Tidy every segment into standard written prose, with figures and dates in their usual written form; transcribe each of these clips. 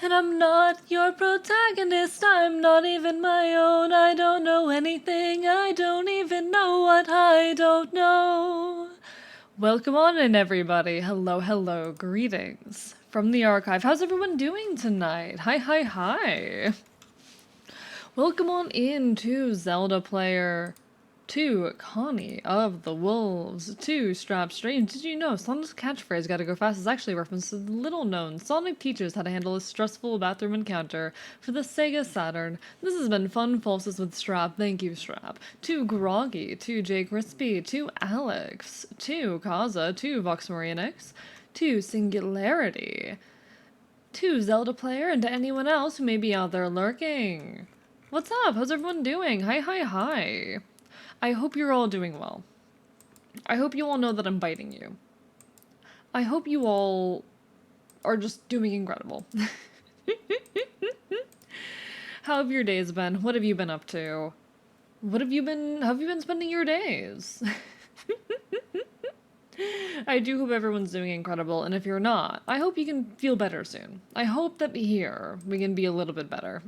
And I'm not your protagonist, I'm not even my own. I don't know anything, I don't even know what I don't know. Welcome on in, everybody. Hello, hello, greetings from the archive. How's everyone doing tonight? Hi, hi, hi. Welcome on in to Zelda Player, to Connie of the Wolves, to Strap Strange. Did you know Sonic's catchphrase "gotta go fast" is actually a reference to the little-known Sonic teaches how to handle a stressful bathroom encounter for the Sega Saturn. This has been Fun Pulses with Strap. Thank you, Strap. To Groggy, to Jay Crispy, to Alex, to Kaza, to Vox Marianix, to Singularity, to Zelda Player, and to anyone else who may be out there lurking. What's up? How's everyone doing? Hi, hi, hi. I hope you're all doing well. I hope you all know that I'm biting you. I hope you all are just doing incredible. How have your days been? What have you been up to? How have you been spending your days? I do hope everyone's doing incredible, and if you're not, I hope you can feel better soon. I hope that here we can be a little bit better.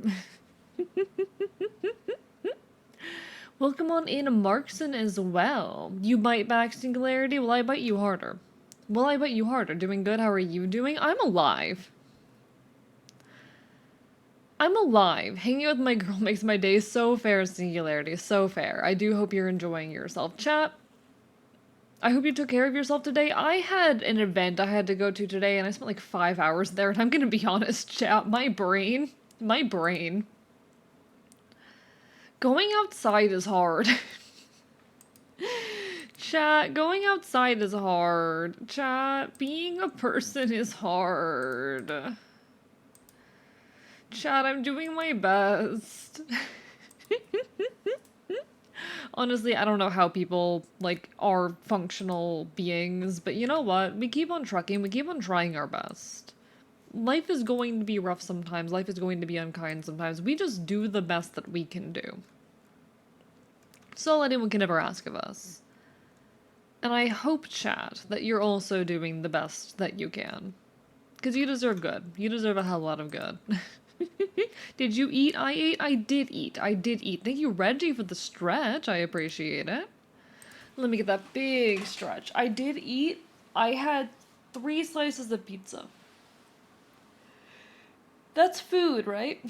Welcome on in, Markson, as well. You bite back, Singularity? Will I bite you harder? Will I bite you harder? Doing good? How are you doing? I'm alive. I'm alive. Hanging out with my girl makes my day so fair, Singularity. So fair. I do hope you're enjoying yourself. Chat, I hope you took care of yourself today. I had an event I had to go to today, and I spent like 5 hours there, and I'm gonna be honest, chat, my brain. Going outside is hard. Chat, going outside is hard. Chat, being a person is hard. Chat, I'm doing my best. Honestly, I don't know how people, like, are functional beings, but you know what? We keep on trucking, we keep on trying our best. Life is going to be rough sometimes, life is going to be unkind sometimes. We just do the best that we can do. It's all anyone can ever ask of us. And I hope, chat, that you're also doing the best that you can. Because you deserve good. You deserve a hell lot of good. Did you eat? I ate? I did eat. I did eat. Thank you, Reggie, for the stretch. I appreciate it. Let me get that big stretch. I did eat. I had 3 slices of pizza. That's food, right?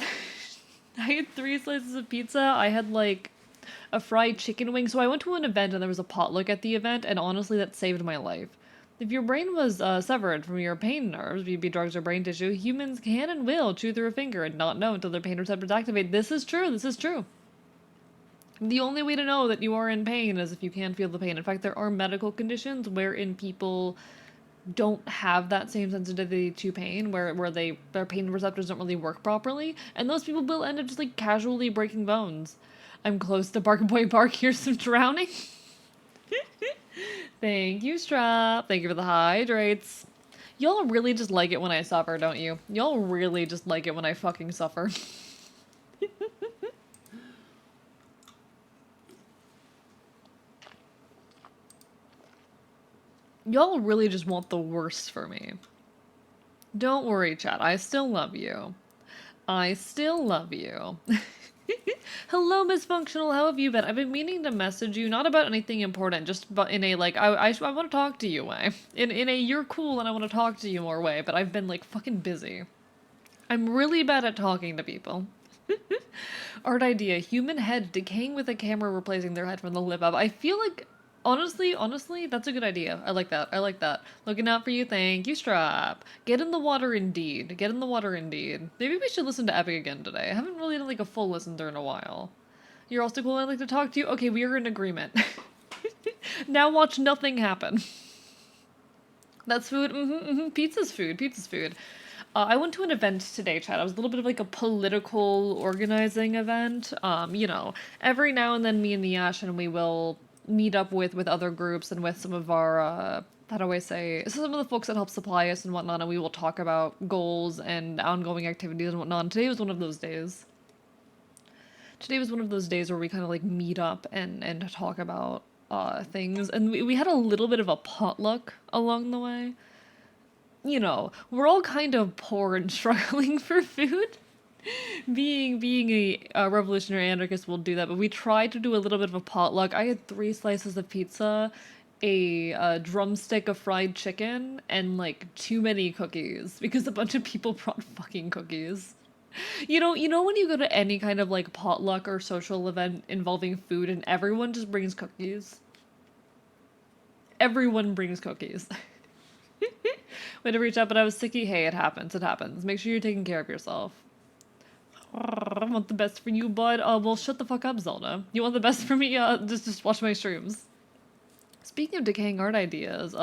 I had 3 slices of pizza. I had, like, a fried chicken wing. So I went to an event and there was a potluck at the event, and honestly, that saved my life. If your brain was severed from your pain nerves, be drugs or brain tissue, humans can and will chew through a finger and not know until their pain receptors activate. This is true. This is true. The only way to know that you are in pain is if you can feel the pain. In fact, there are medical conditions wherein people don't have that same sensitivity to pain, where their pain receptors don't really work properly, and those people will end up just like casually breaking bones. I'm close to Bark Boy Bark. Here's some drowning. Thank you, Strap. Thank you for the hydrates. Y'all really just like it when I suffer, don't you? Y'all really just like it when I fucking suffer. Y'all really just want the worst for me. Don't worry, chat. I still love you. I still love you. Hello, Miss Functional. How have you been? I've been meaning to message you, not about anything important, just but in a like I want to talk to you way. In a you're cool and I want to talk to you more way. But I've been like fucking busy. I'm really bad at talking to people. Art idea: human head decaying with a camera replacing their head from the lip up. I feel like honestly, that's a good idea. I like that. I like that. Looking out for you. Thank you, Strap. Get in the water, indeed. Get in the water, indeed. Maybe we should listen to Epic again today. I haven't really done like a full listen through in a while. You're also cool. I'd like to talk to you. Okay, we are in agreement. Now watch nothing happen. That's food. Pizza's food. Pizza's food. I went to an event today, Chad. It was a little bit of like a political organizing event. You know, every now and then me and the and we will meet up with other groups and with some of our, how do I say, some of the folks that help supply us and whatnot, and we will talk about goals and ongoing activities and whatnot. And today was one of those days. Today was one of those days where we kind of like meet up and talk about, things. And we had a little bit of a potluck along the way. you know, we're all kind of poor and struggling for food. Being a revolutionary anarchist will do that, but we tried to do a little bit of a potluck. I had 3 slices of pizza, a drumstick of fried chicken, and like too many cookies because a bunch of people brought fucking cookies. You know when you go to any kind of like potluck or social event involving food and everyone just brings cookies? Everyone brings cookies. Way to reach out, but I was sicky. Hey, it happens. It happens. Make sure you're taking care of yourself. I want the best for you, bud. Well, shut the fuck up, Zelda. You want the best for me? Just watch my streams. Speaking of decaying art ideas,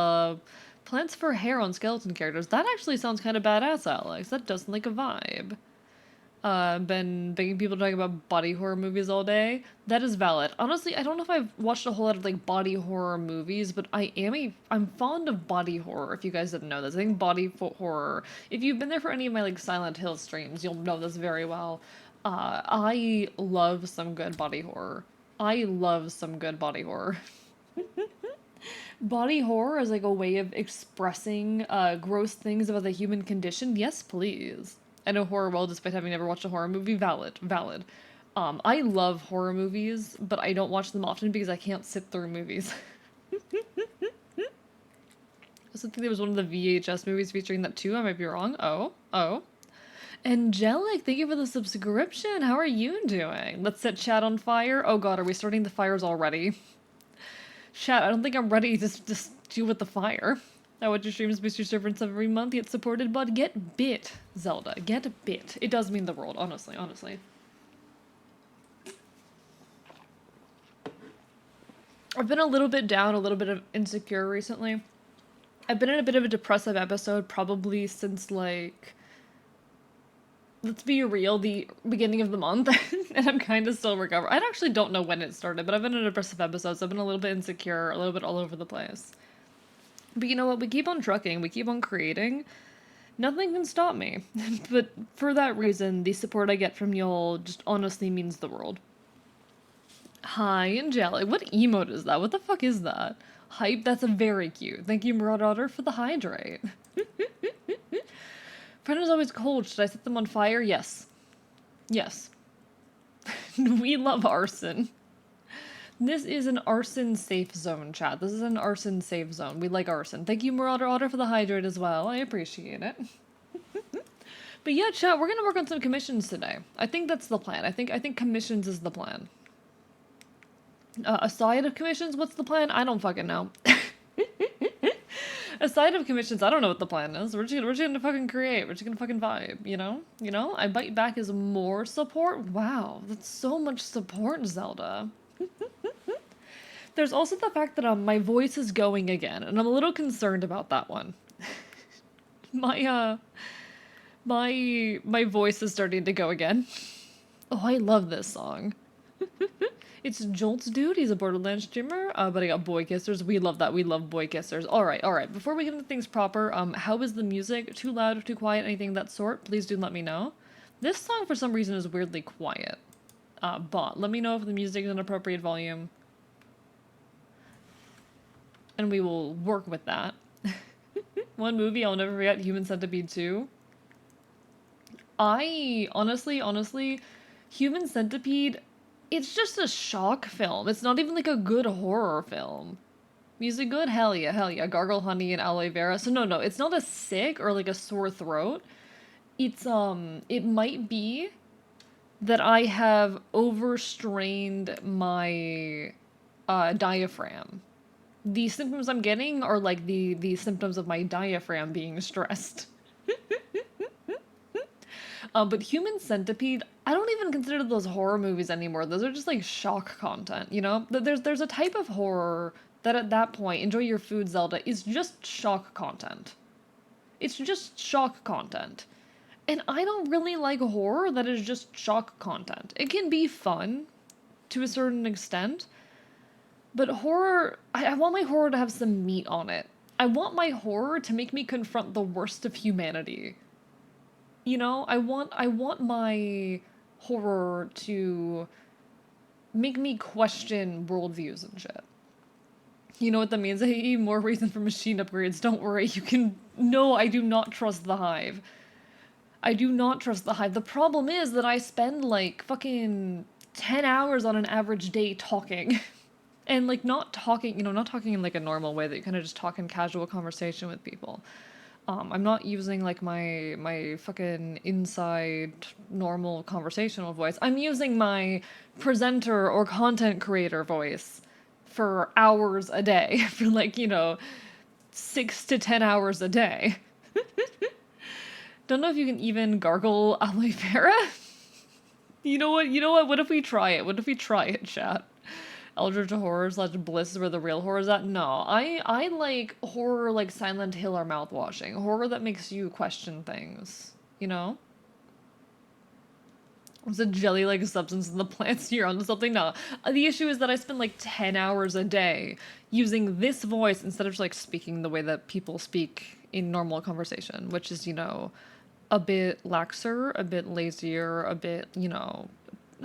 plants for hair on skeleton characters. That actually sounds kind of badass, Alex. That does like a vibe. Been begging people to talk about body horror movies all day. That is valid. Honestly, I don't know if I've watched a whole lot of like body horror movies, but I'm fond of body horror. If you guys didn't know this, I think horror. If you've been there for any of my like Silent Hill streams, you'll know this very well. I love some good body horror. I love some good body horror. Body horror is like a way of expressing gross things about the human condition. Yes, please. I know horror well despite having never watched a horror movie. Valid, valid. I love horror movies, but I don't watch them often because I can't sit through movies. I also think there was one of the VHS movies featuring that too. I might be wrong. Oh. Angelic, thank you for the subscription. How are you doing? Let's set chat on fire. Oh god, are we starting the fires already? Chat, I don't think I'm ready to just deal with the fire. I watch your streams, boost your servants every month, get supported, bud. Get bit, Zelda. Get bit. It does mean the world, honestly. I've been a little bit down, a little bit of insecure recently. I've been in a bit of a depressive episode probably since, like, let's be real, the beginning of the month. And I'm kind of still recovering. I actually don't know when it started, but I've been in a depressive episode, so I've been a little bit insecure, a little bit all over the place. But you know what? We keep on trucking. We keep on creating. Nothing can stop me. But for that reason, the support I get from y'all just honestly means the world. Hi, Angelic. What emote is that? What the fuck is that? Hype? That's a very cute. Thank you, Marauder, for the hydrate. Friend is always cold. Should I set them on fire? Yes. Yes. We love arson. This is an arson safe zone, chat. This is an arson safe zone. We like arson. Thank you, Marauder Otter, for the hydrate as well. I appreciate it. But yeah, chat, we're gonna work on some commissions today. I think that's the plan. I think commissions is the plan. Aside of commissions, what's the plan? I don't fucking know. Aside of commissions, I don't know what the plan is. We're just gonna fucking create. We're just gonna fucking vibe, you know? You know? I bite back as more support. Wow, that's so much support, Zelda. There's also the fact that my voice is going again, and I'm a little concerned about that one. my voice is starting to go again. Oh, I love this song. It's Jolt's dude. He's a Borderlands streamer, but I got boy kissers. We love that. We love boy kissers. All right. Before we get into things proper, how is the music? Too loud, too quiet, anything of that sort? Please do let me know. This song, for some reason, is weirdly quiet. Bot, let me know if the music is an appropriate volume. And we will work with that. One movie I'll never forget, Human Centipede 2. Honestly, Human Centipede, it's just a shock film. It's not even like a good horror film. Music good? Hell yeah. Gargle honey and aloe vera. So no, it's not a sick or like a sore throat. It's, it might be that I have overstrained my, diaphragm. The symptoms I'm getting are like the symptoms of my diaphragm being stressed. But Human Centipede, I don't even consider those horror movies anymore. Those are just like shock content, you know? There's a type of horror that at that point, Enjoy Your Food, Zelda, is just shock content. It's just shock content. And I don't really like horror that is just shock content. It can be fun to a certain extent, but horror, I want my horror to have some meat on it. I want my horror to make me confront the worst of humanity. You know, I want my horror to make me question worldviews and shit. You know what that means? Hey, more reason for machine upgrades. Don't worry, you can... No, I do not trust the Hive. I do not trust the Hive. The problem is that I spend, like, fucking 10 hours on an average day talking. And, like, not talking, not talking in, like, a normal way that you kind of just talk in casual conversation with people. I'm not using, like, my fucking inside normal conversational voice. I'm using my presenter or content creator voice for hours a day. For, like, 6 to 10 hours a day. Don't know if you can even gargle aloe vera. You know what? What if we try it? What if we try it, chat? Eldritch horror / bliss is where the real horror is at? No, I like horror like Silent Hill or mouthwashing. Horror that makes you question things, you know? Was a jelly-like substance in the plants you're onto something? No. The issue is that I spend like 10 hours a day using this voice instead of just like speaking the way that people speak in normal conversation, which is, a bit laxer, a bit lazier, a bit, no,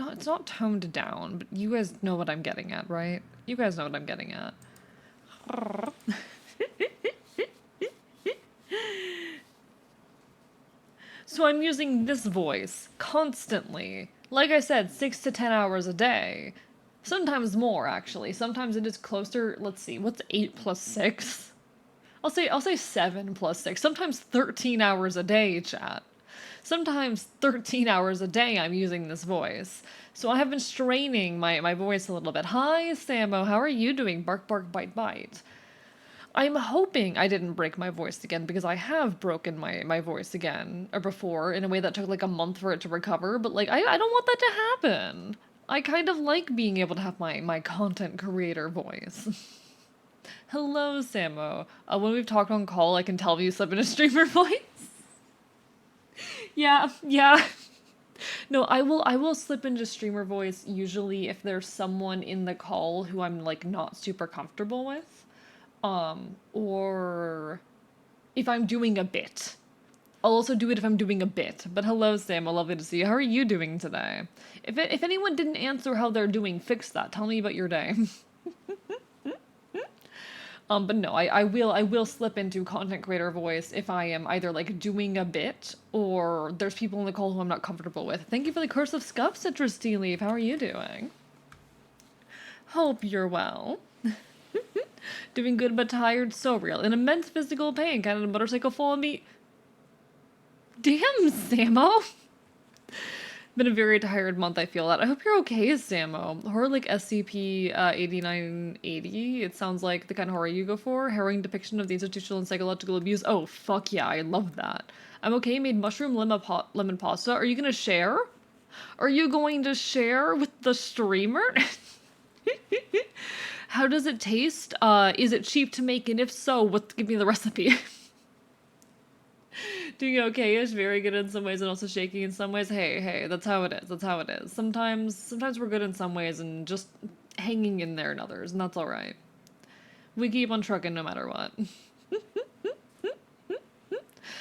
it's not toned down, but you guys know what I'm getting at, right? You guys know what I'm getting at. So I'm using this voice constantly. Like I said, 6 to 10 hours a day. Sometimes more, actually. Sometimes it is closer. Let's see, what's 8 plus 6? I'll say 7 plus 6. Sometimes 13 hours a day, chat. Sometimes 13 hours a day I'm using this voice. So I have been straining my voice a little bit. Hi, Samo, how are you doing? Bark, bark, bite, bite. I'm hoping I didn't break my voice again, because I have broken my voice again, or before, in a way that took like a month for it to recover, but like, I don't want that to happen. I kind of like being able to have my content creator voice. Hello, Samo. When we've talked on call, I can tell you slip in a streamer voice. Yeah. No, I will slip into streamer voice usually if there's someone in the call who I'm like not super comfortable with. Or if I'm doing a bit. I'll also do it if I'm doing a bit. But hello, Sam. Lovely to see you. How are you doing today? If anyone didn't answer how they're doing, fix that. Tell me about your day. But no, I will slip into content creator voice if I am either like doing a bit or there's people in the call who I'm not comfortable with. Thank you for the Curse of Scuff, Citrus Tea Leaf. How are you doing? Hope you're well. Doing good but tired, so real. In immense physical pain, kind of a motorcycle full of me. Damn, Samo. Been a very tired month, I feel that. I hope you're okay, Samo. Horror like SCP-8980. It sounds like the kind of horror you go for. Harrowing depiction of the institutional and psychological abuse. Oh, fuck yeah, I love that. I'm okay, made mushroom lemon pasta. Are you gonna share? Are you going to share with the streamer? How does it taste? Is it cheap to make? And if so, give me the recipe. Doing okay-ish, very good in some ways and also shaky in some ways. Hey, that's how it is. That's how it is. Sometimes we're good in some ways and just hanging in there in others, and that's alright. We keep on trucking no matter what.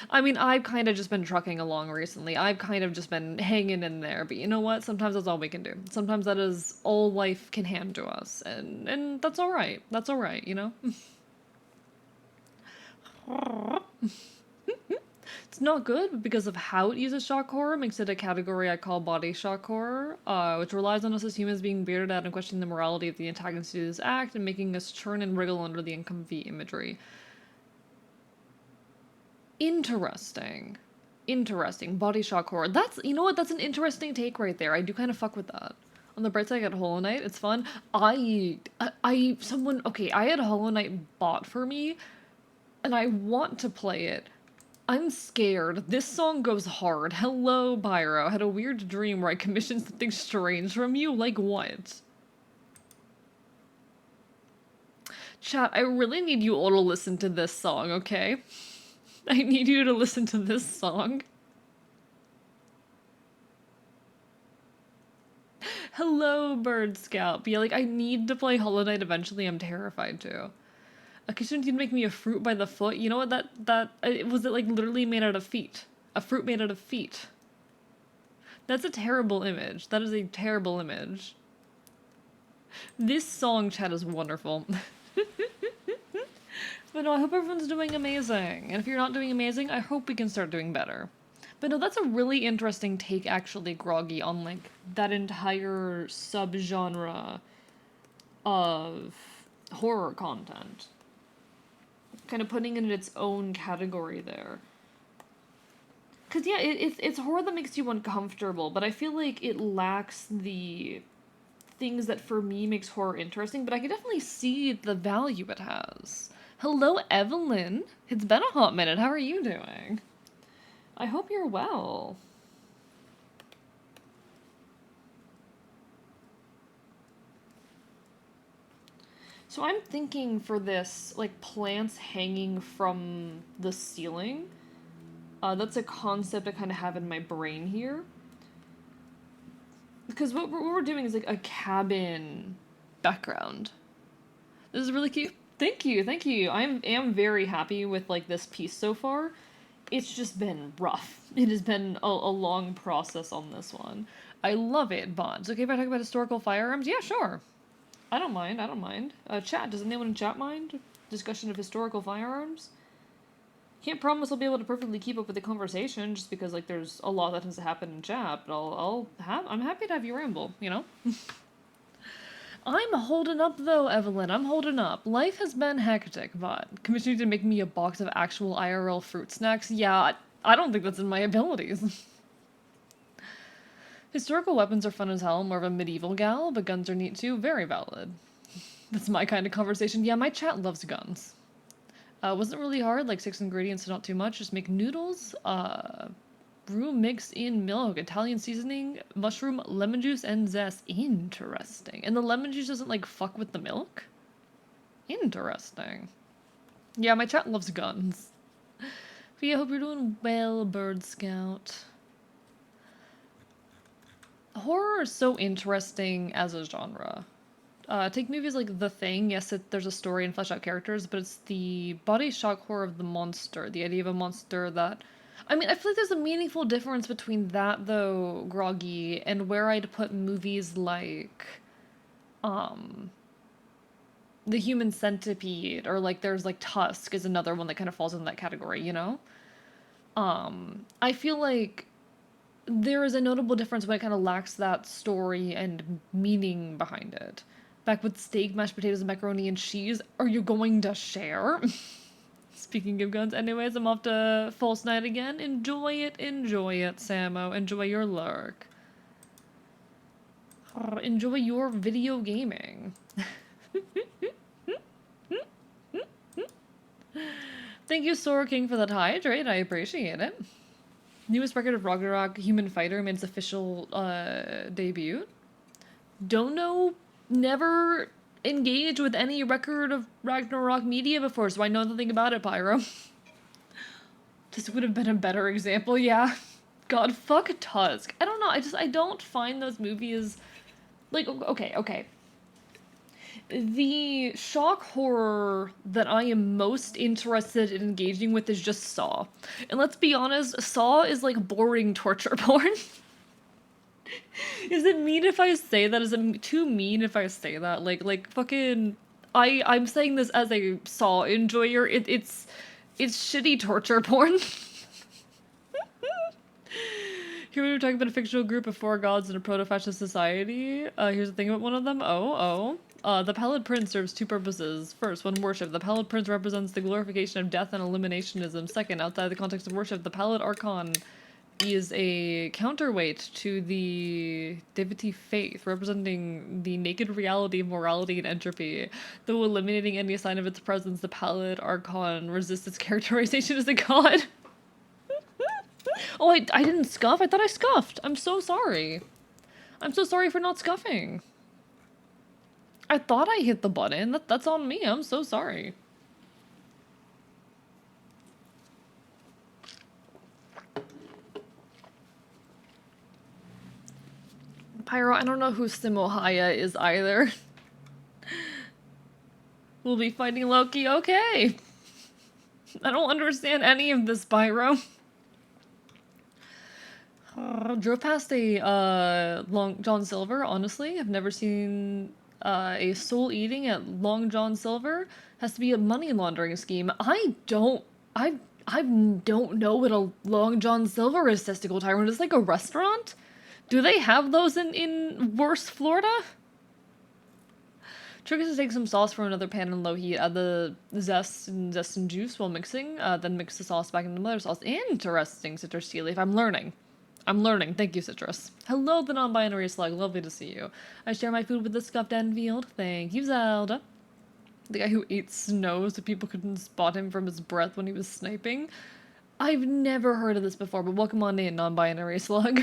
I mean, I've kind of just been trucking along recently. I've kind of just been hanging in there, but you know what? Sometimes that's all we can do. Sometimes that is all life can hand to us, and that's alright. That's alright, you know? It's not good, but because of how it uses shock horror, makes it a category I call body shock horror, which relies on us as humans being weirded out and questioning the morality of the antagonist to this act, and making us churn and wriggle under the uncomfy imagery. Interesting. Body shock horror. That's, you know what, that's an interesting take right there. I do kind of fuck with that. On the bright side, I got Hollow Knight. It's fun. I had Hollow Knight bought for me, and I want to play it. I'm scared. This song goes hard. Hello, Pyro. I had a weird dream where I commissioned something strange from you. Like what? Chat, I really need you all to listen to this song, okay? I need you to listen to this song. Hello, Bird Scout. But yeah, like, I need to play Hollow Knight eventually. I'm terrified to. A kitchen did make me a fruit by the foot. You know what? Was it like literally made out of feet? A fruit made out of feet. That's a terrible image. That is a terrible image. This song, chat, is wonderful. But no, I hope everyone's doing amazing. And if you're not doing amazing, I hope we can start doing better. But no, that's a really interesting take, actually, Groggy, on, like, that entire subgenre of horror content. Kind of putting it in its own category there. Because, yeah, it's horror that makes you uncomfortable, but I feel like it lacks the things that, for me, makes horror interesting, but I can definitely see the value it has. Hello, Evelyn! It's been a hot minute. How are you doing? I hope you're well. So I'm thinking for this, like, plants hanging from the ceiling. That's a concept I kind of have in my brain here. Because what we're doing is, like, a cabin background. This is really cute. Thank you, thank you. I am very happy with, like, this piece so far. It's just been rough. It has been a long process on this one. I love it, Bonds. Okay if I talk about historical firearms? Yeah, sure. I don't mind, I don't mind. Chat, does anyone in chat mind? Discussion of historical firearms? Can't promise I'll be able to perfectly keep up with the conversation just because, like, there's a lot that has to happen in chat, but I'm happy to have you ramble, you know? I'm holding up though, Evelyn. I'm holding up. Life has been hectic, but commissioning to make me a box of actual IRL fruit snacks? Yeah, I don't think that's in my abilities. Historical weapons are fun as hell. More of a medieval gal, but guns are neat too. Very valid. That's my kind of conversation. Yeah, my chat loves guns. Wasn't really hard, like 6 ingredients, so not too much. Just make noodles, brew mix in milk, Italian seasoning, mushroom, lemon juice, and zest. Interesting. And the lemon juice doesn't, like, fuck with the milk? Interesting. Yeah, my chat loves guns. But yeah, hope you're doing well, Bird Scout. Horror is so interesting as a genre. Take movies like The Thing. Yes, there's a story and flesh out characters, but it's the body shock horror of the monster. The idea of a monster that... I mean, I feel like there's a meaningful difference between that, though, Groggy, and where I'd put movies like, The Human Centipede, or, like, there's, like, Tusk is another one that kind of falls in that category, you know? I feel like there is a notable difference when it kind of lacks that story and meaning behind it. Back with steak, mashed potatoes, and macaroni and cheese. Are you going to share? Speaking of guns, anyways, I'm off to False Night again. Enjoy it, Samo. Enjoy your lurk. Enjoy your video gaming. Thank you, Sora King, for that hydrate. I appreciate it. Newest record of Ragnarok Human Fighter made its official debut. Don't know, never engaged with any record of Ragnarok media before, so I know nothing about it, Pyro. This would have been a better example, yeah. God, fuck Tusk. I don't know, I don't find those movies... Like, okay. The shock horror that I am most interested in engaging with is just Saw. And let's be honest, Saw is like boring torture porn. Is it mean if I say that? Is it too mean if I say that? Like fucking... I'm saying this as a Saw enjoyer. It's shitty torture porn. Here we were talking about a fictional group of 4 gods in a proto-fascist society. Here's the thing about one of them. The Pallid Prince serves 2 purposes. First, when worship. The Pallid Prince represents the glorification of death and eliminationism. Second, outside the context of worship, the Pallid Archon is a counterweight to the Deity faith, representing the naked reality of morality and entropy. Though eliminating any sign of its presence, the Pallid Archon resists its characterization as a god. Oh, I didn't scuff? I thought I scuffed. I'm so sorry. I'm so sorry for not scuffing. I thought I hit the button. That's on me. I'm so sorry. Pyro, I don't know who Simohaya is either. We'll be fighting Loki. Okay. I don't understand any of this, Pyro. Drove past a Long John Silver, honestly. I've never seen a soul eating at Long John Silver has to be a money laundering scheme. I don't know what a Long John Silver is, Testicle Tyrant. Is like a restaurant? Do they have those in worse Florida? Trick is to take some sauce from another pan in low heat, add the zest and juice while mixing, then mix the sauce back into the mother sauce. Interesting, Citrus Tea Leaf. I'm learning. I'm learning. Thank you, Citrus. Hello, the non-binary slug. Lovely to see you. I share my food with the scuffed Enfield. Thank you, Zelda. The guy who ate snow so people couldn't spot him from his breath when he was sniping. I've never heard of this before, but welcome on in, non-binary slug.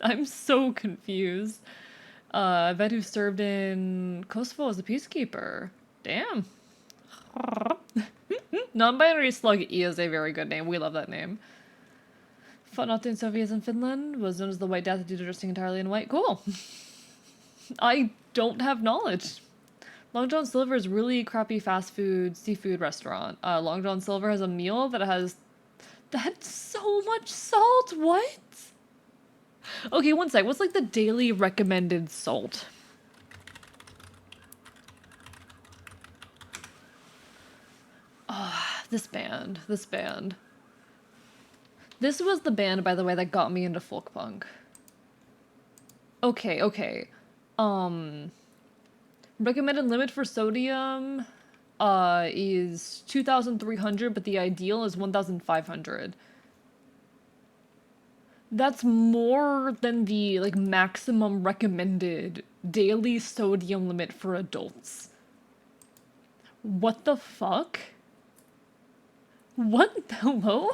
I'm so confused. A vet who served in Kosovo as a peacekeeper. Damn. Non-binary slug is a very good name. We love that name. Fought not in Soviets in Finland. Was known as the White Death due to dressing entirely in white. Cool. I don't have knowledge. Long John Silver is really crappy fast food seafood restaurant. Long John Silver has a meal that has so much salt. What? Okay, one sec. What's like the daily recommended salt? Ah, this band. This band. This was the band, by the way, that got me into folk punk. Okay, okay. Recommended limit for sodium is 2,300, but the ideal is 1,500. That's more than the, like, maximum recommended daily sodium limit for adults. What the fuck? What? Hello?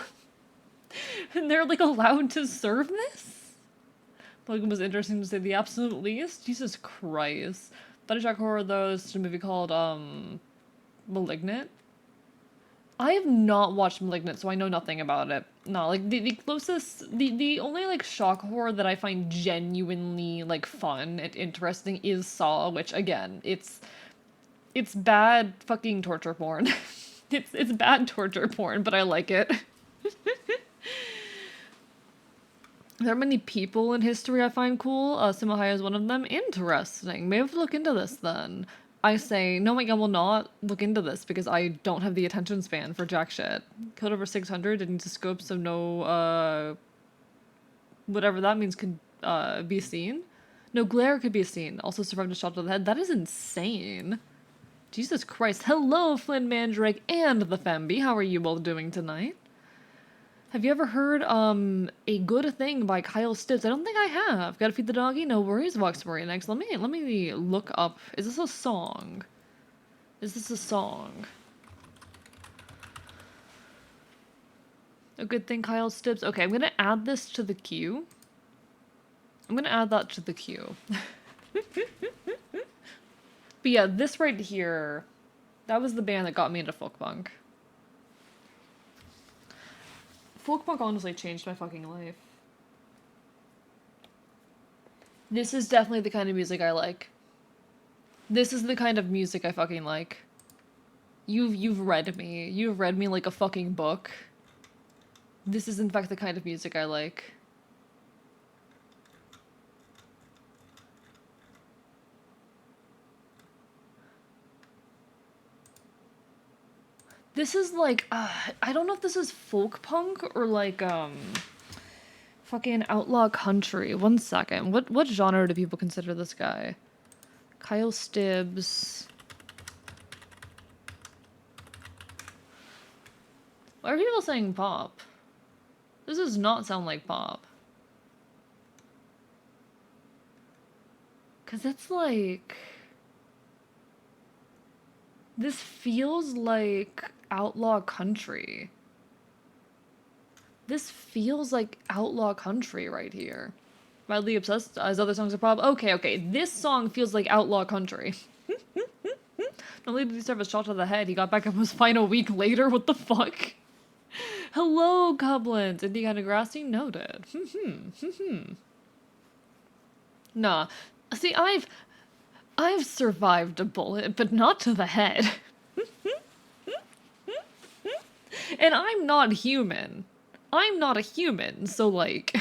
And they're, like, allowed to serve this? Like, it was interesting to say the absolute least. Jesus Christ. Funny Shock Horror, though, is a movie called, Malignant. I have not watched Malignant, so I know nothing about it. No, like, the closest, the only, like, shock horror that I find genuinely, like, fun and interesting is Saw, which, again, it's bad fucking torture porn. It's bad torture porn, but I like it. There are many people in history I find cool. Simahaya is one of them. Interesting. Maybe look into this then. I say, no, I will not look into this because I don't have the attention span for jack shit. Killed over 600, didn't use scope, so no, whatever that means could, be seen. No, glare could be seen. Also survived a shot to the head. That is insane. Jesus Christ. Hello, Flynn Mandrake and the Femby. How are you both doing tonight? Have you ever heard, A Good Thing by Kyle Stibbs? I don't think I have. Gotta feed the doggy? No worries, Voxbury. Next, let me look up. Is this a song? Is this a song? A Good Thing, Kyle Stibbs. Okay, I'm gonna add this to the queue. I'm gonna add that to the queue. But yeah, this right here, that was the band that got me into folk punk. Folk punk honestly changed my fucking life. This is definitely the kind of music I like. This is the kind of music I fucking like. You've read me. You've read me like a fucking book. This is in fact the kind of music I like. This is like, I don't know if this is folk punk or like, fucking outlaw country. One second. What genre do people consider this guy? Kyle Stibbs. Why are people saying pop? This does not sound like pop. 'Cause it's like... This feels like outlaw country. This feels like outlaw country right here. Mildly obsessed as other songs are pop. Okay. This song feels like outlaw country. Not only did he serve a shot to the head, he got back up and was fine a week later. What the fuck? Hello, goblins. Indie kind of grassy? Noted. Nah. See, I've survived a bullet, but not to the head. And I'm not human. I'm not a human, so like...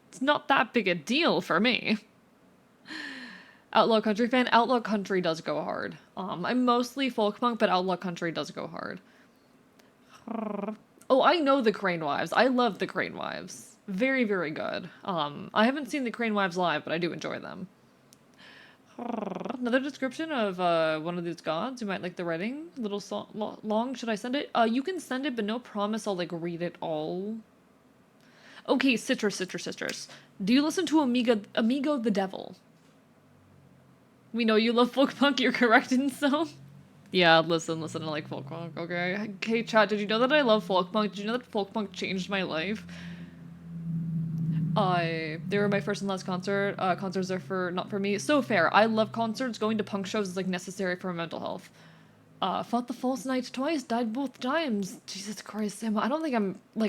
It's not that big a deal for me. Outlaw Country fan. Outlaw Country does go hard. I'm mostly folk punk, but Outlaw Country does go hard. Oh, I know the Crane Wives. I love the Crane Wives. Very, very good. I haven't seen the Crane Wives live, but I do enjoy them. Another description of one of these gods. You might like the writing. Little long. Should I send it? You can send it, but no promise I'll like read it all. Okay, Citrus. Do you listen to Amigo the Devil? We know you love folk punk. You're correct in so. Yeah, listen, I like folk punk, okay? Hey, chat, did you know that I love folk punk? Did you know that folk punk changed my life? They were my first and last concert. Concerts are not for me. So fair. I love concerts. Going to punk shows is like necessary for mental health. Fought the false knight twice, died both times. Jesus Christ, Sam. I don't think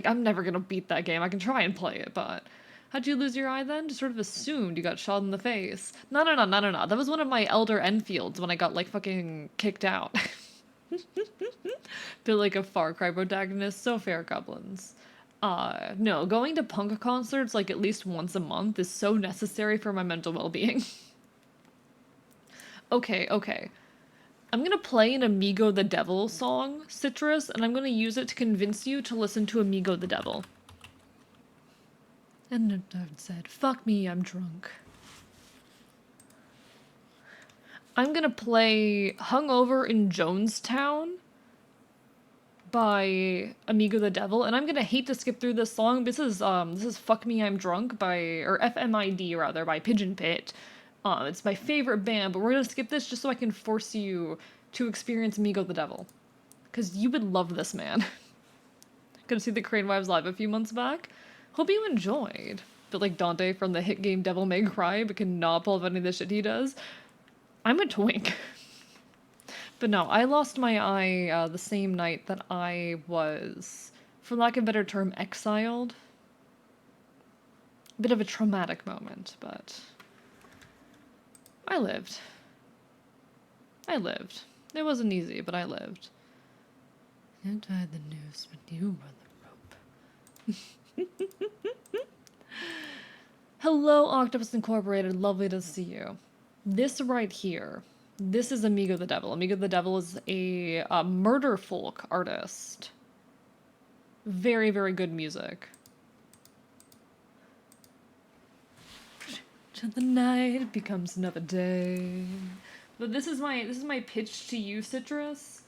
I'm never gonna beat that game. I can try and play it, but. How'd you lose your eye then? Just sort of assumed you got shot in the face. No. That was one of my Elder Enfields when I got, like, fucking kicked out. Feel like a Far Cry protagonist. So fair, goblins. No, going to punk concerts, like, at least once a month is so necessary for my mental well-being. Okay. I'm gonna play an Amigo the Devil song, Citrus, and I'm gonna use it to convince you to listen to Amigo the Devil. And the nerd said, fuck me, I'm drunk. I'm gonna play Hungover in Jonestown by Amigo the Devil, and I'm gonna hate to skip through this song. This is Fuck Me, I'm Drunk or FMID rather, by Pigeon Pit. It's my favorite band, but we're gonna skip this just so I can force you to experience Amigo the Devil. Because you would love this man. Gonna see the Crane Wives live a few months back. Hope you enjoyed. But like Dante from the hit game Devil May Cry, but cannot pull off any of the shit he does. I'm a twink. But no, I lost my eye the same night that I was, for lack of a better term, exiled. Bit of a traumatic moment, but I lived. It wasn't easy, but I lived. You tied the noose, but you were the rope. Hello, Octopus Incorporated. Lovely to see you. This right here, this is Amigo the Devil. Amigo the Devil is a murder folk artist. Very, very good music. Till the night becomes another day. But this is my pitch to you, Citrus.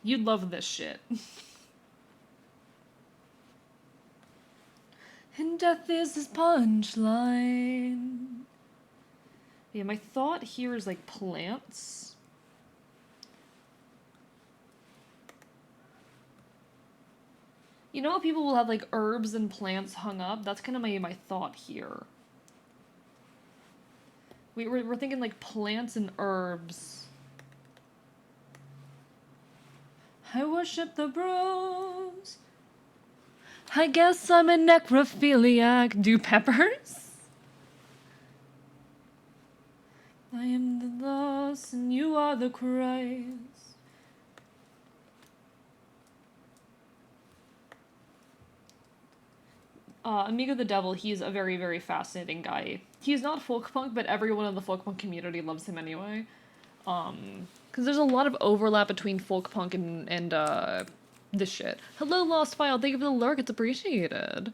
You'd love this shit. And death is his punchline. Yeah, my thought here is like plants. You know how people will have like herbs and plants hung up? That's kind of my thought here. We're thinking like plants and herbs. I worship the bros. I guess I'm a necrophiliac. Do peppers? I am the lost and you are the Christ. Amigo the Devil, he's a very, very fascinating guy. He's not folk punk, but everyone in the folk punk community loves him anyway. Because there's a lot of overlap between folk punk and this shit. Hello, Lost File. Thank you for the lurk. It's appreciated.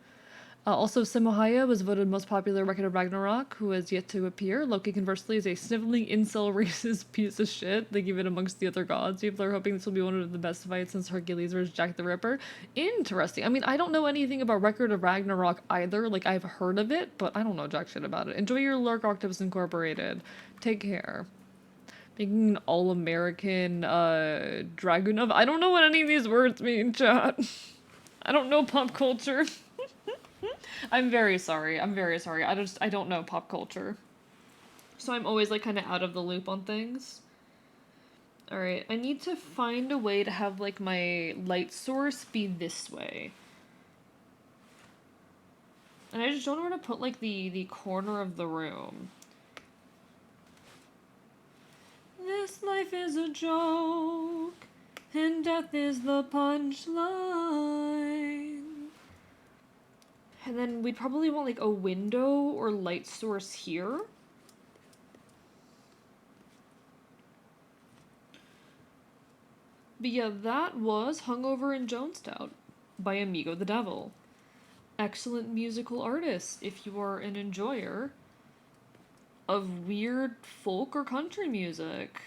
Also, Simohaya was voted most popular record of Ragnarok, who has yet to appear. Loki, conversely, is a sniveling incel racist piece of shit. They give it amongst the other gods. People are hoping this will be one of the best fights since Hercules vs. Jack the Ripper. Interesting. I mean, I don't know anything about Record of Ragnarok either. Like, I've heard of it, but I don't know jack shit about it. Enjoy your lurk, Octopus Incorporated. Take care. Making an all-American, Dragoon of... I don't know what any of these words mean, chat. I don't know pop culture. I'm very sorry. I don't know pop culture. So I'm always, like, kind of out of the loop on things. Alright, I need to find a way to have, like, my light source be this way. And I just don't know where to put, like, the corner of the room. This life is a joke, and death is the punchline. And then we'd probably want, like, a window or light source here. But yeah, that was Hungover in Jonestown by Amigo the Devil. Excellent musical artist if you are an enjoyer of weird folk or country music.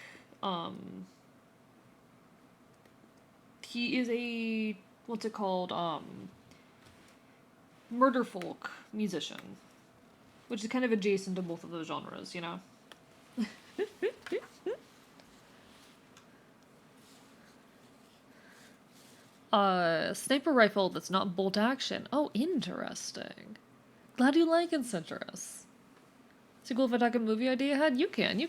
He is a, what's it called, murder folk musician, which is kind of adjacent to both of those genres, you know? Sniper rifle that's not bolt action. Oh, interesting. Glad you like Incinerus. Is it cool if I talk a movie idea ahead? You can.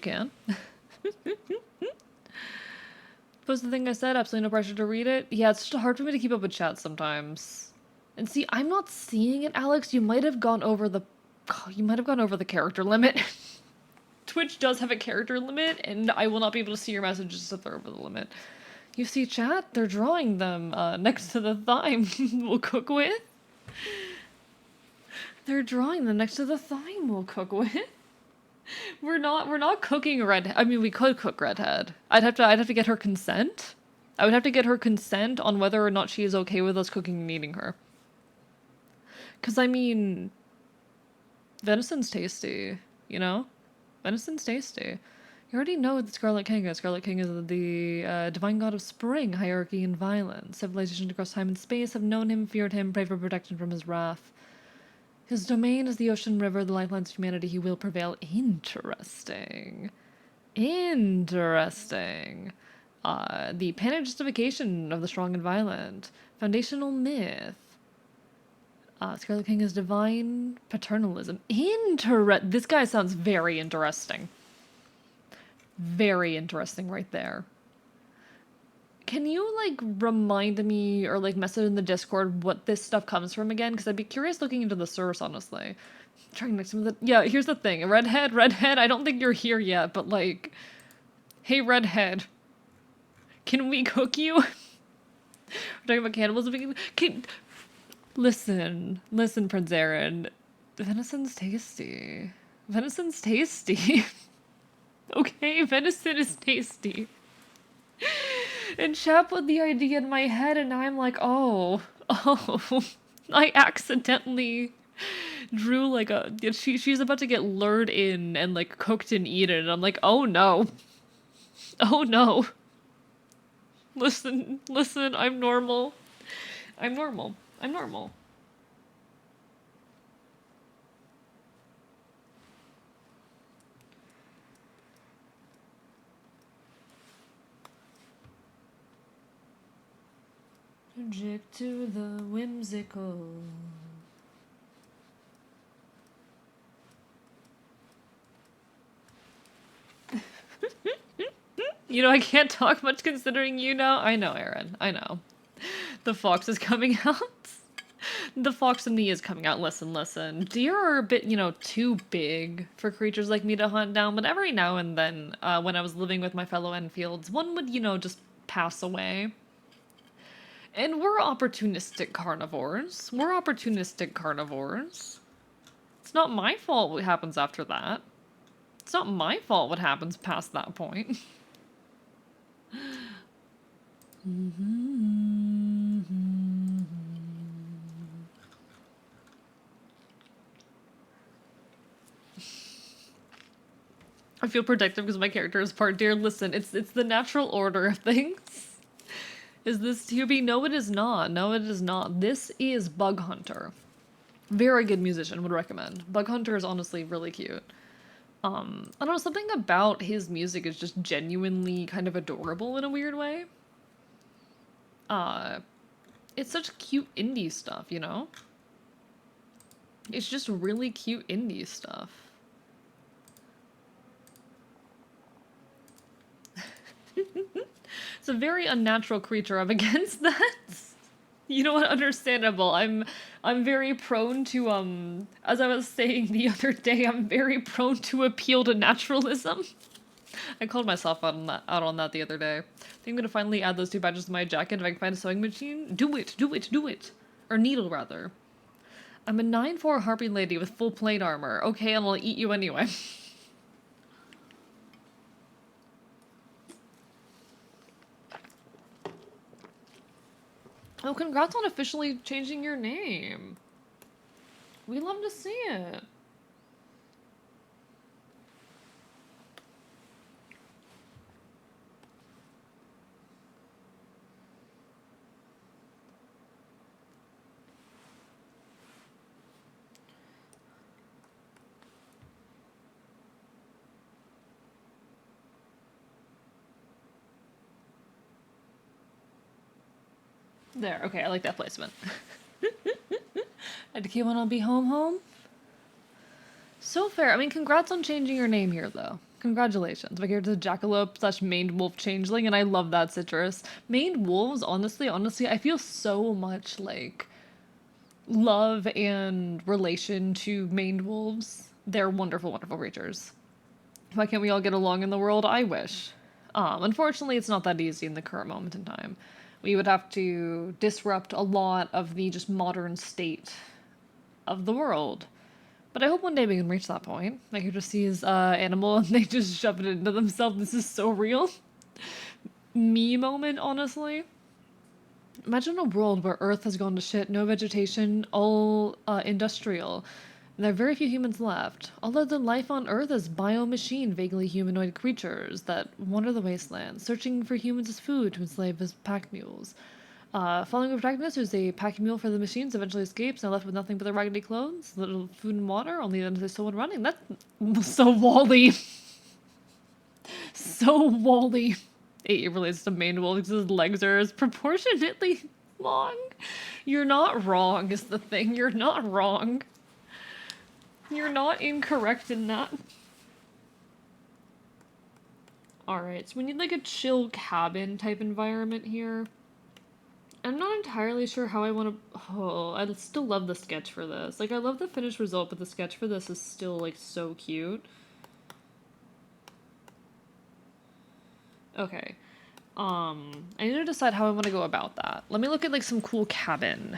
Post the thing I said, absolutely no pressure to read it. Yeah, it's just hard for me to keep up with chat sometimes. And see, I'm not seeing it, Alex. You might have gone over the character limit. Twitch does have a character limit, and I will not be able to see your messages if they're over the limit. You see, chat? They're drawing them next to the thyme we'll cook with. They're drawing them next to the thyme we'll cook with. We're not cooking redhead. I mean, we could cook redhead. I'd have to get her consent. I would have to get her consent on whether or not she is okay with us cooking and eating her. Cause I mean, venison's tasty, you know? Venison's tasty. You already know the Scarlet King is. Scarlet King is the divine god of spring, hierarchy, and violence. Civilizations across time and space have known him, feared him, prayed for protection from his wrath. His domain is the ocean river, the lifelines of humanity. He will prevail. Interesting. Interesting. The panegyrification of the strong and violent. Foundational myth. Scarlet King is divine paternalism. This guy sounds very interesting. Very interesting right there. Can you, like, remind me or, like, message in the Discord what this stuff comes from again? Because I'd be curious looking into the source, honestly. Trying to make some of the... Yeah, here's the thing. Redhead, I don't think you're here yet, but, like... Hey, Redhead. Can we cook you? We're talking about cannibalism. Listen, Prince Aaron. Venison's tasty. Venison's tasty. Okay, venison is tasty. And Chap put the idea in my head, and now I'm like, oh, I accidentally drew like a. She's about to get lured in and like cooked and eaten, and I'm like, oh no, oh no. Listen, I'm normal. I'm normal. Subject to the whimsical. You know, I can't talk much considering you know. I know, Aaron. I know. The fox is coming out. The fox in me is coming out. Listen. Deer are a bit, you know, too big for creatures like me to hunt down, but every now and then, when I was living with my fellow Enfields, one would, you know, just pass away. And we're opportunistic carnivores. It's not my fault what happens after that. It's not my fault what happens past that point. I feel protective because my character is part deer. Listen, it's the natural order of things. Is this to be? No, it is not. This is Bug Hunter. Very good musician, would recommend. Bug Hunter is honestly really cute. I don't know, something about his music is just genuinely kind of adorable in a weird way. It's such cute indie stuff, you know? It's just really cute indie stuff. It's a very unnatural creature. I'm against that. You know what? Understandable. I'm very prone to, as I was saying the other day, I'm very prone to appeal to naturalism. I called myself out on that the other day. I think I'm gonna finally add those 2 badges to my jacket if I can find a sewing machine. Do it! Or needle, rather. I'm a 9'4" harpy lady with full plate armor. Okay, and I'll eat you anyway. Oh, congrats on officially changing your name. We love to see it. There, okay, I like that placement. And keep on, I'll be home. So fair. I mean, congrats on changing your name here, though. Congratulations. My character's a jackalope slash maned wolf changeling, and I love that, Citrus. Maned wolves, honestly, I feel so much like love and relation to maned wolves. They're wonderful, wonderful creatures. Why can't we all get along in the world? I wish. Unfortunately, it's not that easy in the current moment in time. We would have to disrupt a lot of the just modern state of the world. But I hope one day we can reach that point. I could just see his animal and they just shove it into themselves. This is so real. Me moment, honestly. Imagine a world where Earth has gone to shit, no vegetation, all industrial. And there are very few humans left. All other life on Earth is biomachine, vaguely humanoid creatures that wander the wastelands, searching for humans as food to enslave as pack mules. Following a protagonist who's a pack mule for the machines eventually escapes and left with nothing but their raggedy clothes, little food and water, only then there's someone running. That's so Wally. So Wally. It relates to main wolf because his legs are as proportionately long. You're not wrong is the thing. You're not wrong. You're not incorrect in that. Alright, so we need like a chill cabin type environment here. I'm not entirely sure how I want to... Oh, I still love the sketch for this. Like, I love the finished result, but the sketch for this is still, like, so cute. Okay. I need to decide how I want to go about that. Let me look at, like, some cool cabin.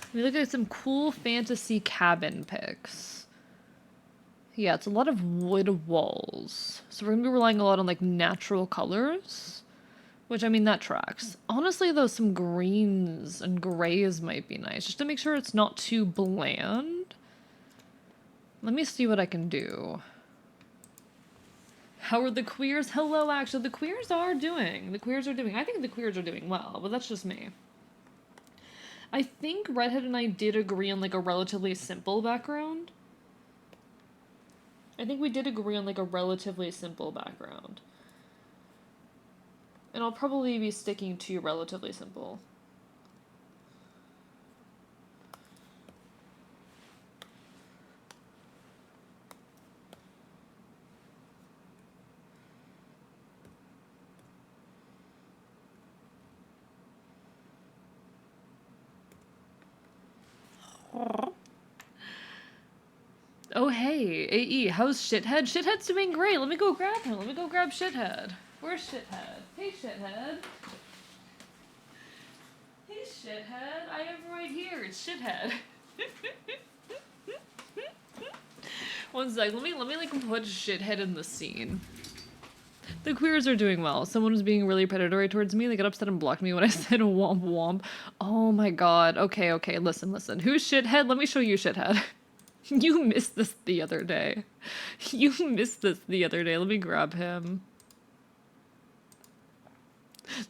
Let me look at some cool fantasy cabin pics. Yeah, it's a lot of wood walls. So we're gonna be relying a lot on, like, natural colors. Which, I mean, that tracks. Honestly, though, some greens and grays might be nice, just to make sure it's not too bland. Let me see what I can do. How are the queers? Hello, actually, the queers are doing. The queers are doing. I think the queers are doing well, but that's just me. I think Redhead and I did agree on, like, a relatively simple background. I think we did agree on, like, a relatively simple background. And I'll probably be sticking to relatively simple. Oh hey, AE, how's Shithead? Shithead's doing great. Let me go grab him. Let me go grab Shithead. Where's Shithead? Hey Shithead. Hey Shithead. I am right here. It's Shithead. One sec. Let me like put Shithead in the scene. The queers are doing well. Someone was being really predatory towards me. They got upset and blocked me when I said womp womp. Oh my god. Okay, listen. Who's Shithead? Let me show you Shithead. You missed this the other day. You missed this the other day. Let me grab him.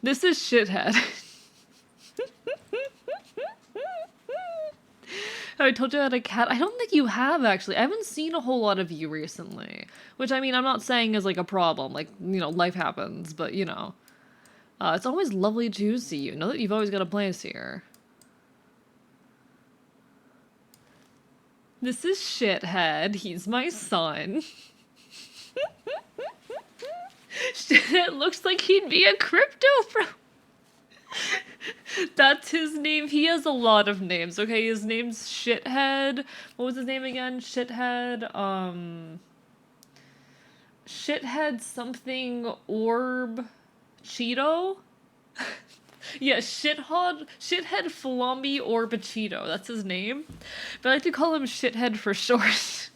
This is Shithead. I told you I had a cat. I don't think you have, actually. I haven't seen a whole lot of you recently. Which, I mean, I'm not saying is, like, a problem. Like, you know, life happens. But, you know. It's always lovely to see you. Know that you've always got a place here. This is Shithead. He's my son. It looks like he'd be a crypto bro. That's his name. He has a lot of names, okay? His name's Shithead. What was his name again? Shithead, Shithead something orb Cheeto? Yeah, Shithead Flamby orb Cheeto. That's his name. But I like to call him Shithead for short.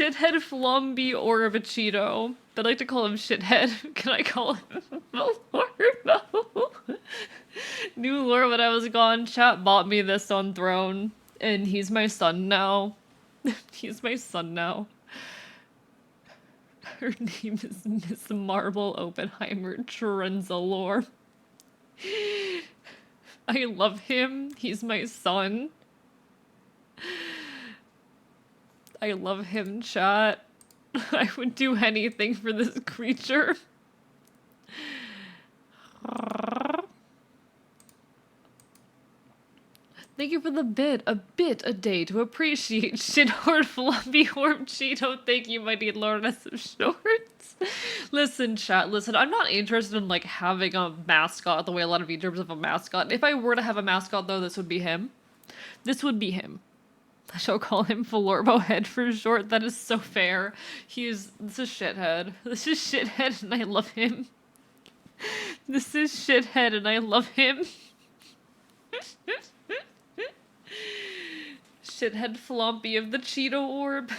Shithead Flumby Orbicheeto. I like to call him Shithead. Can I call him Florbo? New lore when I was gone. Chat bought me this on Throne. And he's my son now. He's my son now. Her name is Miss Marble Oppenheimer Trenzalore. I love him. He's my son. I love him, chat. I would do anything for this creature. Thank you for the bit. A bit a day to appreciate Shithord Fluffy Orb Cheeto. Thank you, my dear Lordess of Shorts. Listen, chat, listen. I'm not interested in, like, having a mascot the way a lot of YouTubers have a mascot. If I were to have a mascot, though, this would be him. This would be him. I shall call him Falorbo Head for short. That is so fair. This is Shithead. This is Shithead and I love him. This is Shithead and I love him. Shithead Flompy of the Cheeto Orb.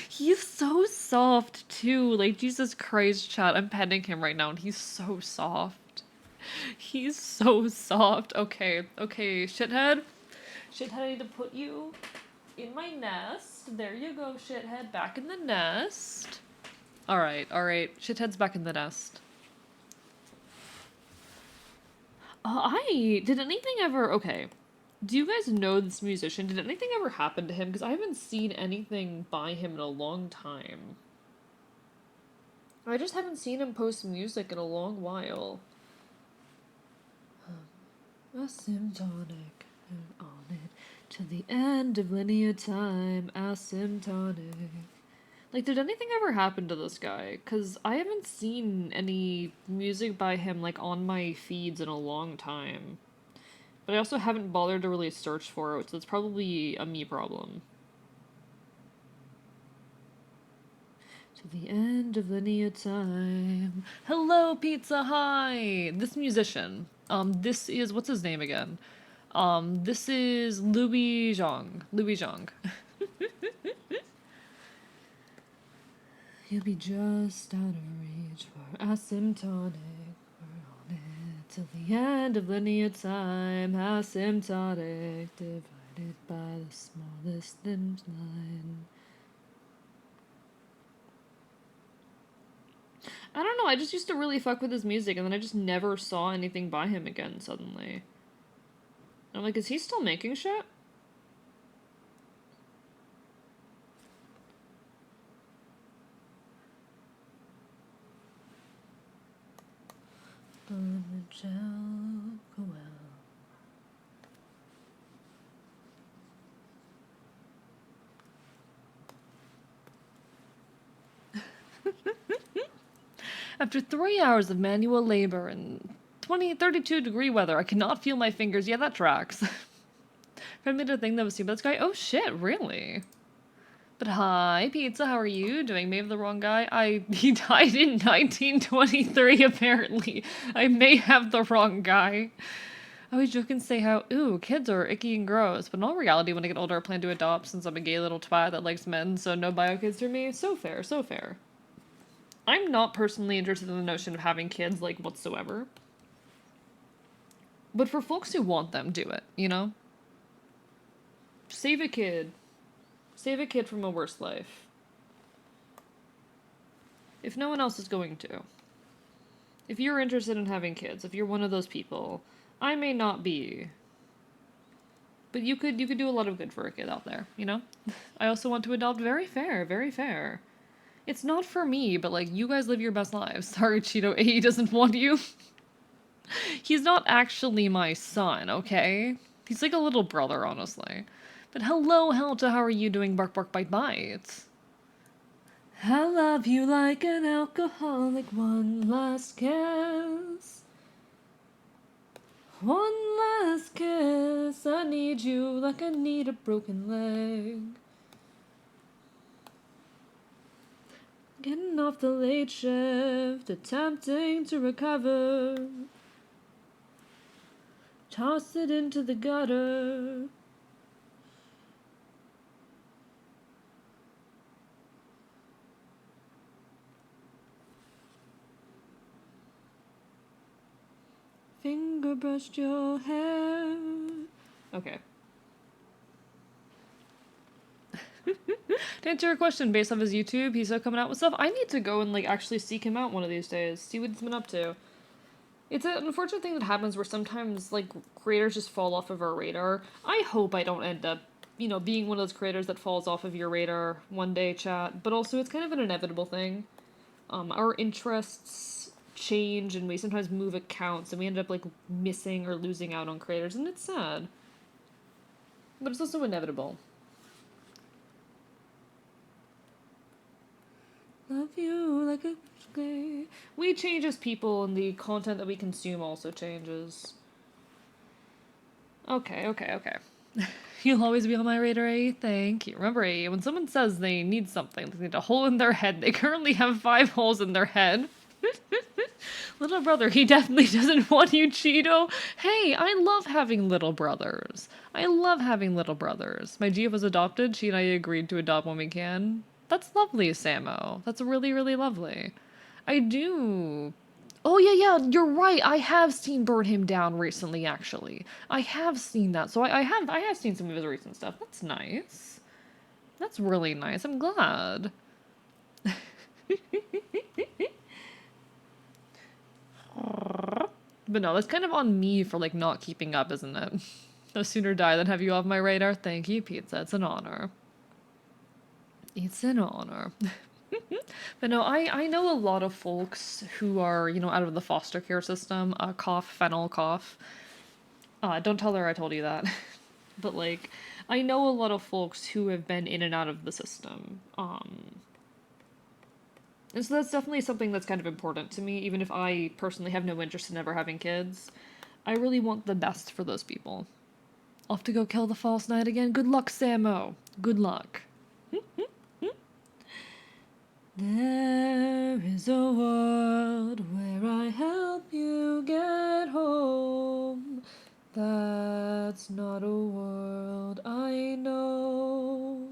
He's so soft too. Like, Jesus Christ, chat. I'm petting him right now and he's so soft. He's so soft. Okay, Shithead. Shithead, I need to put you in my nest. There you go, Shithead. Back in the nest. Alright. Shithead's back in the nest. Did anything ever... Okay. Do you guys know this musician? Did anything ever happen to him? Because I haven't seen anything by him in a long time. I just haven't seen him post music in a long while. Asymptotic. On it to the end of linear time, asymptotic. Like, did anything ever happen to this guy? Because I haven't seen any music by him, like, on my feeds in a long time. But I also haven't bothered to really search for it, so it's probably a me problem. To the end of linear time. Hello, Pizza Hi! This musician. This is, what's his name again? This is Louis Zhang. You'll be just out of reach for asymptotic. We're on it till the end of linear time. Asymptotic divided by the smallest thin line. I don't know, I just used to really fuck with his music and then I just never saw anything by him again suddenly. I'm like, is he still making shit? After 3 hours of manual labor and 32-degree weather, I cannot feel my fingers. Yeah, that tracks. Friendly to think that was seen by this guy. Oh shit, really? But hi, Pizza, how are you doing? May have the wrong guy. He died in 1923, apparently. I may have the wrong guy. I always joke and say how, ooh, kids are icky and gross. But in all reality, when I get older, I plan to adopt since I'm a gay little twat that likes men, so no bio kids for me. So fair, so fair. I'm not personally interested in the notion of having kids, like, whatsoever. But for folks who want them, do it, you know? Save a kid. Save a kid from a worse life. If no one else is going to. If you're interested in having kids, if you're one of those people, I may not be. But you could do a lot of good for a kid out there, you know? I also want to adopt. Very fair, very fair. It's not for me, but, like, you guys live your best lives. Sorry, Cheeto A doesn't want you. He's not actually my son, okay? He's like a little brother, honestly. But hello, Helta, how are you doing? Bark, bark, bite, bite. I love you like an alcoholic. One last kiss. One last kiss. I need you like I need a broken leg. Getting off the late shift, attempting to recover. Toss it into the gutter. finger brushed your hair. Okay. To answer your question, based off his YouTube, he's still coming out with stuff. I need to go and, like, actually seek him out one of these days, see what he's been up to. It's an unfortunate thing that happens where sometimes, like, creators just fall off of our radar. I hope I don't end up, you know, being one of those creators that falls off of your radar one day, chat, but also it's kind of an inevitable thing. Our interests change and we sometimes move accounts and we end up, like, missing or losing out on creators, and it's sad. But it's also inevitable. Love you like a day. We change as people, and the content that we consume also changes. Okay. You'll always be on my radar, A. Thank you. Remember, A, when someone says they need something, they need a hole in their head, they currently have 5 holes in their head. Little brother, he definitely doesn't want you, Cheeto. Hey, I love having little brothers. I love having little brothers. My Gia was adopted. She and I agreed to adopt when we can. That's lovely, Samo. That's really, really lovely. I do. Oh, yeah, you're right. I have seen Burn Him Down recently, actually. I have seen that. So I have seen some of his recent stuff. That's nice. That's really nice. I'm glad. But no, that's kind of on me for, like, not keeping up, isn't it? No sooner die than have you off my radar. Thank you, pizza. It's an honor. It's an honor. But no, I know a lot of folks who are, you know, out of the foster care system. Cough, fennel, cough. Don't tell her I told you that. But, like, I know a lot of folks who have been in and out of the system. And so that's definitely something that's kind of important to me, even if I personally have no interest in ever having kids. I really want the best for those people. Off to go kill the false knight again. Good luck, Samo. Good luck. There is a world where I help you get home. That's not a world I know.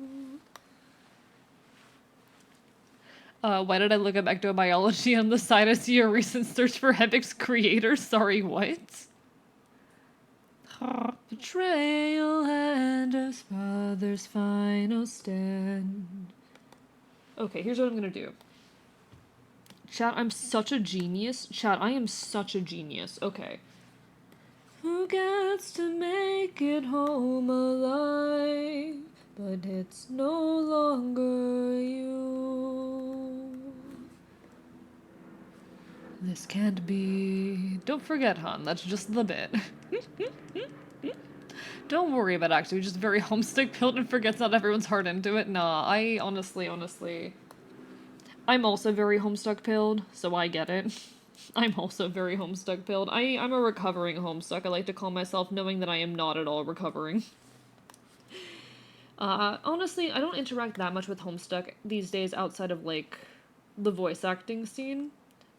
Why did I look up ectobiology on the side? I see a recent search for Epic's creator. Sorry, what? Betrayal and a father's final stand. Okay, here's what I'm gonna do. Chat, I'm such a genius. Chat, I am such a genius. Okay. Who gets to make it home alive? But it's no longer you. This can't be... Don't forget, hon, that's just the bit. Don't worry about actually just very homesick pilled and forgets not everyone's hard into it. Nah, I honestly... I'm also very homestuck pilled, so I get it. I'm also very homestuck pilled. I'm a recovering homestuck, I like to call myself, knowing that I am not at all recovering. Honestly, I don't interact that much with homestuck these days outside of, like, the voice acting scene.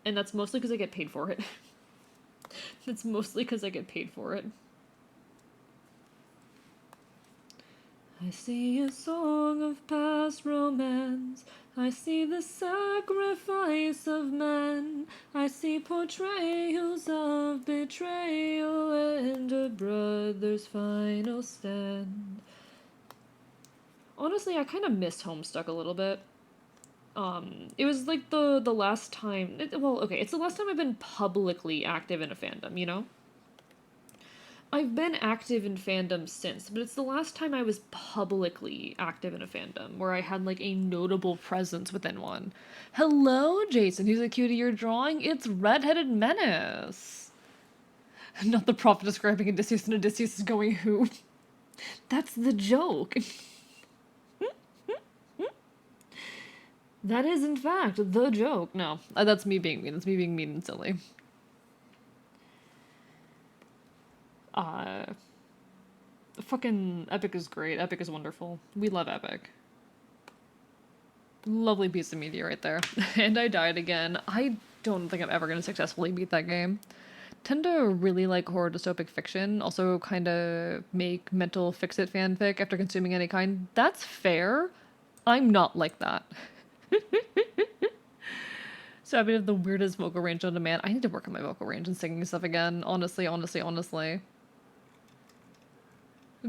And that's mostly because I get paid for it. That's mostly because I get paid for it. I see a song of past romance. I see the sacrifice of man. I see portrayals of betrayal and a brother's final stand. Honestly, I kind of missed Homestuck a little bit. It was like the last time... it's the last time I've been publicly active in a fandom, you know? I've been active in fandom since, but it's the last time I was publicly active in a fandom, where I had, like, a notable presence within one. Hello, Jason, who's a cutie you're drawing? It's Redheaded Menace! Not the prophet describing Odysseus, and Odysseus is going who? That's the joke! That is, in fact, the joke. No, that's me being mean. That's me being mean and silly. Fucking Epic is great. Epic is wonderful. We love Epic. Lovely piece of media right there. And I died again. I don't think I'm ever going to successfully beat that game. Tend to really like horror dystopic fiction. Also kind of make mental fix-it fanfic after consuming any kind. That's fair. I'm not like that. So happy to have the weirdest vocal range on demand. I need to work on my vocal range and singing stuff again. Honestly.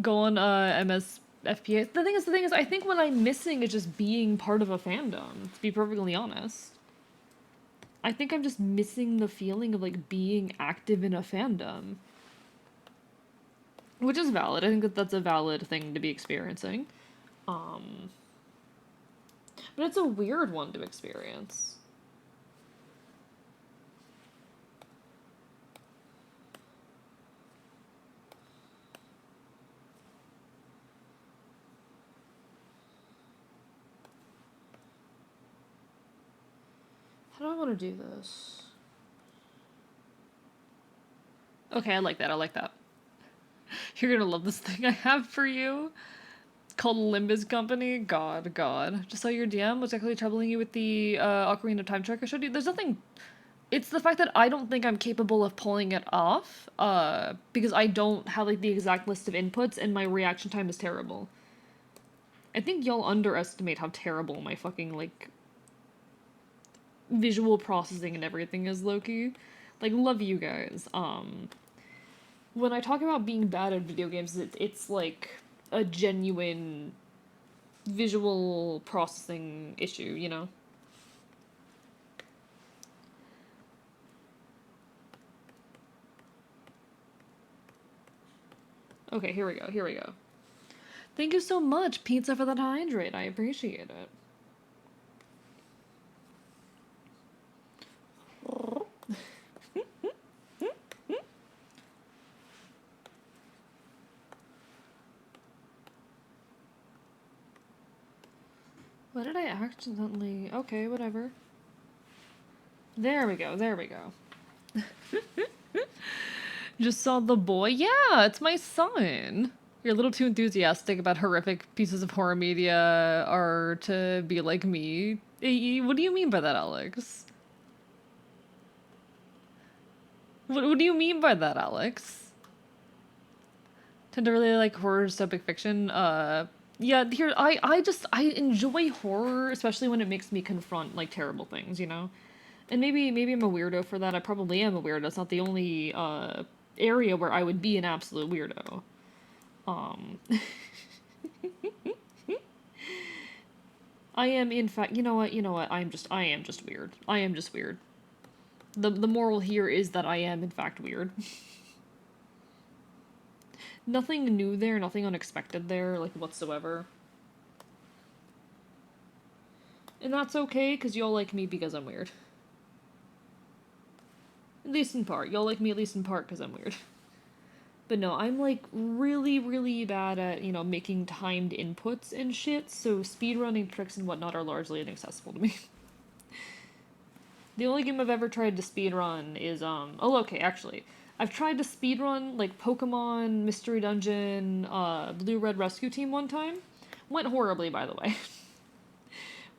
Go on MSFPA. The thing is, I think what I'm missing is just being part of a fandom, to be perfectly honest. I think I'm just missing the feeling of like being active in a fandom. Which is valid. I think that that's a valid thing to be experiencing. But it's a weird one to experience. How do I want to do this? Okay, I like that. I like that. You're gonna love this thing I have for you. It's called Limbus Company. God. Just saw your DM. What's actually troubling you with the Ocarina of Time track I showed you? There's nothing. It's the fact that I don't think I'm capable of pulling it off. Because I don't have like the exact list of inputs and my reaction time is terrible. I think y'all underestimate how terrible my fucking like visual processing and everything is, Loki. Like, love you guys. When I talk about being bad at video games, it's like a genuine visual processing issue, you know? Okay, here we go. Thank you so much, Pizza, for that hydrate. I appreciate it. What did I accidentally... Okay, whatever. There we go. Just saw the boy? Yeah, it's my son. You're a little too enthusiastic about horrific pieces of horror media are to be like me. What do you mean by that, Alex? What do you mean by that, Alex? Tend to really like horror dystopic fiction. Yeah, here I enjoy horror, especially when it makes me confront like terrible things, you know? And maybe I'm a weirdo for that. I probably am a weirdo. It's not the only area where I would be an absolute weirdo. I am in fact, you know what? I am just weird. I am just weird. The moral here is that I am in fact weird. Nothing new there, nothing unexpected there, like whatsoever. And that's okay, because y'all like me because I'm weird. At least in part. Y'all like me at least in part because I'm weird. But no, I'm like really, really bad at, you know, making timed inputs and shit, so speedrunning tricks and whatnot are largely inaccessible to me. The only game I've ever tried to speedrun is, oh, okay, actually. I've tried to speedrun, like, Pokemon Mystery Dungeon, Blue Red Rescue Team one time. Went horribly, by the way.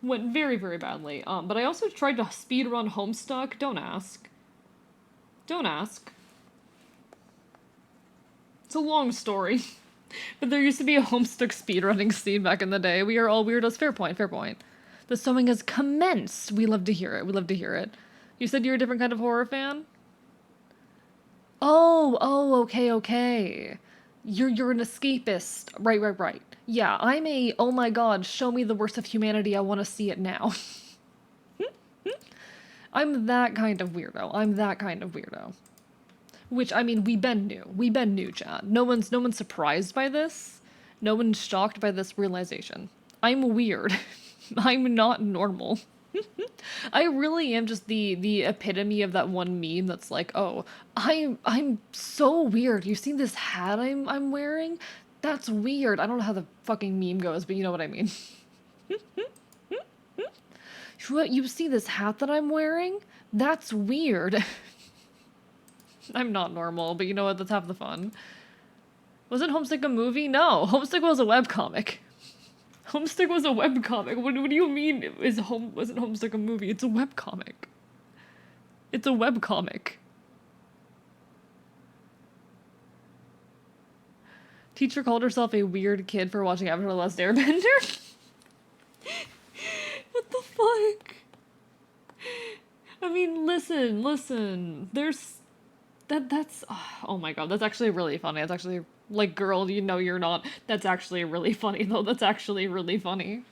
Went very, very badly. But I also tried to speedrun Homestuck. Don't ask. Don't ask. It's a long story. But there used to be a Homestuck speedrunning scene back in the day. We are all weirdos. Fair point, fair point. The sewing has commenced. We love to hear it. We love to hear it. You said you're a different kind of horror fan? Oh, okay. You're an escapist. Right. Yeah, I'm a, oh my god, show me the worst of humanity, I want to see it now. I'm that kind of weirdo. Which, I mean, we been new, Chad. No one's surprised by this. No one's shocked by this realization. I'm weird. I'm not normal. I really am just the epitome of that one meme that's like, oh, I'm so weird. You see this hat I'm wearing? That's weird. I don't know how the fucking meme goes, but you know what I mean. What, you see this hat that I'm wearing? That's weird. I'm not normal, but you know what? That's half the fun. Wasn't Homesick a movie? No, Homesick was a webcomic. Homesick was a webcomic. What do you mean wasn't Homesick a movie? It's a webcomic. It's a webcomic. Teacher called herself a weird kid for watching Avatar: The Last Airbender? What the fuck? I mean, listen. That's oh my god, that's actually really funny. That's actually like, girl, you know you're not. That's actually really funny though. That's actually really funny.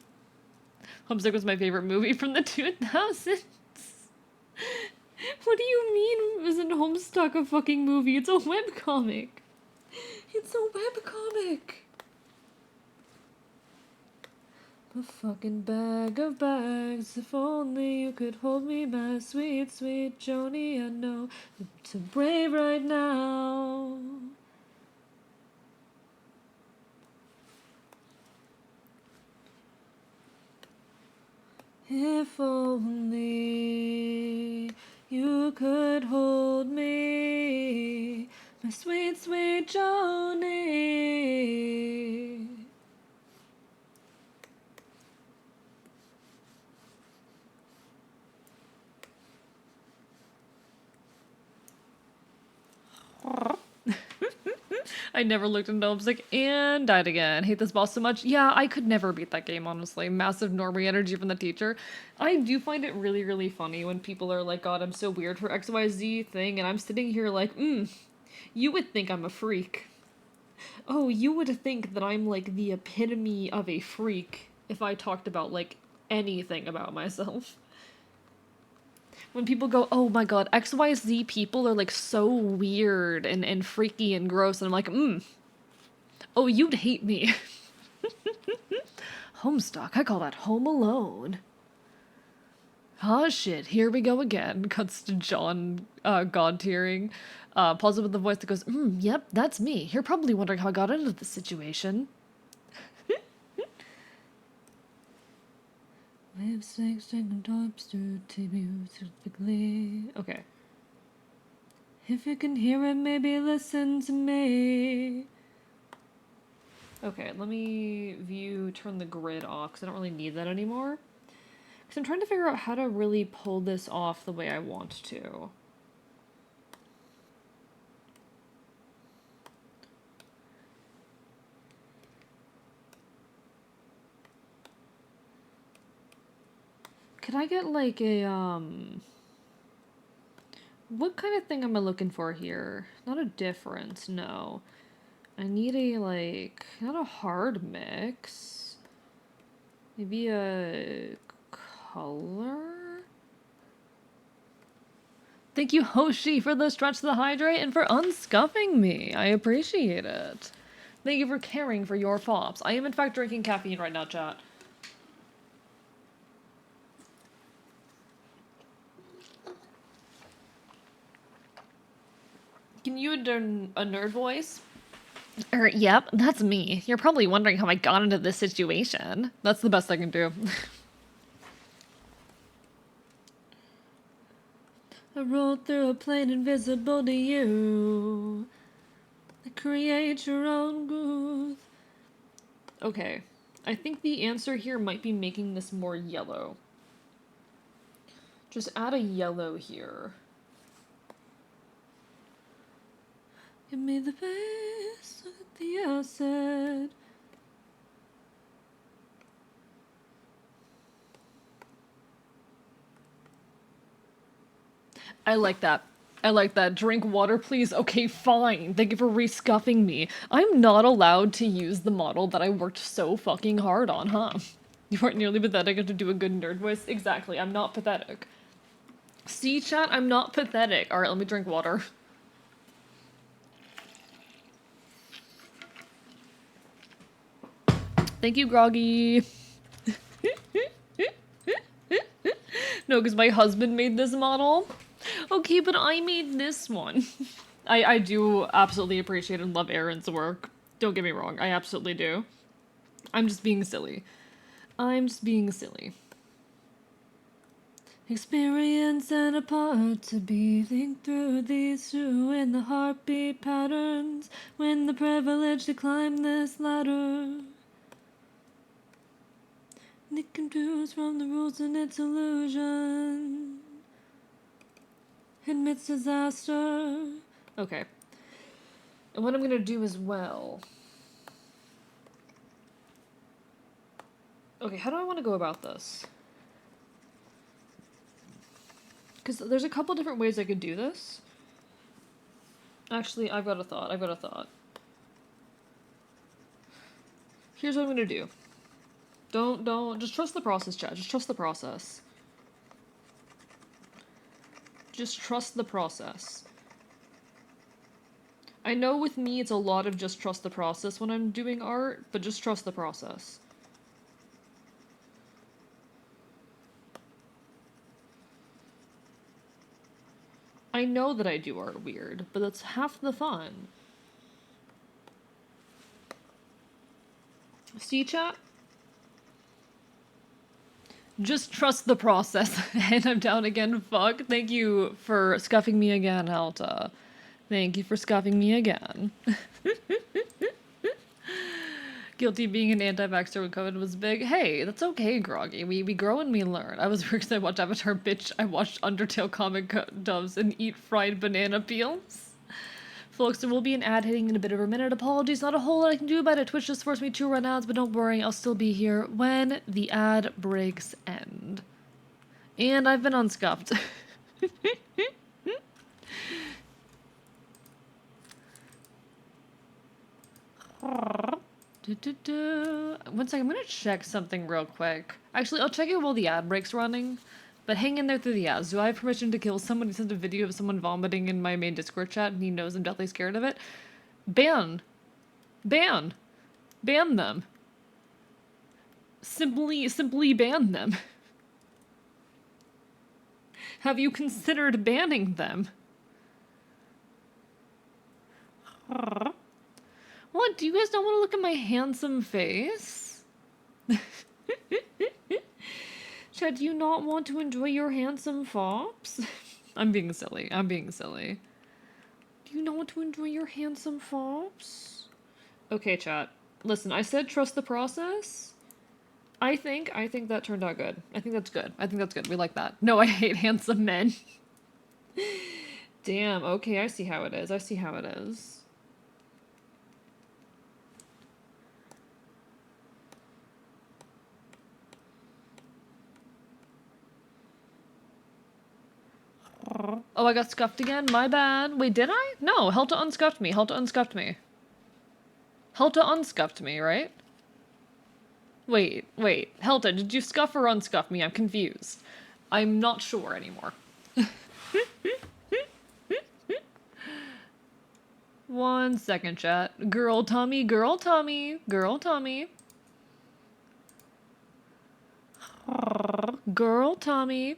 Homesick was my favorite movie from the 2000s. What do you mean isn't Homestuck a fucking movie? It's a webcomic. It's a webcomic. A fucking bag of bags. If only you could hold me, my sweet, sweet Joni. I know I'm too brave right now. If only you could hold me, my sweet, sweet Joni. I never looked into Homesick and died again. Hate this boss so much. Yeah, I could never beat that game, honestly. Massive normie energy from the teacher. I do find it really, really funny when people are like, God, I'm so weird for XYZ thing, and I'm sitting here like, you would think I'm a freak. Oh, you would think that I'm like the epitome of a freak if I talked about like anything about myself. When people go, oh my god, XYZ people are like so weird and freaky and gross, and I'm like, oh, you'd hate me. Homestuck, I call that Home Alone. Ah, shit, here we go again. Cuts to John, god tearing. Pauses with the voice that goes, yep, that's me. You're probably wondering how I got into this situation. Lipstick, singing lobster, TV, typically. Okay. If you can hear it, maybe listen to me. Okay, let me turn the grid off, because I don't really need that anymore. Because I'm trying to figure out how to really pull this off the way I want to. Could I get like a, what kind of thing am I looking for here? Not a difference, no. I need a, like, not a hard mix. Maybe a color? Thank you, Hoshi, for the stretch the hydrate and for unscuffing me. I appreciate it. Thank you for caring for your fops. I am, in fact, drinking caffeine right now, chat. Can you do a nerd voice? Yep, that's me. You're probably wondering how I got into this situation. That's the best I can do. I rolled through a plane invisible to you. Create your own groove. Okay, I think the answer here might be making this more yellow. Just add a yellow here. Give me the best of the acid. I like that. I like that. Drink water, please. Okay, fine. Thank you for rescuffing me. I'm not allowed to use the model that I worked so fucking hard on, huh? You weren't nearly pathetic enough to do a good nerd voice. Exactly, I'm not pathetic. See, chat? I'm not pathetic. Alright, let me drink water. Thank you, Groggy. No, because my husband made this model. Okay, but I made this one. I do absolutely appreciate and love Aaron's work. Don't get me wrong, I absolutely do. I'm just being silly. I'm just being silly. Experience and a part to be. Think through these two in the heartbeat patterns. When the privilege to climb this ladder. Nick can choose from the rules and its illusion. Admits disaster. Okay. And what I'm gonna do as well. Okay, how do I want to go about this? Because there's a couple different ways I could do this. Actually, I've got a thought. Here's what I'm gonna do. Don't, just trust the process, chat. Just trust the process. Just trust the process. I know with me it's a lot of just trust the process when I'm doing art, but just trust the process. I know that I do art weird, but that's half the fun. See, chat? Just trust the process. And I'm down again, fuck. Thank you for scuffing me again, Alta. Thank you for scuffing me again. Guilty being an anti-vaxxer when COVID was big. Hey, that's okay, Groggy. We grow and we learn. I was because I watched Avatar, bitch. I watched Undertale comic dubs and eat fried banana peels. Folks, there will be an ad hitting in a bit over a minute. Apologies, not a whole lot I can do about it. Twitch just forced me to run ads, but don't worry, I'll still be here when the ad breaks end. And I've been unscuffed. One second, I'm gonna check something real quick. Actually, I'll check it while the ad break's running. But hang in there through the ads. Do I have permission to kill someone? He sent a video of someone vomiting in my main Discord chat, and he knows I'm deathly scared of it. Ban. Ban. Ban them. Simply ban them. Have you considered banning them? What? Do you guys not want to look at my handsome face? Chad, do you not want to enjoy your handsome fops? I'm being silly. I'm being silly. Do you not want to enjoy your handsome fops? Okay, chat. Listen, I said trust the process. I think that turned out good. I think that's good. I think that's good. We like that. No, I hate handsome men. Damn, okay, I see how it is. I see how it is. Oh, I got scuffed again? My bad. Wait, did I? No, Helta unscuffed me. Helta unscuffed me. Helta unscuffed me, right? Wait. Helta, did you scuff or unscuff me? I'm confused. I'm not sure anymore. 1 second, chat. Girl Tommy, girl Tommy, girl Tommy. Girl Tommy.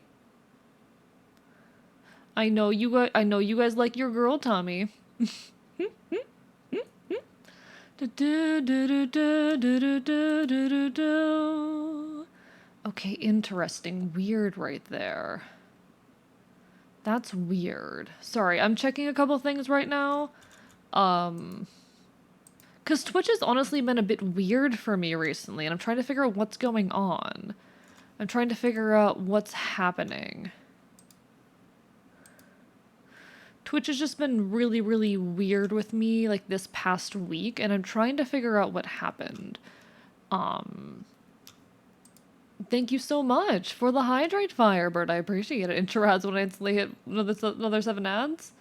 I know you guys like your girl Tommy. Okay, interesting. Weird right there. That's weird. Sorry, I'm checking a couple things right now. Because Twitch has honestly been a bit weird for me recently, and I'm trying to figure out what's going on. I'm trying to figure out what's happening. Twitch has just been really, really weird with me, like, this past week, and I'm trying to figure out what happened. Thank you so much for the hydrate, Firebird. I appreciate it. Intro ads when I instantly hit another 7 ads.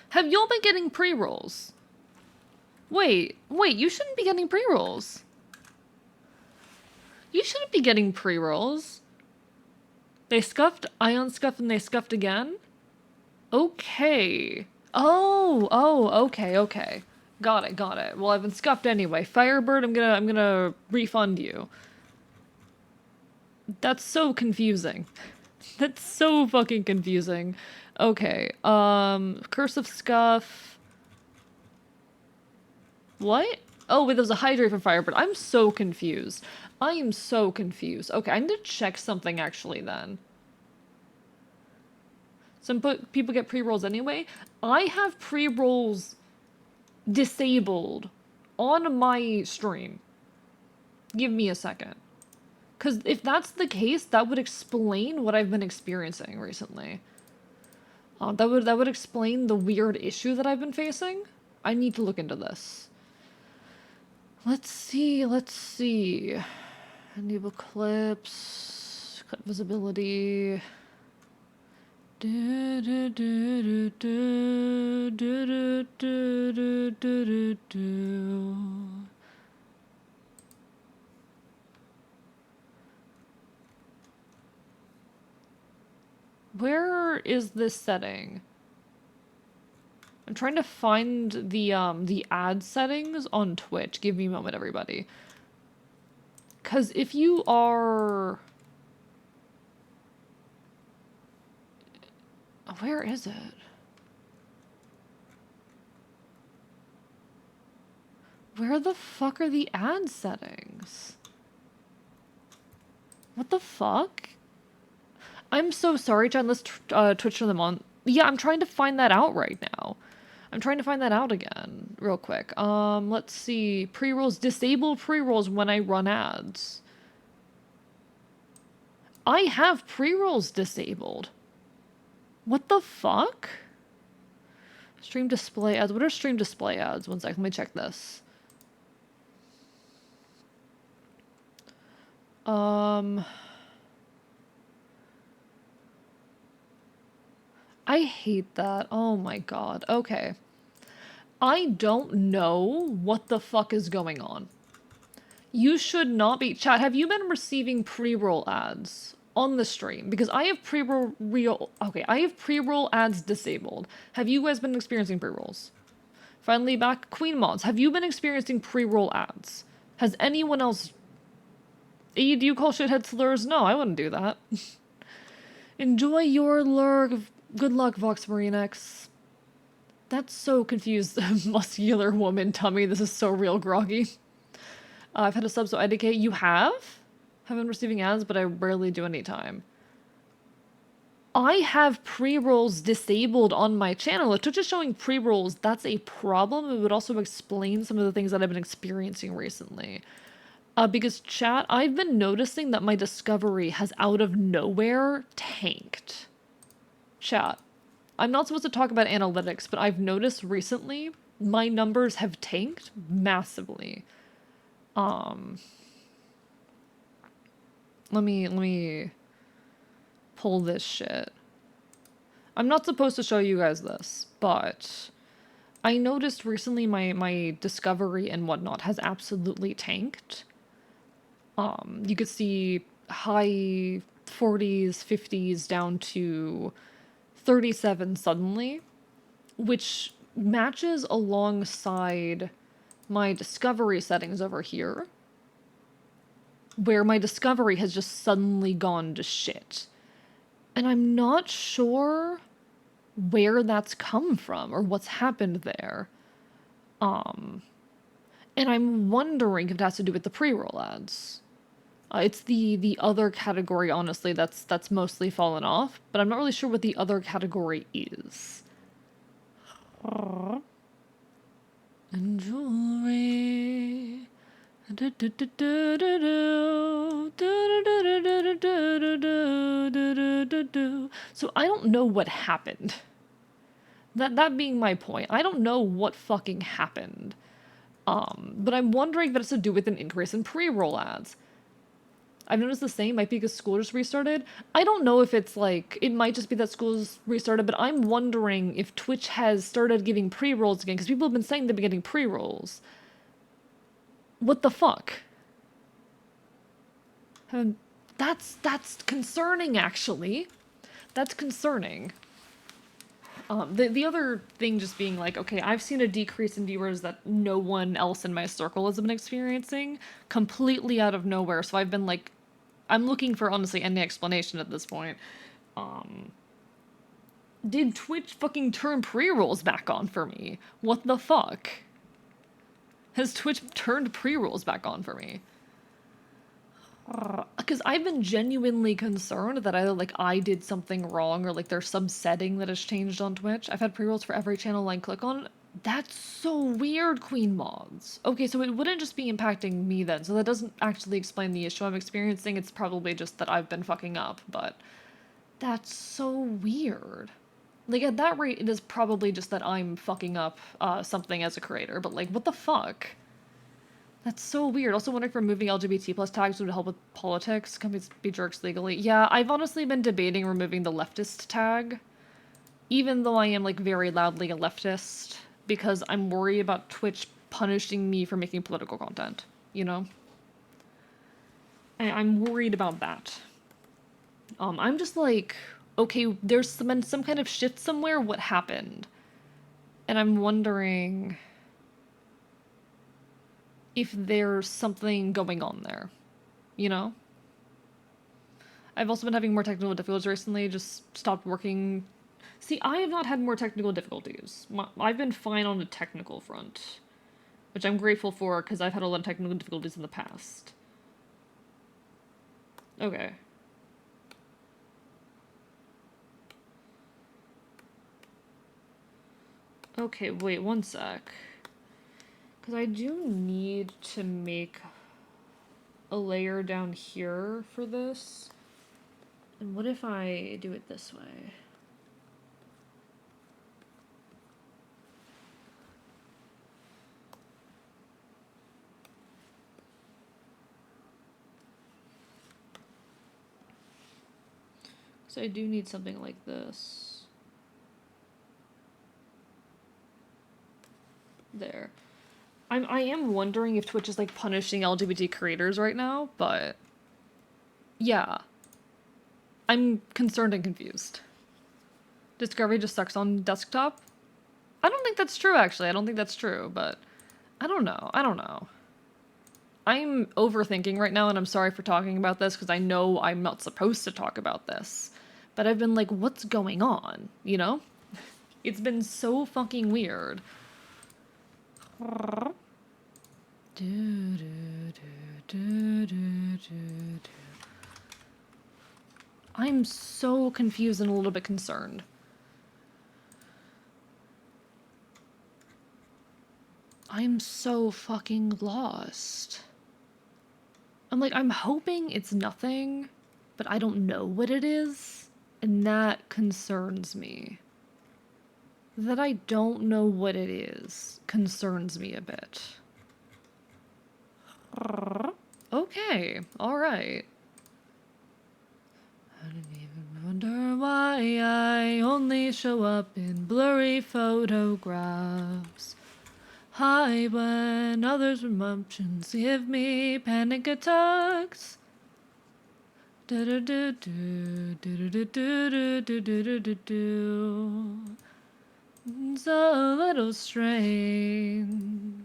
Have y'all been getting pre-rolls? Wait, you shouldn't be getting pre-rolls. You shouldn't be getting pre-rolls. They scuffed, I unscuffed, and they scuffed again? Okay. Oh, okay. Got it. Well, I've been scuffed anyway. Firebird, I'm gonna refund you. That's so confusing. That's so fucking confusing. Okay, Curse of Scuff. What? Oh, wait, there's a hydrate for Firebird. I'm so confused. I am so confused. Okay, I need to check something actually then. Some people get pre-rolls anyway. I have pre-rolls disabled on my stream. Give me a second. Because if that's the case, that would explain what I've been experiencing recently. That would explain the weird issue that I've been facing. I need to look into this. Let's see, let's see. Enable clips, clip visibility. Do, do, do, do, do, do, do, do, do, do. Where is this setting? I'm trying to find the ad settings on Twitch. Give me a moment, everybody. Cause if you are, where is it? Where the fuck are the ad settings? What the fuck? I'm so sorry, Jen. Let's Twitch them on. Yeah, I'm trying to find that out right now. I'm trying to find that out again, real quick. Let's see. Pre-rolls. Disable pre-rolls when I run ads. I have pre-rolls disabled. What the fuck? Stream display ads. What are stream display ads? One sec. Let me check this. I hate that. Oh my god. Okay. I don't know what the fuck is going on. You should not be... Chat, have you been receiving pre-roll ads on the stream? Because I have pre-roll... Okay, I have pre-roll ads disabled. Have you guys been experiencing pre-rolls? Finally back, Queen Mods. Have you been experiencing pre-roll ads? Has anyone else... Do you call shithead slurs? No, I wouldn't do that. Enjoy your lurg. Good luck, Vox Marinex. That's so confused. Muscular woman tummy. This is so real groggy. I've had a sub, so educate. You have? Have been receiving ads, but I rarely do any time. I have pre-rolls disabled on my channel. If Twitch is showing pre-rolls, that's a problem. It would also explain some of the things that I've been experiencing recently. Because chat, I've been noticing that my discovery has out of nowhere tanked. Chat, I'm not supposed to talk about analytics, but I've noticed recently my numbers have tanked massively. Let me pull this shit. I'm not supposed to show you guys this, but I noticed recently my discovery and whatnot has absolutely tanked. You could see high 40s, 50s down to 37 suddenly, which matches alongside my discovery settings over here, where my discovery has just suddenly gone to shit. And I'm not sure where that's come from or what's happened there. And I'm wondering if it has to do with the pre-roll ads. It's the other category, honestly, that's mostly fallen off, but I'm not really sure what the other category is. And jewelry. So I don't know what happened. That being my point, I don't know what fucking happened. But I'm wondering if it has to do with an increase in pre-roll ads. I've noticed the same, might be because school just restarted. I don't know if it's like, it might just be that school's restarted, but I'm wondering if Twitch has started giving pre-rolls again, because people have been saying they've been getting pre-rolls. What the fuck? That's concerning, actually. That's concerning. The other thing just being like, okay, I've seen a decrease in viewers that no one else in my circle has been experiencing, completely out of nowhere, so I've been like, I'm looking for, honestly, any explanation at this point. Did Twitch fucking turn pre-rolls back on for me? What the fuck? Has Twitch turned pre-rolls back on for me? Because I've been genuinely concerned that either, like, I did something wrong or, like, there's some setting that has changed on Twitch. I've had pre-rolls for every channel I click on. That's so weird, Queen Mods. Okay, so it wouldn't just be impacting me then, so that doesn't actually explain the issue I'm experiencing. It's probably just that I've been fucking up, but that's so weird. Like, at that rate, it is probably just that I'm fucking up something as a creator, but, like, what the fuck? That's so weird. Also wondering if removing LGBT plus tags would help with politics. Companies be jerks legally. Yeah, I've honestly been debating removing the leftist tag, even though I am like very loudly a leftist, because I'm worried about Twitch punishing me for making political content, you know? I'm worried about that. I'm just like, okay, there's been some kind of shift somewhere. What happened? And I'm wondering if there's something going on there, you know? I've also been having more technical difficulties recently, just stopped working. See, I have not had more technical difficulties. I've been fine on the technical front, which I'm grateful for because I've had a lot of technical difficulties in the past. Okay. Okay, wait one sec. Because I do need to make a layer down here for this. And what if I do it this way? So I do need something like this. There. I am wondering if Twitch is like punishing LGBT creators right now, but yeah. I'm concerned and confused. Discovery just sucks on desktop? I don't think that's true, actually. I don't think that's true, but I don't know. I don't know. I'm overthinking right now, and I'm sorry for talking about this because I know I'm not supposed to talk about this. But I've been like, what's going on? You know? It's been so fucking weird. I'm so confused and a little bit concerned. I'm so fucking lost. I'm like, I'm hoping it's nothing, but I don't know what it is, and that concerns me. That I don't know what it is concerns me a bit. Okay, alright. I didn't even wonder why I only show up in blurry photographs. Hide when others' remuptions give me panic attacks. It's a little strange.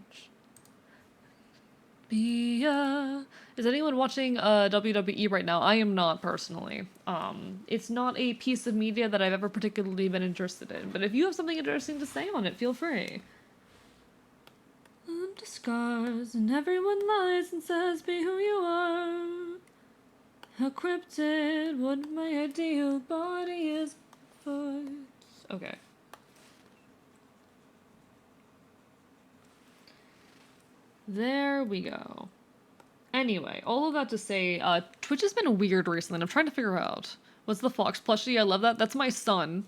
Is anyone watching WWE right now? I am not personally. It's not a piece of media that I've ever particularly been interested in. But if you have something interesting to say on it, feel free. I'm disguised and everyone lies and says be who you are. How cryptid, what my ideal body is for. Okay. There we go. Anyway, all of that to say, Twitch has been weird recently, and I'm trying to figure out. What's the Fox plushie? I love that. That's my son.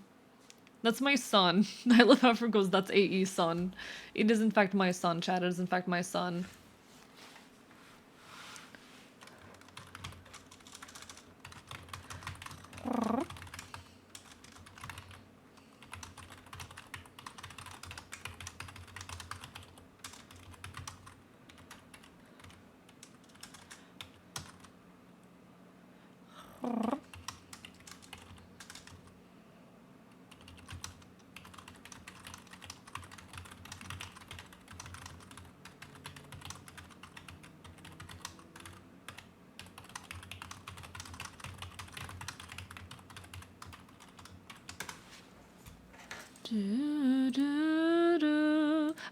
That's my son. I love how everyone goes, that's AE's son. It is in fact my son, chat. It is in fact my son.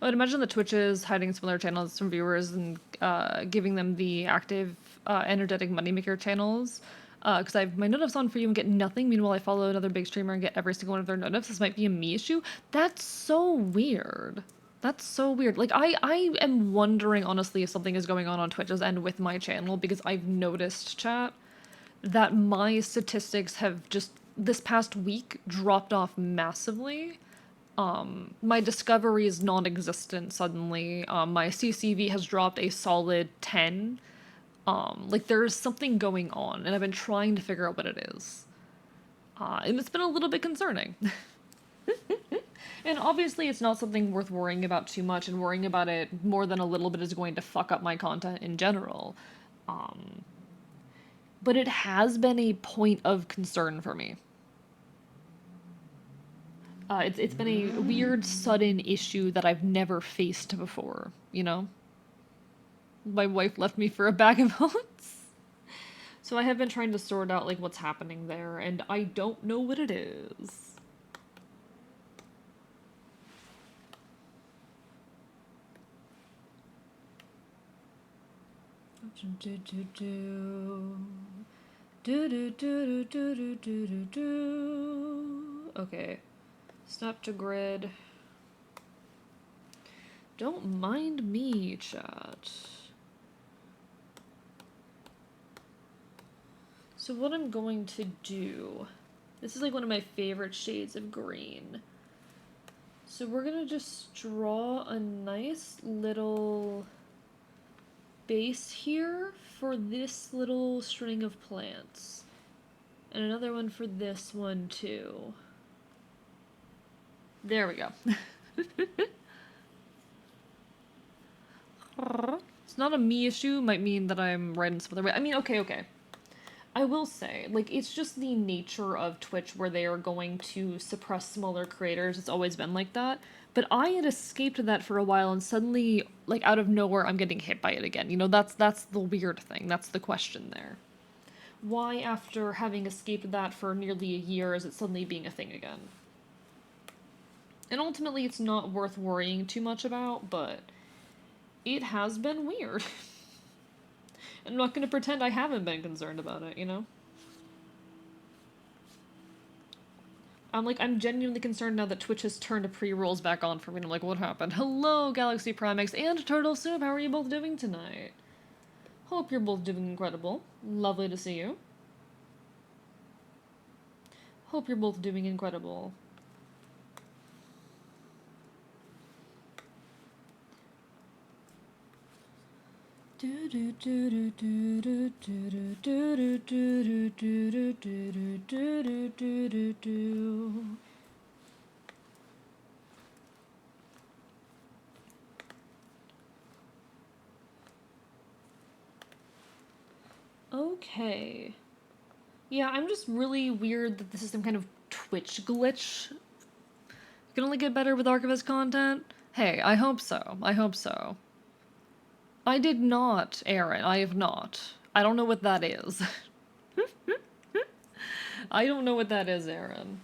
I would imagine that Twitch is hiding similar channels from viewers and giving them the active, energetic moneymaker channels. Because I have my notifs on for you and get nothing. Meanwhile, I follow another big streamer and get every single one of their notifs. This might be a me issue. That's so weird. That's so weird. Like, I am wondering, honestly, if something is going on Twitch's end with my channel, because I've noticed, chat, that my statistics have just, this past week, dropped off massively. My discovery is non-existent suddenly. My CCV has dropped a solid 10. Like there's something going on, and I've been trying to figure out what it is. And it's been a little bit concerning. And obviously, it's not something worth worrying about too much, and worrying about it more than a little bit is going to fuck up my content in general. But it has been a point of concern for me. It's been a weird, sudden issue that I've never faced before, you know? My wife left me for a bag of oats. So I have been trying to sort out, like, what's happening there, and I don't know what it is. Okay. Snap to grid. Don't mind me, chat. So what I'm going to do... This is like one of my favorite shades of green. So we're gonna just draw a nice little base here for this little string of plants. And another one for this one too. There we go. It's not a me issue, might mean that I'm right in some other way. I mean, okay. I will say, like, it's just the nature of Twitch where they are going to suppress smaller creators. It's always been like that. But I had escaped that for a while, and suddenly, like, out of nowhere, I'm getting hit by it again. You know, that's the weird thing. That's the question there. Why, after having escaped that for nearly a year, is it suddenly being a thing again? And ultimately, it's not worth worrying too much about, but it has been weird. I'm not going to pretend I haven't been concerned about it, you know? I'm genuinely concerned now that Twitch has turned pre-rolls back on for me, and I'm like, what happened? Hello, Galaxy Primex and Turtle Soup, how are you both doing tonight? Hope you're both doing incredible. Lovely to see you. Hope you're both doing incredible. Okay. Yeah, I'm just really weird that this is some kind of Twitch glitch. You can only get better with Archivist content? Hey, I hope so. I hope so. I did not, Aaron. I have not. I don't know what that is. I don't know what that is, Aaron.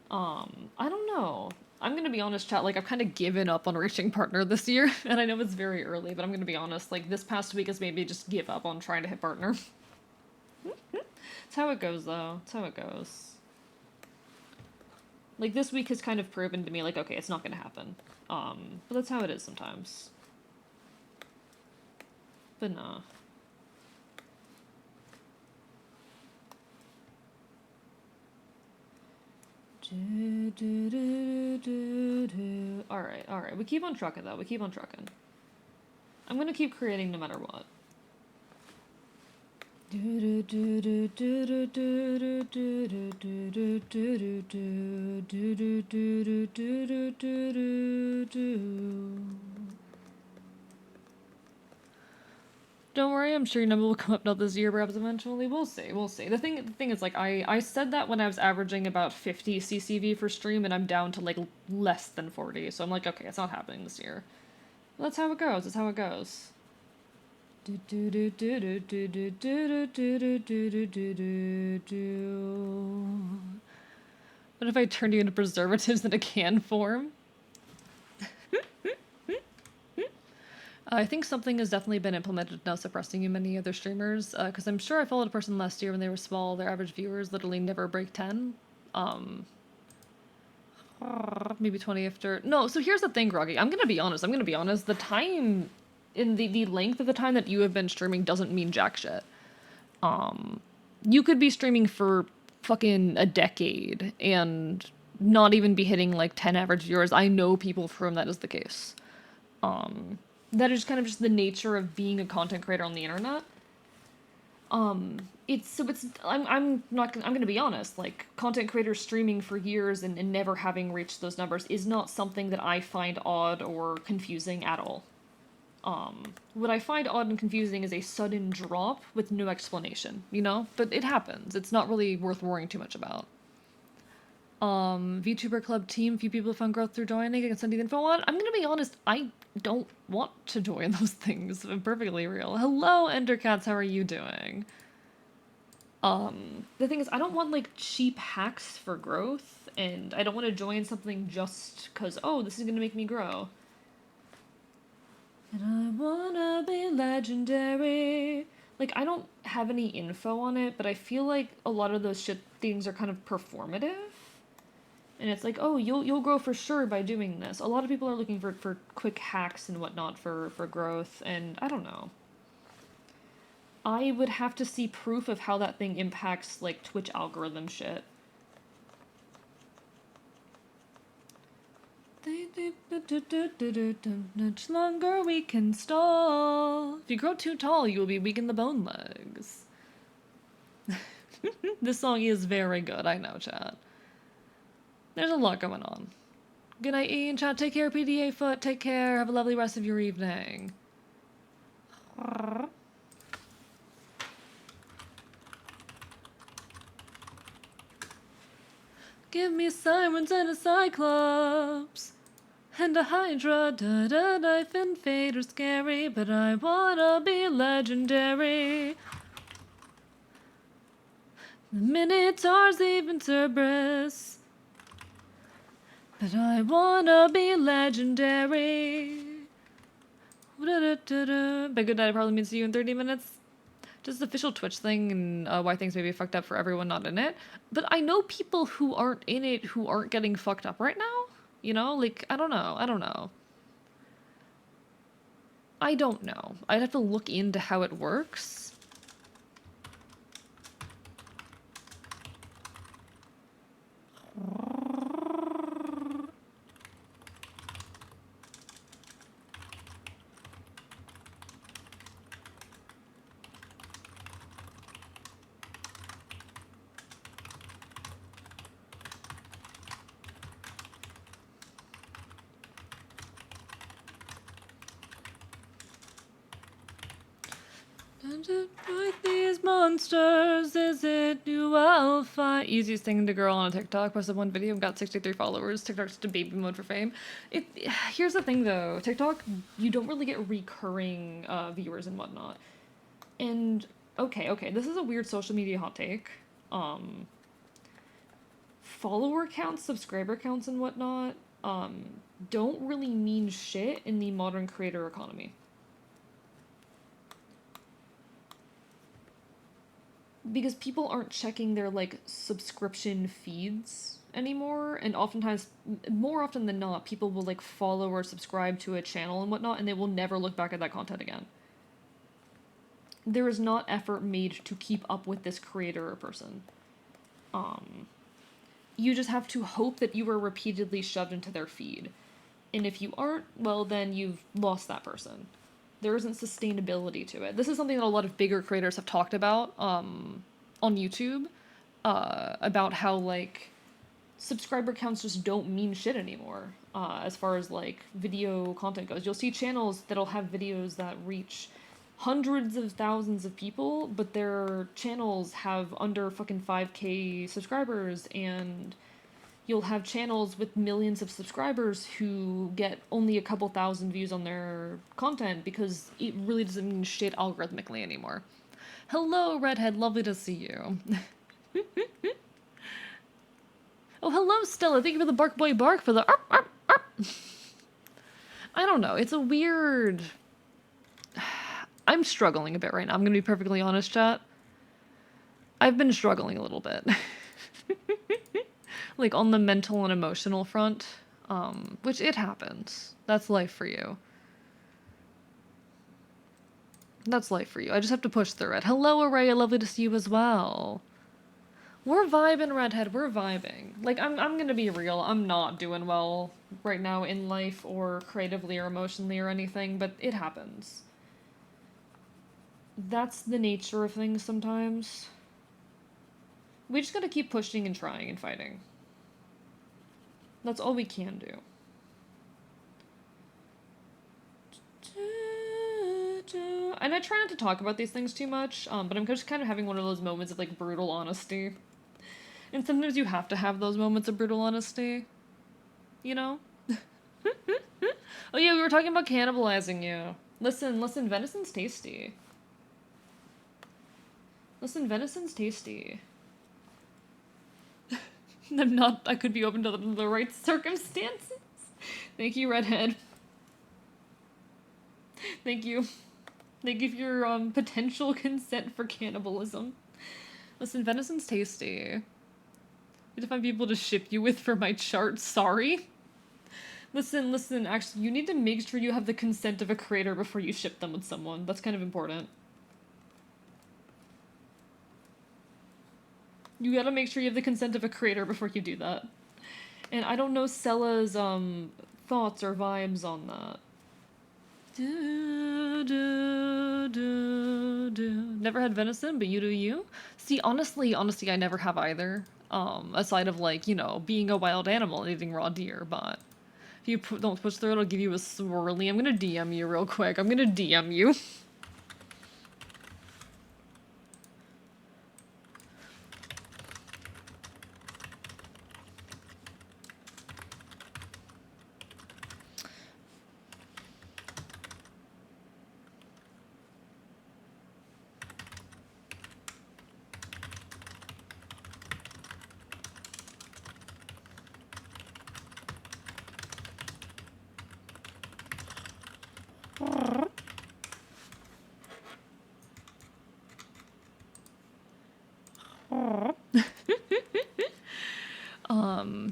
I don't know. I'm gonna be honest, chat, like, I've kind of given up on reaching partner this year, and I know it's very early, but I'm gonna be honest, like, this past week has made me just give up on trying to hit partner. It's how it goes, though. It's how it goes. Like, this week has kind of proven to me, like, okay, it's not gonna happen. But that's how it is sometimes. But nah. Alright. We keep on trucking, though. We keep on trucking. I'm gonna keep creating no matter what. Don't worry, I'm sure your number will come up not this year, perhaps eventually. We'll see. The thing is, like, I said that when I was averaging about 50 CCV for stream, and I'm down to, like, less than 40, so I'm like, okay, it's not happening this year. Well, that's how it goes. That's how it goes. What if I turned you into preservatives in a can form? I think something has definitely been implemented now suppressing you many other streamers, because I'm sure I followed a person last year when they were small, their average viewers literally never break 10. Maybe 20 after... No, so here's the thing, Groggy. I'm gonna be honest. The time... In the length of the time that you have been streaming doesn't mean jack shit. You could be streaming for fucking a decade and not even be hitting like 10 average viewers. I know people for whom that is the case. That is kind of just the nature of being a content creator on the internet. I'm not gonna, I'm gonna be honest, like, content creators streaming for years and never having reached those numbers is not something that I find odd or confusing at all. What I find odd and confusing is a sudden drop with no explanation, you know? But it happens. It's not really worth worrying too much about. VTuber Club team, few people found growth through joining. I can send you the info on. I'm gonna be honest, I don't want to join those things, if I'm perfectly real. Hello, Endercats, how are you doing? The thing is, I don't want, like, cheap hacks for growth, and I don't want to join something just because, oh, this is gonna make me grow. And I wanna be legendary. Like, I don't have any info on it, but I feel like a lot of those shit things are kind of performative. And it's like, oh, you'll grow for sure by doing this. A lot of people are looking for quick hacks and whatnot for growth, and I don't know. I would have to see proof of how that thing impacts, like, Twitch algorithm shit. Much longer we can stall. If you grow too tall, you will be weak in the bone legs. This song is very good, I know, chat. There's a lot going on. Good night, Ian, chat. Take care, PDA Foot. Take care. Have a lovely rest of your evening. Give me sirens and a cyclops. And a hydra, da-da, knife and fate are scary, but I wanna be legendary. The Minotaurs, even Cerberus. But I wanna be legendary. By good night, it probably means see you in 30 minutes. Just the official Twitch thing and why things may be fucked up for everyone not in it. But I know people who aren't in it who aren't getting fucked up right now. You know? Like, I don't know. I don't know. I'd have to look into how it works. With these monsters, is it you I'll find? Easiest thing to grow on a TikTok. Posted one video and got 63 followers. TikTok's to baby mode for fame. Here's the thing though, TikTok, you don't really get recurring viewers and whatnot. And okay, this is a weird social media hot take. Follower counts, subscriber counts, and whatnot don't really mean shit in the modern creator economy. Because people aren't checking their, like, subscription feeds anymore, and oftentimes, more often than not, people will, like, follow or subscribe to a channel and whatnot, and they will never look back at that content again. There is not effort made to keep up with this creator or person. You just have to hope that you are repeatedly shoved into their feed. And if you aren't, well, then you've lost that person. There isn't sustainability to it. This is something that a lot of bigger creators have talked about on YouTube, about how, like, subscriber counts just don't mean shit anymore as far as, like, video content goes. You'll see channels that'll have videos that reach hundreds of thousands of people, but their channels have under fucking 5K subscribers, and you'll have channels with millions of subscribers who get only a couple thousand views on their content because it really doesn't mean shit algorithmically anymore. Hello, Redhead. Lovely to see you. Oh, hello, Stella. Thank you for the bark boy bark for the arp, arp, arp. I don't know. It's a weird... I'm struggling a bit right now. I'm going to be perfectly honest, chat. I've been struggling a little bit. Like, on the mental and emotional front, which it happens. That's life for you. That's life for you. I just have to push through it. Hello, Araya. Lovely to see you as well. We're vibing, Redhead. We're vibing. Like, I'm gonna be real. I'm not doing well right now in life or creatively or emotionally or anything, but it happens. That's the nature of things sometimes. We just gotta keep pushing and trying and fighting. That's all we can do. And I try not to talk about these things too much, but I'm just kind of having one of those moments of like brutal honesty. And sometimes you have to have those moments of brutal honesty. You know? Oh yeah, we were talking about cannibalizing you. Listen, venison's tasty. Listen, venison's tasty. I could be open to the right circumstances. Thank you, Redhead. Thank you. Thank you for your, potential consent for cannibalism. Listen, venison's tasty. I need to find people to ship you with for my chart, sorry. Listen, actually, you need to make sure you have the consent of a creator before you ship them with someone. That's kind of important. You gotta make sure you have the consent of a creator before you do that. And I don't know Sella's, thoughts or vibes on that. Never had venison, but you do you? See, honestly, I never have either. Aside of, like, you know, being a wild animal and eating raw deer, but if you don't push through, it'll give you a swirly. I'm gonna DM you real quick. I'm gonna DM you.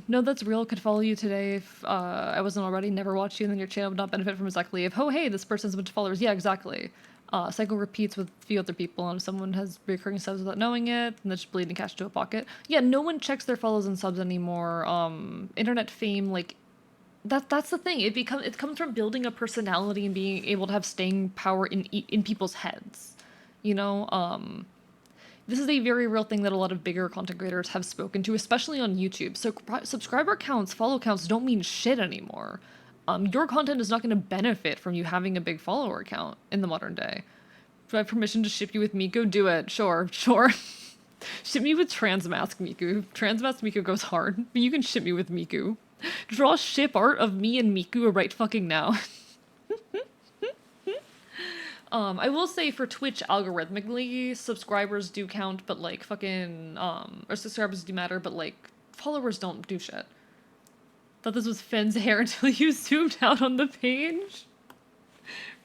No, that's real. Could follow you today if I wasn't already. Never watch you, and then your channel would not benefit from exactly. If, oh, hey, this person's a bunch of followers. Yeah, exactly. Cycle repeats with a few other people, and if someone has recurring subs without knowing it, and that's just bleeding cash to a pocket. Yeah, no one checks their follows and subs anymore. Internet fame, like, that's the thing. It comes from building a personality and being able to have staying power in people's heads. You know, this is a very real thing that a lot of bigger content creators have spoken to, especially on YouTube. So subscriber counts, follow counts don't mean shit anymore. Your content is not going to benefit from you having a big follower count in the modern day. Do I have permission to ship you with Miku? Do it. Sure. Ship me with Transmask Miku. Transmask Miku goes hard, but you can ship me with Miku. Draw ship art of me and Miku right fucking now. I will say for Twitch, algorithmically, subscribers do count, but like fucking, or subscribers do matter, but like, followers don't do shit. Thought this was Finn's hair until you zoomed out on the page.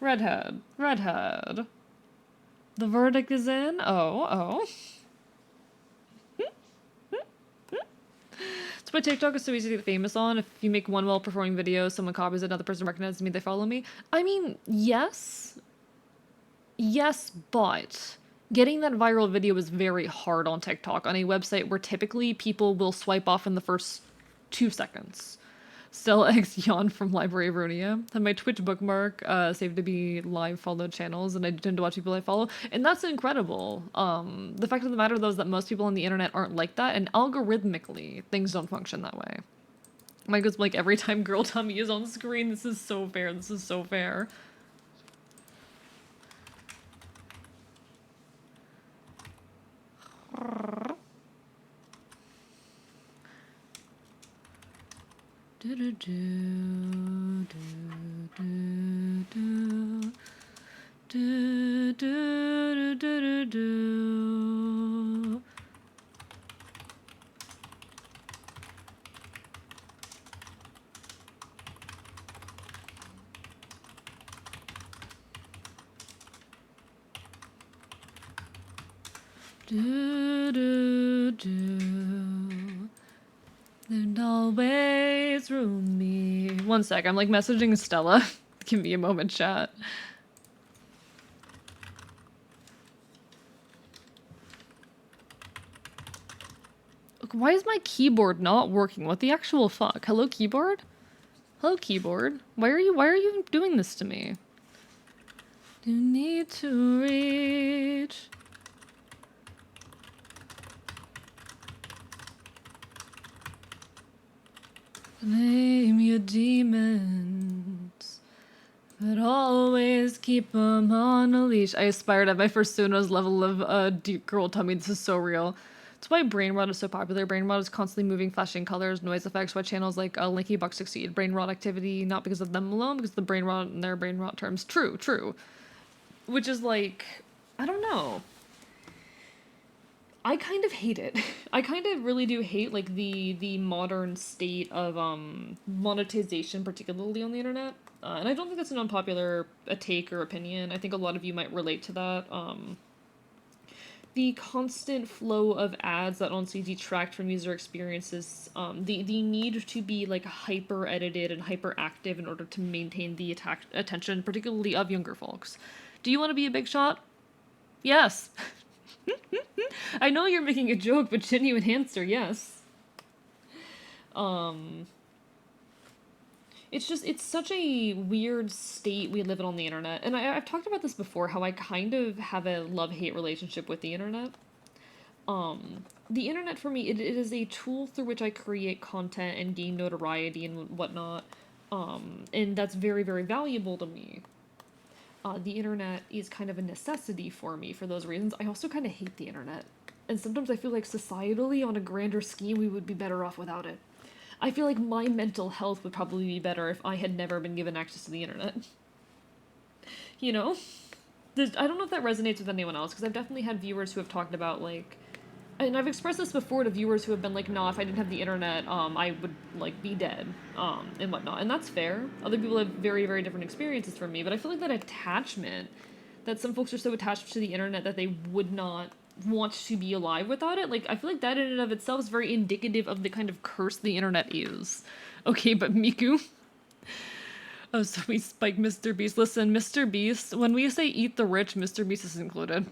Redhead. The verdict is in? Oh. That's why TikTok is so easy to get famous on. If you make one well-performing video, someone copies it, another person recognizes me, they follow me. I mean, yes, but getting that viral video is very hard on TikTok, on a website where typically people will swipe off in the first 2 seconds. Stella X Yawn from Library of Runia. Had my Twitch bookmark saved to be live followed channels, and I tend to watch people I follow, and that's incredible. The fact of the matter, though, is that most people on the internet aren't like that, and algorithmically, things don't function that way. Mike goes like, every time girl tummy is on screen, this is so fair, There'd always room me. One sec, I'm like messaging Stella. Give me a moment, chat. Why is my keyboard not working? What the actual fuck? Hello, keyboard? Hello, keyboard. Why are you doing this to me? You need to reach. Name your demons, but always keep them on a leash. I aspired at my first Suno's level of deep girl tummy. This is so real. That's why brain rot is so popular. Brain rot is constantly moving, flashing colors, noise effects. Why channels like Linky Buck succeed. Brain rot activity, not because of them alone, because of the brain rot and their brain rot terms. True, true. Which is like, I don't know. I kind of hate it. I kind of really do hate like the modern state of monetization, particularly on the internet. And I don't think that's an unpopular take or opinion. I think a lot of you might relate to that. The constant flow of ads that honestly detract from user experiences, the need to be like hyper edited and hyper active in order to maintain the attention, particularly of younger folks. Do you want to be a big shot? Yes. I know you're making a joke, but genuine answer, yes. It's such a weird state we live in on the internet. And I've talked about this before, how I kind of have a love-hate relationship with the internet. The internet for me, it is a tool through which I create content and gain notoriety and whatnot. And that's very, very valuable to me. The internet is kind of a necessity for me for those reasons. I also kind of hate the internet. And sometimes I feel like societally, on a grander scheme, we would be better off without it. I feel like my mental health would probably be better if I had never been given access to the internet. You know? I don't know if that resonates with anyone else, because I've definitely had viewers who have talked about, like... And I've expressed this before to viewers who have been like, nah, if I didn't have the internet, I would, like, be dead, and whatnot. And that's fair. Other people have very, very different experiences from me, but I feel like that attachment, that some folks are so attached to the internet that they would not want to be alive without it, like, I feel like that in and of itself is very indicative of the kind of curse the internet is. Okay, but Miku... Oh, so we spike Mr. Beast. Listen, Mr. Beast, when we say eat the rich, Mr. Beast is included.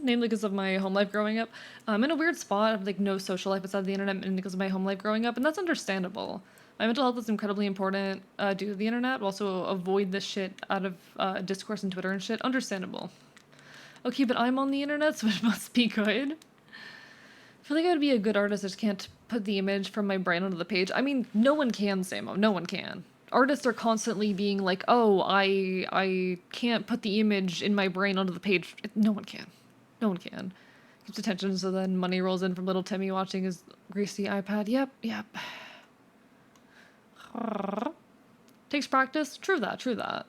Namely because of my home life growing up. I'm in a weird spot of like no social life outside the internet, and because of my home life growing up, and that's understandable. My mental health is incredibly important due to the internet. Also, avoid this shit out of discourse and Twitter and shit. Understandable. Okay, but I'm on the internet, so it must be good. I feel like I would be a good artist. I just can't put the image from my brain onto the page. I mean, no one can, Samo. No one can. Artists are constantly being like, oh, I can't put the image in my brain onto the page. No one can. No one can. Keeps attention, so then money rolls in from little Timmy watching his greasy iPad. Yep, yep. Takes practice. True that, true that.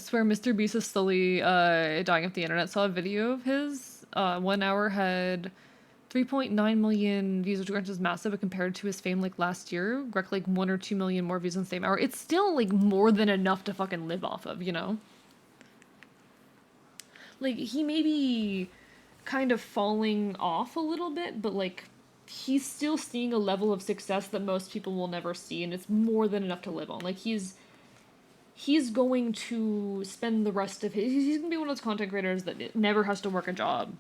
Swear Mr. Beast is slowly dying off the internet. Saw a video of his. 1 hour had 3.9 million views, which is massive, but compared to his fame like last year, Greg like 1 or 2 million more views in the same hour. It's still like more than enough to fucking live off of, you know? Like, he may be kind of falling off a little bit, but like, he's still seeing a level of success that most people will never see, and it's more than enough to live on. Like, he's going to spend the rest of he's gonna be one of those content creators that never has to work a job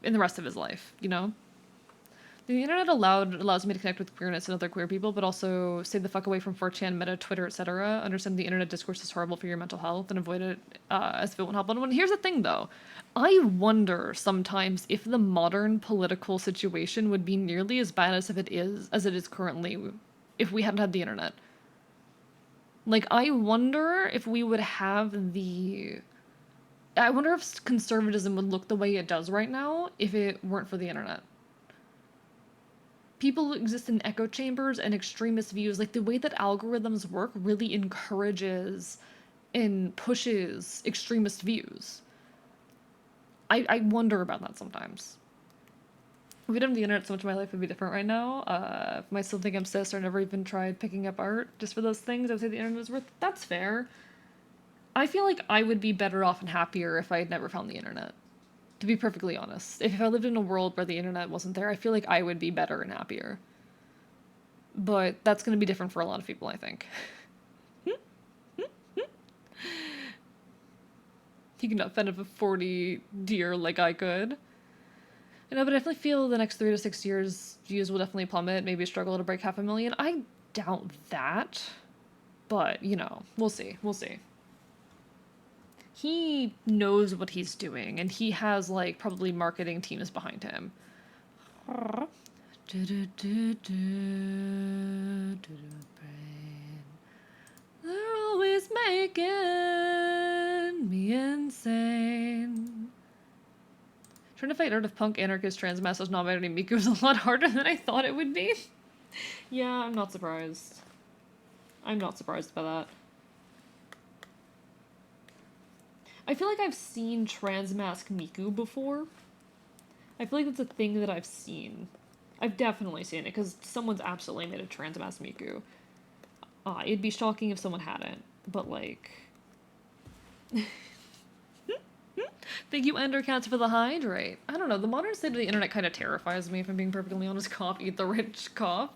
in the rest of his life, you know? The internet allows me to connect with queerness and other queer people, but also stay the fuck away from 4chan, Meta, Twitter, etc. Understand the internet discourse is horrible for your mental health and avoid it as if it won't help anyone. Here's the thing, though. I wonder sometimes if the modern political situation would be nearly as bad as it is currently if we hadn't had the internet. Like, I wonder if we would have the... I wonder if conservatism would look the way it does right now if it weren't for the internet. People exist in echo chambers and extremist views. Like, the way that algorithms work really encourages and pushes extremist views. I wonder about that sometimes. If we didn't have the internet, so much of my life would be different right now. If I still think I'm cis or never even tried picking up art just for those things, I would say the internet is worth. That's fair. I feel like I would be better off and happier if I had never found the internet. To be perfectly honest. If I lived in a world where the internet wasn't there, I feel like I would be better and happier. But that's going to be different for a lot of people, I think. You cannot fend off a 40 deer like I could. I know, but I definitely feel the next 3 to 6 years, views will definitely plummet, maybe struggle to break 500,000. I doubt that. But, you know, we'll see. We'll see. He knows what he's doing, and he has, like, probably marketing teams behind him. They're always making me insane. Trying to fight Art of Punk Anarchist Transmasses non-binary Miku is a lot harder than I thought it would be. Yeah, I'm not surprised. I'm not surprised by that. I feel like I've seen Transmask Miku before. I feel like that's a thing that I've seen. I've definitely seen it, because someone's absolutely made a Transmask Miku. It'd be shocking if someone hadn't, but like... Thank you, Endercats, for the hydrate. I don't know, the modern state of the internet kind of terrifies me, if I'm being perfectly honest. Cough, eat the rich, cough.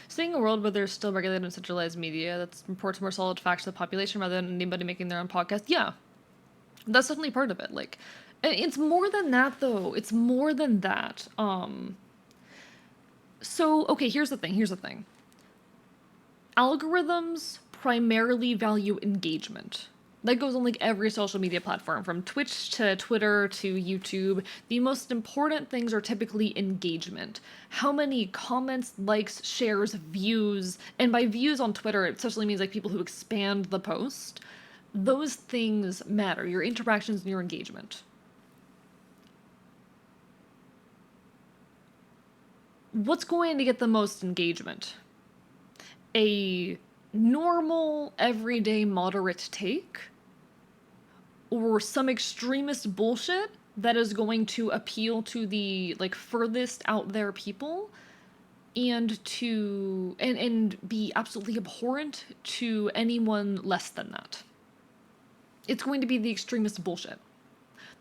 Seeing a world where there's still regulated and centralized media that reports more solid facts to the population rather than anybody making their own podcast, yeah, that's definitely part of it. Like, it's more than that, though. It's more than that. So, okay, here's the thing. Algorithms primarily value engagement. That goes on like every social media platform, from Twitch to Twitter to YouTube. The most important things are typically engagement. How many comments, likes, shares, views, and by views on Twitter, it essentially means like people who expand the post. Those things matter, your interactions and your engagement. What's going to get the most engagement? A normal, everyday, moderate take, or some extremist bullshit that is going to appeal to the like furthest out there people and to and be absolutely abhorrent to anyone less than that. It's going to be the extremist bullshit.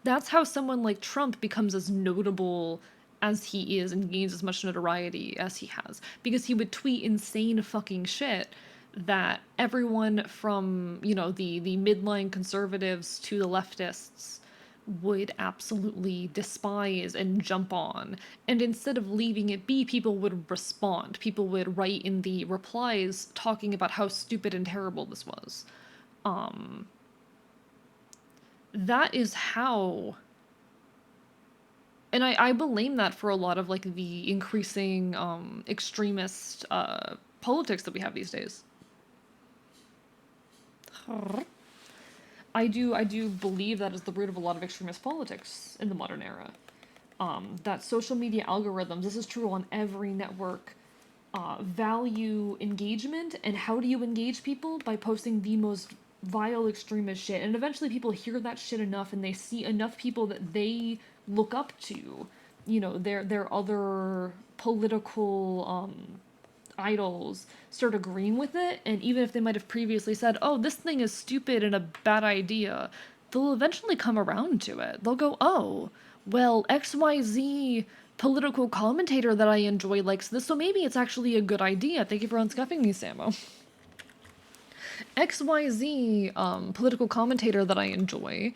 That's how someone like Trump becomes as notable as he is and gains as much notoriety as he has, because he would tweet insane fucking shit that everyone from, you know, the midline conservatives to the leftists would absolutely despise and jump on. And instead of leaving it be, people would respond. People would write in the replies talking about how stupid and terrible this was. That is how... And I blame that for a lot of like the increasing extremist politics that we have these days. I do believe that is the root of a lot of extremist politics in the modern era. That social media algorithms, this is true on every network, value engagement. And how do you engage people? By posting the most vile extremist shit. And eventually people hear that shit enough and they see enough people that they look up to, you know, their other political idols start agreeing with it. And even if they might have previously said, oh, this thing is stupid and a bad idea, they'll eventually come around to it. They'll go, oh, well, XYZ political commentator that I enjoy likes this, so maybe it's actually a good idea. Thank you for unscuffing me, Samo. XYZ political commentator that I enjoy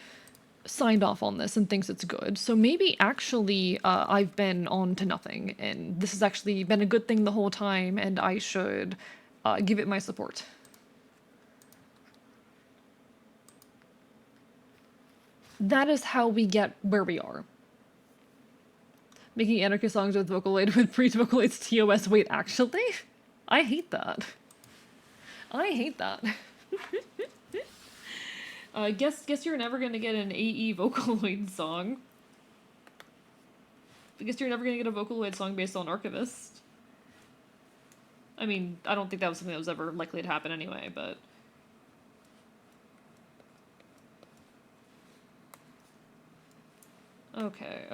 signed off on this and thinks it's good, so maybe actually I've been on to nothing, and this has actually been a good thing the whole time, and I should give it my support. That is how we get where we are. Making anarchist songs with Vocaloid with pre-Vocaloid's TOS. Wait, actually? I hate that. I hate that. Guess you're never gonna get an AE Vocaloid song. I guess you're never gonna get a Vocaloid song based on Archivist. I mean, I don't think that was something that was ever likely to happen anyway, but... Okay.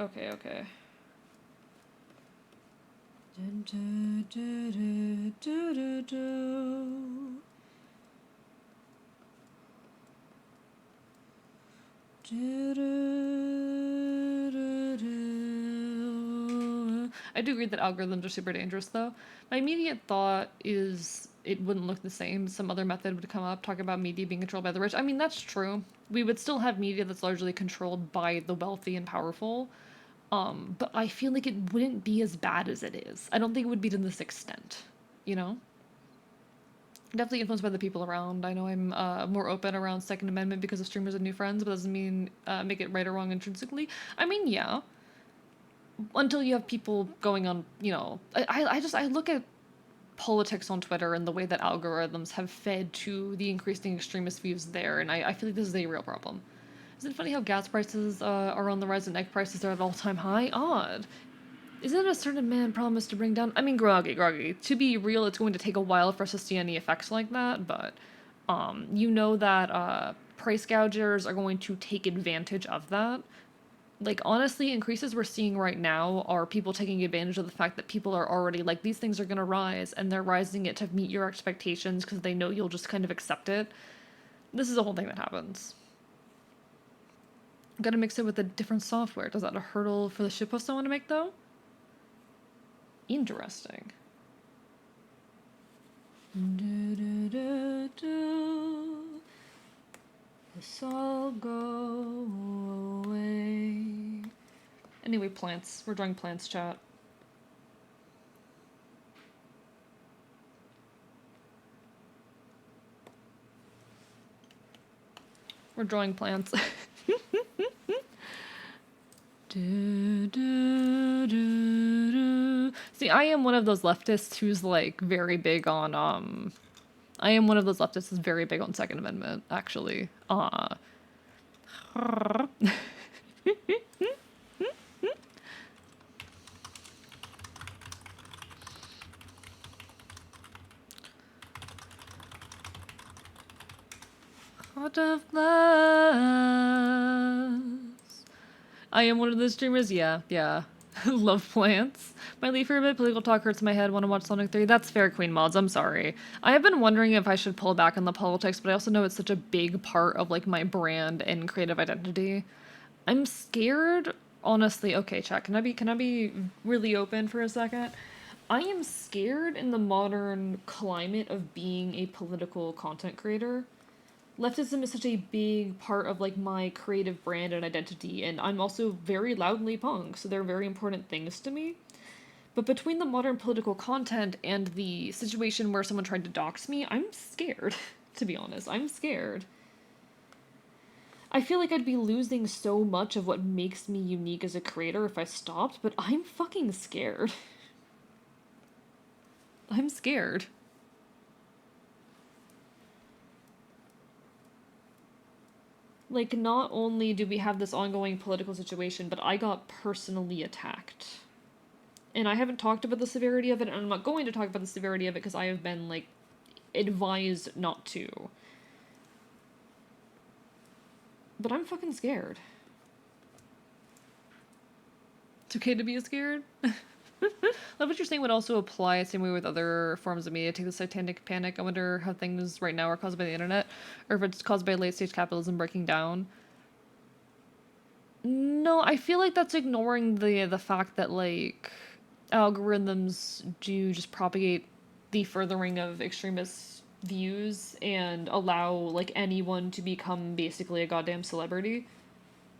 I do agree that algorithms are super dangerous, though. My immediate thought is it wouldn't look the same. Some other method would come up, talking about media being controlled by the rich. I mean, that's true. We would still have media that's largely controlled by the wealthy and powerful. But I feel like it wouldn't be as bad as it is. I don't think it would be to this extent, you know? Definitely influenced by the people around. I know I'm more open around Second Amendment because of streamers and new friends, but doesn't mean make it right or wrong intrinsically. I mean, yeah. Until you have people going on, you know... I look at politics on Twitter and the way that algorithms have fed to the increasing extremist views there, and I feel like this is a real problem. Isn't it funny how gas prices are on the rise and egg prices are at all-time high? Odd. Isn't it a certain man promised to bring down... I mean, groggy. To be real, it's going to take a while for us to see any effects like that, but you know that price gougers are going to take advantage of that. Like, honestly, increases we're seeing right now are people taking advantage of the fact that people are already like, these things are going to rise, and they're rising it to meet your expectations because they know you'll just kind of accept it. This is a whole thing that happens. Gotta mix it with a different software. Does that a hurdle for the shitpost I want to make, though? Interesting. This all go away. Anyway, plants. We're drawing plants, chat. We're drawing plants. See, I am one of those leftists who's like very big on I am one of those leftists who's very big on Second Amendment, actually. Hot of glass. I am one of those streamers, yeah. Love plants. My leaf for a bit, political talk hurts my head, want to watch Sonic 3. That's fair, Queen Mods, I'm sorry. I have been wondering if I should pull back on the politics, but I also know it's such a big part of, like, my brand and creative identity. I'm scared, honestly. Okay, chat, can I be really open for a second? I am scared in the modern climate of being a political content creator. Leftism is such a big part of like my creative brand and identity, and I'm also very loudly punk, so they're very important things to me. But between the modern political content and the situation where someone tried to dox me, I'm scared, to be honest. I'm scared. I feel like I'd be losing so much of what makes me unique as a creator if I stopped, but I'm fucking scared. I'm scared. Like, not only do we have this ongoing political situation, but I got personally attacked. And I haven't talked about the severity of it, and I'm not going to talk about the severity of it because I have been, like, advised not to. But I'm fucking scared. It's okay to be scared? Love what you're saying would also apply the same way with other forms of media. Take the satanic panic. I wonder how things right now are caused by the internet, or if it's caused by late-stage capitalism breaking down. No, I feel like that's ignoring the fact that, like, algorithms do just propagate the furthering of extremist views and allow, like, anyone to become basically a goddamn celebrity.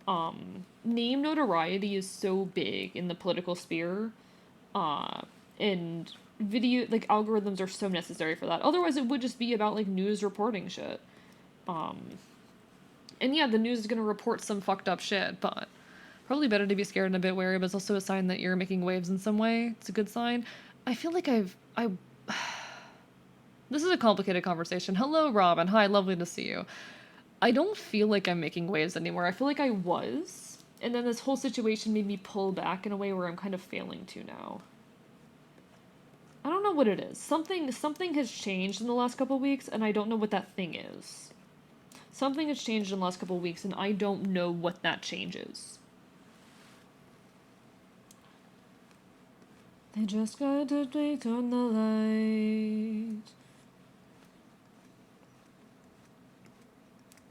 Name notoriety is so big in the political sphere. And video, like, algorithms are so necessary for that. Otherwise, it would just be about, like, news reporting shit. And yeah, the news is gonna report some fucked up shit, but probably better to be scared and a bit wary, but it's also a sign that you're making waves in some way. It's a good sign. I feel like this is a complicated conversation. Hello, Robin. Hi, lovely to see you. I don't feel like I'm making waves anymore. I feel like I was. And then this whole situation made me pull back in a way where I'm kind of failing to now. I don't know what it is. Something has changed in the last couple weeks, and I don't know what that thing is. Something has changed in the last couple weeks, and I don't know what that change is. They just got to turn the light.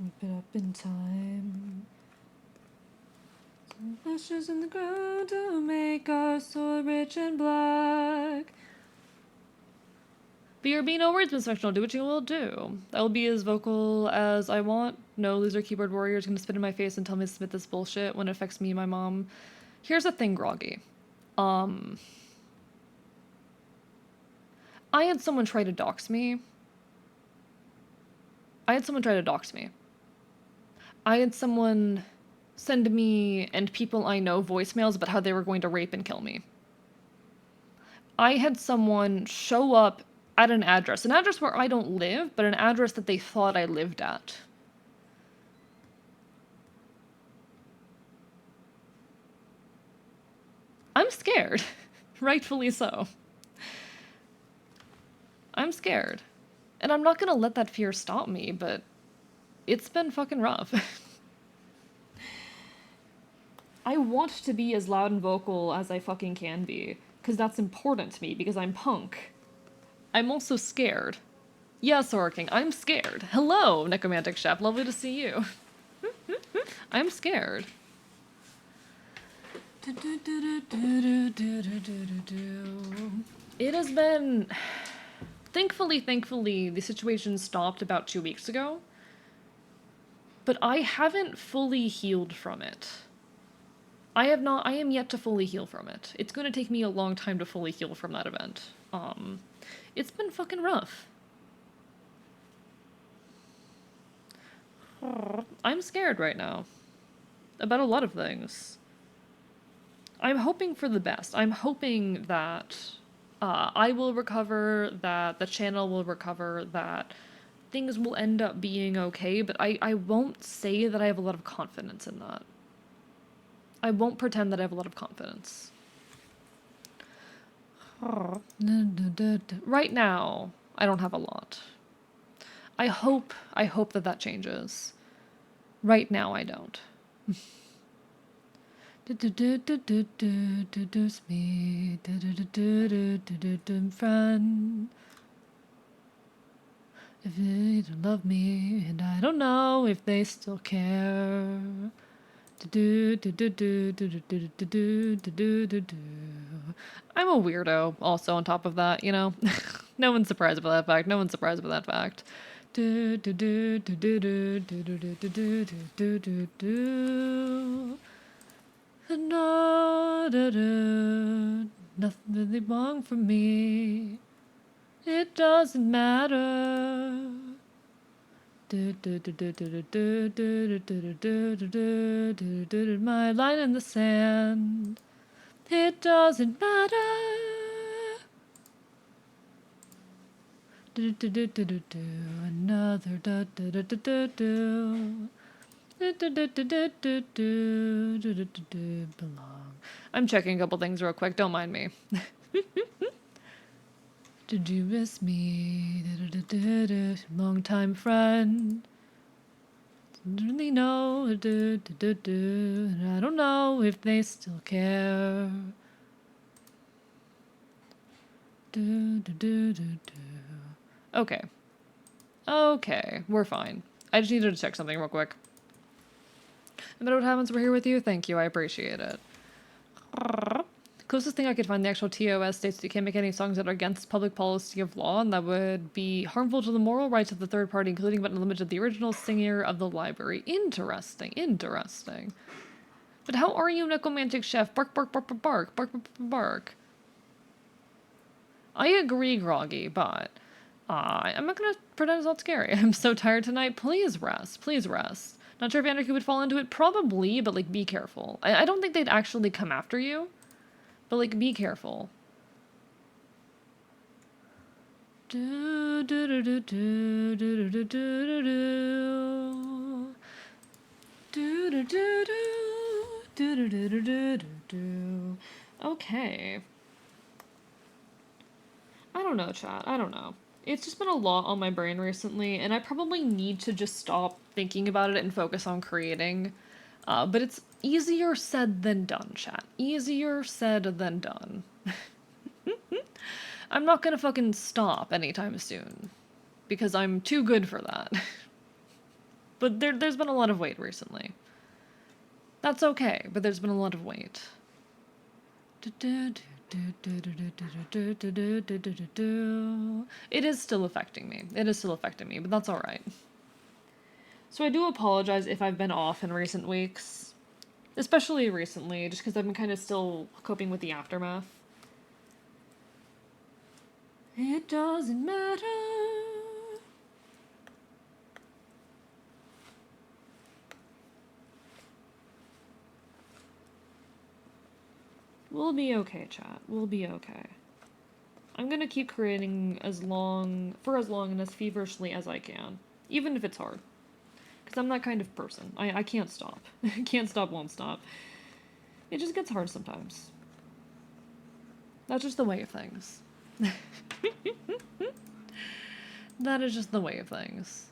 Rip it up in time. Some ashes in the ground to make our soul rich and black. BRB, no words, Miss Functional. Do what you will do. I will be as vocal as I want. No loser keyboard warrior is gonna spit in my face and tell me to submit this bullshit when it affects me and my mom. Here's the thing, Groggy. I had someone try to dox me. I had someone send me and people I know voicemails about how they were going to rape and kill me. I had someone show up at an address where I don't live, but an address that they thought I lived at. I'm scared. Rightfully so. I'm scared. And I'm not gonna let that fear stop me, but it's been fucking rough. I want to be as loud and vocal as I fucking can be, because that's important to me, because I'm punk. I'm also scared. Yes, King, I'm scared. Hello, Necromantic Chef, lovely to see you. I'm scared. It has been... Thankfully, the situation stopped about 2 weeks ago. But I haven't fully healed from it. I am yet to fully heal from it. It's gonna take me a long time to fully heal from that event. It's been fucking rough. I'm scared right now. About a lot of things. I'm hoping for the best. I'm hoping that I will recover, that the channel will recover, that things will end up being okay, but I won't say that I have a lot of confidence in that. I won't pretend that I have a lot of confidence. Right now, I don't have a lot. I hope that changes. Right now, I don't. Introduce me, friend. If they don't love me, and I don't know if they still care. I'm a weirdo, also, on top of that, you know? No one's surprised by that fact. No one's surprised by that fact. Nothing really wrong for me. It doesn't matter. My line in the sand. It doesn't matter. Another belong. I'm checking a couple things real quick, don't mind me. Did you miss me? Long time friend. Didn't really know. I don't know if they still care. Okay. Okay, we're fine. I just needed to check something real quick. No matter what happens, we're here with you. Thank you, I appreciate it. The closest thing I could find, the actual TOS states that you can't make any songs that are against public policy of law and that would be harmful to the moral rights of the third party, including but not limited to the original singer of the library. Interesting, interesting. But how are you, Necromantic Chef? Bark, bark, bark, bark, bark, bark, bark, bark. I agree, Groggy, but I'm not gonna pretend it's not scary. I'm so tired tonight. Please rest. Please rest. Not sure if Anarchy would fall into it. Probably, but, like, be careful. I don't think they'd actually come after you. But, like, be careful. Do, do, do, do, do, do, do, do, do, do. Do, do, do, do, do, do, do, do, do. Okay. I don't know, chat. I don't know. It's just been a lot on my brain recently, and I probably need to just stop thinking about it and focus on creating. But it's easier said than done, chat. Easier said than done. I'm not gonna fucking stop anytime soon. Because I'm too good for that. But there's been a lot of weight recently. That's okay, but there's been a lot of weight. It is still affecting me. It is still affecting me, but that's alright. So I do apologize if I've been off in recent weeks. Especially recently, just because I've been kind of still coping with the aftermath. It doesn't matter. We'll be okay, chat. We'll be okay. I'm gonna keep creating for as long and as feverishly as I can. Even if it's hard. Because I'm that kind of person. I can't stop. Can't stop, won't stop. It just gets hard sometimes. That's just the way of things. That is just the way of things.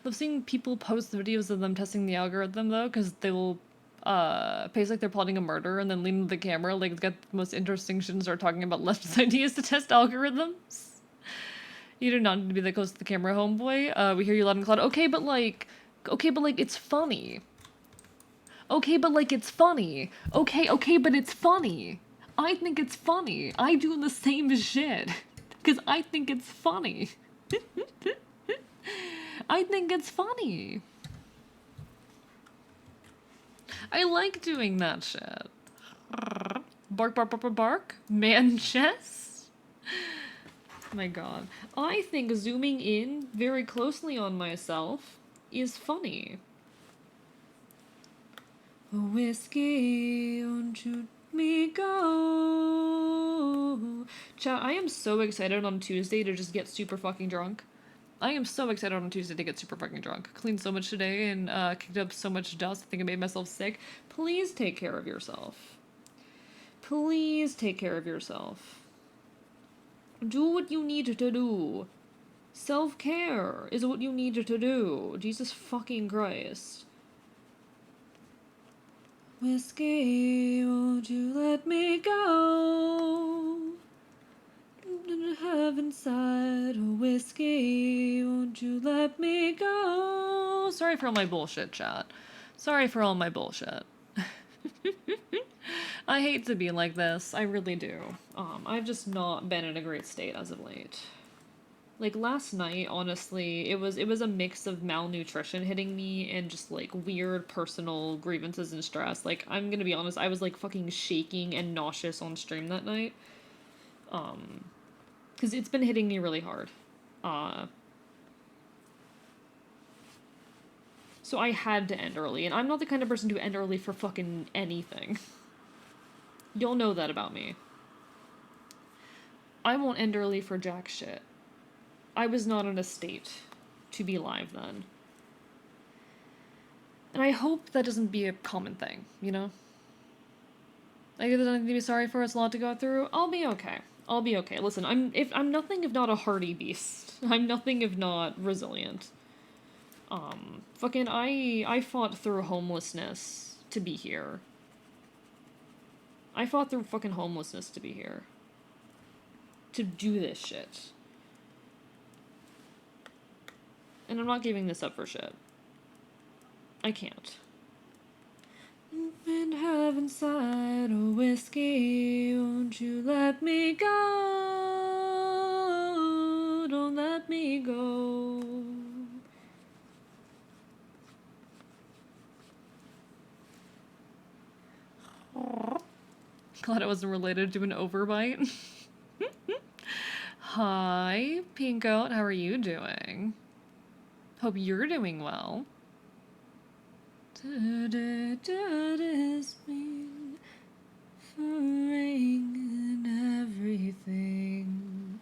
I've seen people post videos of them testing the algorithm though, because they will pace like they're plotting a murder and then lean into the camera, like get the most interesting shit and start talking about leftist ideas to test algorithms. You do not need to be that close to the camera, homeboy. We hear you loud and cloud. Okay, but like, it's funny. Okay, but like, it's funny. Okay, but it's funny. I think it's funny. I do the same shit. Because I think it's funny. I think it's funny. I like doing that shit. Bark, bark, bark, bark, bark. Man chess. My god. I think zooming in very closely on myself is funny. A whiskey, won't you me go? Chat, I am so excited on Tuesday to just get super fucking drunk. I am so excited on Tuesday to get super fucking drunk. Cleaned so much today and kicked up so much dust. I think I made myself sick. Please take care of yourself. Please take care of yourself. Do what you need to do. Self-care is what you need to do. Jesus fucking Christ. Whiskey, won't you let me go? Have inside a whiskey, won't you let me go? Sorry for all my bullshit, chat. Sorry for all my bullshit. I hate to be like this, I really do. I've just not been in a great state as of late. Like, last night, honestly, it was a mix of malnutrition hitting me and just, like, weird personal grievances and stress. Like, I'm gonna be honest, I was, like, fucking shaking and nauseous on stream that night. Because it's been hitting me really hard. So I had to end early, and I'm not the kind of person to end early for fucking anything. You'll know that about me. I won't end early for jack shit. I was not in a state to be live then. And I hope that doesn't be a common thing, you know? Like, if there's anything to be sorry for, it's a lot to go through, I'll be okay. I'll be okay. Listen, I'm nothing if not a hardy beast. I'm nothing if not resilient. Fucking I fought through homelessness to be here. I fought through fucking homelessness to be here. To do this shit. And I'm not giving this up for shit. I can't. And have inside a whiskey, won't you let me go? Don't let me go. Glad it wasn't related to an overbite. Hi, Pinkgoat. How are you doing? Hope you're doing well. Is me for rain and everything.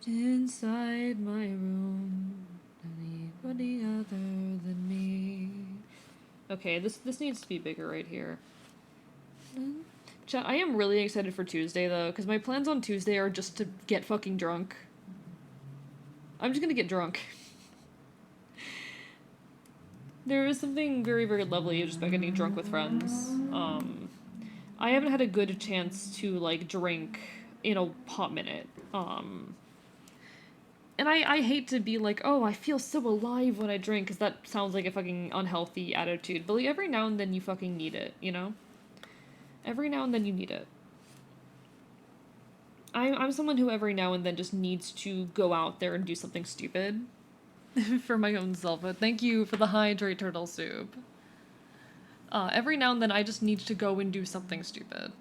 Inside my room, anybody other than me. Okay, this needs to be bigger right here. Chat, I am really excited for Tuesday though, because my plans on Tuesday are just to get fucking drunk. I'm just gonna get drunk. There is something very, very lovely just about getting drunk with friends. I haven't had a good chance to, like, drink in a hot minute. And I hate to be like, oh, I feel so alive when I drink, because that sounds like a fucking unhealthy attitude. But, like, every now and then you fucking need it, you know? Every now and then you need it. I'm someone who every now and then just needs to go out there and do something stupid. For my own self. But thank you for the hydrate turtle soup. Every now and then I just need to go and do something stupid.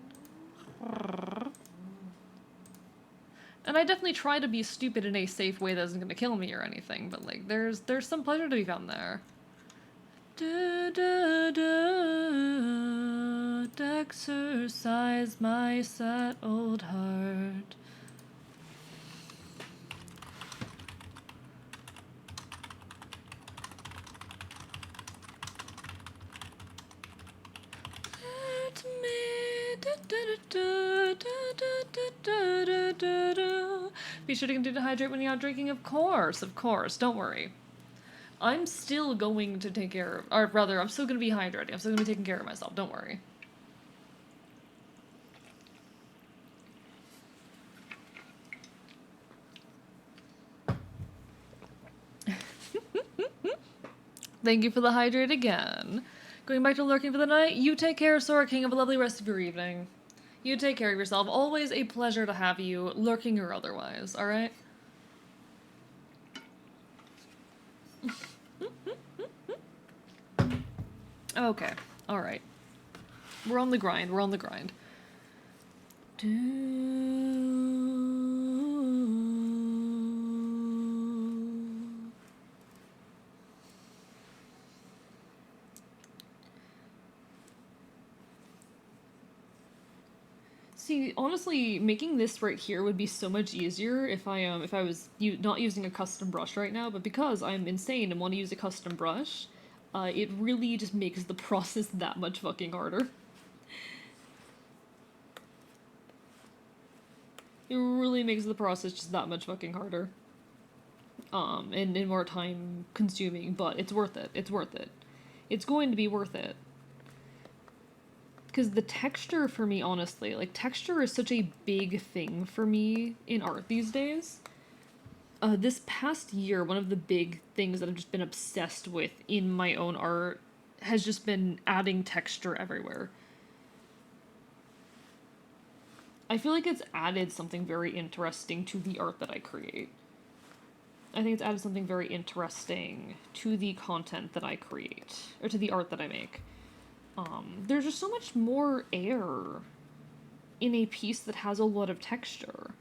And I definitely try to be stupid in a safe way that isn't gonna kill me or anything, but like there's some pleasure to be found there. Exercise my sad old heart. Be sure to continue to hydrate when you're out drinking, of course, don't worry. I'm still going to take care of, or rather, I'm still going to be hydrating, I'm still going to be taking care of myself, don't worry. Thank you for the hydrate again. Going back to lurking for the night, you take care, Sora King. Have a lovely rest of your evening. You take care of yourself. Always a pleasure to have you, lurking or otherwise, alright? Okay, alright. We're on the grind, we're on the grind. See, honestly, making this right here would be so much easier if I was not using a custom brush right now, but because I'm insane and want to use a custom brush, it really just makes the process that much fucking harder. It really makes the process just that much fucking harder. And more time consuming, but it's worth it. It's worth it. It's going to be worth it. Because the texture for me, honestly, like, texture is such a big thing for me in art these days. This past year, one of the big things that I've just been obsessed with in my own art has just been adding texture everywhere. I feel like it's added something very interesting to the art that I create. I think it's added something very interesting to the content that I create, or to the art that I make. There's just so much more air in a piece that has a lot of texture.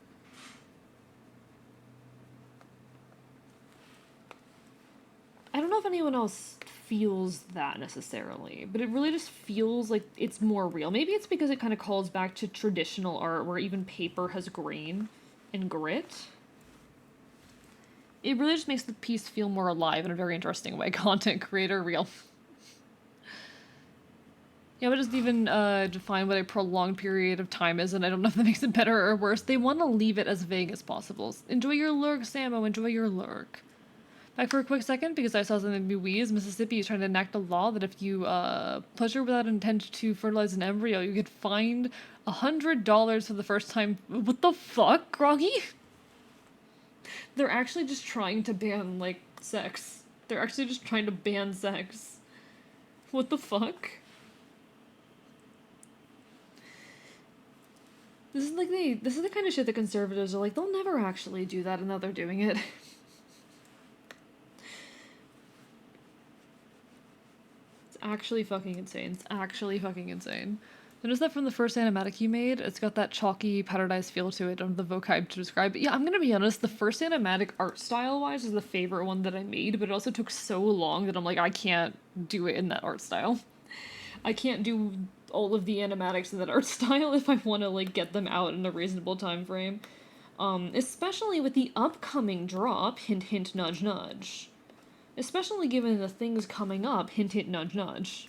I don't know if anyone else feels that necessarily, but it really just feels like it's more real. Maybe it's because it kind of calls back to traditional art where even paper has grain and grit. It really just makes the piece feel more alive in a very interesting way. Content creator, real. Yeah, but just even define what a prolonged period of time is, and I don't know if that makes it better or worse. They want to leave it as vague as possible. Enjoy your lurk, Samo, enjoy your lurk. Back for a quick second, because I saw something in Louise. Mississippi is trying to enact a law that if you pleasure without intent to fertilize an embryo, you get fined $100 for the first time. What the fuck, Groggy? They're actually just trying to ban, like, sex. They're actually just trying to ban sex. What the fuck? This is the kind of shit that conservatives are like, they'll never actually do that, and now they're doing it. actually fucking insane. It's actually fucking insane. Notice that from the first animatic you made, it's got that chalky, paradise feel to it. I don't have the vocab to describe it. Yeah, I'm gonna be honest, the first animatic art style-wise is the favorite one that I made, but it also took so long that I'm like, I can't do it in that art style. I can't do all of the animatics in that art style if I want to, like, get them out in a reasonable time frame. Especially with the upcoming drop, hint hint nudge nudge. Especially given the things coming up, hint hint nudge nudge.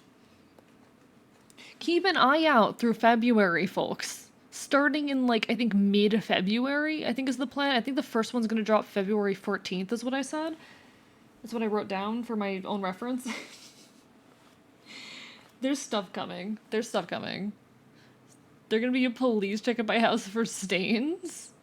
Keep an eye out through February, folks. Starting in, like, I think mid-February, I think is the plan. I think the first one's gonna drop February 14th is what I said. That's what I wrote down for my own reference. There's stuff coming. There's stuff coming. They're gonna be a police check at my house for stains?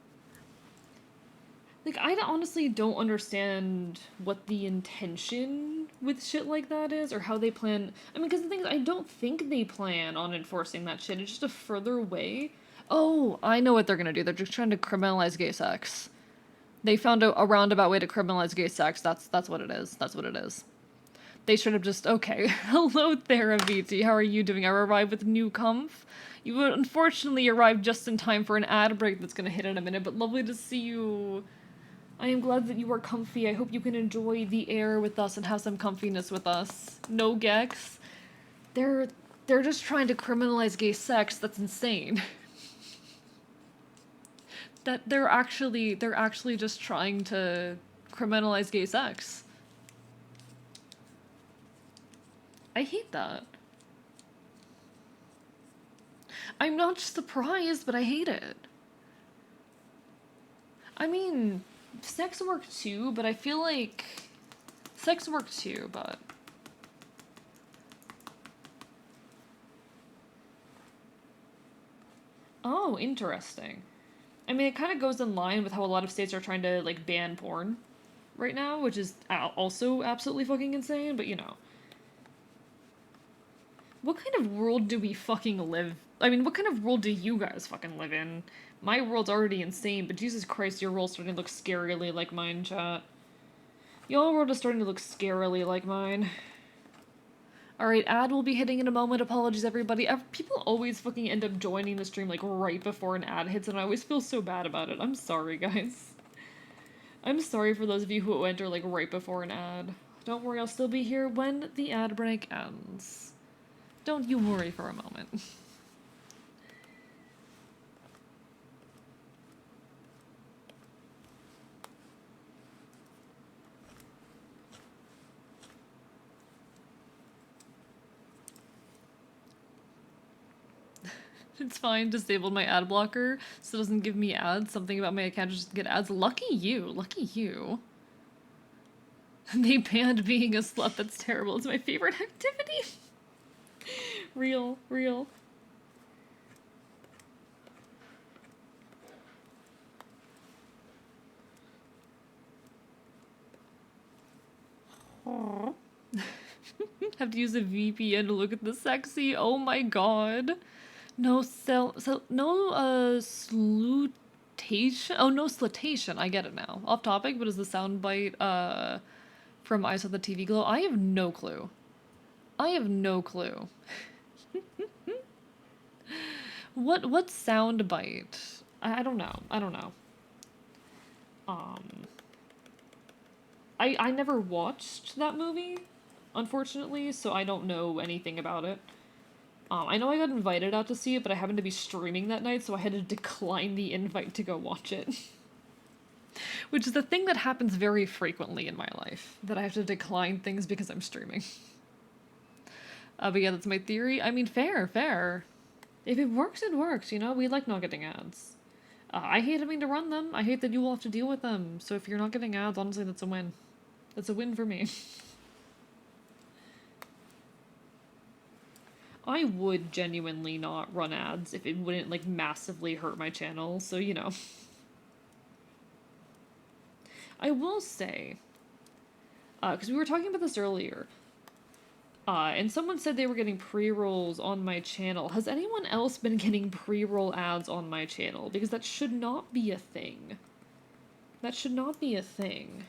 Like, I honestly don't understand what the intention with shit like that is, or how they plan. I mean, because the thing is, I don't think they plan on enforcing that shit. It's just a further way. Oh, I know what they're gonna do. They're just trying to criminalize gay sex. They found a roundabout way to criminalize gay sex. That's what it is. That's what it is. They should have just, okay. Hello there, Aviti. How are you doing? I arrived with new comf. You unfortunately arrived just in time for an ad break that's gonna hit in a minute, but lovely to see you. I am glad that you are comfy. I hope you can enjoy the air with us and have some comfiness with us. No Gex. They're just trying to criminalize gay sex. That's insane. That they're actually just trying to criminalize gay sex. I hate that. I'm not surprised, but I hate it. I mean, sex work too, but I feel like sex work too, but oh, interesting. I mean, it kind of goes in line with how a lot of states are trying to, like, ban porn right now, which is also absolutely fucking insane, but you know. What kind of world do we fucking live? I mean, what kind of world do you guys fucking live in? My world's already insane, but Jesus Christ, your world's starting to look scarily like mine, chat. Your world is starting to look scarily like mine. Alright, ad will be hitting in a moment. Apologies, everybody. People always fucking end up joining the stream, like, right before an ad hits, and I always feel so bad about it. I'm sorry, guys. I'm sorry for those of you who enter, like, right before an ad. Don't worry, I'll still be here when the ad break ends. Don't you worry for a moment. It's fine, disabled my ad blocker, so it doesn't give me ads. Something about my account just get ads. Lucky you, lucky you. They banned being a slut, that's terrible. It's my favorite activity. Real, real. Have to use a VPN to look at the sexy. Oh my god. No slutation. Oh, no slutation. I get it now. Off topic, but is the soundbite from I Saw the TV Glow? I have no clue. I have no clue. What soundbite? I don't know. I don't know. I never watched that movie, unfortunately, so I don't know anything about it. I know I got invited out to see it, but I happened to be streaming that night, so I had to decline the invite to go watch it. Which is a thing that happens very frequently in my life, that I have to decline things because I'm streaming. But yeah, that's my theory. I mean, fair, fair. If it works, it works, you know? We like not getting ads. I hate having to run them. I hate that you will have to deal with them. So if you're not getting ads, honestly, that's a win. That's a win for me. I would genuinely not run ads if it wouldn't, like, massively hurt my channel, so, you know. I will say, because we were talking about this earlier, and someone said they were getting pre-rolls on my channel. Has anyone else been getting pre-roll ads on my channel? Because that should not be a thing. That should not be a thing.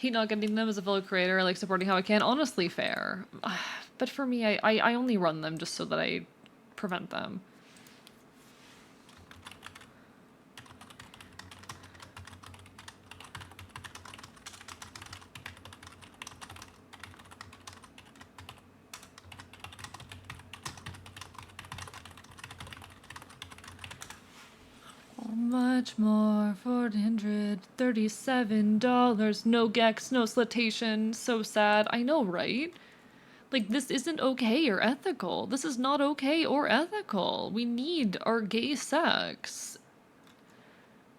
hate not getting them as a fellow creator. I like supporting how I can. Honestly, fair. But for me, I only run them just so that I prevent them. Much more, $437. No gex, no slitation. So sad. I know, right? Like, this isn't okay or ethical. This is not okay or ethical. We need our gay sex.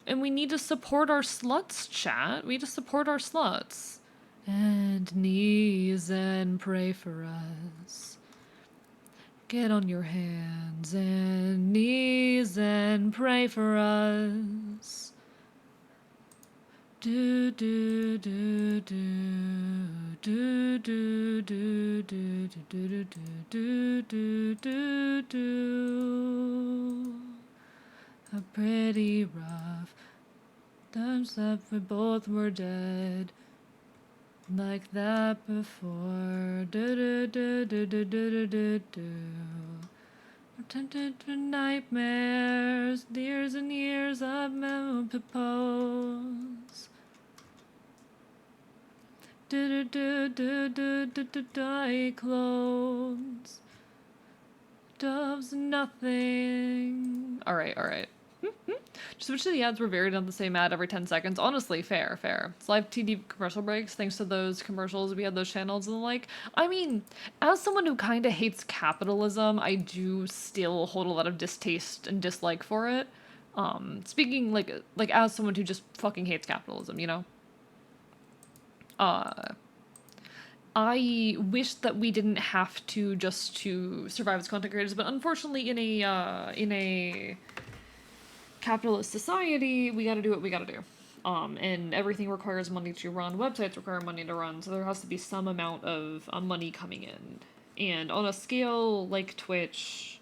And we need to support our sluts, chat. We need to support our sluts. And knees and pray for us. Get on your hands and knees and pray for us. Do do do do do do do do do do do do do do. A pretty rough times that we both were dead. Like that before. Do do do do do do do do. We're tempted to nightmares, years and years of menopause. Do do do do do do do clothes. Doves nothing. Alright. Just wish the ads were varied on the same ad every 10 seconds. Honestly, fair. It's live TV commercial breaks. Thanks to those commercials, we had those channels and the like. I mean, as someone who kind of hates capitalism, I do still hold a lot of distaste and dislike for it. Speaking like as someone who just fucking hates capitalism, you know? I wish that we didn't have to just to survive as content creators, but unfortunately in a capitalist society, we gotta do what we gotta do. And everything requires money to run. Websites require money to run, so there has to be some amount of money coming in. And on a scale like Twitch,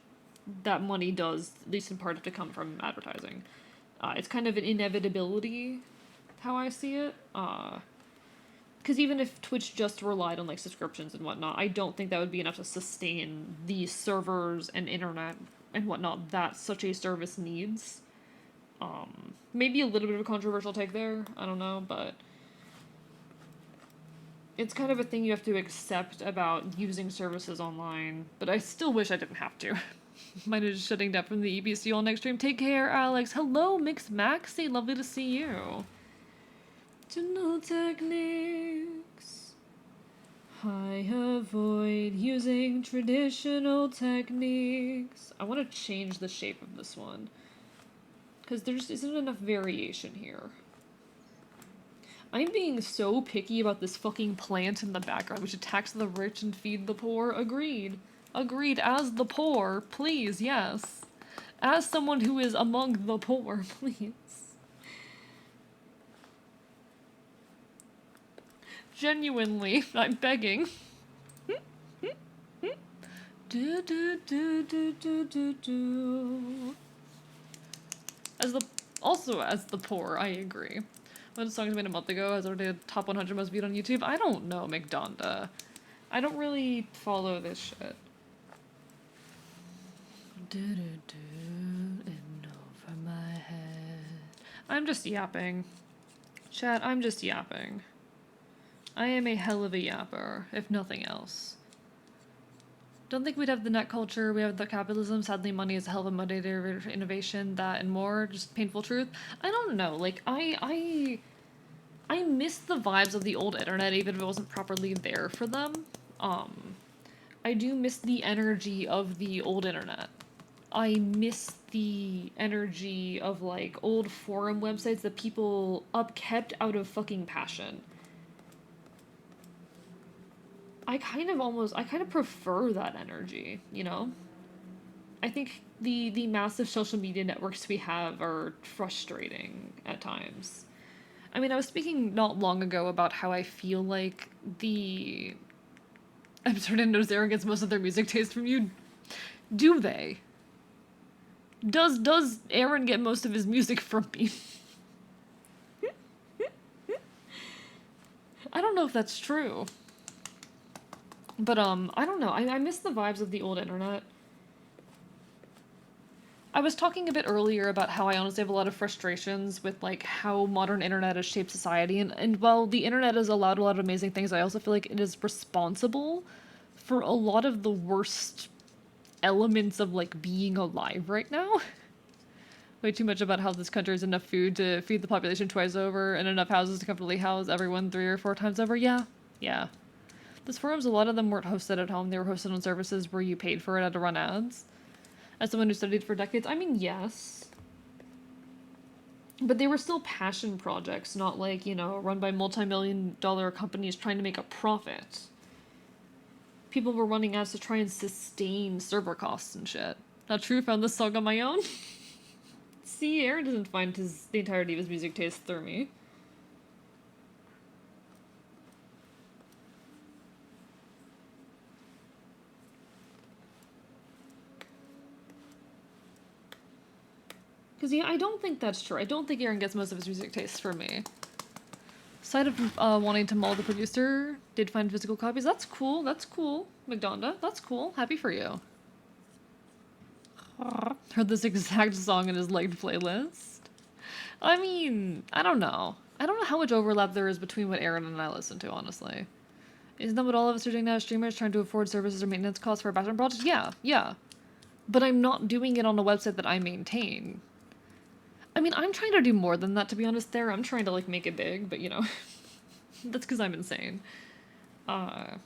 that money does, at least in part, have to come from advertising. It's kind of an inevitability, how I see it. Because even if Twitch just relied on like subscriptions and whatnot, I don't think that would be enough to sustain the servers and internet and whatnot that such a service needs. Maybe a little bit of a controversial take there, I don't know, but it's kind of a thing you have to accept about using services online, but I still wish I didn't have to. Mine is shutting down from the EBC all next stream. Take care, Alex. Hello, Mix Maxi. Lovely to see you. General techniques. I avoid using traditional techniques. I want to change the shape of this one, because there just isn't enough variation here. I'm being so picky about this fucking plant in the background, which attacks the rich and feed the poor. Agreed. Agreed. As the poor, please, yes. As someone who is among the poor, please. Genuinely, I'm begging. Do do do do do do do. As the poor, I agree. One of the songs made a month ago has already a top 100 most viewed on YouTube. I don't know, McDonda. I don't really follow this shit. Do do do and over my head. I'm just yapping. Chat, I'm just yapping. I am a hell of a yapper, if nothing else. Don't think we'd have the net culture, we have the capitalism. Sadly, money is a hell of a motivator for innovation, that and more. Just painful truth. I don't know, like, I miss the vibes of the old internet, even if it wasn't properly there for them. I do miss the energy of the old internet. I miss the energy of, like, old forum websites that people upkept out of fucking passion. I kind of prefer that energy, you know? I think the massive social media networks we have are frustrating at times. I mean, I was speaking not long ago about how I feel like I'm starting to notice Aaron gets most of their music taste from you. Do they? Does Aaron get most of his music from me? I don't know if that's true. But, I don't know. I miss the vibes of the old internet. I was talking a bit earlier about how I honestly have a lot of frustrations with, like, how modern internet has shaped society. And while the internet has allowed a lot of amazing things, I also feel like it is responsible for a lot of the worst elements of, like, being alive right now. Way too much about how this country has enough food to feed the population twice over and enough houses to comfortably house everyone 3 or 4 times over. Yeah. Yeah. Those forums, a lot of them weren't hosted at home. They were hosted on services where you paid for it had to run ads. As someone who studied for decades, I mean, yes. But they were still passion projects, not like, you know, run by multi-million-dollar companies trying to make a profit. People were running ads to try and sustain server costs and shit. Not true, found this song on my own. See, Aaron doesn't find the entirety of his music taste through me. Because, yeah, I don't think that's true. I don't think Aaron gets most of his music tastes from me. Side of wanting to maul the producer, did find physical copies. That's cool. That's cool, McDonda. That's cool. Happy for you. Heard this exact song in his liked playlist. I mean, I don't know. I don't know how much overlap there is between what Aaron and I listen to, honestly. Isn't that what all of us are doing now as streamers, trying to afford services or maintenance costs for a background project? Yeah, yeah. But I'm not doing it on a website that I maintain. I mean, I'm trying to do more than that, to be honest, there. I'm trying to, like, make it big, but, you know. That's because I'm insane. Well,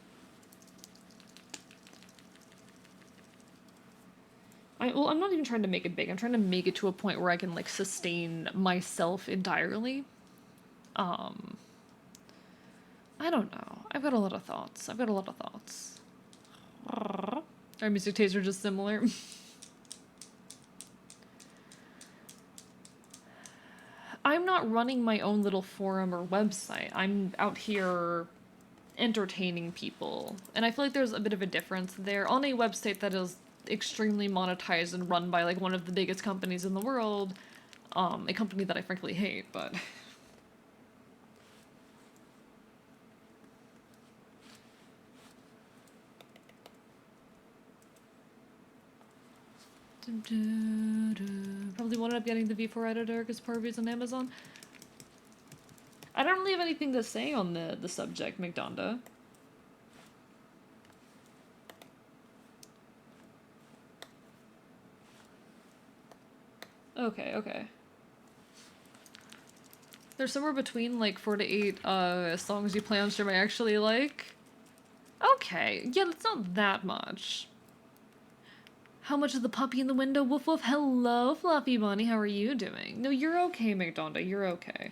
I'm not even trying to make it big. I'm trying to make it to a point where I can, like, sustain myself entirely. I don't know. I've got a lot of thoughts. Our music tastes are just similar. I'm not running my own little forum or website. I'm out here entertaining people. And I feel like there's a bit of a difference there. On a website that is extremely monetized and run by, like, one of the biggest companies in the world, a company that I frankly hate, but... Probably won't end up getting the V4 editor because part of it's on Amazon. I don't really have anything to say on the subject, McDonda. Okay, okay. There's somewhere between, like, 4 to 8 songs you play on stream I actually like. Okay, yeah, that's not that much. How much is the puppy in the window? Woof woof. Hello, Fluffy Bunny. How are you doing? No, you're okay, McDonda. You're okay.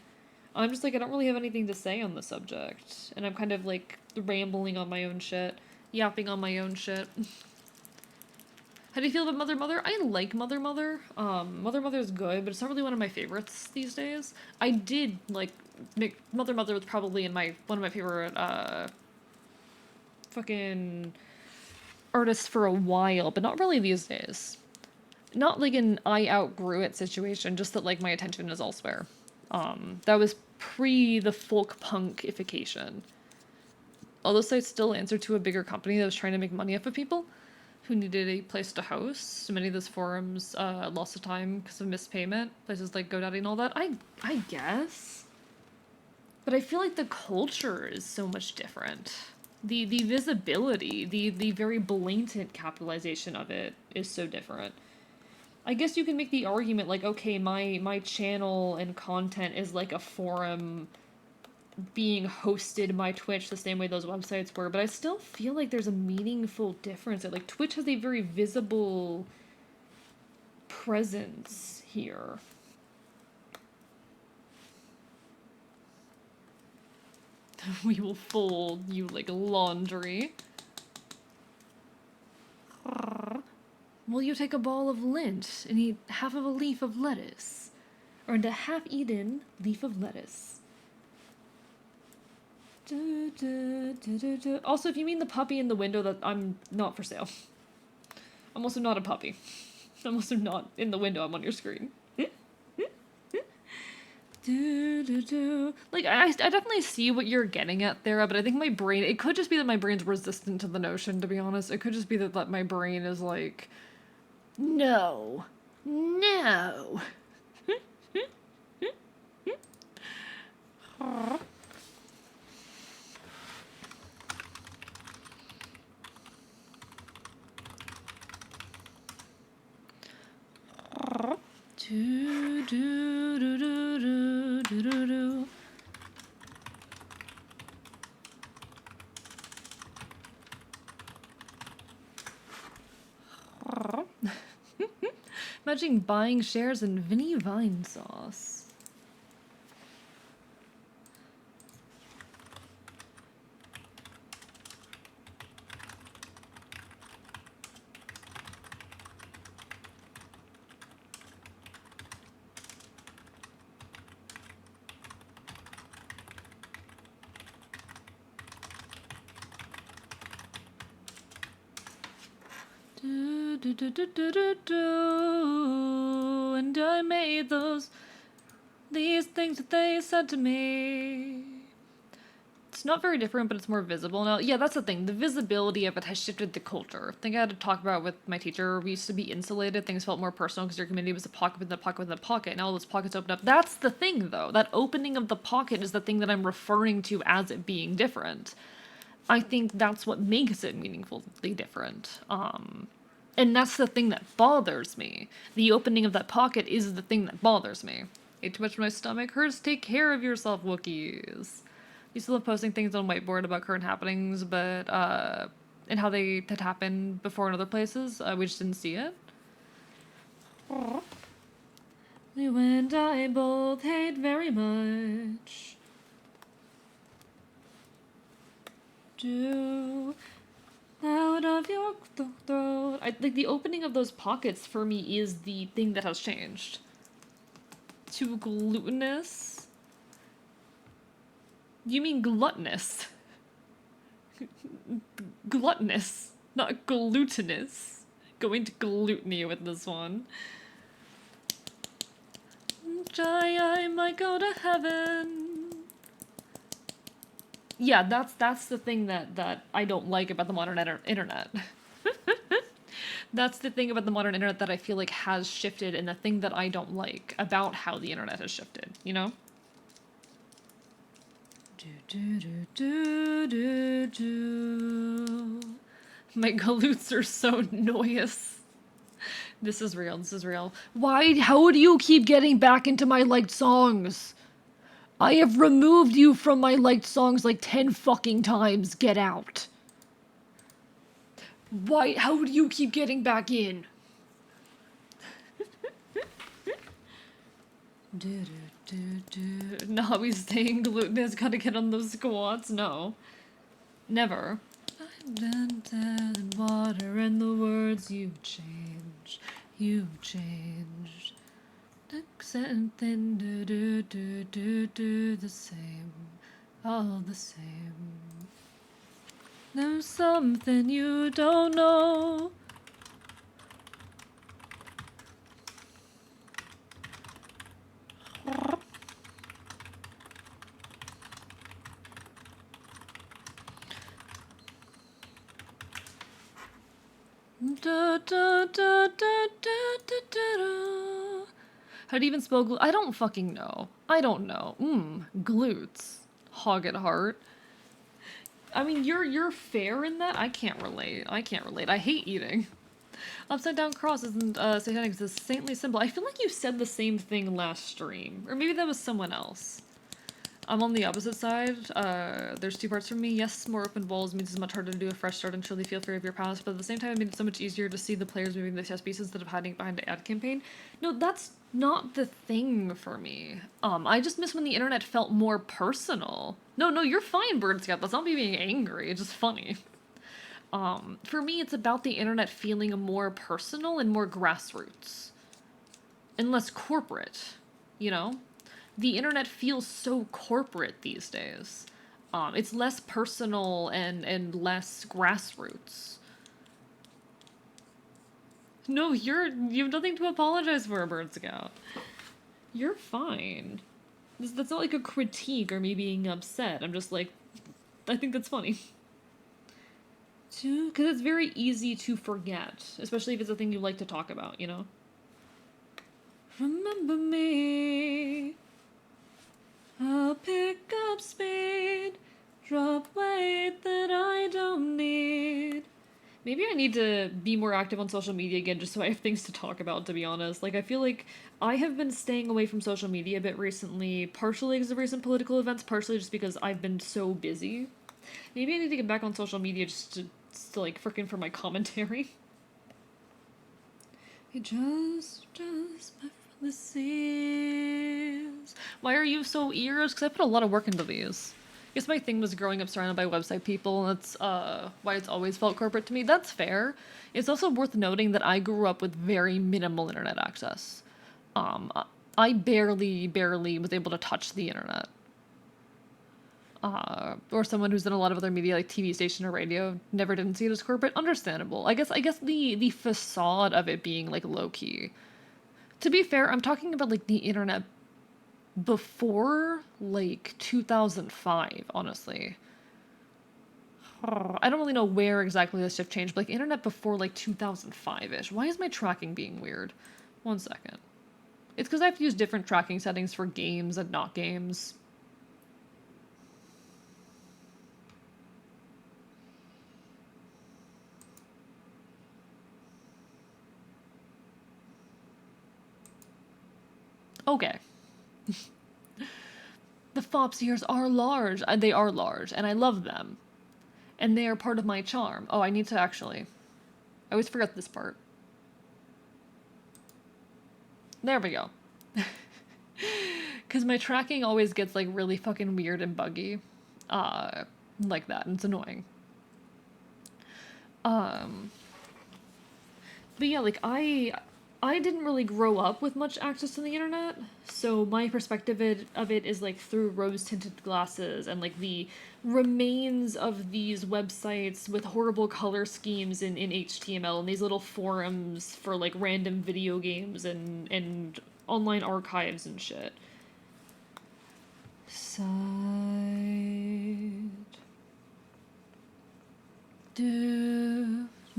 I'm just like, I don't really have anything to say on the subject. And I'm kind of like rambling on my own shit. Yapping on my own shit. How do you feel about Mother Mother? I like Mother Mother. Mother Mother is good, but it's not really one of my favorites these days. I did like Mother Mother was probably in one of my favorite fucking artists for a while, but not really these days. Not like an I outgrew it situation, just that like my attention is elsewhere. That was pre the folk punkification. All those sites still answer to a bigger company that was trying to make money off of people who needed a place to host. Many of those forums lost of time because of missed payment. Places like GoDaddy and all that. I guess. But I feel like the culture is so much different. The visibility, the very blatant capitalization of it is so different. I guess you can make the argument like, okay, my channel and content is like a forum being hosted by Twitch the same way those websites were, but I still feel like there's a meaningful difference. Like, Twitch has a very visible presence here. We will fold you like laundry. Will you take a ball of lint and eat half of a leaf of lettuce? Or a half-eaten leaf of lettuce? Also, if you mean the puppy in the window, that I'm not for sale. I'm also not a puppy. I'm also not in the window, I'm on your screen. Like, I definitely see what you're getting at there, but I think my brain, it could just be that my brain's resistant to the notion, to be honest. It could just be that my brain is like, no, no. Do, do, do, do, do, do, do, do. Imagine buying shares in Vinny Vine sauce. Do, do, do, do, do, do, do. And I made these things that they said to me. It's not very different, but it's more visible now. Yeah, that's the thing. The visibility of it has shifted the culture. I think I had to talk about it with my teacher. We used to be insulated. Things felt more personal because your community was a pocket within a pocket within a pocket. Now all those pockets open up. That's the thing, though. That opening of the pocket is the thing that I'm referring to as it being different. I think that's what makes it meaningfully different. And that's the thing that bothers me. The opening of that pocket is the thing that bothers me. Ate too much when my stomach hurts. Take care of yourself, Wookiees. You still love posting things on whiteboard about current happenings, but and how they had happened before in other places. We just didn't see it. You and I both hate very much. Do out of your throat. Like the opening of those pockets for me is the thing that has changed. Too glutinous. You mean gluttonous. Gluttonous, not glutinous. Going to gluttony with this one. I might go to heaven. Yeah, that's the thing that I don't like about the modern internet. That's the thing about the modern internet that I feel like has shifted, and the thing that I don't like about how the internet has shifted, you know? My glutes are so noise. This is real, this is real. Why, how do you keep getting back into my liked songs? I have removed you from my liked songs like 10 fucking times. Get out. Why, how do you keep getting back in? No, he's staying glutinous. Gotta get on those squats. No. Never. I'm water and the words you change. You changed. Accent then do the same. All the same. There's something you don't know. How do you even spell glute? I don't fucking know. I don't know. Glutes. Hog at heart. I mean, you're fair in that. I can't relate. I can't relate. I hate eating. Upside down cross isn't satanic. It's a saintly symbol. I feel like you said the same thing last stream, or maybe that was someone else. I'm on the opposite side. There's two parts for me. Yes, more open bowls means it's much harder to do a fresh start and truly feel free of your past, but at the same time it made it so much easier to see the players moving the chess pieces instead of hiding behind an ad campaign. No, that's not the thing for me. I just miss when the internet felt more personal. No, you're fine, Bird Scout. That's not me being angry. It's just funny. For me, it's about the internet feeling more personal and more grassroots. And less corporate, you know? The internet feels so corporate these days. It's less personal and less grassroots. No, you have nothing to apologize for, Bird Scout. You're fine. That's not like a critique or me being upset. I'm just like, I think that's funny. Because it's very easy to forget, especially if it's a thing you like to talk about, you know? Remember me. I'll pick up speed. Drop weight that I don't need. Maybe I need to be more active on social media again just so I have things to talk about, to be honest. Like, I feel like I have been staying away from social media a bit recently, partially because of recent political events, partially just because I've been so busy. Maybe I need to get back on social media just to like, frickin' for my commentary. Just my from the seas. Why are you so ears? Because I put a lot of work into these. I guess my thing was growing up surrounded by website people, and that's why it's always felt corporate to me. That's fair. It's also worth noting that I grew up with very minimal internet access. Um, I barely was able to touch the internet. Or someone who's in a lot of other media like TV station or radio never didn't see it as corporate. Understandable. I guess the facade of it being like low key. To be fair, I'm talking about like the internet before like 2005, honestly. I don't really know where exactly this shift changed, but like internet before like 2005-ish. Why is my tracking being weird? One second. It's because I have to use different tracking settings for games and not games. Okay. The fops ears are large. They are large, and I love them. And they are part of my charm. Oh, I need to actually. I always forget this part. There we go. Because my tracking always gets like really fucking weird and buggy. Like that, and it's annoying. Um, but yeah, like I didn't really grow up with much access to the internet, so my perspective of it is like through rose-tinted glasses and like the remains of these websites with horrible color schemes in HTML and these little forums for like random video games and online archives and shit. Side.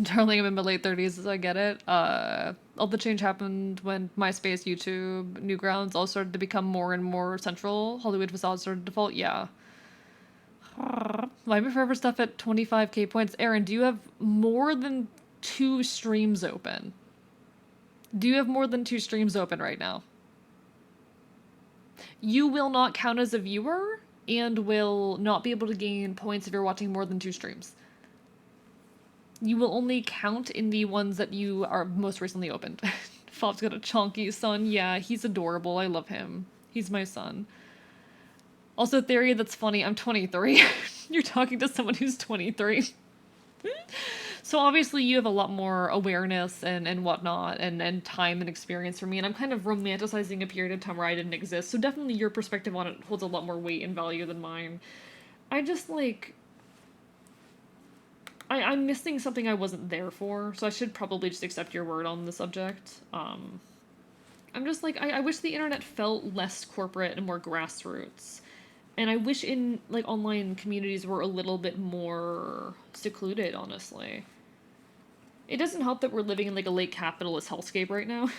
Darling, I'm in my late 30s, so I get it. All the change happened when MySpace, YouTube, Newgrounds all started to become more and more central. Hollywood facades started to default, yeah. Why forever stuff at 25k points? Aaron, do you have more than 2 streams open? Do you have more than 2 streams open right now? You will not count as a viewer and will not be able to gain points if you're watching more than 2 streams. You will only count in the ones that you are most recently opened. Fob's got a chonky son. Yeah, he's adorable. I love him. He's my son. Also, theory that's funny. I'm 23. You're talking to someone who's 23. So obviously you have a lot more awareness and whatnot and time and experience for me, and I'm kind of romanticizing a period of time where I didn't exist, so definitely your perspective on it holds a lot more weight and value than mine. I just, like... I'm missing something I wasn't there for, so I should probably just accept your word on the subject. I'm just like, I wish the internet felt less corporate and more grassroots. And I wish in, like, online communities were a little bit more secluded, honestly. It doesn't help that we're living in, like, a late capitalist hellscape right now.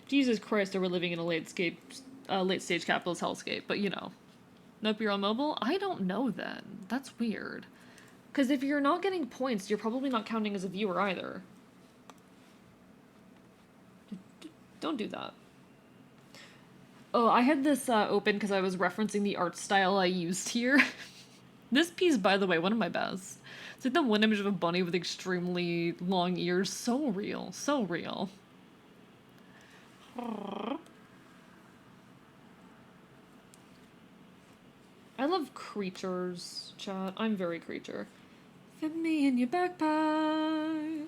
Jesus Christ, are we living in a late stage capitalist hellscape, but you know. Nope, you're on mobile? I don't know then. That's weird. Because if you're not getting points, you're probably not counting as a viewer either. Don't do that. Oh, I had this open because I was referencing the art style I used here. This piece, by the way, one of my best. It's like the one image of a bunny with extremely long ears. So real. So real. I love creatures, chat. I'm very creature. Fit me in your backpack,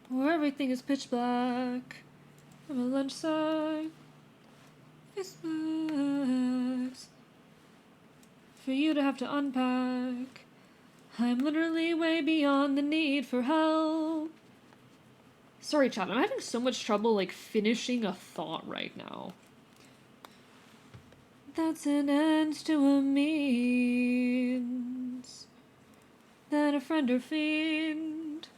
where everything is pitch black. From a lunchside, face masks, for you to have to unpack. I'm literally way beyond the need for help. Sorry, chat, I'm having so much trouble, like, finishing a thought right now. That's an end to a means that a friend or fiend.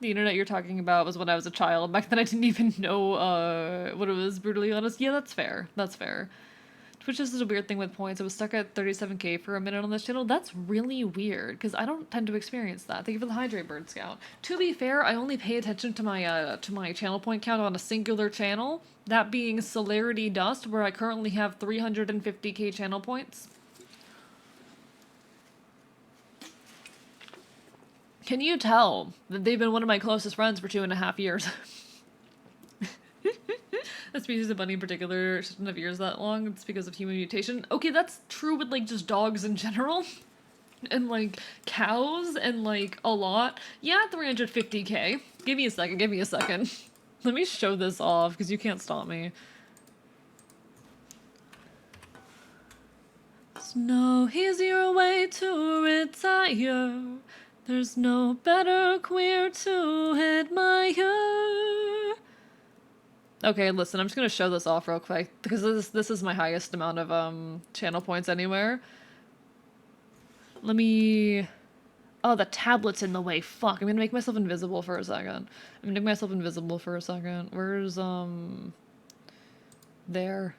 The internet you're talking about was when I was a child. Back then I didn't even know what it was, brutally honest. Yeah, that's fair. That's fair. Twitch is a weird thing with points. I was stuck at 37k for a minute on this channel. That's really weird, because I don't tend to experience that. Thank you for the hydrate, Bird Scout. To be fair, I only pay attention to my channel point count on a singular channel, that being Celerity Dust, where I currently have 350k channel points. Can you tell that they've been one of my closest friends for 2.5 years? That species of bunny in particular shouldn't have ears that long. It's because of human mutation. Okay, that's true with, like, just dogs in general. And, like, cows and, like, a lot. Yeah, 350k. Give me a second, give me a second. Let me show this off, because you can't stop me. There's no easier way to retire. There's no better queer to admire. Okay, listen, I'm just gonna show this off real quick, because this is my highest amount of, channel points anywhere. Let me... Oh, the tablet's in the way, fuck. I'm gonna make myself invisible for a second. I'm gonna make myself invisible for a second. Where's, there.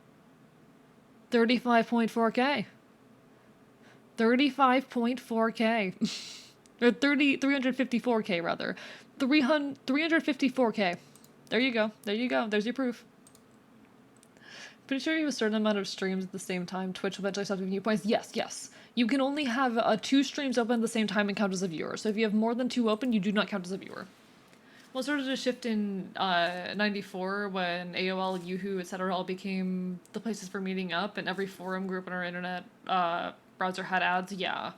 35.4k. 35.4k. Or 354k, rather. 354k. There you go. There you go. There's your proof. Pretty sure you have a certain amount of streams at the same time. Twitch will eventually stop giving you points. Yes, yes. You can only have 2 streams open at the same time and count as a viewer. So if you have more than 2 open, you do not count as a viewer. Well, sort of a shift in 94 when AOL, Yoohoo, etc. all became the places for meeting up, and every forum group on our internet browser had ads. Yeah.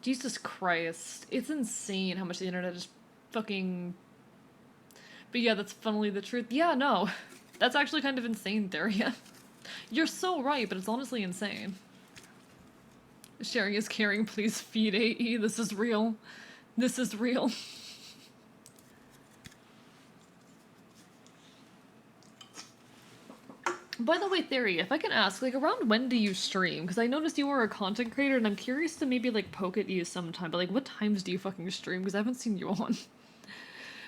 Jesus Christ. It's insane how much the internet is fucking... But yeah, that's funnily the truth. Yeah, no. That's actually kind of insane, Theria. You're so right, but it's honestly insane. Sharing is caring, please feed AE. This is real. This is real. By the way, Theory, if I can ask, like, around when do you stream? Because I noticed you were a content creator, and I'm curious to maybe, like, poke at you sometime, but, like, what times do you fucking stream? Because I haven't seen you on.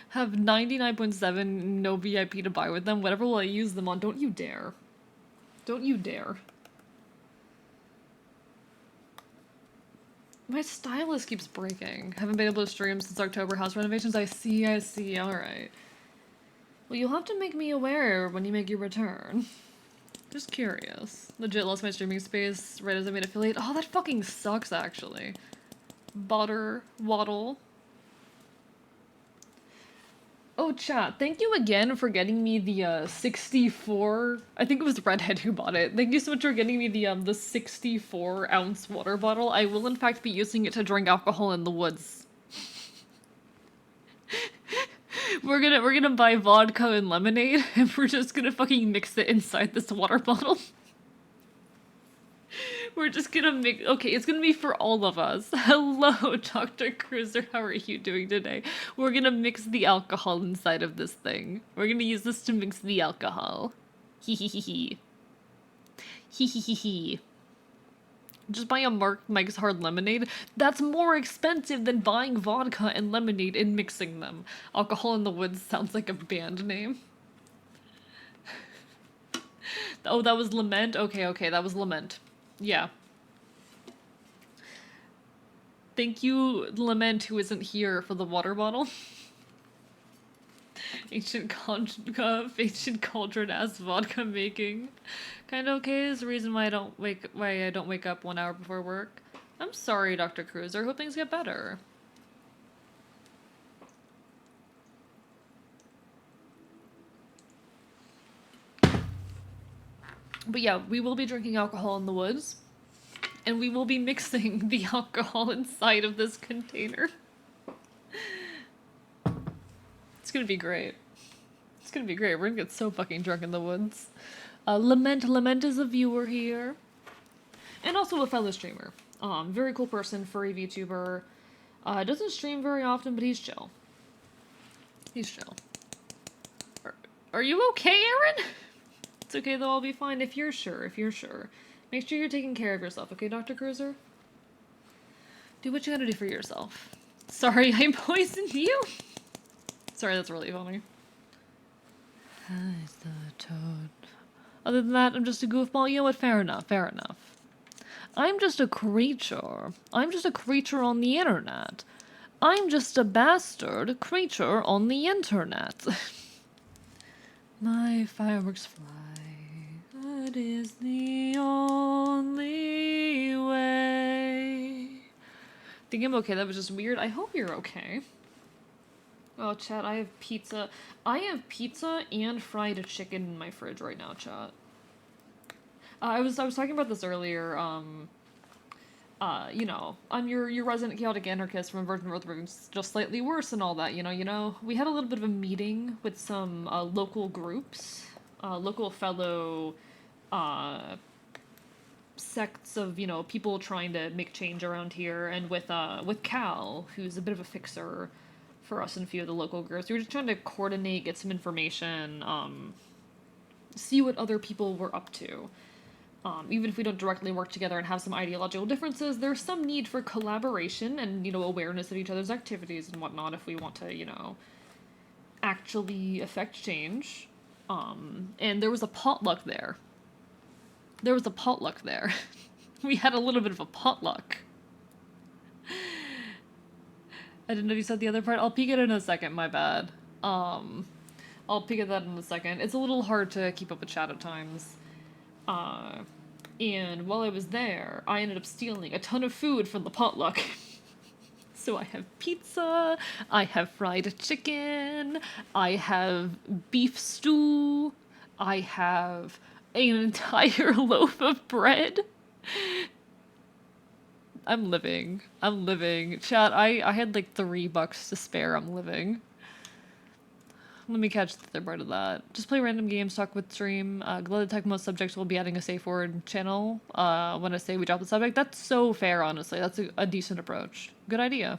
Have 99.7, no VIP to buy with them. Whatever will I use them on? Don't you dare. Don't you dare. My stylus keeps breaking. Haven't been able to stream since October house renovations. I see, alright. Well, you'll have to make me aware when you make your return. Just curious. Legit lost my streaming space right as I made affiliate. Oh, that fucking sucks, actually. Waddle. Oh, chat, thank you again for getting me the, 64... I think it was Redhead who bought it. Thank you so much for getting me the 64-ounce water bottle. I will, in fact, be using it to drink alcohol in the woods. We're gonna buy vodka and lemonade, and we're just gonna fucking mix it inside this water bottle. We're just gonna make... Okay, it's gonna be for all of us. Hello, Dr. Cruiser. How are you doing today? We're gonna mix the alcohol inside of this thing. We're gonna use this to mix the alcohol. Hee hee hee hee. Hee hee hee hee. Just buy a Mike's Hard Lemonade. That's more expensive than buying vodka and lemonade and mixing them. Alcohol in the Woods sounds like a band name. Oh, that was Lament? Okay, that was Lament. Yeah. Thank you, Lament, who isn't here for the water bottle. Ancient cauldron-ass vodka making. Kinda okay is the reason why I don't wake up 1 hour before work. I'm sorry, Dr. Cruiser. Hope things get better. But yeah, we will be drinking alcohol in the woods. And we will be mixing the alcohol inside of this container. It's gonna be great. It's gonna be great. We're gonna get so fucking drunk in the woods. Lament is a viewer here. And also a fellow streamer. Very cool person, furry VTuber. Doesn't stream very often, but he's chill. He's chill. Are you okay, Aaron? It's okay though, I'll be fine if you're sure, Make sure you're taking care of yourself, okay, Dr. Cruiser? Do what you gotta do for yourself. Sorry, I poisoned you? Sorry, that's really funny. Is the toad. Other than that, I'm just a goofball. You know what? Fair enough, fair enough. I'm just a creature. I'm just a creature on the internet. I'm just a bastard creature on the internet. My fireworks fly. That is the only way. Think I'm okay. That was just weird. I hope you're okay. Oh, chat, I have pizza. I have pizza and fried chicken in my fridge right now, chat. I was talking about this earlier, you know, I'm your resident chaotic anarchist from Virgin Earth Rooms, just slightly worse and all that, you know, we had a little bit of a meeting with some, local groups, local fellow, sects of, you know, people trying to make change around here, and with Cal, who's a bit of a fixer for us and a few of the local groups. We were just trying to coordinate, get some information, see what other people were up to. Even if we don't directly work together and have some ideological differences, there's some need for collaboration and, you know, awareness of each other's activities and whatnot if we want to, you know, actually affect change. And there was a potluck there. We had a little bit of a potluck. I didn't know if you said the other part. I'll peek at it in a second, my bad. I'll peek at that in a second. It's a little hard to keep up with chat at times. And while I was there, I ended up stealing a ton of food from the potluck. So I have pizza, I have fried chicken, I have beef stew, I have an entire loaf of bread. I'm living. Chat, I had like $3 to spare, I'm living. Let me catch the third part of that. Just play random games, talk with stream. Glad to talk most subjects. We'll be adding a safe word channel when I say we drop the subject. That's so fair, honestly. That's a decent approach. Good idea.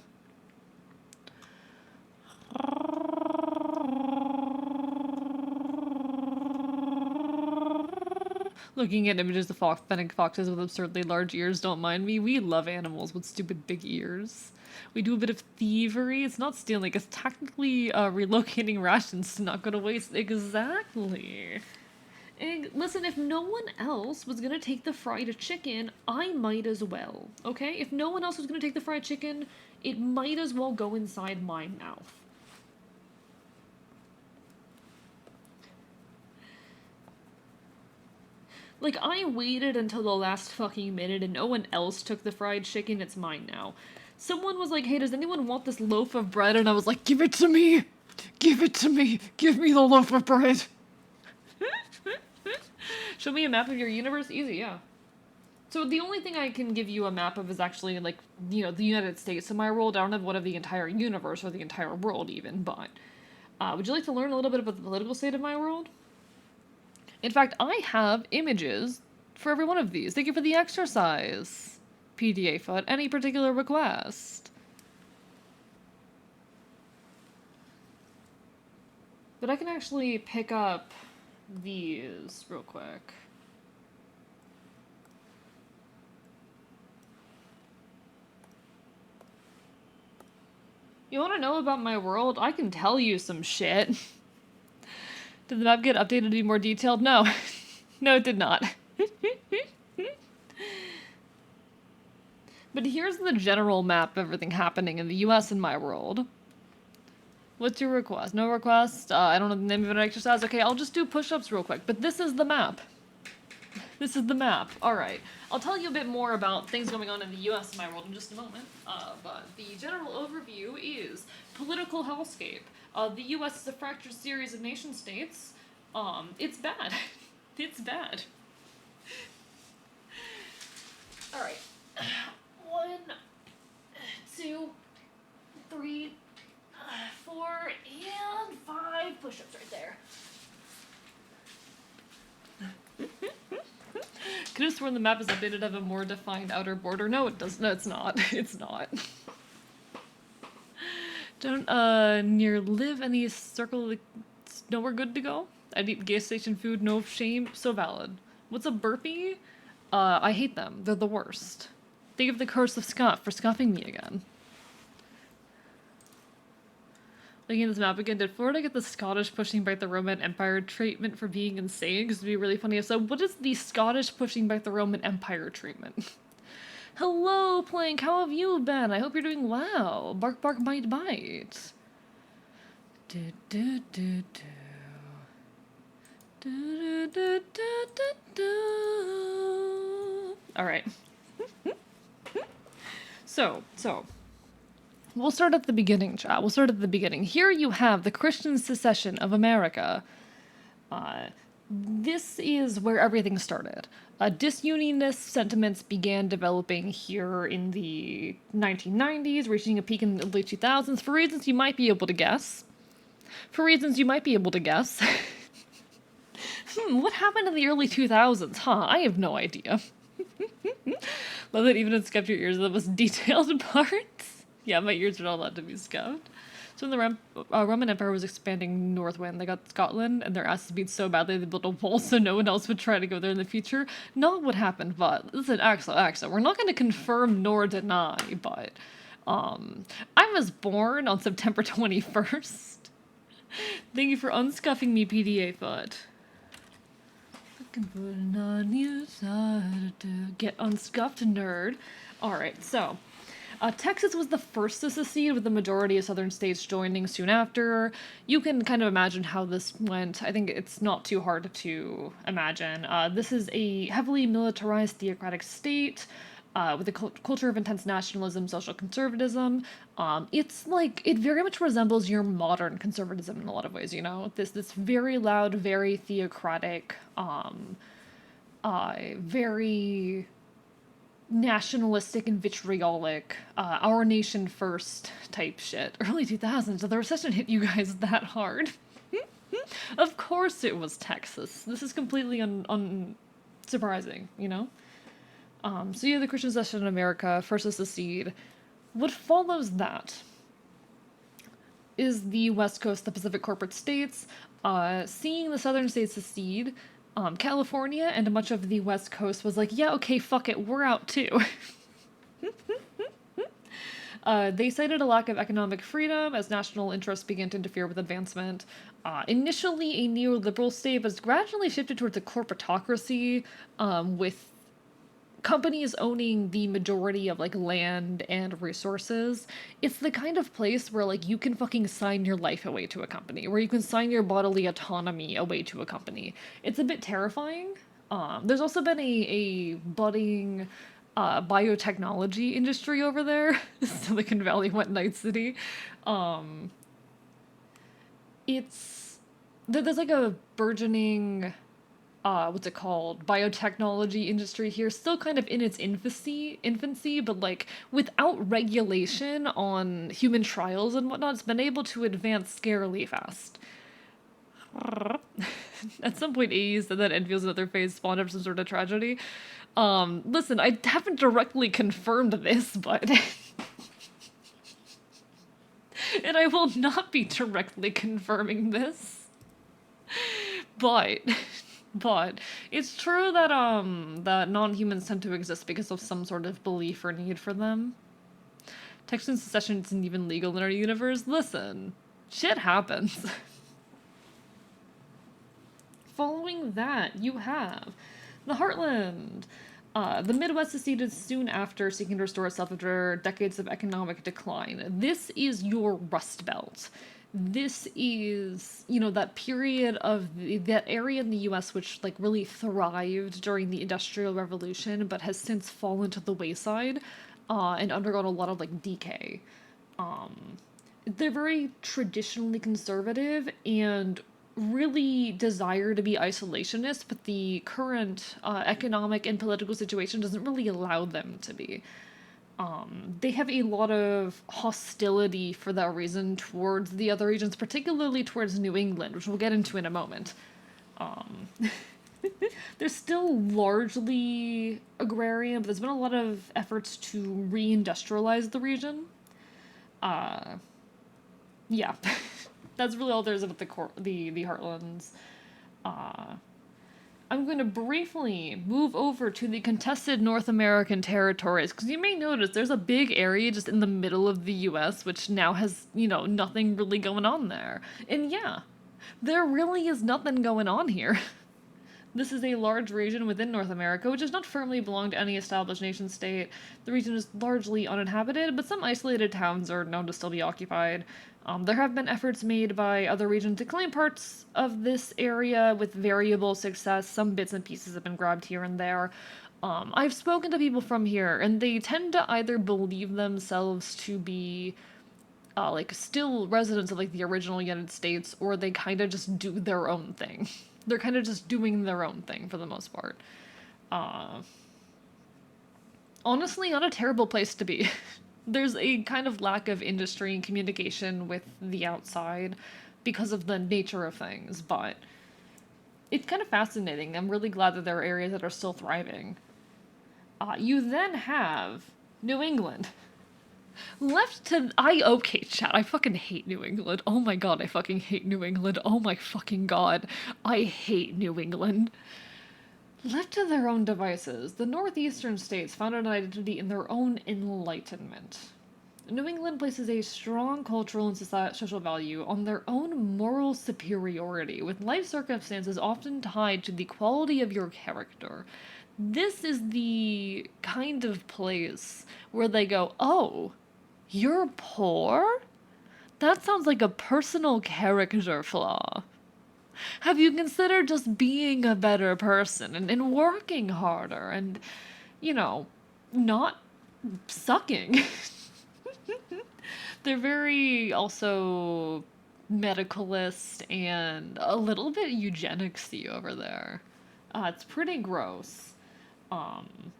Looking at images of fennec foxes with absurdly large ears, don't mind me. We love animals with stupid big ears. We do a bit of thievery. It's not stealing. It's technically relocating rations to not go to waste. Exactly. And listen, if no one else was gonna take the fried chicken, I might as well. Okay? If no one else was gonna take the fried chicken, it might as well go inside my mouth. Like, I waited until the last fucking minute and no one else took the fried chicken. It's mine now. Someone was like, hey, does anyone want this loaf of bread? And I was like, give it to me! Give it to me! Give me the loaf of bread! Show me a map of your universe? Easy, yeah. So the only thing I can give you a map of is actually, like, you know, the United States in my world. I don't have one of the entire universe or the entire world even, but... would you like to learn a little bit about the political state of my world? In fact, I have images for every one of these. Thank you for the exercise, PDA Foot. Any particular request? But I can actually pick up these real quick. You want to know about my world? I can tell you some shit. Did the map get updated to be more detailed? No. No, it did not. But here's the general map of everything happening in the US and my world. What's your request? No request? I don't know the name of an exercise. Okay, I'll just do push-ups real quick. But this is the map. This is the map. Alright. I'll tell you a bit more about things going on in the US and my world in just a moment. But the general overview is political hellscape. The US is a fractured series of nation-states. It's bad. It's bad. Alright. 1, 2, 3, 4, and 5 push-ups right there. Could have sworn the map is updated to have a more defined outer border. No, it does. No, it's not. It's not. Don't near live any circle. No, we're good to go. I'd eat gas station food, no shame, so valid. What's a burpee? I hate them. They're the worst. Think of the curse of Scott for scuffing me again. Looking at this map again, did Florida get the Scottish pushing back the Roman Empire treatment for being insane? Because it'd be really funny. So what is the Scottish pushing back the Roman Empire treatment? Hello, Plank, how have you been? I hope you're doing well. Bark, bark, bite, bite. Do, do, do, do. Do, do, do, do, do, do. All right. So, we'll start at the beginning, chat. We'll start at the beginning. Here you have the Christian secession of America. This is where everything started. Disunionist sentiments began developing here in the 1990s, reaching a peak in the late 2000s for reasons you might be able to guess. What happened in the early 2000s? I have no idea. Love that even in scuffed your ears are the most detailed parts. Yeah, my ears are not allowed to be scuffed. So when the Roman Empire was expanding northward, they got Scotland, and their asses beat so badly they built a wall so no one else would try to go there in the future. Not what happened, but listen, Axel, we're not going to confirm nor deny, but I was born on September 21st. Thank you for unscuffing me, PDA foot. Get unscuffed, nerd. Alright, so Texas was the first to secede, with the majority of southern states joining soon after. You can kind of imagine how this went. I think it's not too hard to imagine. This is a heavily militarized theocratic state with a culture of intense nationalism, social conservatism. It's like, it very much resembles your modern conservatism in a lot of ways, you know? This very loud, very theocratic, very nationalistic and vitriolic, our nation first type shit. Early 2000s, so the recession hit you guys that hard. Of course it was Texas. This is completely unsurprising, you know? So yeah, the Christian secession in America, first to secede. What follows that is the West Coast, the Pacific corporate states, seeing the southern states secede. California and much of the West Coast was like, yeah, okay, fuck it, we're out too. They cited a lack of economic freedom as national interests began to interfere with advancement. Initially a neoliberal state, but gradually shifted towards a corporatocracy, with companies owning the majority of like land and resources. It's the kind of place where like you can fucking sign your life away to a company, where you can sign your bodily autonomy away to a company. It's a bit terrifying. There's also been a budding biotechnology industry over there. Silicon Valley went Night City. There's like a burgeoning what's it called, biotechnology industry here, still kind of in its infancy, but like without regulation on human trials and whatnot, it's been able to advance scarily fast. At some point, AEs said that Enfield's another phase spawned up some sort of tragedy. Listen, I haven't directly confirmed this, but and I will not be directly confirming this, but it's true that that non-humans tend to exist because of some sort of belief or need for them. Texan secession isn't even legal in our universe. Listen, shit happens. Following that, you have the Heartland. The Midwest seceded soon after, seeking to restore itself after decades of economic decline. This is your Rust Belt. This is, you know, that period of that area in the US which like really thrived during the Industrial Revolution, but has since fallen to the wayside and undergone a lot of like decay. They're very traditionally conservative and really desire to be isolationist, but the current economic and political situation doesn't really allow them to be. They have a lot of hostility for that reason towards the other regions, particularly towards New England, which we'll get into in a moment. They're still largely agrarian, but there's been a lot of efforts to re-industrialize the region. Yeah. That's really all there is about the Heartlands. Uh, I'm going to briefly move over to the contested North American territories, because you may notice there's a big area just in the middle of the US, which now has, nothing really going on there. And yeah, there really is nothing going on here. This is a large region within North America, which does not firmly belong to any established nation state. The region is largely uninhabited, but some isolated towns are known to still be occupied. There have been efforts made by other regions to claim parts of this area with variable success. Some bits and pieces have been grabbed here and there. I've spoken to people from here, and they tend to either believe themselves to be still residents of like the original United States, or they kind of just do their own thing. They're kind of just doing their own thing for the most part. Uh, Honestly, not a terrible place to be. There's a kind of lack of industry and communication with the outside because of the nature of things, but it's kind of fascinating. I'm really glad that there are areas that are still thriving. You then have New England. Okay, chat, I fucking hate New England. Oh my god, I fucking hate New England. Oh my fucking god, I hate New England. Left to their own devices, the northeastern states found an identity in their own enlightenment. New England places a strong cultural and social value on their own moral superiority, with life circumstances often tied to the quality of your character. This is the kind of place where they go, oh, you're poor? That sounds like a personal character flaw. Have you considered just being a better person and working harder and, not sucking? They're very also medicalist and a little bit eugenicsy over there. It's pretty gross. Um,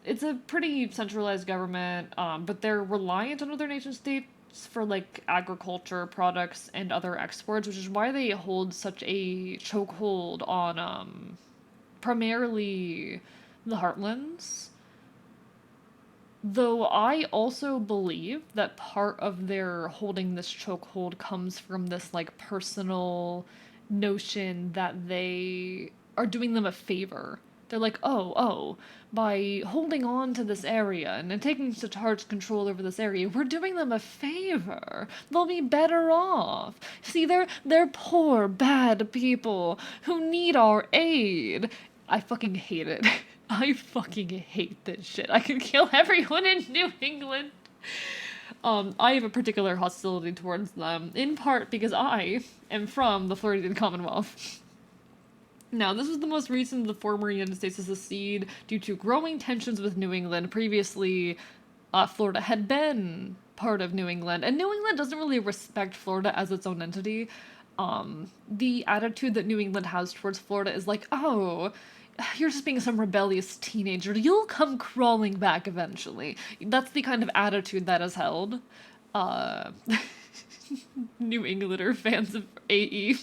it's a pretty centralized government, but they're reliant on other nation states for like agriculture products and other exports, which is why they hold such a chokehold on primarily the heartlands. Though I also believe that part of their holding this chokehold comes from this like personal notion that they are doing them a favor. They're like, oh, by holding on to this area and taking such hard control over this area, we're doing them a favor. They'll be better off. See, they're poor, bad people who need our aid. I fucking hate it. I fucking hate this shit. I could kill everyone in New England. I have a particular hostility towards them, in part because I am from the Floridian Commonwealth. Now, this was the most recent of the former United States to secede due to growing tensions with New England. Previously, Florida had been part of New England, and New England doesn't really respect Florida as its own entity. The attitude that New England has towards Florida is like, oh, you're just being some rebellious teenager. You'll come crawling back eventually. That's the kind of attitude that is held. Uh, New Englander fans of AE.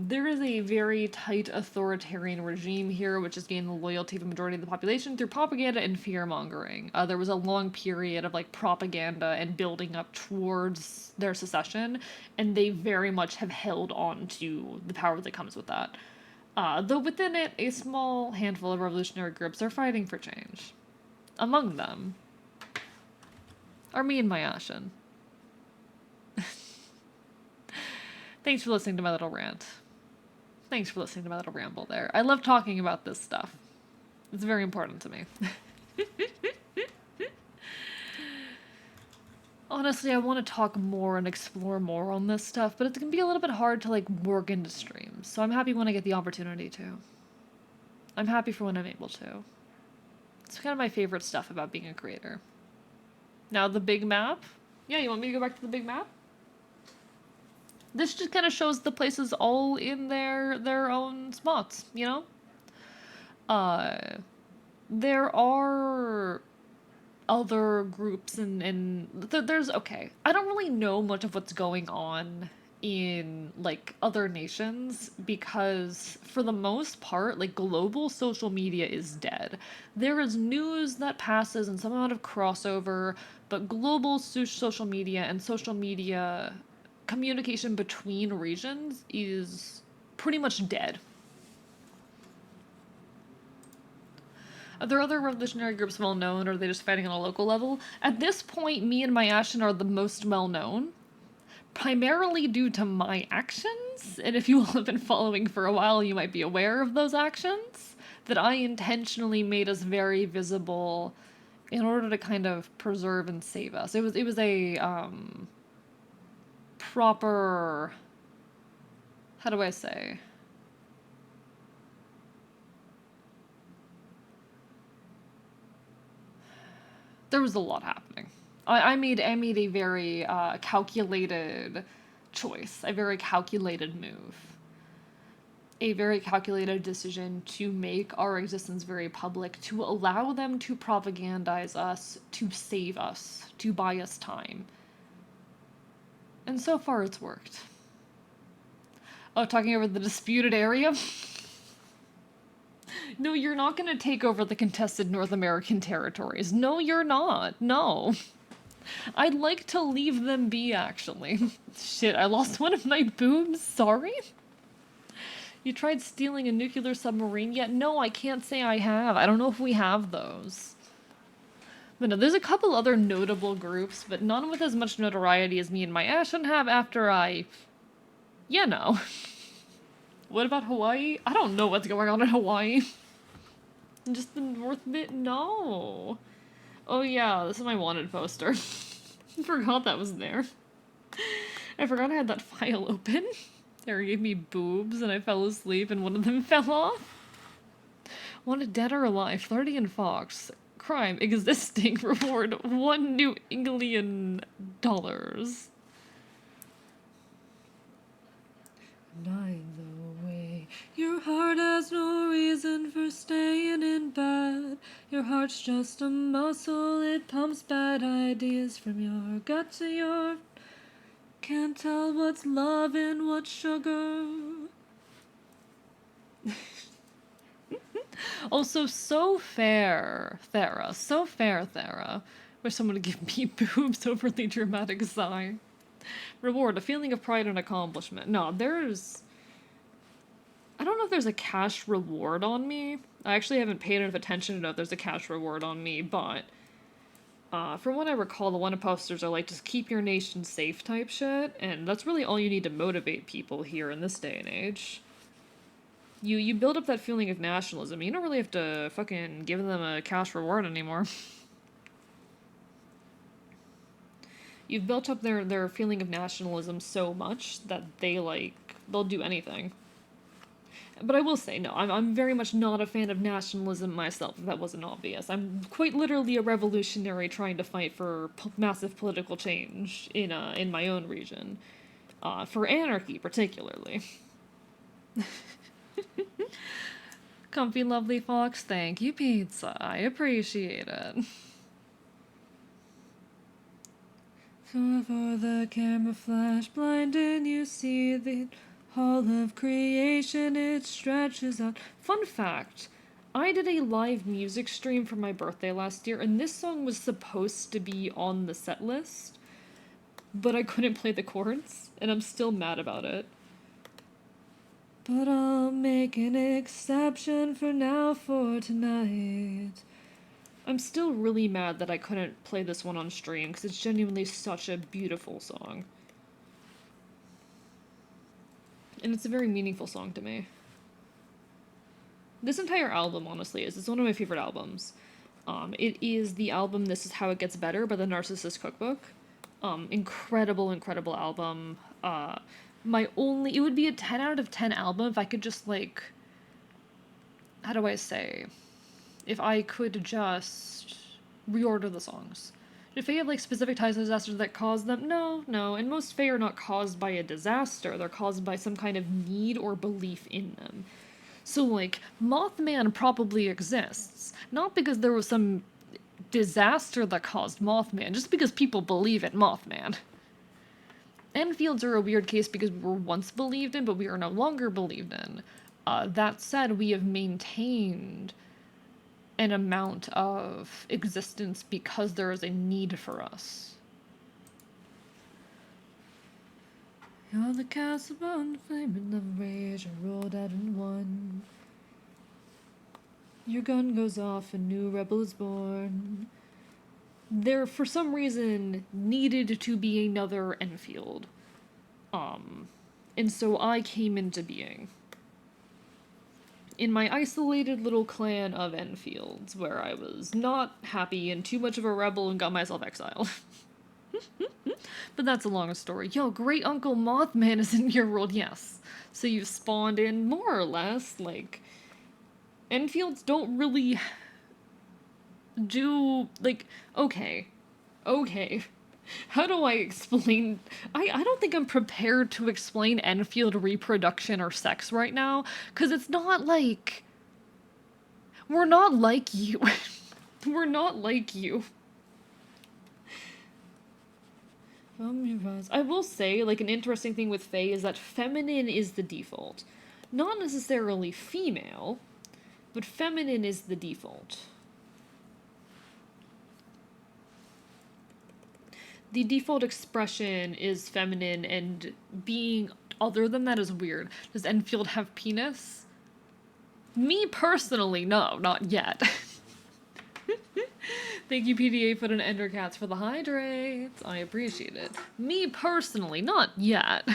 There is a very tight authoritarian regime here, which has gained the loyalty of the majority of the population through propaganda and fear-mongering. There was a long period of, like, propaganda and building up towards their secession, and they very much have held on to the power that comes with that. Though within it, a small handful of revolutionary groups are fighting for change. Among them are me and my Ashen. Thanks for listening to my little rant. Thanks for listening to my little ramble there. I love talking about this stuff. It's very important to me. Honestly, I want to talk more and explore more on this stuff, but it can be a little bit hard to, like, work into streams. So I'm happy when I get the opportunity to. I'm happy for when I'm able to. It's kind of my favorite stuff about being a creator. Now, the big map. Yeah, you want me to go back to the big map? This just kind of shows the places all in their own spots, you know? There are other groups and there's, okay, I don't really know much of what's going on in, like, other nations because, for the most part, like, global social media is dead. There is news that passes and some amount of crossover, but global social media and social media communication between regions is pretty much dead. Are there other revolutionary groups well known, or are they just fighting on a local level? At this point, me and my Ashen are the most well known, primarily due to my actions. And if you all have been following for a while, you might be aware of those actions. That I intentionally made us very visible in order to kind of preserve and save us. It was a proper, how do I say? There was a lot happening. I made a very calculated choice, a very calculated move, a very calculated decision to make our existence very public, to allow them to propagandize us, to save us, to buy us time. And so far it's worked. Oh, talking over the disputed area? No, you're not going to take over the contested North American territories. No, you're not. No. I'd like to leave them be, actually. Shit, I lost one of my boobs. Sorry? You tried stealing a nuclear submarine yet? No, I can't say I have. I don't know if we have those. But no, there's a couple other notable groups, but none with as much notoriety as me and my Ashen have after I... You know. What about Hawaii? I don't know what's going on in Hawaii. Just the north bit? No. Oh yeah, this is my wanted poster. I forgot that was there. I forgot I had that file open. Harry gave me boobs and I fell asleep and one of them fell off. Wanted dead or alive, Flirty Fox. Crime existing, reward $1 New England. Nine's away. Your heart has no reason for staying in bed. Your heart's just a muscle, it pumps bad ideas from your gut to your... Can't tell what's love and what's sugar. Also, so fair, Thera. So fair, Thera. Wish someone would give me boobs, overly dramatic sigh. Reward, a feeling of pride and accomplishment. No, there's... I don't know if there's a cash reward on me. I actually haven't paid enough attention to know if there's a cash reward on me, but... from what I recall, the wanted posters are like, just keep your nation safe type shit, and that's really all you need to motivate people here in this day and age. You build up that feeling of nationalism. You don't really have to fucking give them a cash reward anymore. You've built up their feeling of nationalism so much that they'll do anything. But I will say, no, I'm very much not a fan of nationalism myself, if that wasn't obvious. I'm quite literally a revolutionary trying to fight for massive political change in my own region. For anarchy, particularly. Comfy lovely fox, thank you pizza, I appreciate it. For the camera flash blinding, you see the hall of creation, it stretches out. Fun fact, I did a live music stream for my birthday last year, and this song was supposed to be on the set list, but I couldn't play the chords, and I'm still mad about it. But I'll make an exception for now, for tonight. I'm still really mad that I couldn't play this one on stream, because it's genuinely such a beautiful song. And it's a very meaningful song to me. This entire album, honestly, is. It's one of my favorite albums. It is the album This Is How It Gets Better by the Narcissist Cookbook. Incredible, incredible album. It would be a 10 out of 10 album if I could just, like... How do I say? If I could just reorder the songs. If they have, like, specific ties to disasters that cause them? No. And most Fae are not caused by a disaster. They're caused by some kind of need or belief in them. So, like, Mothman probably exists. Not because there was some disaster that caused Mothman, just because people believe in Mothman. Enfields are a weird case because we were once believed in, but we are no longer believed in. That said, we have maintained an amount of existence because there is a need for us. All the castle on the flaming love rage are rolled out in one. Your gun goes off, a new rebel is born. There, for some reason, needed to be another Enfield. And so I came into being. In my isolated little clan of Enfields, where I was not happy and too much of a rebel and got myself exiled. But that's a longer story. Yo, Great Uncle Mothman is in your world, yes. So you spawned in more or less, like... Enfields don't really do, like, okay. How do I explain? I don't think I'm prepared to explain Enfield reproduction or sex right now, because it's not like... We're not like you. We're not like you. I will say, like, an interesting thing with Fae is that feminine is the default. Not necessarily female, but feminine is the default. The default expression is feminine, and being other than that is weird. Does Enfield have penis? Me personally, no, not yet. Thank you, PDA, for an Endercats for the hydrates. I appreciate it. Me personally, not yet.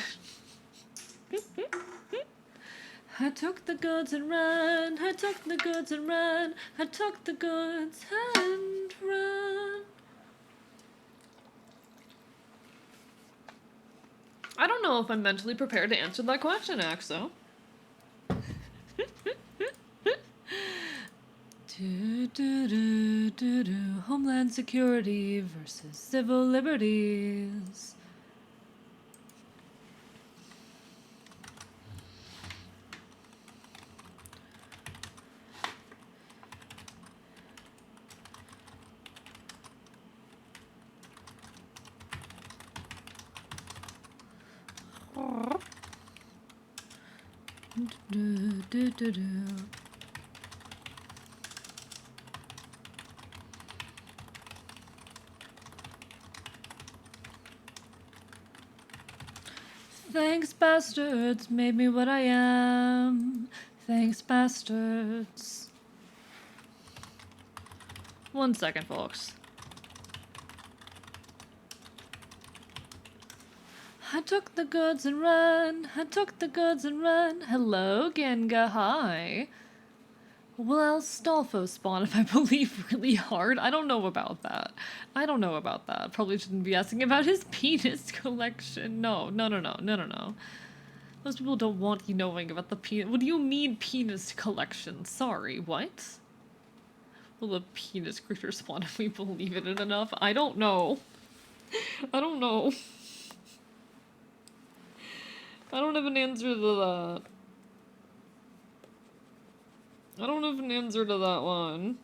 I took the goods and ran. I took the goods and ran. I took the goods and ran. I don't know if I'm mentally prepared to answer that question, Axo. Homeland security versus civil liberties. Thanks, bastards, made me what I am. Thanks, bastards. 1 second, folks. I took the goods and ran. I took the goods and ran. Hello, Genga, hi. Will Astolfo spawn if I believe really hard? I don't know about that. Probably shouldn't be asking about his penis collection. No. Most people don't want you knowing about the penis. What do you mean penis collection? Sorry, what? Will a penis creature spawn if we believe it enough? I don't know. I don't have an answer to that. I don't have an answer to that one.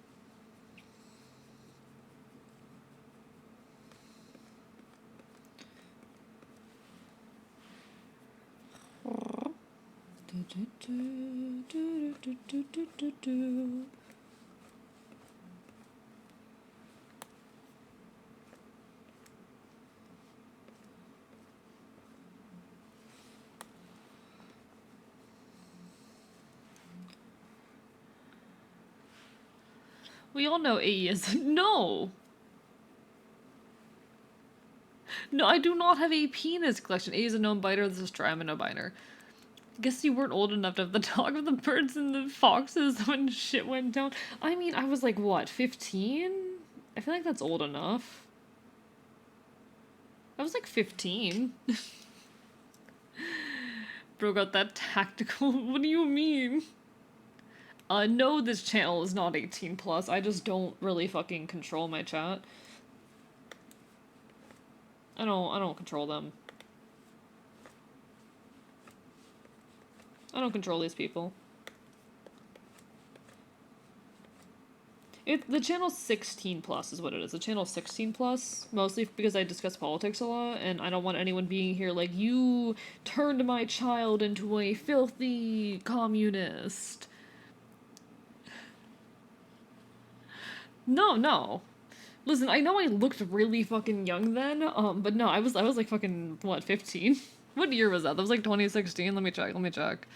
We all know AE is... No! No, I do not have a penis collection. AE is a known biter, this is true, I'm a no-biter. Guess you weren't old enough to have the dog of the birds and the foxes when shit went down. I mean, I was like, what, 15? I feel like that's old enough. I was like 15. Bro got that tactical. What do you mean? No, this channel is not 18 plus. I just don't really fucking control my chat. I don't control them. I don't control these people. The channel's 16 plus is what it is. The channel's 16 plus, mostly because I discuss politics a lot, and I don't want anyone being here like, you turned my child into a filthy communist. No. Listen, I know I looked really fucking young then, but no, I was like fucking, what, 15? What year was that? That was like 2016. Let me check.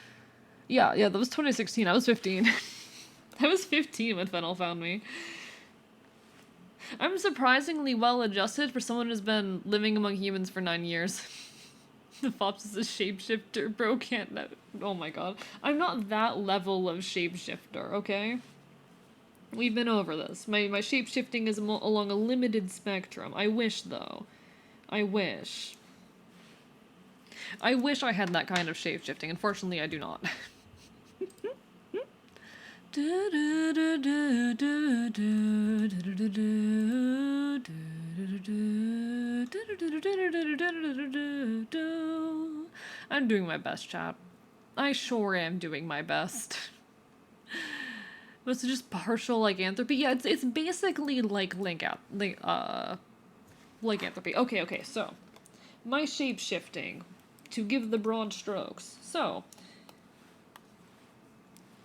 Yeah, that was 2016. I was 15. I was 15 when Fennel found me. I'm surprisingly well adjusted for someone who's been living among humans for 9 years. The Fops is a shapeshifter, bro can't know. Oh my god. I'm not that level of shapeshifter, okay? We've been over this. My shapeshifting is along a limited spectrum. I wish, though. I wish. I wish I had that kind of shapeshifting. Unfortunately, I do not. I'm doing my best, chat. I sure am doing my best. But it's just partial lycanthropy. Yeah, it's basically like lycanthropy. Okay, so my shape shifting to give the broad strokes. So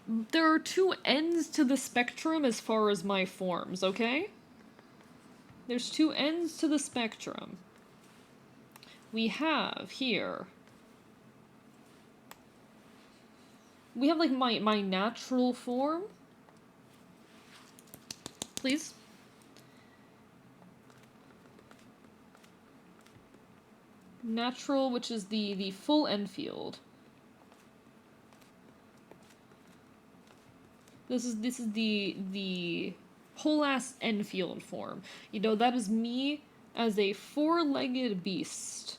there are two ends to the spectrum as far as my forms, okay? There's two ends to the spectrum. We have here. We have like my natural form. Please. Natural, which is the full Enfield. This is the whole ass Enfield form. You know, that is me as a four-legged beast.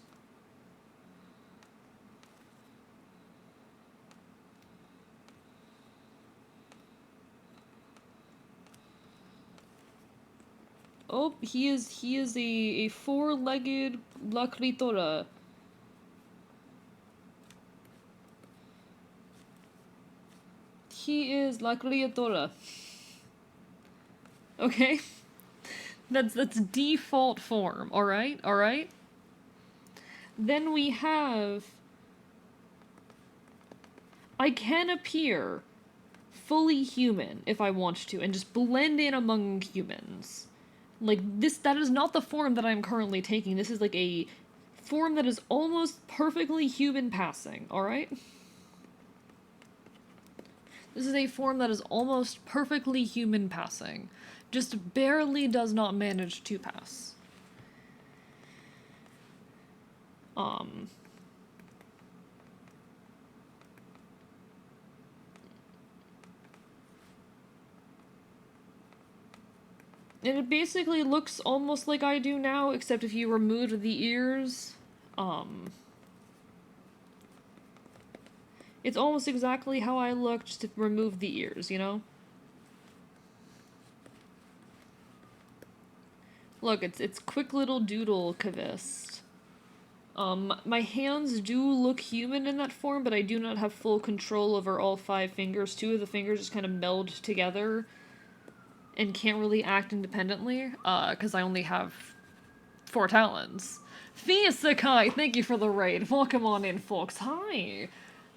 Oh, he is a four-legged La Criatura. He is La Criatura. Okay? That's default form, alright? Alright? Then we have... I can appear fully human if I want to, and just blend in among humans. Like, that is not the form that I'm currently taking. This is like a form that is almost perfectly human passing, alright? This is a form that is almost perfectly human passing. Just barely does not manage to pass. And it basically looks almost like I do now, except if you removed the ears. It's almost exactly how I looked, just to remove the ears, you know? Look, it's quick little doodle Kavist. My hands do look human in that form, but I do not have full control over all 5 fingers. 2 of the fingers just kind of meld together and can't really act independently, because I only have 4 talons. Fia Sakai, thank you for the raid. Welcome on in, folks. Hi!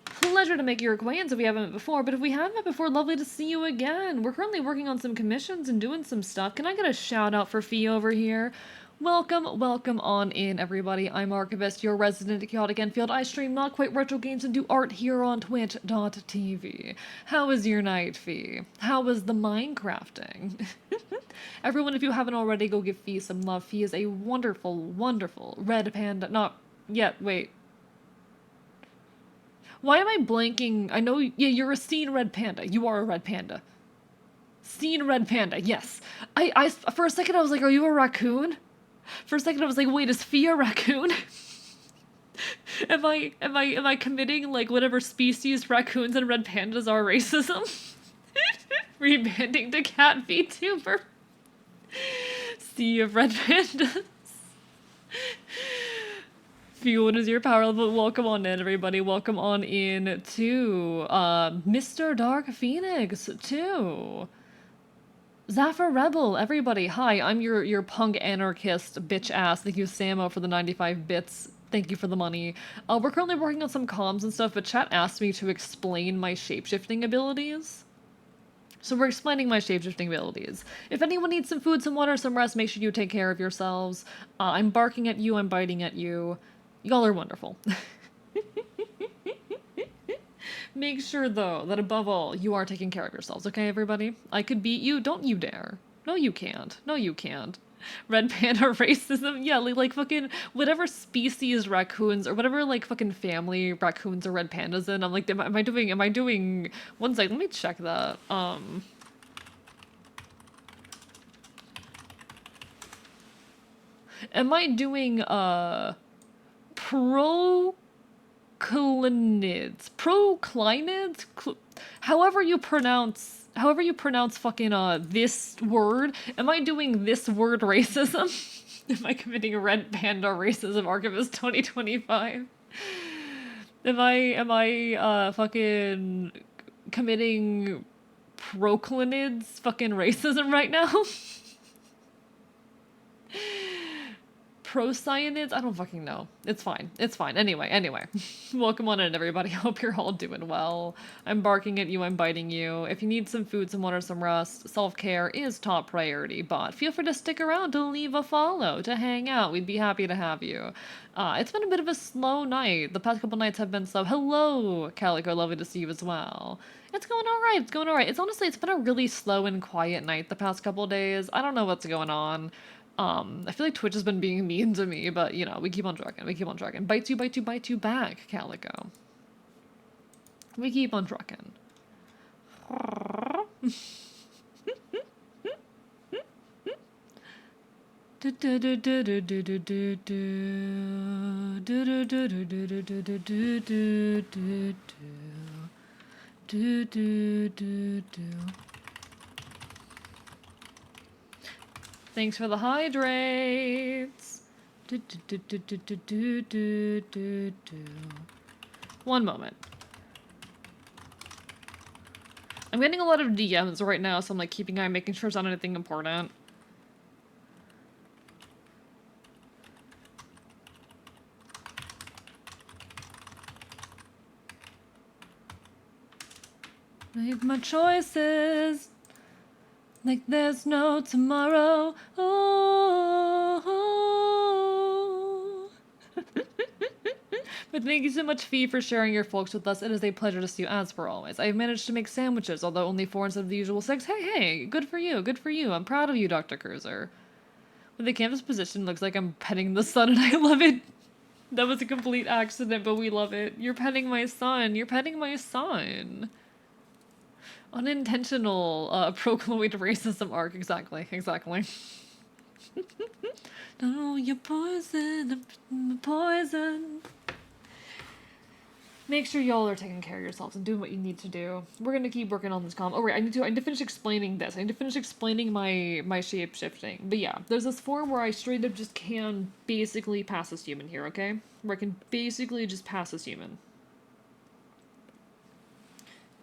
Pleasure to make your acquaintance if we haven't met before, but if we have met before, lovely to see you again. We're currently working on some commissions and doing some stuff. Can I get a shout out for Fee over here? Welcome on in, everybody. I'm Archivist, your resident chaotic Enfield. I stream not quite retro games and do art here on twitch.tv. How is your night, Fee? How is the Minecrafting? Everyone, if you haven't already, go give Fee some love. Fee is a wonderful, wonderful red panda. Not yet, wait. Why am I blanking? I know, yeah, you're a seen red panda. You are a red panda. Seen red panda, yes. I for a second I was like, are you a raccoon? For a second I was like, wait, is Fee a raccoon? am I committing like whatever species raccoons and red pandas are racism? Rebanding to cat VTuber. Sea of red pandas. What is your power level? Welcome on in, everybody. Welcome on in to Mr. Dark Phoenix too. Zafar Rebel, everybody. Hi, I'm your punk anarchist bitch ass. Thank you, Samo, for the 95 bits. Thank you for the money. We're currently working on some comms and stuff, but chat asked me to explain my shapeshifting abilities. So we're explaining my shapeshifting abilities. If anyone needs some food, some water, some rest, make sure you take care of yourselves. I'm barking at you, I'm biting at you. Y'all are wonderful. Make sure, though, that above all, you are taking care of yourselves, okay, everybody? I could beat you. Don't you dare. No, you can't. No, you can't. Red panda racism? Yeah, like fucking whatever species raccoons or whatever like fucking family raccoons or red pandas in. I'm like, am I doing, one sec, let me check that. Am I doing, proclinids? However you pronounce fucking, this word. Am I doing this word racism? Am I committing red panda racism Archivist 2025? Am I, fucking committing proclinids fucking racism right now? Procyanids? I don't fucking know. It's fine. It's fine. Anyway. Welcome on in, everybody. Hope you're all doing well. I'm barking at you, I'm biting you. If you need some food, some water, some rest, self-care is top priority, but feel free to stick around to leave a follow, to hang out. We'd be happy to have you. It's been a bit of a slow night. The past couple nights have been slow. Hello, Calico. Lovely to see you as well. It's going alright. It's going alright. It's been a really slow and quiet night the past couple days. I don't know what's going on. I feel like Twitch has been being mean to me, but you know, we keep on trucking. We keep on trucking. Bite you back, Calico. We keep on trucking. Thanks for the hydrates. One moment. I'm getting a lot of DMs right now, so I'm like keeping an eye, making sure it's not anything important. Make my choices. Like there's no tomorrow. Oh. But thank you so much, Fee, for sharing your folks with us. It is a pleasure to see you as per always. I've managed to make sandwiches, although only 4 instead of the usual 6. Hey, good for you, good for you. I'm proud of you, Dr. Cruiser. With the canvas position, looks like I'm petting the sun, and I love it. That was a complete accident, but we love it. You're petting my son. You're petting my son. Unintentional, proclaimed racism arc. Exactly. Oh, you're poison. I'm poison. Make sure y'all are taking care of yourselves and doing what you need to do. We're gonna keep working on this Oh, right, I need to finish explaining this. I need to finish explaining my shape-shifting. But yeah, there's this form where I straight up just can basically pass as human here, okay? Where I can basically just pass as human.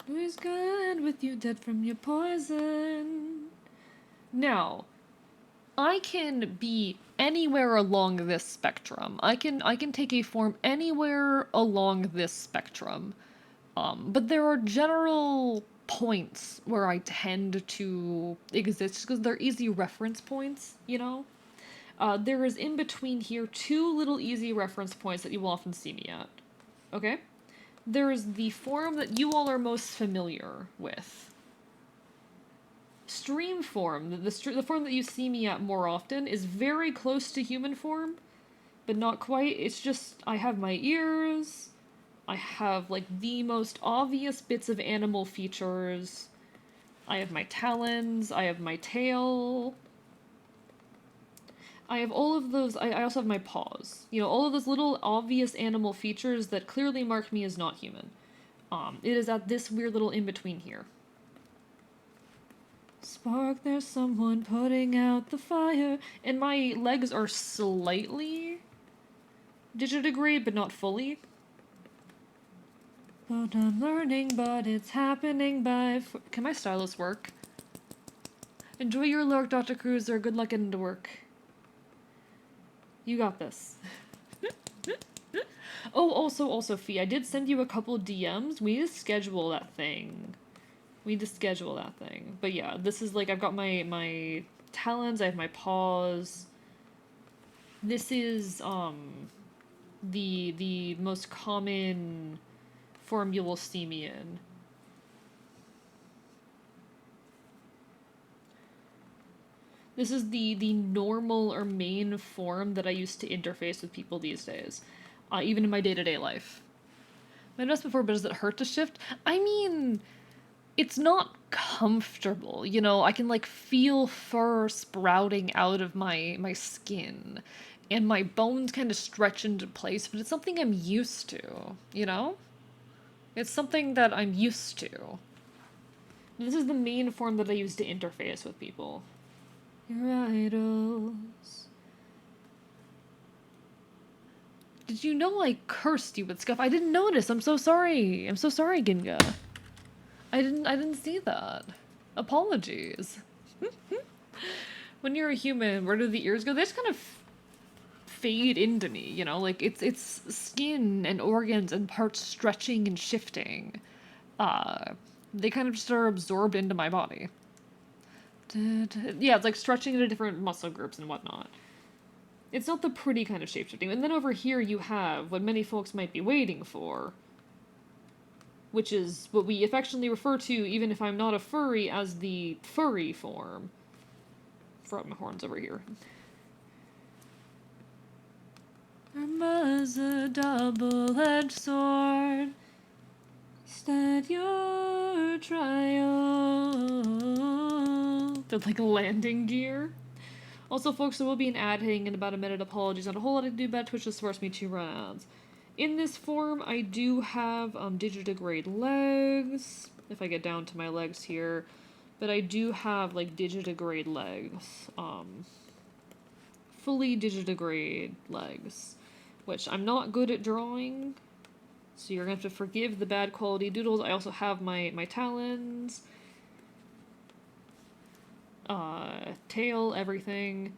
Who's good with you dead from your poison? Now, I can be anywhere along this spectrum. I can take a form anywhere along this spectrum. But there are general points where I tend to exist because they're easy reference points, you know? There is in between here 2 little easy reference points that you will often see me at. Okay? There is the form that you all are most familiar with. Stream form, the form that you see me at more often, is very close to human form, but not quite. It's just, I have my ears, I have, like, the most obvious bits of animal features, I have my talons, I have my tail, I have all of those, I also have my paws. You know, all of those little obvious animal features that clearly mark me as not human. It is at this weird little in-between here. Spark, there's someone putting out the fire. And my legs are slightly digitigrade, but not fully. But I'm learning, but it's happening by... Can my stylus work? Enjoy your lurk, Dr. Cruiser. Good luck getting to work. You got this. Oh, also, Fee, I did send you a couple DMs. We need to schedule that thing. But yeah, this is like, I've got my talons, I have my paws. This is, the most common form you will see me in. This is the normal or main form that I use to interface with people these days, even in my day-to-day life. My noticed before, but does it hurt to shift? I mean, it's not comfortable, you know? I can, like, feel fur sprouting out of my skin, and my bones kind of stretch into place, but it's something I'm used to, you know? It's something that I'm used to. This is the main form that I use to interface with people. Your idols. Did you know I cursed you with Scuff? I didn't notice. I'm so sorry. I'm so sorry, Ginga. I didn't see that. Apologies. When you're a human, where do the ears go? They just kind of fade into me, you know? Like, it's skin and organs and parts stretching and shifting. They kind of just are absorbed into my body. Yeah, it's like stretching into different muscle groups and whatnot. It's not the pretty kind of shapeshifting. And then over here you have what many folks might be waiting for, which is what we affectionately refer to, even if I'm not a furry, as the furry form. From my horns over here. Karma's a double-edged sword. Stand your trial. They're like landing gear. Also, folks, there will be an ad hitting in about a minute. Apologies, not a whole lot to do about Twitch just forced me 2 rounds. In this form, I do have digitigrade legs, if I get down to my legs here. But I do have, like, digitigrade legs. Fully digitigrade legs. Which I'm not good at drawing, so you're gonna have to forgive the bad quality doodles. I also have my talons. Tail, everything.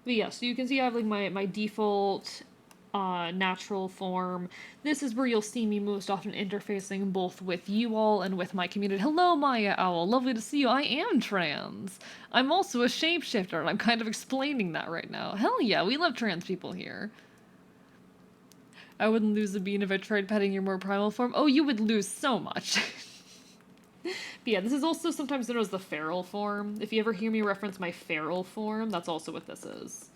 But yeah, so you can see I have like my default natural form. This is where you'll see me most often interfacing both with you all and with my community. Hello, Maya Owl. Lovely to see you. I am trans. I'm also a shapeshifter, and I'm kind of explaining that right now. Hell yeah, we love trans people here. I wouldn't lose a bean if I tried petting your more primal form. Oh, you would lose so much. But yeah, this is also sometimes known as the feral form. If you ever hear me reference my feral form, that's also what this is.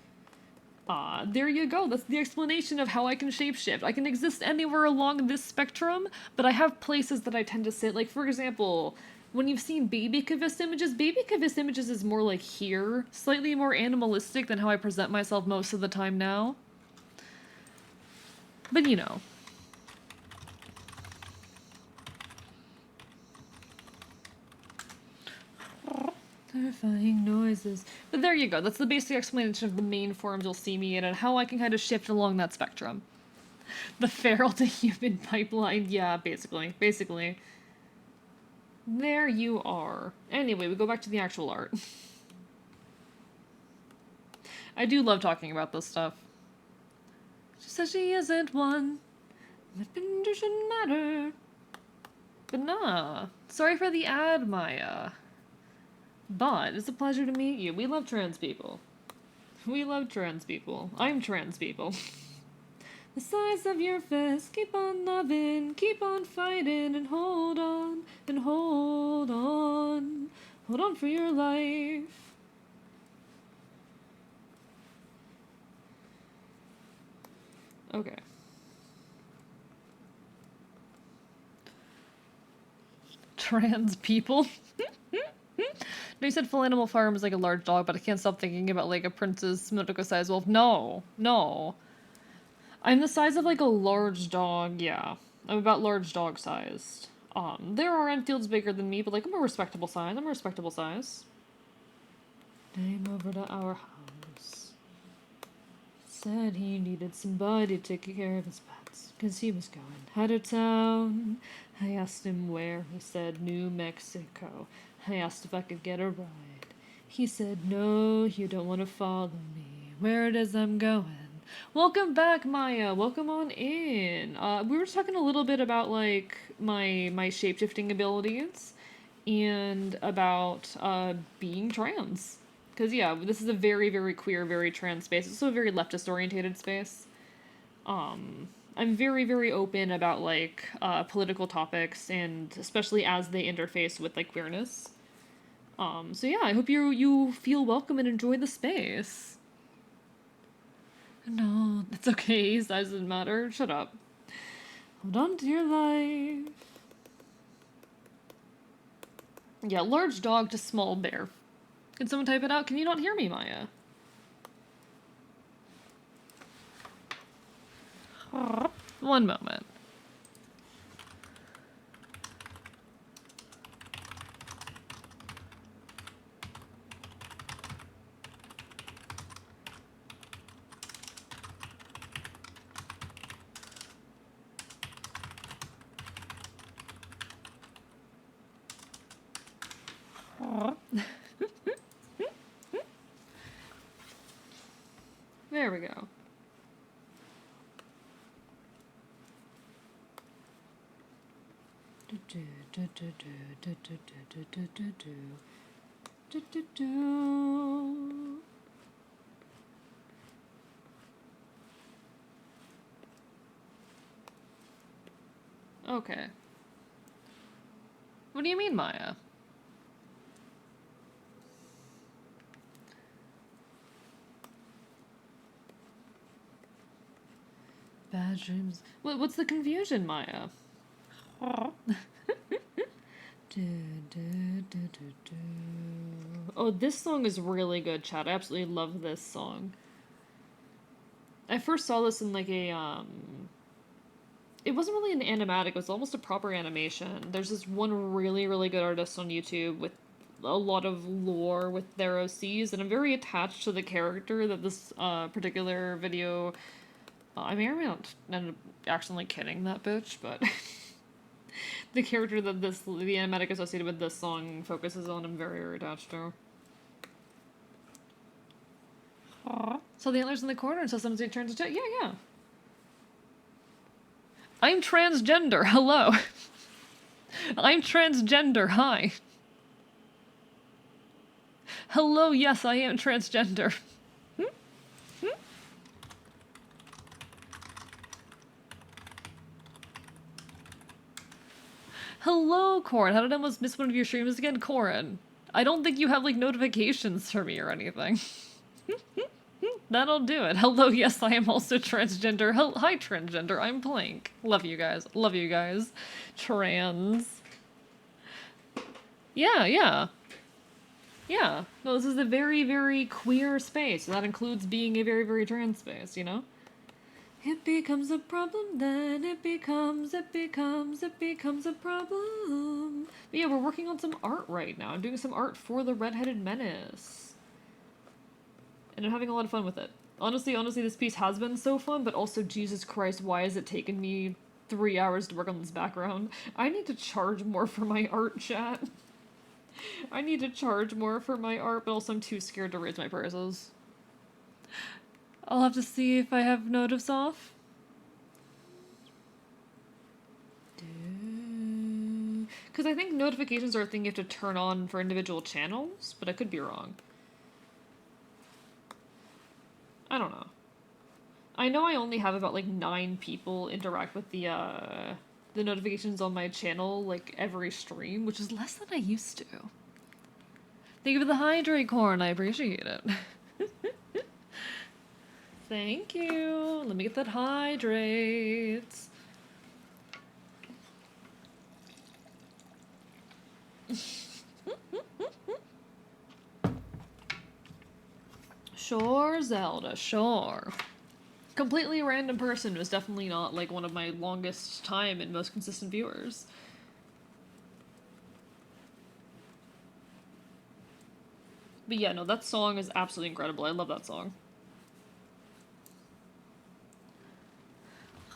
There you go. That's the explanation of how I can shapeshift. I can exist anywhere along this spectrum, but I have places that I tend to sit. Like, for example, when you've seen baby Kavis images is more like here. Slightly more animalistic than how I present myself most of the time now. But you know. Terrifying noises. But there you go. That's the basic explanation of the main forms you'll see me in and how I can kind of shift along that spectrum. The feral to human pipeline. Yeah, basically. Basically. There you are. Anyway, we go back to the actual art. I do love talking about this stuff. She says she isn't one. That gender shouldn't matter. But nah. Sorry for the ad, Maya. But it's a pleasure to meet you. We love trans people. We love trans people. I'm trans people. The size of your fist, keep on loving, keep on fighting, and hold on, and hold on. Hold on for your life. Okay. Trans people? No, you said full animal farm is like a large dog, but I can't stop thinking about like a Princess Mononoke-sized wolf. No, no. I'm the size of like a large dog, yeah. I'm about large dog sized. There are Enfields bigger than me, but like I'm a respectable size. I'm a respectable size. Came over to our house. Said he needed somebody to take care of his pets, 'cause he was going out of town. I asked him where. He said New Mexico. I asked if I could get a ride. He said, no, you don't want to follow me. Where it is I'm going. Welcome back, Maya. Welcome on in. We were talking a little bit about, like, my shapeshifting abilities and about being trans. Because, yeah, this is a very, very queer, very trans space. It's also a very leftist-orientated space. I'm very, very open about, like, political topics, and especially as they interface with, like, queerness. So yeah, I hope you feel welcome and enjoy the space. No, it's okay, size doesn't matter. Shut up. Hold on to your life. Yeah, large dog to small bear. Can someone type it out? Can you not hear me, Maya? One moment. There we go. Okay. What do you mean, Maya? Bad dreams. What's the confusion, Maya? Oh, this song is really good, chat. I absolutely love this song. I first saw this in like a it wasn't really an animatic, it was almost a proper animation. There's this one really, really good artist on YouTube with a lot of lore with their OCs, and I'm very attached to the character that this particular video. I may or may not end up accidentally kidding that bitch, but the character that the animatic associated with this song focuses on, I'm very, very attached to. So the antlers in the corner, and so someone's gonna turn to yeah, yeah. I'm transgender. Hello. I'm transgender. Hi. Hello. Yes, I am transgender. Hello, Corin. How did I almost miss one of your streams again, Corin? I don't think you have like notifications for me or anything. That'll do it. Hello, yes, I am also transgender. Hi, transgender. I'm Plank. Love you guys. Love you guys. Trans. Yeah, yeah. Yeah. No, this is a very, very queer space. So that includes being a very, very trans space, you know? It becomes a problem, then it becomes a problem. But yeah, we're working on some art right now. I'm doing some art for the Redheaded Menace. And I'm having a lot of fun with it. Honestly, this piece has been so fun, but also, Jesus Christ, why has it taken me 3 hours to work on this background? I need to charge more for my art, chat. I need to charge more for my art, but also I'm too scared to raise my prices. I'll have to see if I have notice off. Because I think notifications are a thing you have to turn on for individual channels, but I could be wrong. I don't know. I know I only have about like 9 people interact with the notifications on my channel like every stream, which is less than I used to. Thank you for the hydrate, Corn. I appreciate it. Thank you. Let me get that hydrate. Sure, Zelda, sure. Completely random person was definitely not like one of my longest time and most consistent viewers. But yeah, no, that song is absolutely incredible. I love that song.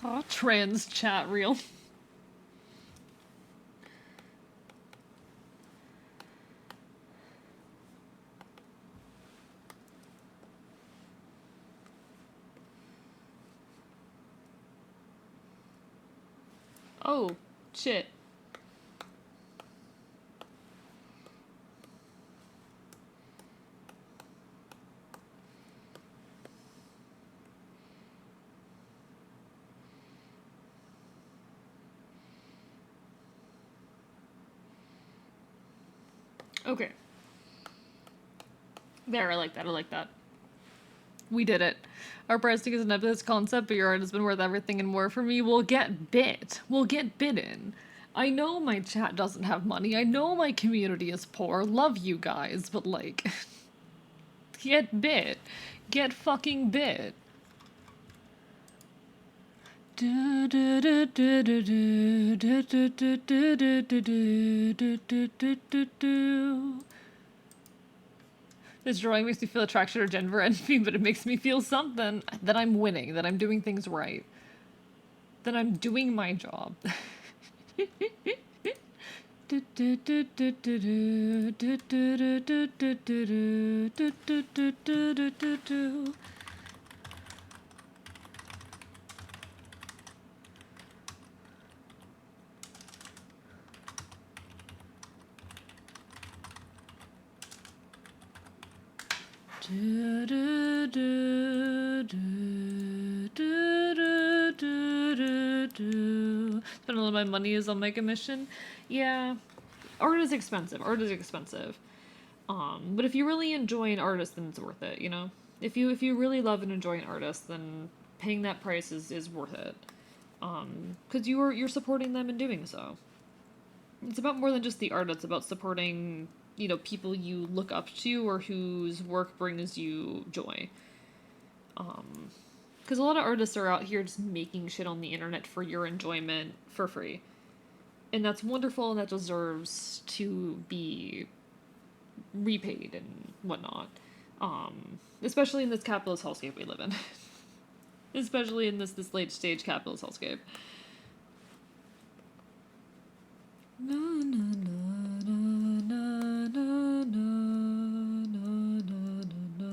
Oh, trans chat reel. Oh, shit. Okay. There, I like that, I like that. We did it. Our pricing is a nebulous concept, but your art has been worth everything and more for me. We'll get bit. We'll get bitten. I know my chat doesn't have money. I know my community is poor. Love you guys, but like, get bit. Get fucking bit. This drawing makes me feel attraction or gender envy, but it makes me feel something. That I'm winning, that I'm doing things right. That I'm doing my job. Spend a lot of my money is on my commission. Yeah, art is expensive. Art is expensive. But if you really enjoy an artist, then it's worth it. You know, if you really love and enjoy an artist, then paying that price is worth it. Because you're supporting them in doing so. It's about more than just the art. It's about supporting, you know, people you look up to or whose work brings you joy. Because a lot of artists are out here just making shit on the internet for your enjoyment for free. And that's wonderful and that deserves to be repaid and whatnot. Especially in this capitalist hellscape we live in. Especially in this late stage capitalist hellscape. Na, na, na, na, na, na, na, na, na, na, na.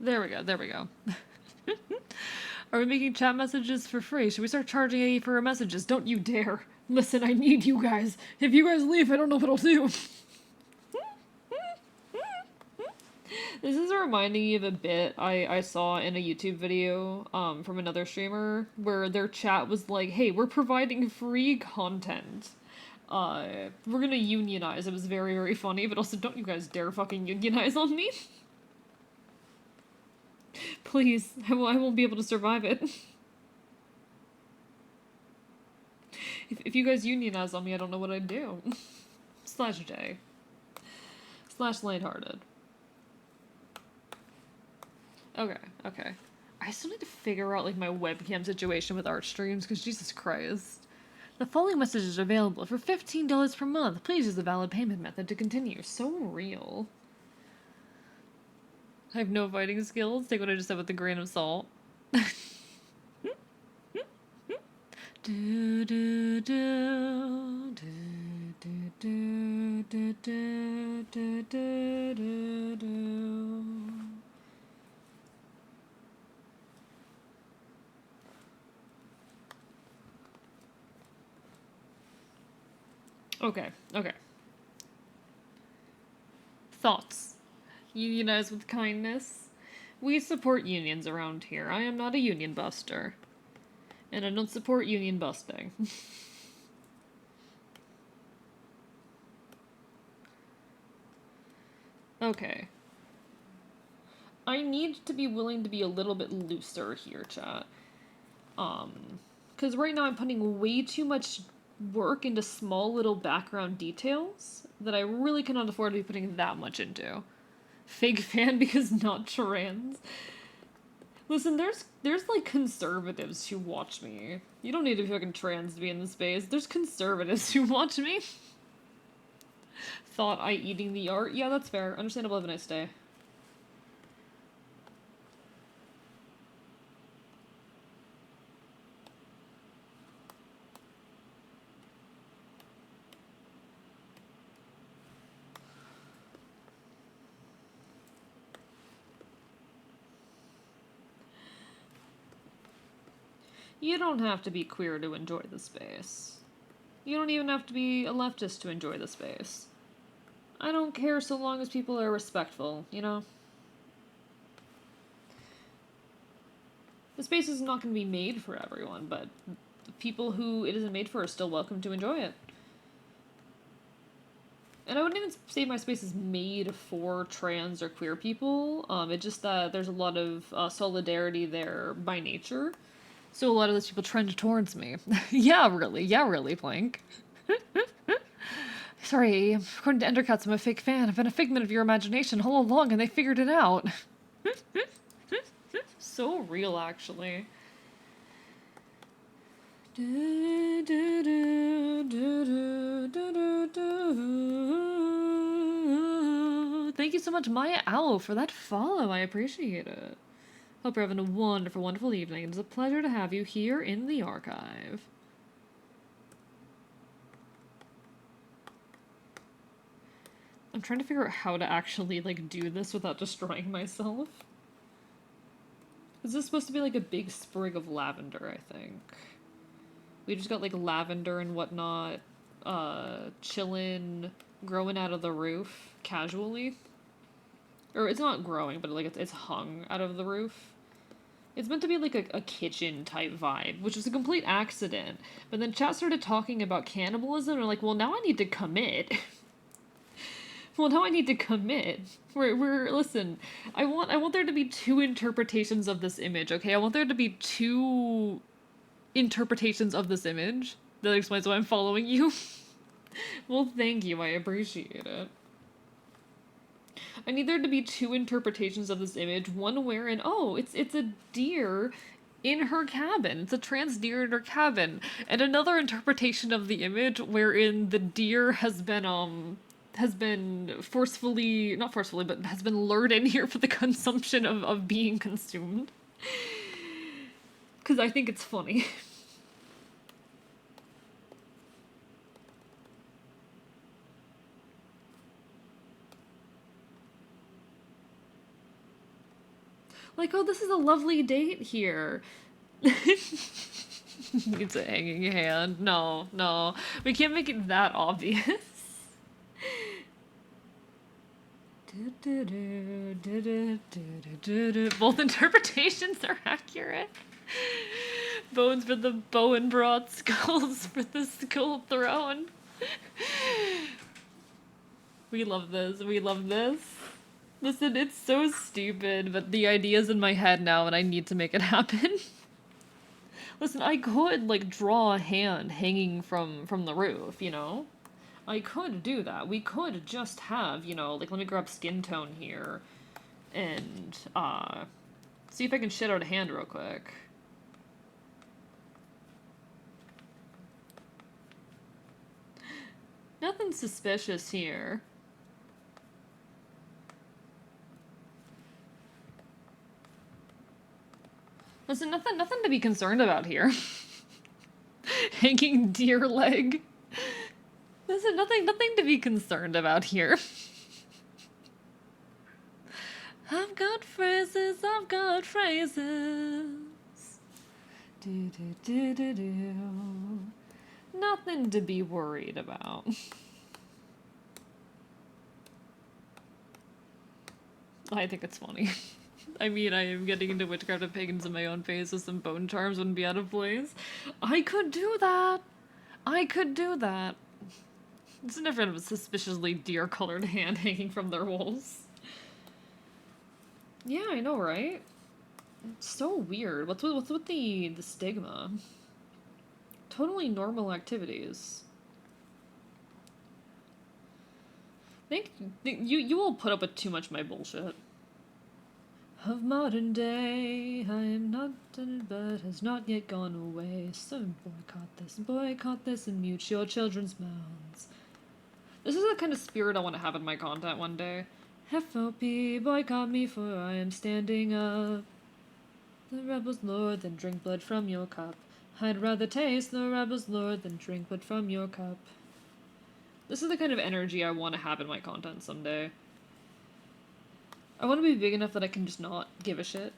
There we go, there we go. Are we making chat messages for free? Should we start charging AE for our messages? Don't you dare. Listen, I need you guys. If you guys leave, I don't know what I'll do. This is reminding me of a bit I saw in a YouTube video from another streamer where their chat was like, hey, we're providing free content. We're gonna unionize. It was very, very funny, but also don't you guys dare fucking unionize on me. Please, I won't be able to survive it. If you guys unionize on me, I don't know what I'd do. /J. /lighthearted. Okay. I still need to figure out, like, my webcam situation with art streams, because Jesus Christ. The following messages are available for $15 per month. Please use the valid payment method to continue. So real. I have no fighting skills. Take what I just said with a grain of salt. do, do, do, do, do, do, do, do, do, do, do. Okay. Thoughts. Unionize with kindness. We support unions around here. I am not a union buster. And I don't support union busting. Okay. I need to be willing to be a little bit looser here, chat. Because right now I'm putting way too much work into small little background details that I really cannot afford to be putting that much into. Fake fan because not trans. Listen, there's like conservatives who watch me. You don't need to be fucking trans to be in this space. There's conservatives who watch me. Thought I eating the art? Yeah, that's fair. Understandable. Have a nice day. You don't have to be queer to enjoy the space. You don't even have to be a leftist to enjoy the space. I don't care so long as people are respectful, you know? The space is not going to be made for everyone, but the people who it isn't made for are still welcome to enjoy it. And I wouldn't even say my space is made for trans or queer people. It's just that there's a lot of solidarity there by nature. So a lot of those people trend towards me. Yeah, really, Plank. Sorry, according to Endercats, I'm a fake fan. I've been a figment of your imagination all along, and they figured it out. So real, actually. Thank you so much, Maya Owl, for that follow. I appreciate it. Hope you're having a wonderful, wonderful evening. It is a pleasure to have you here in the archive. I'm trying to figure out how to actually, like, do this without destroying myself. Is this supposed to be, like, a big sprig of lavender, I think? We just got, like, lavender and whatnot, chillin', growing out of the roof, casually. Or it's not growing, but, like, it's hung out of the roof. It's meant to be, like, a kitchen-type vibe, which was a complete accident. But then chat started talking about cannibalism, and I'm like, well, now I need to commit. Well, now I need to commit. Listen, I want there to be two interpretations of this image, okay? I want there to be two interpretations of this image. That explains why I'm following you. Well, thank you, I appreciate it. I need there to be two interpretations of this image, one wherein, oh, it's a deer in her cabin. It's a trans deer in her cabin. And another interpretation of the image wherein the deer has been forcefully, not forcefully, but has been lured in here for the consumption of being consumed. Because I think it's funny. Like, oh, this is a lovely date here. Needs a hanging hand. No. We can't make it that obvious. Both interpretations are accurate. Bones for the bow and broad, skulls for the skull throne. We love this. Listen, it's so stupid, but the idea's in my head now and I need to make it happen. Listen, I could, like, draw a hand hanging from the roof, you know? I could do that. We could just have, you know, like, let me grab skin tone here and, see if I can shit out a hand real quick. Nothing suspicious here. Listen, nothing to be concerned about here. Hanging deer leg. Listen, nothing to be concerned about here. I've got phrases. Do. Nothing to be worried about. I think it's funny. I mean, I am getting into witchcraft and pagans in my own face, so some bone charms wouldn't be out of place. I could do that. It's never a suspiciously deer-colored hand hanging from their walls. Yeah, I know, right? It's so weird. What's with the stigma? Totally normal activities. You all put up with too much of my bullshit. Of modern day, I am not done but has not yet gone away. So boycott this, and mute your children's mouths. This is the kind of spirit I want to have in my content one day. FOP, boycott me, for I am standing up. The rebel's lord, then drink blood from your cup. I'd rather taste the rebel's lord than drink blood from your cup. This is the kind of energy I want to have in my content someday. I want to be big enough that I can just not give a shit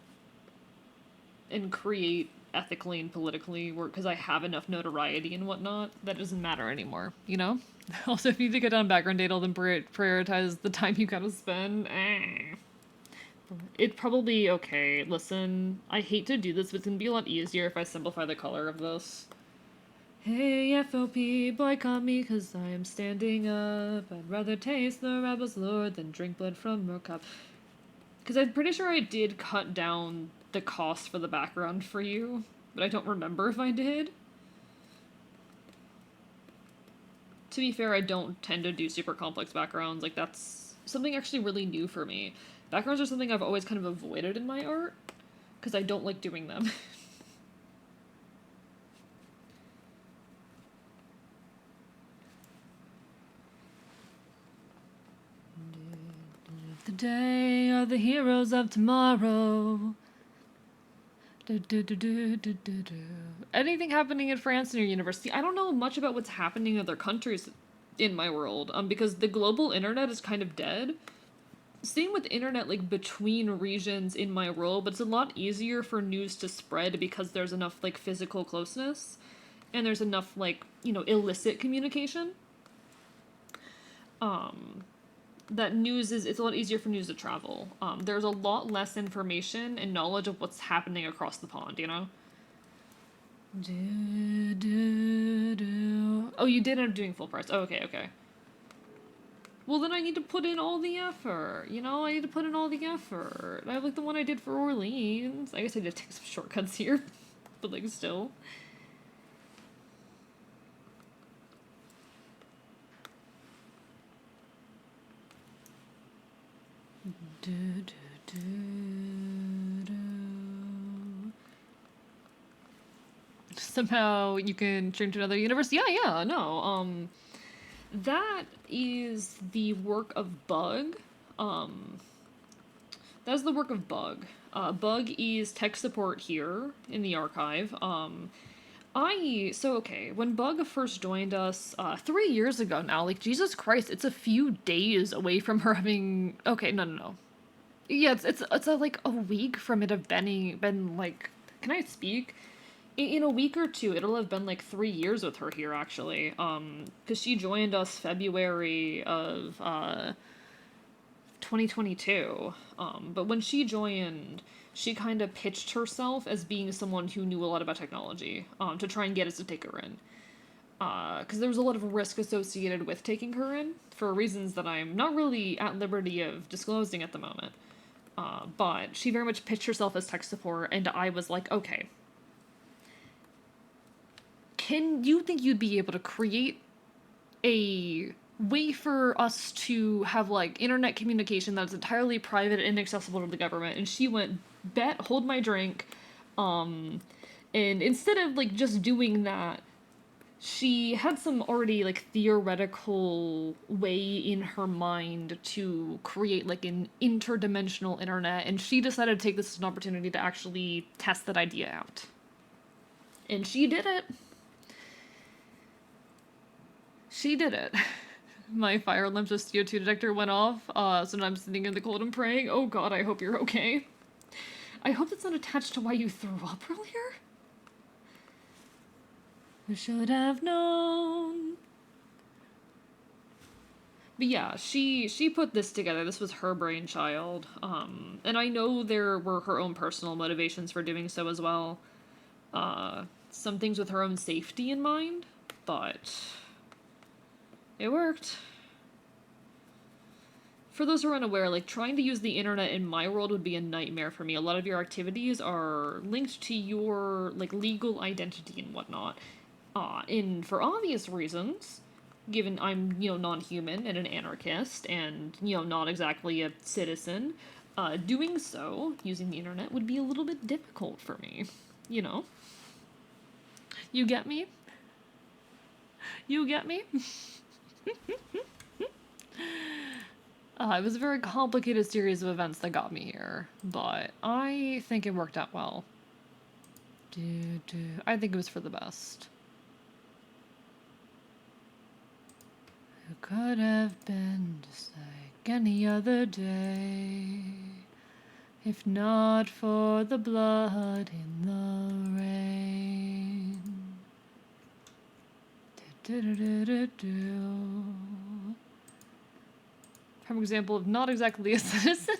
and create ethically and politically work because I have enough notoriety and whatnot that doesn't matter anymore, you know? Also, if you need to get on background data, then prioritize the time you gotta spend. It'd probably okay. Listen, I hate to do this, but it's gonna be a lot easier if I simplify the color of this. Hey, FOP, boycott me, 'cause I am standing up. I'd rather taste the rebel's lord than drink blood from your cup. Because I'm pretty sure I did cut down the cost for the background for you, but I don't remember if I did. To be fair, I don't tend to do super complex backgrounds. Like, that's something actually really new for me. Backgrounds are something I've always kind of avoided in my art, because I don't like doing them. The day are the heroes of tomorrow. Anything happening in France in your university? I don't know much about what's happening in other countries in my world, because the global internet is kind of dead. Same with internet, like, between regions in my world, but it's a lot easier for news to spread because there's enough, like, physical closeness, and there's enough, like, illicit communication. That news is, it's a lot easier for news to travel. There's a lot less information and knowledge of what's happening across the pond, Oh, you did end up doing full price. Oh, okay. Well, then I need to put in all the effort. I need to put in all the effort. I have, like, the one I did for Orleans. I guess I did take some shortcuts here, but, like, still. Somehow you can turn to another universe. Yeah, no. That is the work of Bug. That's the work of Bug. Bug is tech support here in the archive. When Bug first joined us, 3 years ago now, like, Jesus Christ, it's a few days away from her having, okay, no. Yeah, it's like a week from it have been like, can I speak? In a week or two, it'll have been like 3 years with her here, actually. Because she joined us February of 2022. But when she joined, she kind of pitched herself as being someone who knew a lot about technology, to try and get us to take her in. Because there was a lot of risk associated with taking her in, for reasons that I'm not really at liberty of disclosing at the moment. But she very much pitched herself as tech support, and I was like, okay, can you think you'd be able to create a way for us to have, like, internet communication that's entirely private and inaccessible to the government? And she went, bet, hold my drink. And instead of, like, just doing that, she had some already, like, theoretical way in her mind to create, like, an interdimensional internet, and she decided to take this as an opportunity to actually test that idea out. And she did it. She did it. My fire alarm's CO2 detector went off, so now I'm sitting in the cold and praying. Oh god, I hope you're okay. I hope that's not attached to why you threw up earlier. I should have known. But yeah, she put this together. This was her brainchild. And I know there were her own personal motivations for doing so as well. Some things with her own safety in mind, but it worked. For those who are unaware, like, trying to use the internet in my world would be a nightmare for me. A lot of your activities are linked to your, like, legal identity and whatnot. And for obvious reasons, given I'm, non-human and an anarchist and, not exactly a citizen, doing so, using the internet, would be a little bit difficult for me. You get me? You get me? It was a very complicated series of events that got me here, but I think it worked out well. I think it was for the best. It could have been just like any other day, if not for the blood in the rain. Prime example of not exactly a citizen.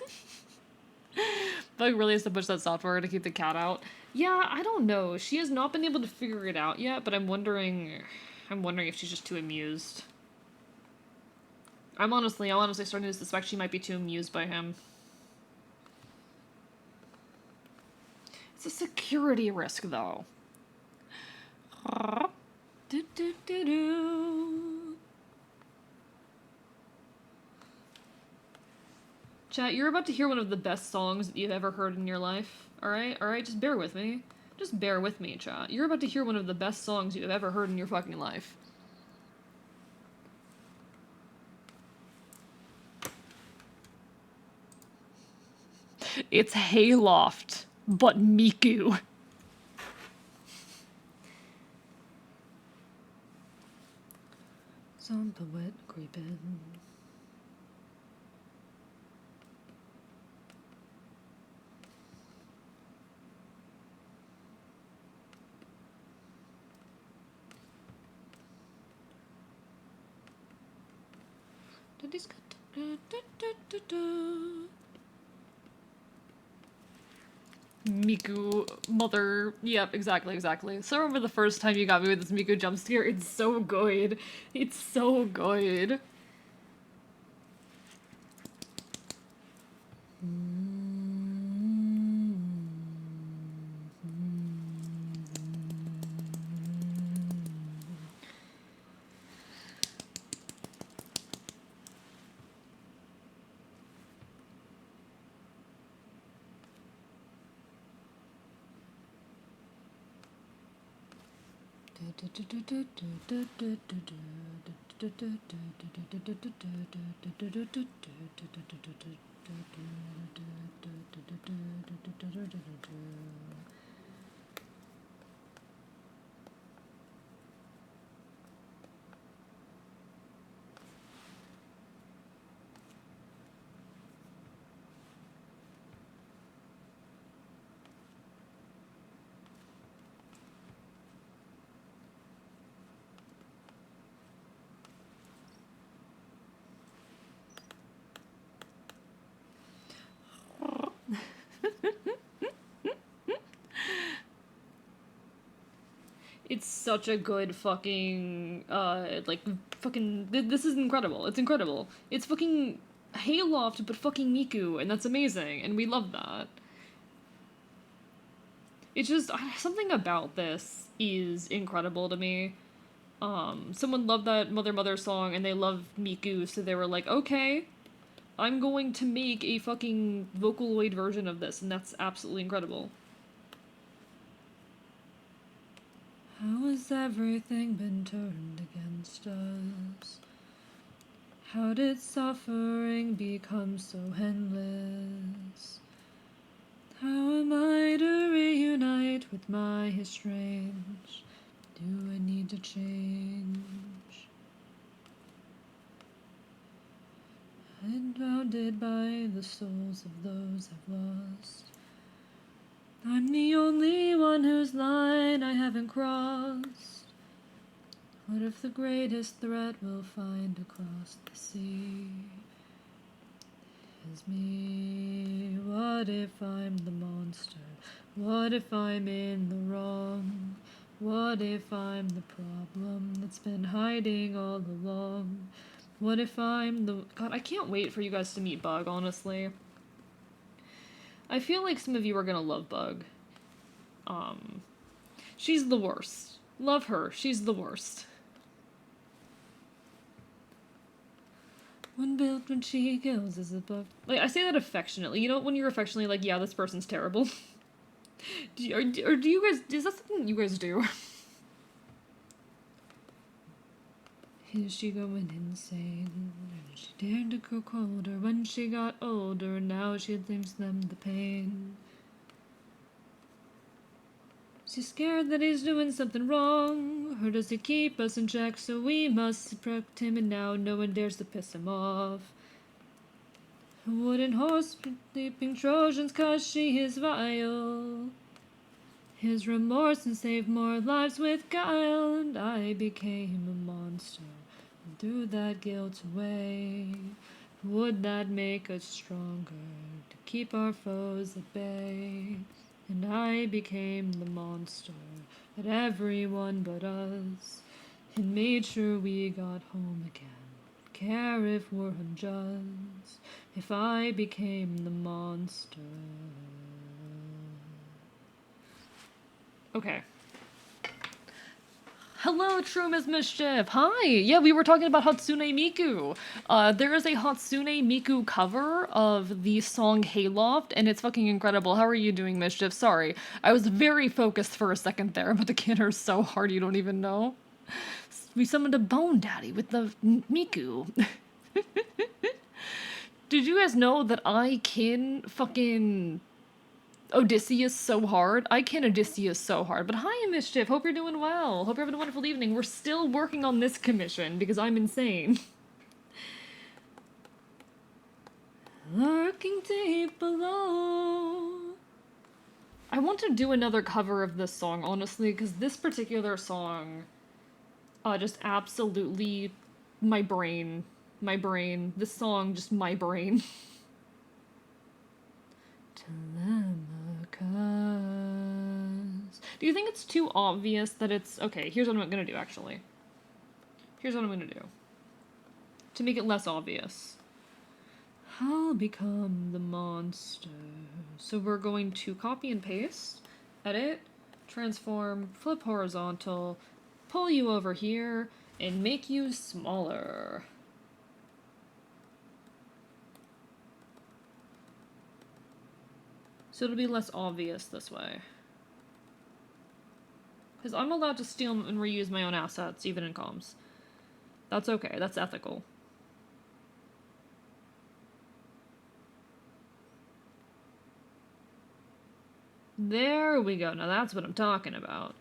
Bug really has to push that software to keep the cat out. Yeah, I don't know. She has not been able to figure it out yet, but I'm wondering if she's just too amused. I'm honestly starting to suspect she might be too amused by him. It's a security risk, though. Do, do, do, do. Chat, you're about to hear one of the best songs that you've ever heard in your life. Alright? Alright? Just bear with me. Just bear with me, chat. You're about to hear one of the best songs you've ever heard in your fucking life. It's Hayloft, but Miku. Some poet creeping. Miku, mother. Yep, exactly. So I remember the first time you got me with this Miku jump scare. It's so good. It's so good. It's such a good fucking, this is incredible. It's incredible. It's fucking Hayloft, but fucking Miku, and that's amazing, and we love that. It's just, something about this is incredible to me. Someone loved that Mother song, and they loved Miku, so they were like, okay, I'm going to make a fucking Vocaloid version of this, and that's absolutely incredible. How has everything been turned against us? How did suffering become so endless? How am I to reunite with my estranged? Do I need to change? I'm bounded by the souls of those I've lost. I'm the only one whose line I haven't crossed. What if the greatest threat we'll find across the sea is me? What if I'm the monster? What if I'm in the wrong? What if I'm the problem that's been hiding all along? What if I'm the... God, I can't wait for you guys to meet Bug, honestly. I feel like some of you are gonna love Bug. She's the worst. Love her. She's the worst. One built when she goes is above. Like, I say that affectionately. You know when you're affectionately like, yeah, this person's terrible? do you guys... Is that something you guys do? Is she going insane? She dared to grow colder when she got older. Now she thinks them the pain. She's scared that he's doing something wrong. Or does he keep us in check? So we must protect him, and now no one dares to piss him off. A wooden horse leaping Trojans, 'cause she is vile. His remorse and saved more lives with guile, and I became a monster and threw that guilt away. Would that make us stronger to keep our foes at bay? and I became the monster that everyone but us, and made sure we got home again. Care if we're unjust, if I became the monster. Okay. Hello, True Ms. Mischief. Hi. Yeah, we were talking about Hatsune Miku. There is a Hatsune Miku cover of the song Hayloft, and it's fucking incredible. How are you doing, Mischief? Sorry. I was very focused for a second there, but the kid is so hard you don't even know. We summoned a Bone Daddy with the Miku. Did you guys know that I can fucking Odysseus so hard? I can Odysseus so hard. But hi, Mischief. Hope you're doing well. Hope you're having a wonderful evening. We're still working on this commission because I'm insane. Lurking deep below. I want to do another cover of this song, honestly, because this particular song, just absolutely my brain. This song, just my brain. Telemachus. Do you think it's too obvious that it's... Okay, here's what I'm gonna do, actually. Here's what I'm gonna do. To make it less obvious. I'll become the monster. So we're going to copy and paste, edit, transform, flip horizontal, pull you over here, and make you smaller. So it'll be less obvious this way. Because I'm allowed to steal and reuse my own assets, even in comms. That's okay, that's ethical. There we go, now that's what I'm talking about.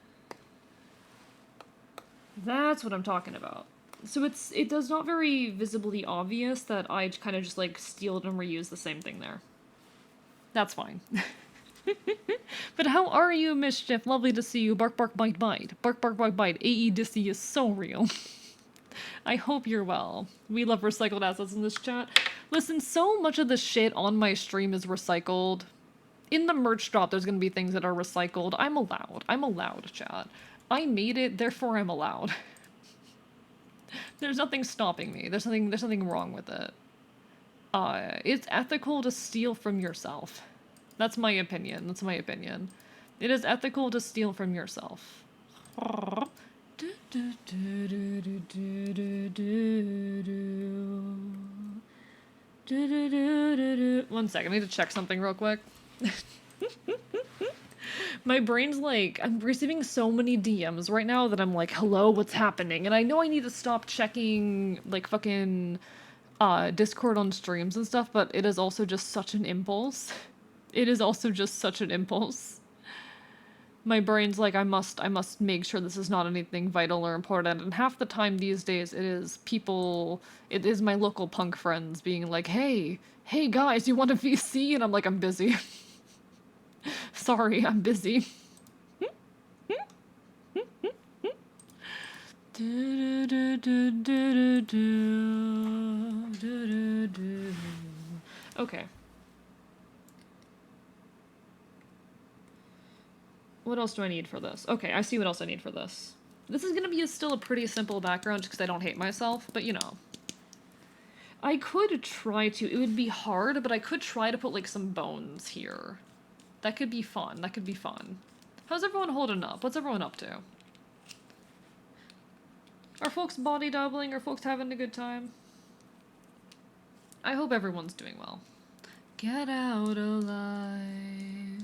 That's what I'm talking about. So it does not very visibly obvious that I kind of just like steal and reuse the same thing there. That's fine. But how are you, Mischief? Lovely to see you. Bark, bark, bite, bite. Bark, bark, bite, bite. AE Dissy is so real. I hope you're well. We love recycled assets in this chat. Listen, so much of the shit on my stream is recycled. In the merch drop, there's gonna be things that are recycled. I'm allowed. I'm allowed, chat. I made it, therefore I'm allowed. There's nothing stopping me. There's nothing wrong with it. It's ethical to steal from yourself. That's my opinion. That's my opinion. It is ethical to steal from yourself. One second, I need to check something real quick. My brain's like, I'm receiving so many DMs right now that I'm like, hello, what's happening? And I know I need to stop checking, like, fucking, Discord on streams and stuff, but it is also just such an impulse. It is also just such an impulse. My brain's like, I must make sure this is not anything vital or important, and half the time these days it is my local punk friends being like, hey guys, you want a VC? And I'm like, I'm busy. Sorry, I'm busy. Okay. What else do I need for this? Okay, I see what else I need for this. This is gonna be still a pretty simple background just because I don't hate myself, but you know. I could try to, it would be hard, but I could try to put like some bones here. That could be fun, that could be fun. How's everyone holding up? What's everyone up to? Are folks body doubling? Are folks having a good time? I hope everyone's doing well. Get out alive.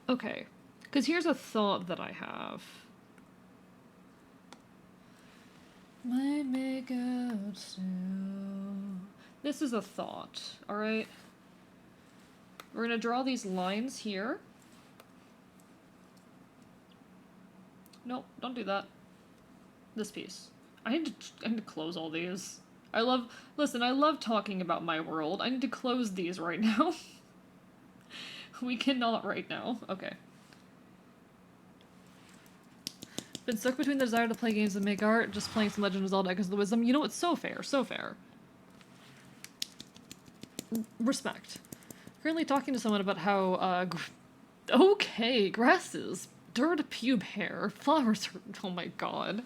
Okay, because here's a thought that I have. Might make out soon. This is a thought, alright? We're gonna draw these lines here. Nope, don't do that. This piece. I need to close all these. Listen, I love talking about my world. I need to close these right now. We cannot right now. Okay. Been stuck between the desire to play games and make art, just playing some Legend of Zelda because of the wisdom. You know, it's so fair, so fair. Respect. Currently talking to someone about how, okay, grasses, dirt, pube hair, flowers are, oh my god.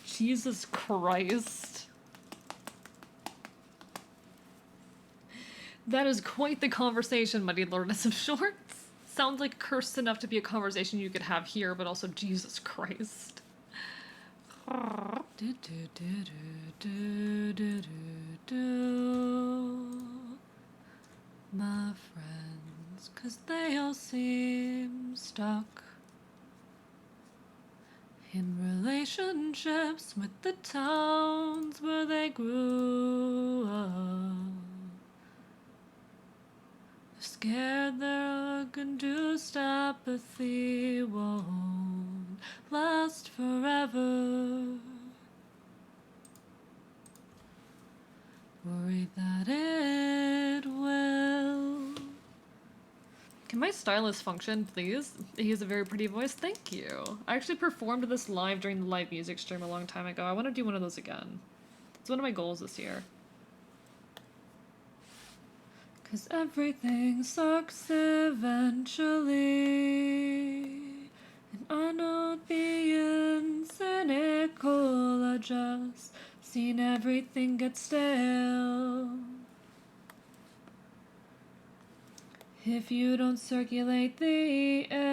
Jesus Christ. That is quite the conversation, Muddy Lordess of Shorts. Sounds like cursed enough to be a conversation you could have here, but also Jesus Christ. My friends, 'cause they all seem stuck in relationships with the towns where they grew up. They're scared their induced apathy won't last forever. Worried that it will. Can my stylist function, please? He has a very pretty voice. Thank you. I actually performed this live during the live music stream a long time ago. I want to do one of those again. It's one of my goals this year. 'Cause everything sucks eventually. And I'm not being cynical, I just seen everything get stale. If you don't circulate the air.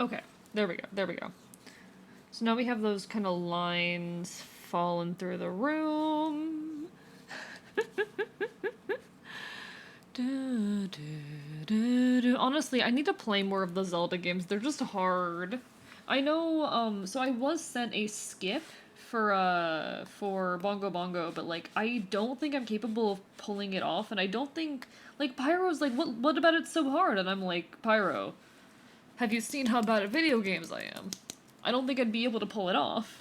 Okay, there we go, there we go. So now we have those kind of lines falling through the room. Honestly, I need to play more of the Zelda games. They're just hard. I know, so I was sent a skip for Bongo Bongo, but, like, I don't think I'm capable of pulling it off, and I don't think, like, Pyro's like, what about it's so hard? And I'm like, Pyro, have you seen how bad at video games I am? I don't think I'd be able to pull it off.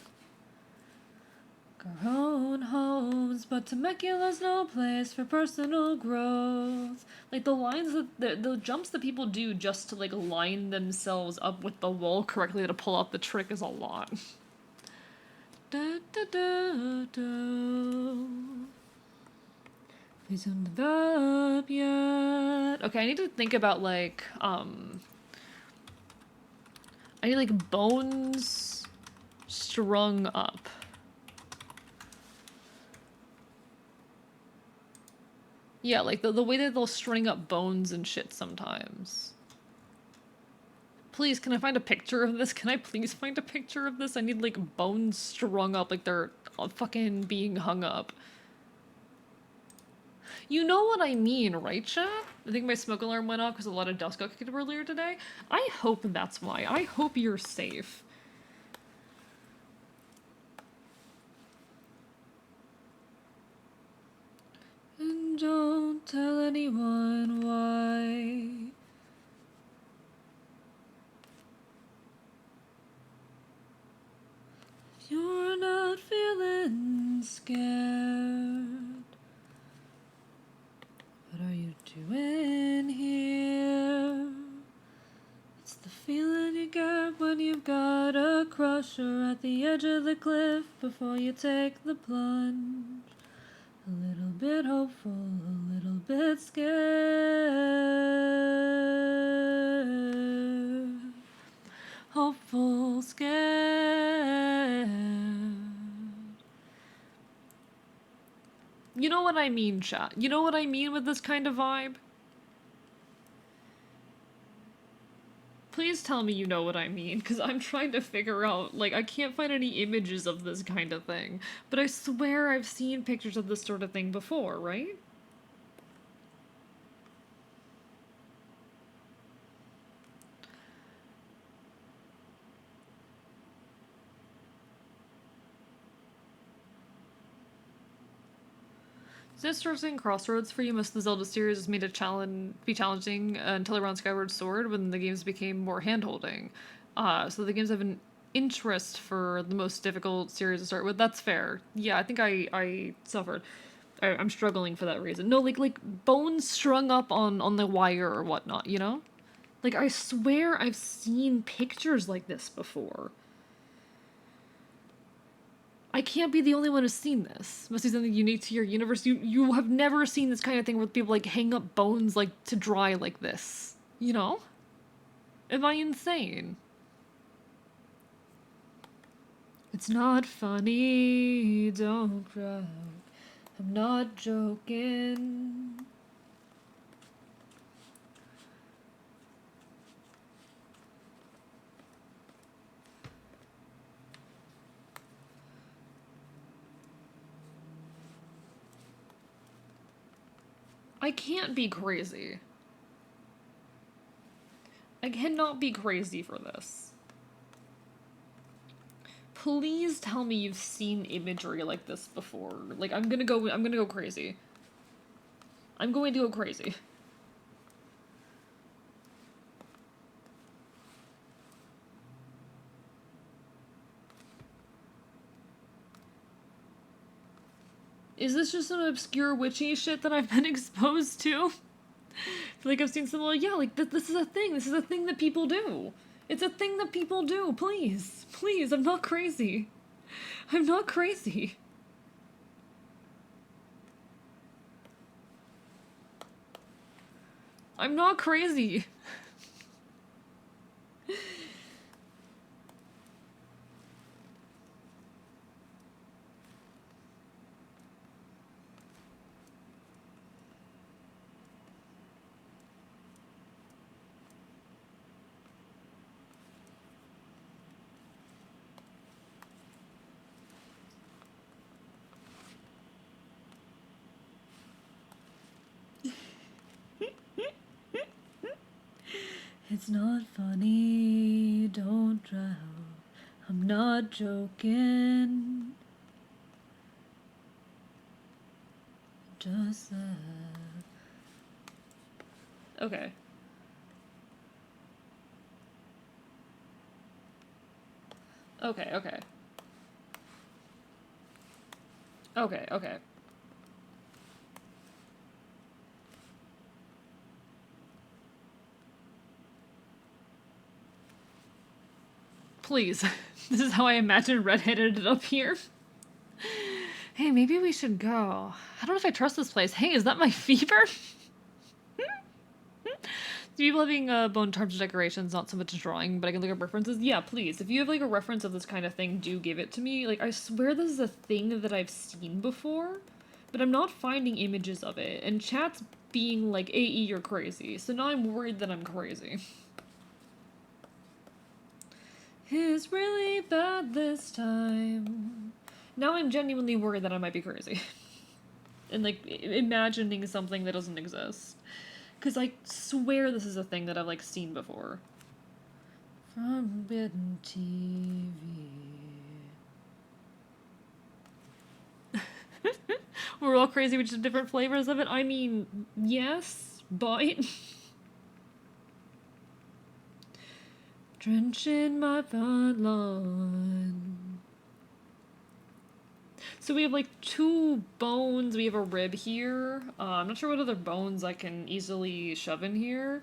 Our own homes, but Temecula's no place for personal growth. Like, the lines that, the jumps that people do just to, like, line themselves up with the wall correctly to pull off the trick is a lot. Da, da, da, da. Please don't give up yet. Okay, I need to think about, like, I need, like, bones strung up. Yeah, like the way that they'll string up bones and shit sometimes. Please, can I find a picture of this? Can I please find a picture of this? I need, like, bones strung up like they're fucking being hung up. You know what I mean, right, chat? I think my smoke alarm went off because a lot of dust got kicked earlier today. I hope that's why. I hope you're safe. And don't tell anyone why. You're not feeling scared. What are you doing here? It's the feeling you get when you've got a crusher at the edge of the cliff before you take the plunge. A little bit hopeful, a little bit scared. Hopeful, scared. You know what I mean, chat. You know what I mean with this kind of vibe? Please tell me you know what I mean, because I'm trying to figure out, like, I can't find any images of this kind of thing. But I swear I've seen pictures of this sort of thing before, right? Is this interesting crossroads for you? Most of the Zelda series was made to be challenging until around Skyward Sword when the games became more hand-holding. So the games have an interest for the most difficult series to start with. That's fair. Yeah, I think I suffered. I'm struggling for that reason. No, like bones strung up on the wire or whatnot, you know? Like, I swear I've seen pictures like this before. I can't be the only one who's seen this. Must be something unique to your universe. You have never seen this kind of thing where people like hang up bones like to dry like this. You know? Am I insane? It's not funny, don't cry. I'm not joking. I can't be crazy. I cannot be crazy for this. Please tell me you've seen imagery like this before. Like, I'm gonna go crazy. I'm going to go crazy. Is this just some obscure witchy shit that I've been exposed to? Like, I've seen some, like, yeah, like, this is a thing. This is a thing that people do. It's a thing that people do. Please. Please, I'm not crazy. I'm not crazy. I'm not crazy. It's not funny, don't drown. I'm not joking. Just okay. Okay, okay. Okay, okay. Please. This is how I imagine Redhead ended up here. Hey, maybe we should go. I don't know if I trust this place. Hey, is that my fever? Do people having bone charms decorations, not so much drawing, but I can look up references? Yeah, please. If you have like a reference of this kind of thing, do give it to me. Like, I swear this is a thing that I've seen before, but I'm not finding images of it. And chat's being like, AE, you're crazy. So now I'm worried that I'm crazy. It's really bad this time. Now I'm genuinely worried that I might be crazy. And like, imagining something that doesn't exist. Because I swear this is a thing that I've, like, seen before. Forbidden TV. We're all crazy with just different flavors of it? I mean, yes, but... Drenching my front lawn. So we have like 2 bones, we have a rib here. I'm not sure what other bones I can easily shove in here.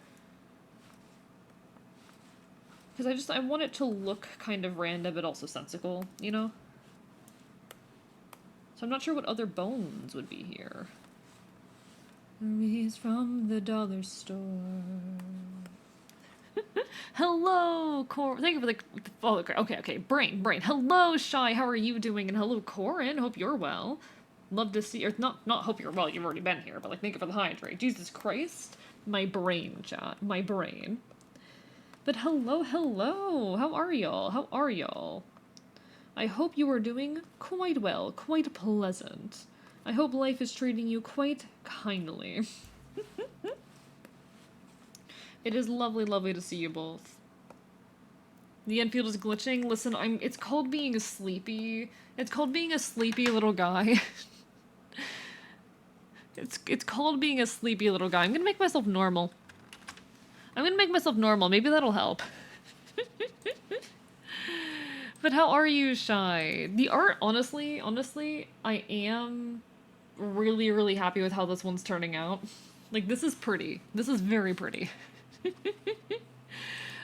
Because I want it to look kind of random but also sensical, you know? So I'm not sure what other bones would be here. Maurice from the dollar store. Hello, Cor. Thank you for the. Oh, okay. Brain. Hello, Shy. How are you doing? And hello, Corin. Hope you're well. Love to see. Or not hope you're well. You've already been here. But like, thank you for the hydrate. Jesus Christ, my brain, chat. My brain. But hello. How are y'all? I hope you are doing quite well, quite pleasant. I hope life is treating you quite kindly. It is lovely to see you both. The Enfield is glitching. Listen, it's called being a sleepy. It's called being a sleepy little guy. It's called being a sleepy little guy. I'm gonna make myself normal. Maybe that'll help. But how are you, Shy? The art, honestly, I am really, really happy with how this one's turning out. Like, this is pretty. This is very pretty.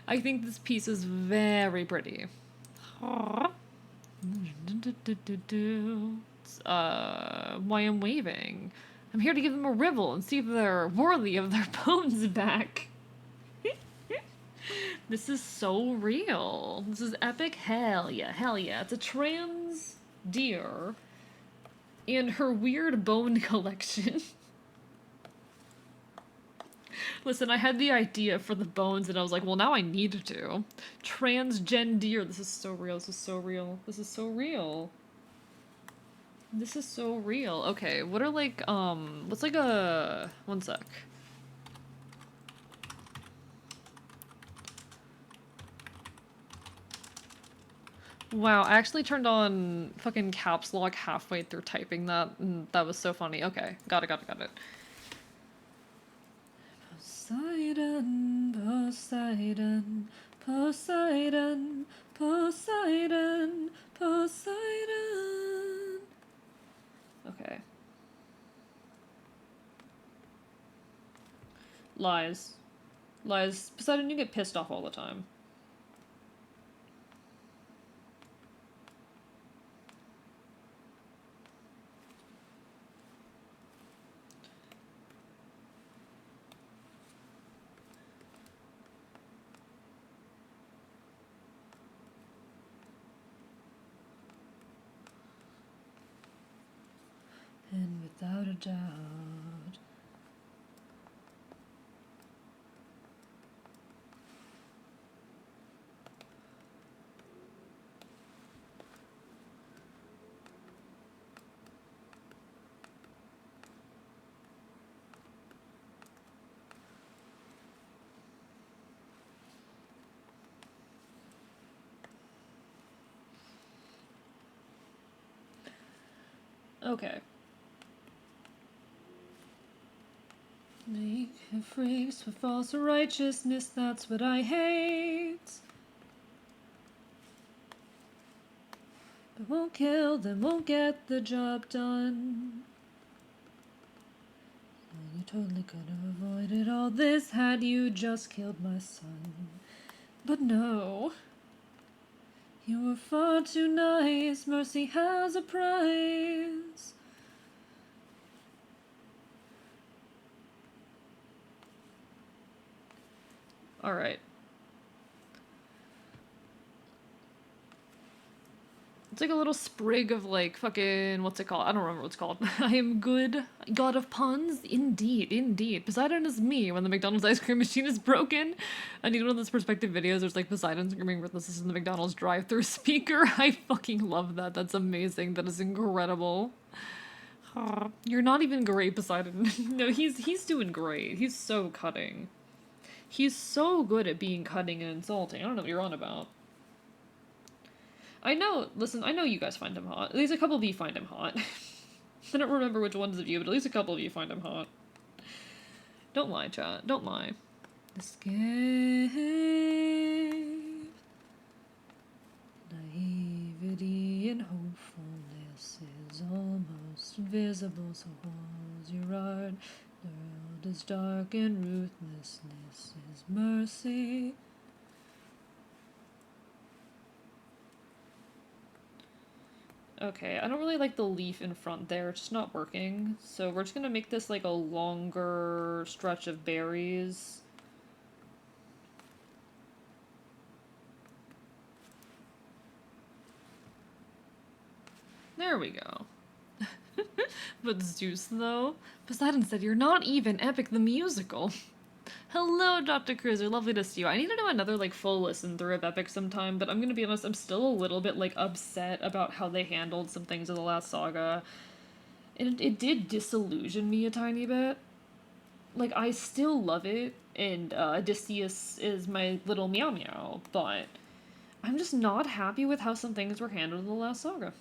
I think this piece is very pretty. Why I'm waving. I'm here to give them a rivel and see if they're worthy of their bones back. This is so real. This is epic. Hell yeah, hell yeah. It's a trans deer and her weird bone collection. Listen, I had the idea for the bones and I was like, well, now I need to. Transgen deer. This is so real. This is so real. This is so real. This is so real. Okay, what are like, what's like a... One sec. Wow, I actually turned on fucking caps lock halfway through typing that, and that was so funny. Okay, got it, got it, got it. Poseidon, Poseidon, Poseidon, Poseidon, Poseidon. Okay. Lies. Lies. Poseidon, you get pissed off all the time. And without a doubt. Okay. Make freaks for false righteousness, that's what I hate. But won't kill them, won't get the job done. Well, you totally could have avoided all this had you just killed my son. But no. You were far too nice, mercy has a price. Alright. It's like a little sprig of like fucking, what's it called? I don't remember what it's called. I am good, god of puns? Indeed, indeed. Poseidon is me when the McDonald's ice cream machine is broken. I need one of those perspective videos. There's like Poseidon screaming ruthlessness in the McDonald's drive-thru speaker. I fucking love that. That's amazing. That is incredible. You're not even great, Poseidon. No, he's doing great. He's so cutting. He's so good at being cutting and insulting. I don't know what you're on about. I know, listen, I know you guys find him hot. At least a couple of you find him hot. I don't remember which ones of you, but at least a couple of you find him hot. Don't lie, chat. Don't lie. Escape. Naivety and hopefulness is almost invisible, so hold your heart. The world is dark and ruthlessness is mercy. Okay, I don't really like the leaf in front there, it's just not working. So we're just gonna make this like a longer stretch of berries. There we go. But Zeus, though? Poseidon said you're not even Epic the Musical. Hello, Dr. Cruiser. Lovely to see you. I need to do another, like, full listen through of Epic sometime, but I'm gonna be honest, I'm still a little bit, like, upset about how they handled some things in the last saga. And it did disillusion me a tiny bit. Like, I still love it, and Odysseus is my little meow meow, but I'm just not happy with how some things were handled in the last saga.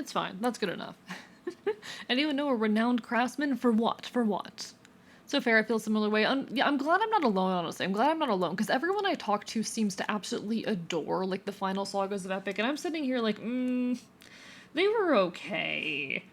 It's fine. That's good enough. Anyone know a renowned craftsman? For what? For what? So fair, I feel a similar way. Yeah, I'm glad I'm not alone, honestly. I'm glad I'm not alone, because everyone I talk to seems to absolutely adore, like, the final sagas of Epic, and I'm sitting here like, they were okay.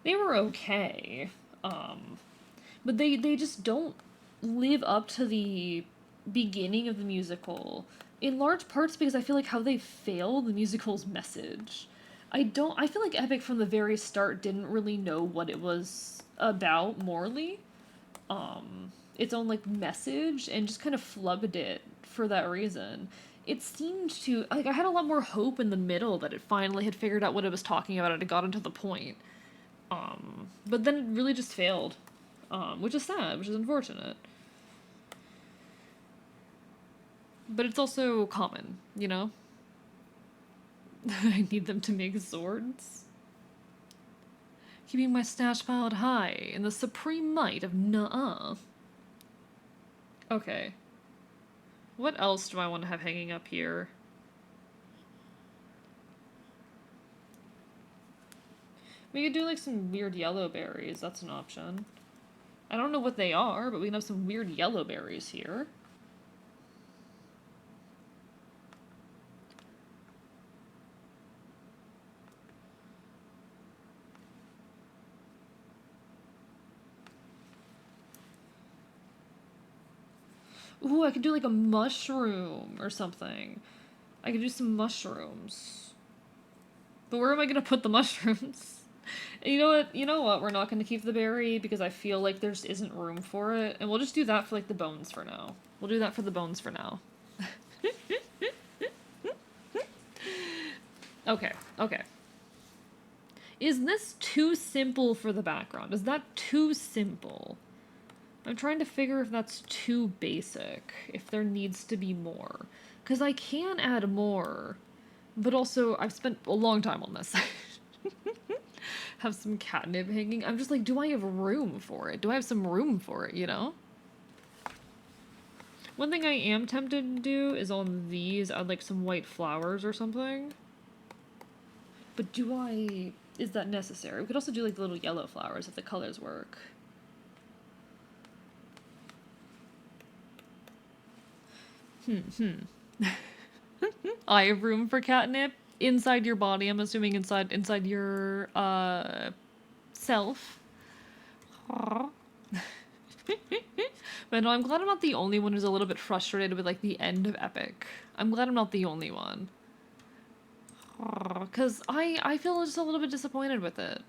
They were okay. But they just don't live up to the beginning of the musical, in large parts because I feel like how they fail the musical's message. I feel like Epic from the very start didn't really know what it was about morally, its own like message, and just kind of flubbed it for that reason. It seemed to like I had a lot more hope in the middle that it finally had figured out what it was talking about and it got into the point. But then it really just failed, which is sad, which is unfortunate. But it's also common, you know? I need them to make swords. Keeping my stash piled high in the supreme might of Nuh-uh. Okay. What else do I want to have hanging up here? We could do like some weird yellow berries. That's an option. I don't know what they are, but we can have some weird yellow berries here. Ooh, I could do like a mushroom or something. I could do some mushrooms. But where am I gonna put the mushrooms? You know what? You know what? We're not gonna keep the berry because I feel like there just isn't room for it. And we'll just do that for like the bones for now. We'll do that for the bones for now. Okay, okay. Is this too simple for the background? Is that too simple? I'm trying to figure if that's too basic, if there needs to be more. Because I can add more, but also I've spent a long time on this. Have some catnip hanging. I'm just like, do I have room for it? Do I have some room for it, you know? One thing I am tempted to do is on these add like some white flowers or something. But is that necessary? We could also do like the little yellow flowers if the colors work. I have room for catnip inside your body. I'm assuming inside your self. But no, I'm glad I'm not the only one who's a little bit frustrated with like the end of Epic. I'm glad I'm not the only one. Cause I feel just a little bit disappointed with it.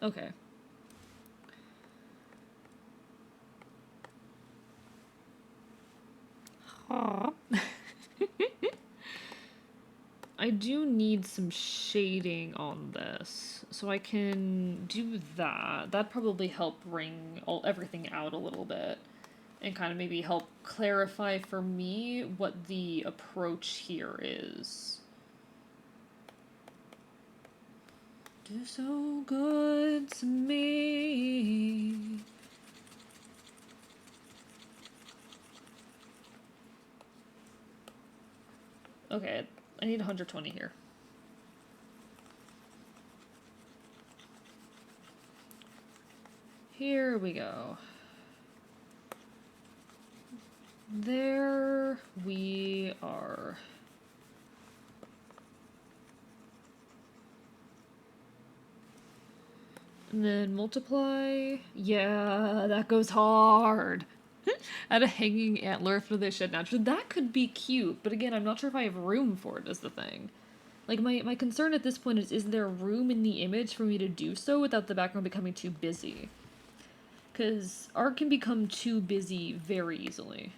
Okay. I do need some shading on this, so I can do that. That'd probably help bring everything out a little bit, and kind of maybe help clarify for me what the approach here is. Do so good to me. Okay, I need 120 here. Here we go. There we are. And then multiply. Yeah, that goes hard. Add a hanging antler after they shed naturally. That could be cute, but again, I'm not sure if I have room for it is the thing. Like, my concern at this point is there room in the image for me to do so without the background becoming too busy? Because art can become too busy very easily.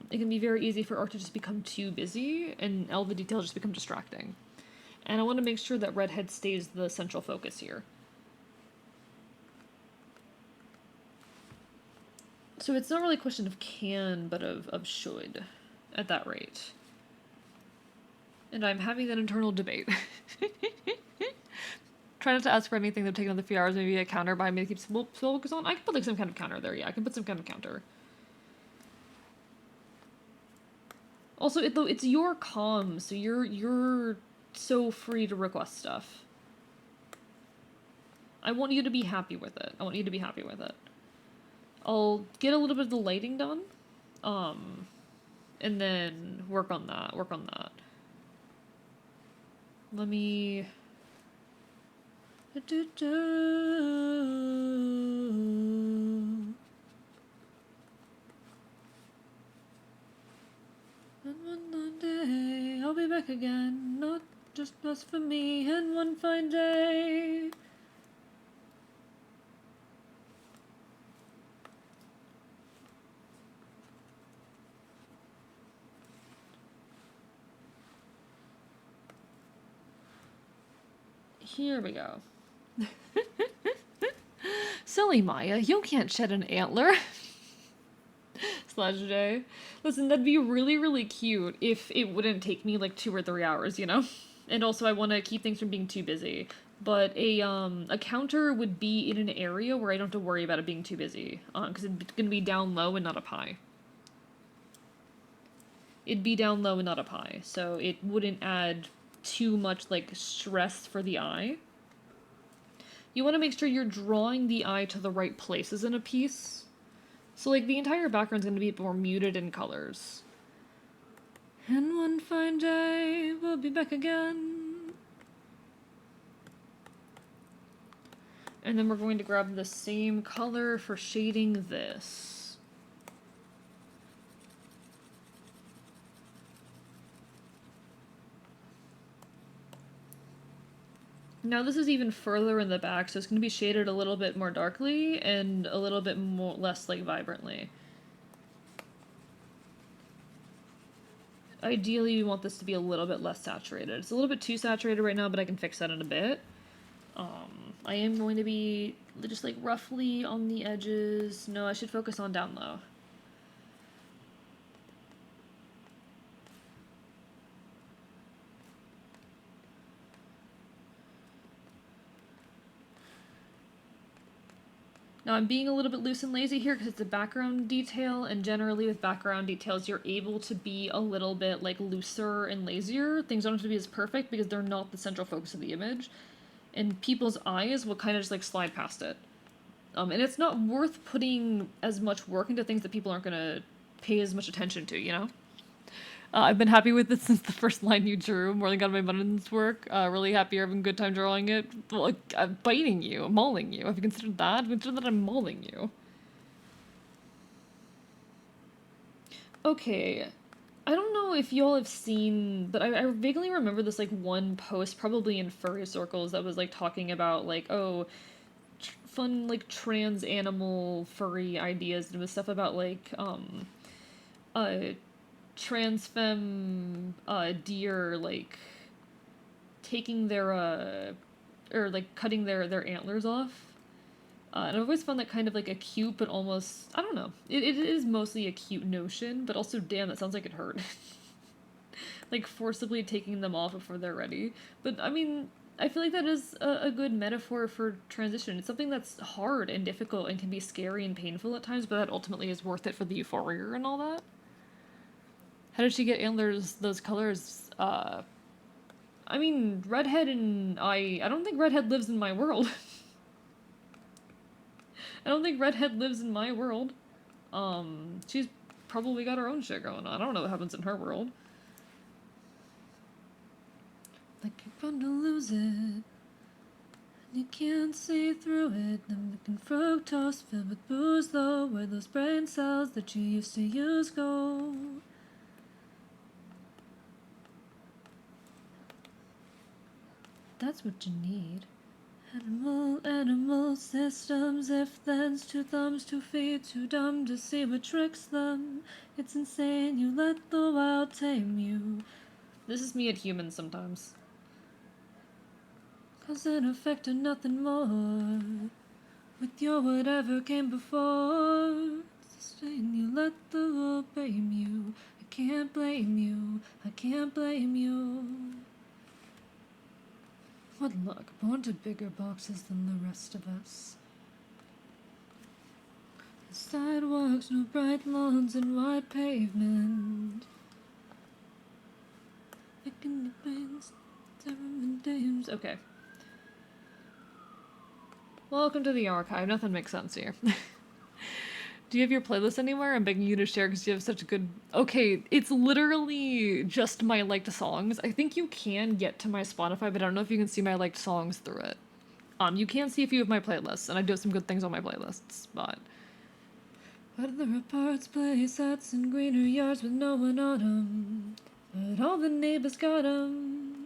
It can be very easy for art to just become too busy, and all the details just become distracting. And I want to make sure that Redhead stays the central focus here. So it's not really a question of can, but of should, at that rate. And I'm having that internal debate. Try not to ask for anything that'll take another few hours, maybe a counter by me to keep focus on. I can put like some kind of counter there, yeah, I can put some kind of counter. Also, it's your comm, so you're so free to request stuff. I want you to be happy with it. I want you to be happy with it. I'll get a little bit of the lighting done, and then work on that. Let me. And one day I'll be back again, not just for me, and one fine day. Here we go. Silly Maya, you can't shed an antler. Slash J. Listen, that'd be really, really cute if it wouldn't take me like 2 or 3 hours, you know? And also I want to keep things from being too busy. But a counter would be in an area where I don't have to worry about it being too busy. Because it's gonna be down low and not up high. It'd be down low and not up high. So it wouldn't add too much like stress for the eye. You want to make sure you're drawing the eye to the right places in a piece. So, like, the entire background's going to be more muted in colors. And one fine day, we'll be back again. And then we're going to grab the same color for shading this. Now this is even further in the back, so it's going to be shaded a little bit more darkly and a little bit more less, like, vibrantly. Ideally, we want this to be a little bit less saturated. It's a little bit too saturated right now, but I can fix that in a bit. I am going to be just, like, roughly on the edges. No, I should focus on down low. Now I'm being a little bit loose and lazy here because it's a background detail, and generally with background details you're able to be a little bit like looser and lazier. Things don't have to be as perfect because they're not the central focus of the image. And people's eyes will kind of just like slide past it. And it's not worth putting as much work into things that people aren't going to pay as much attention to, you know? I've been happy with it since the first line you drew. More than got my buttons work. Really happy. Having a good time drawing it. Well, I'm biting you. I'm mauling you. Have you considered that? Consider that I'm mauling you. Okay. I don't know if y'all have seen, but I vaguely remember this, like, one post, probably in furry circles, that was, like, talking about, like, oh, fun, like, trans animal furry ideas, and it was stuff about, like, trans femme deer like taking their or like cutting their antlers off. And I've always found that kind of like a cute but almost, I don't know. It is mostly a cute notion, but also damn, that sounds like it hurt. Like forcibly taking them off before they're ready. But I mean, I feel like that is a good metaphor for transition. It's something that's hard and difficult and can be scary and painful at times, but that ultimately is worth it for the euphoria and all that. How did she get antlers, those colors? I mean, Redhead and I don't think Redhead lives in my world. I don't think Redhead lives in my world. She's probably got her own shit going on. I don't know what happens in her world. Like you're going to lose it, and you can't see through it. Then making fructose filled with booze, though, where those brain cells that you used to use go. That's what you need. Animal systems, if-thens, 2 thumbs, 2 feet, too dumb to see what tricks them. It's insane, you let the wild tame you. This is me at humans sometimes. Cause in effect or nothing more. With your whatever came before. Sustain, you let the world blame you. can't blame you, I can't blame you. What luck, born to bigger boxes than the rest of us. Sidewalks, no bright lawns and wide pavement. Picking the bangs, dames. Okay. Welcome to the archive. Nothing makes sense here. Do you have your playlist anywhere? I'm begging you to share because you have such a good... Okay, it's literally just my liked songs. I think you can get to my Spotify, but I don't know if you can see my liked songs through it. You can see a few of my playlists, and I do have some good things on my playlists, but... Weather reports play sets in greener yards with no one on 'em, but all the neighbors got 'em.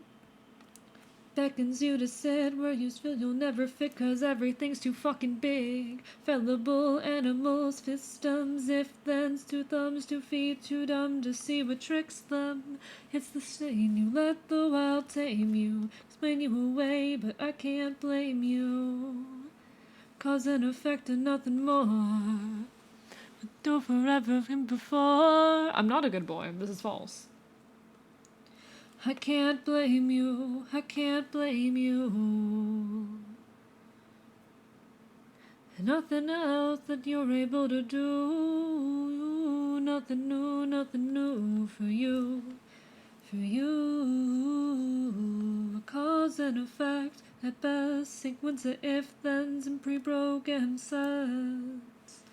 Beckons you to sit where you feel you'll never fit 'cause everything's too fucking big. Fallible animals, fistoms, if-thens, two thumbs, 2 feet, too dumb to see what tricks them. It's the same, you let the wild tame you, explain you away, but I can't blame you. Cause and effect and nothing more. Do forever and before. I'm not a good boy. This is false. I can't blame you. I can't blame you. And nothing else that you're able to do. Nothing new for you. For you. Cause and effect at best. Sequence of if-thens and pre-programmed sets.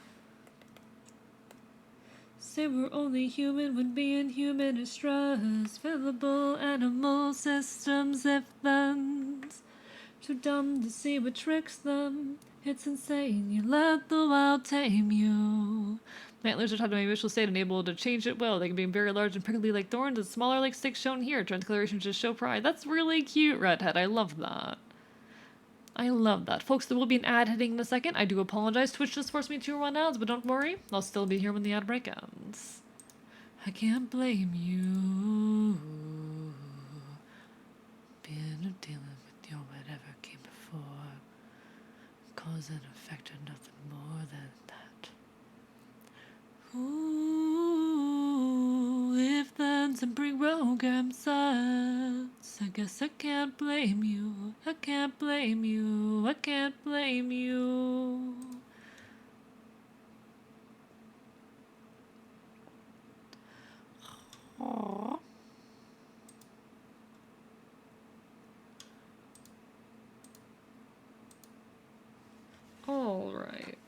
Say we're only human when being human is stress. Fallible animal systems, if-thens. Too dumb to see what tricks them. It's insane, you let the wild tame you. Antlers are tied to my visual state and able to change at will. They can be very large and prickly like thorns and smaller like sticks shown here. Transcoloration to show pride. That's really cute, Redhead. I love that. I love that. Folks, there will be an ad hitting in a second. I do apologize. Twitch just forced me to run ads, but don't worry. I'll still be here when the ad break ends. I can't blame you. Being or dealing with your whatever came before. Cause and effect are nothing more than that. Ooh, if then some pre-program sets. I guess I can't blame you. I can't blame you. I can't blame you. Aww. All right.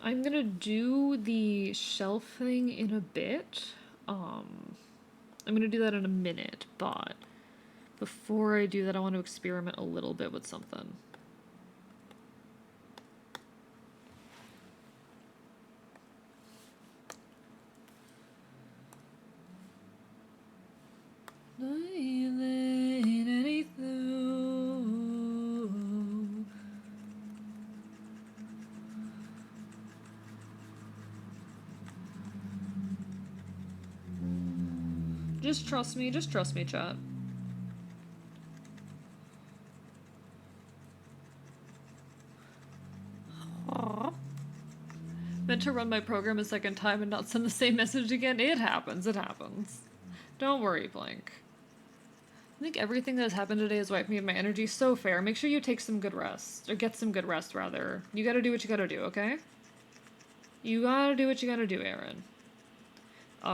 I'm gonna do the shelf thing in a bit. I'm gonna do that in a minute, but before I do that, I want to experiment a little bit with something. Just trust me, chat. Aww. Meant to run my program a second time and not send the same message again. It happens. Don't worry, Blank. I think everything that has happened today has wiped me of my energy. So fair. Make sure you take some good rest. Or get some good rest, rather. You gotta do what you gotta do, okay? You gotta do what you gotta do, Aaron.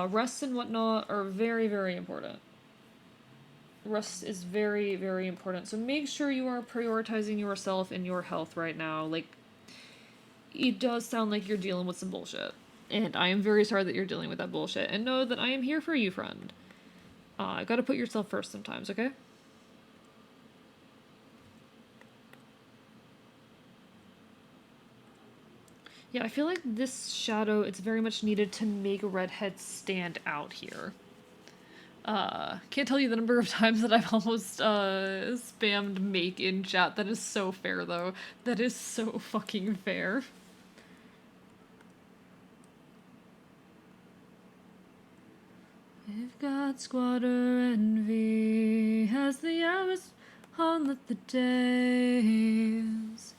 Rest and whatnot are very, very important. Rest is very, very important. So make sure you are prioritizing yourself and your health right now. Like, it does sound like you're dealing with some bullshit. And I am very sorry that you're dealing with that bullshit. And know that I am here for you, friend. Gotta put yourself first sometimes, okay? Yeah, I feel like this shadow, it's very much needed to make Redhead stand out here. Can't tell you the number of times that I've almost, spammed make in chat. That is so fair, though. That is so fucking fair. We've got squatter envy as the hours on let the days.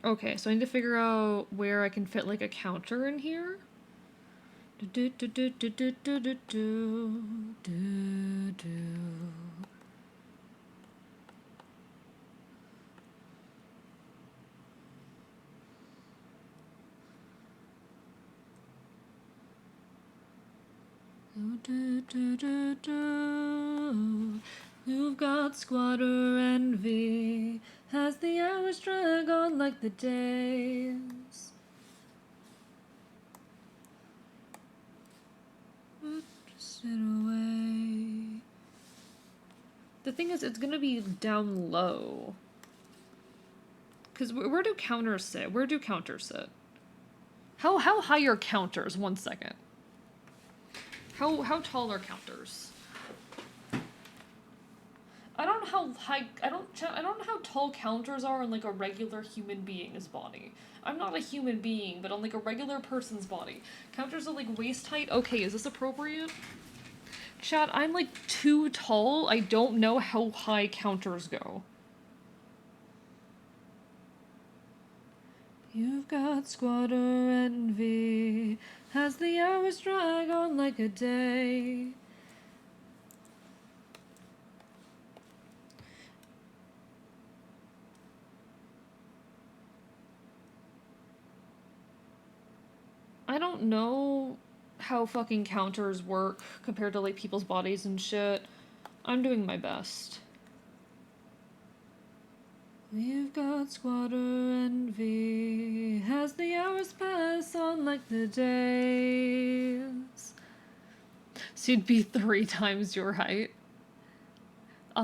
Okay, so I need to figure out where I can fit like a counter in here. Do do do do do do do do do do. Do, do, do, do. You've got squatter envy as the hours drag on like the days. Sit away. The thing is, it's gonna be down low. Because where do counters sit? Where do counters sit? How high are counters? 1 second. How tall are counters? I don't know how high. I don't know how tall counters are on like a regular human being's body. I'm not a human being, but on like a regular person's body, counters are like waist height. Okay, is this appropriate? Chat, I'm like too tall. I don't know how high counters go. You've got squatter envy as the hours drag on like a day. I don't know how fucking counters work compared to like people's bodies and shit. I'm doing my best. We've got squatter envy as the hours pass on like the days. So you'd be 3 times your height.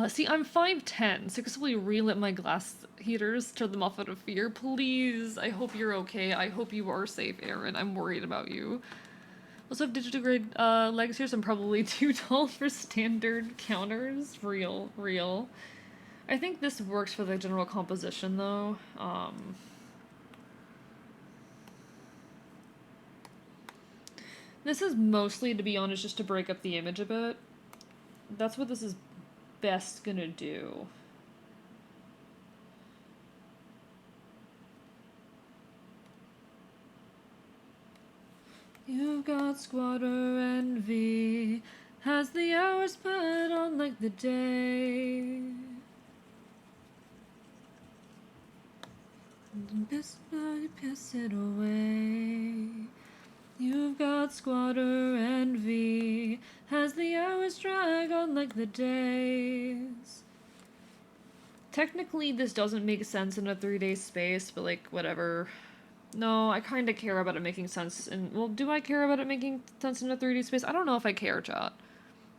See, I'm 5'10", so successfully relit my glass heaters, turn them off out of fear. Please, I hope you're okay. I hope you are safe, Aaron. I'm worried about you. Also have digital-grade legs here, so I'm probably too tall for standard counters. Real. I think this works for the general composition, though. This is mostly, to be honest, just to break up the image a bit. That's what this is best gonna do. You've got squatter envy as the hours put on like the day. Piss it away. You've got squatter envy as the hours drag on like the days. Technically, this doesn't make sense in a 3-day space, but like, whatever. No, I kind of care about it making sense in... Well, do I care about it making sense in a 3D space? I don't know if I care, chat.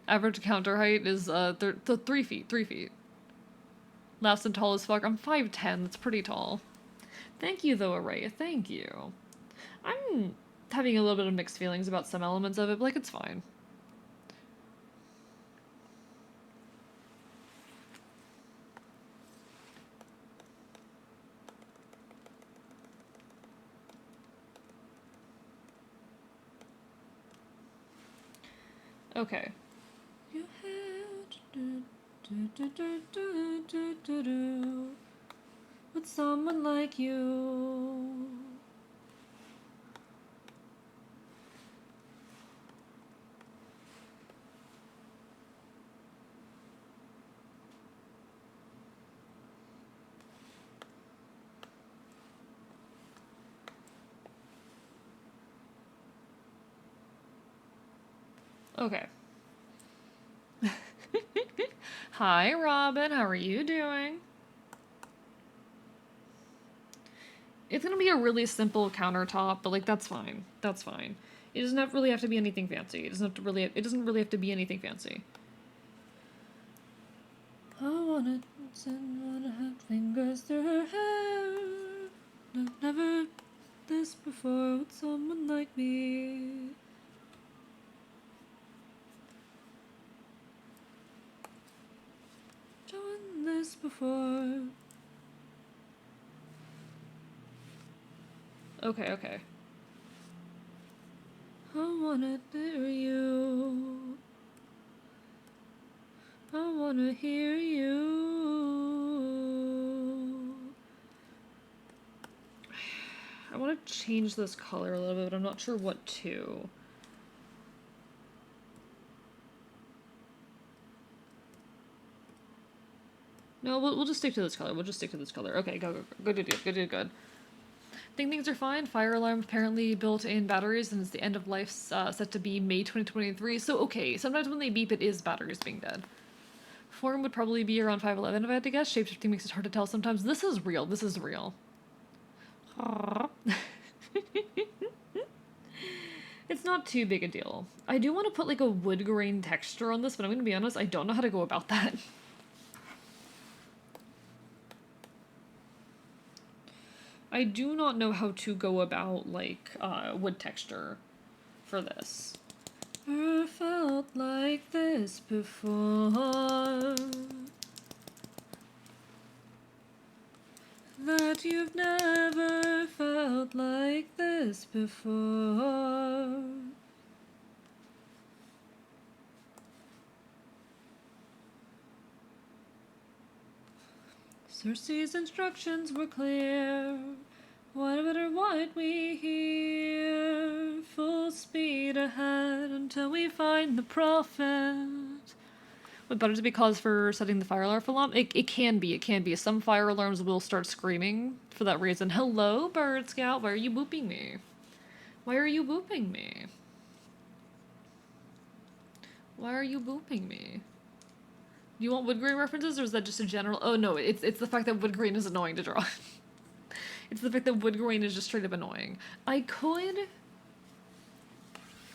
Average counter height is 3 feet. 3 feet. Last and tall as fuck. I'm 5'10". That's pretty tall. Thank you, though, Araya. Thank you. I'm having a little bit of mixed feelings about some elements of it, but, like, it's fine. Okay. You had with someone like you. Okay. Hi, Robin. How are you doing? It's gonna be a really simple countertop, but like that's fine. That's fine. It doesn't really have to be anything fancy. It doesn't really have to be anything fancy. I wanna have fingers through her hair. I've never this before with someone like me. Done this before. Okay. I wanna hear you. I wanna hear you. to change this color a little bit, but I'm not sure what to. No, we'll just stick to this color. We'll just stick to this color. Okay, go. Good. Think things are fine. Fire alarm apparently built in batteries, and it's the end of life set to be May 2023. So, okay, sometimes when they beep, it is batteries being dead. Form would probably be around 5'11" if I had to guess. Shapeshifting makes it hard to tell sometimes. This is real. It's not too big a deal. I do want to put like a wood grain texture on this, but I'm going to be honest, I don't know how to go about that. I do not know how to go about, like, wood texture for this. Never felt like this before. That you've never felt like this before. Cersei's instructions were clear. What better what we hear? Full speed ahead until we find the prophet. Would better be cause for setting the fire alarm? It can be. Some fire alarms will start screaming for that reason. Hello, Bird Scout. Why are you booping me? Why are you booping me? Why are you booping me? Do you want wood grain references, or is that just a general? Oh no, it's the fact that wood grain is annoying to draw. It's the fact that wood grain is just straight up annoying. I could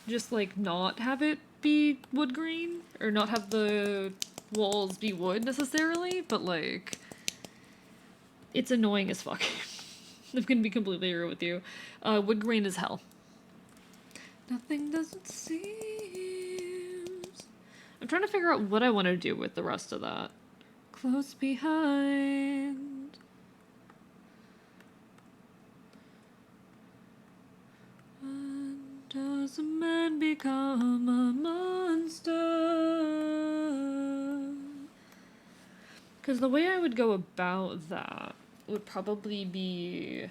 just, like, not have it be wood grain, or not have the walls be wood, necessarily, but, like, it's annoying as fuck. I'm gonna be completely real with you. Wood grain is hell. Nothing doesn't seem... I'm trying to figure out what I want to do with the rest of that. Close behind... Does a man become a monster? Because the way I would go about that would probably be...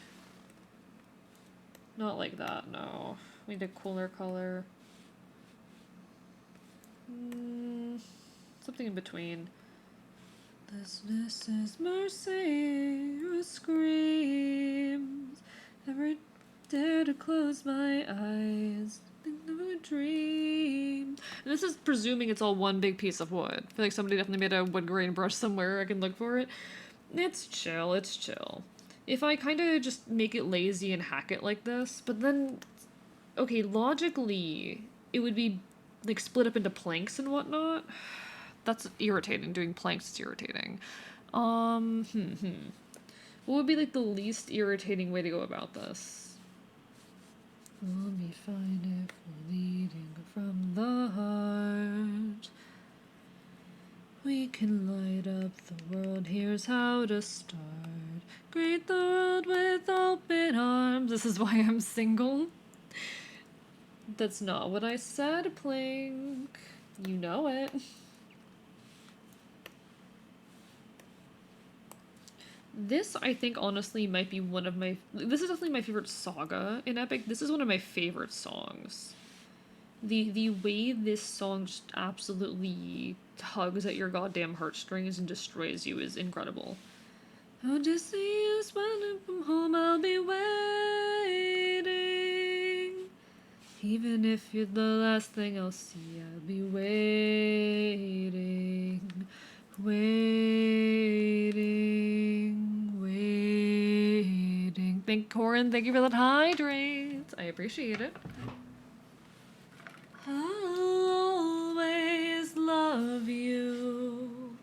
Not like that, no. We need a cooler color. Something in between. This is mercy, or screams. Every dare to close my eyes, think of a dream. And this is presuming it's all one big piece of wood. I feel like somebody definitely made a wood grain brush somewhere. I can look for it. It's chill. If I kind of just make it lazy and hack it like this, but then, okay, logically, it would be, like, split up into planks and whatnot. That's irritating. Doing planks is irritating. What would be, like, the least irritating way to go about this? Let me find it leading from the heart. We can light up the world, here's how to start. Greet the world with open arms. This is why I'm single. That's not what I said, Plink. You know it. This, I think, honestly, might be one of my... This is definitely my favorite saga in Epic. This is one of my favorite songs. The way this song just absolutely tugs at your goddamn heartstrings and destroys you is incredible. Oh, just see you smiling from home, I'll be waiting. Even if you're the last thing I'll see, I'll be waiting. Thank Corin, thank you for that hydrate. I appreciate it. I'll always love you.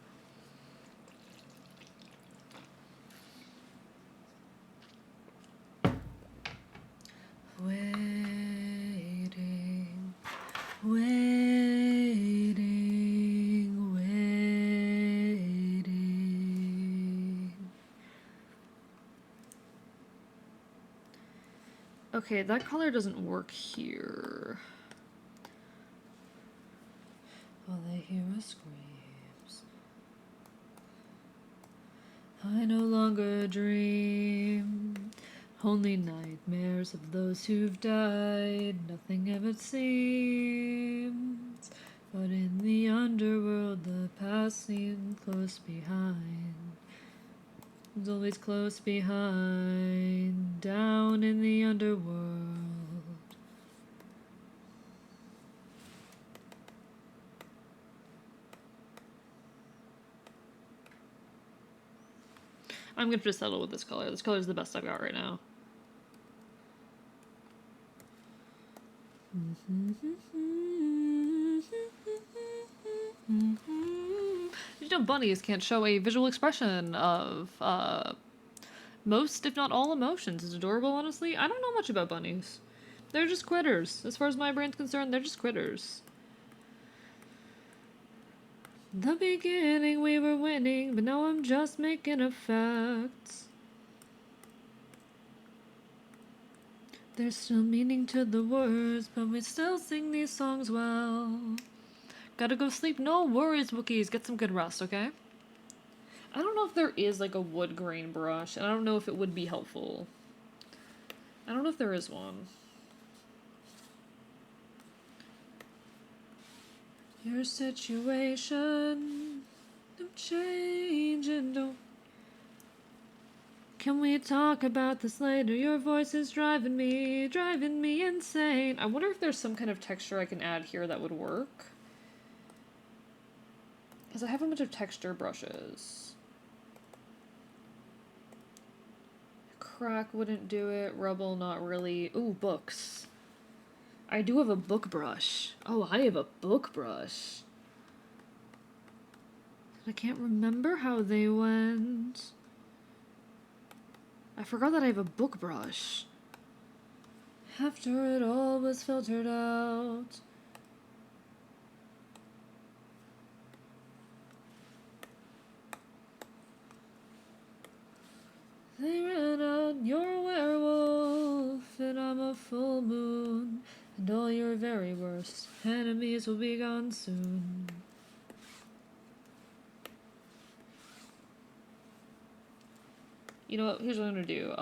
Waiting. Okay, that color doesn't work here. All I hear are screams. I no longer dream. Only nightmares of those who've died, nothing ever seems. But in the underworld, the past seems close behind. It's always close behind, down in the underworld. I'm gonna just settle with this color. This color is the best I've got right now. You know, bunnies can't show a visual expression of most, if not all, emotions. It's adorable, honestly. I don't know much about bunnies. They're just critters. As far as my brain's concerned, they're just critters. The beginning we were winning, but now I'm just making a fact. There's still meaning to the words, but we still sing these songs well. Gotta go sleep. No worries, Wookiees. Get some good rest, okay? I don't know if there is like a wood grain brush, and I don't know if it would be helpful. I don't know if there is one. Your situation, don't change and don't. Can we talk about this later? Your voice is driving me insane. I wonder if there's some kind of texture I can add here that would work. Because I have a bunch of texture brushes. Crack wouldn't do it. Rubble, not really. Ooh, books. I do have a book brush. Oh, I have a book brush. I can't remember how they went. I forgot that I have a book brush. After it all was filtered out. They ran out, you're a werewolf, and I'm a full moon. And all your very worst enemies will be gone soon. You know what? Here's what I'm gonna do.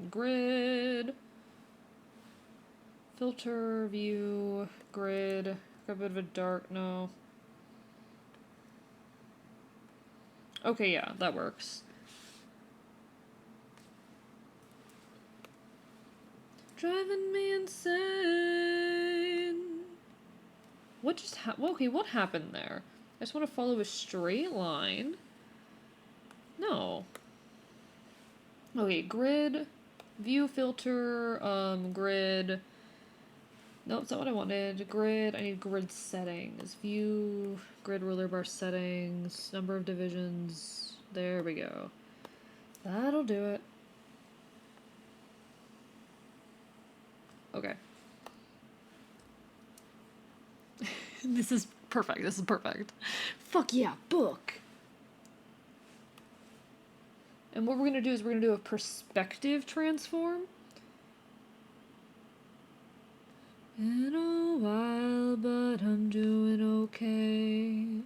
Grid. Filter, view, grid. Got a bit of a dark, no. Okay, yeah, that works. Driving me insane. What just okay, what happened there? I just want to follow a straight line. No. Okay, grid, view filter, grid. No, it's not what I wanted. Grid, I need grid settings. View, grid ruler bar settings, number of divisions. There we go. That'll do it. Okay. This is perfect. This is perfect. Fuck yeah, book! And what we're gonna do is we're gonna do a perspective transform. In a while, but I'm doing okay.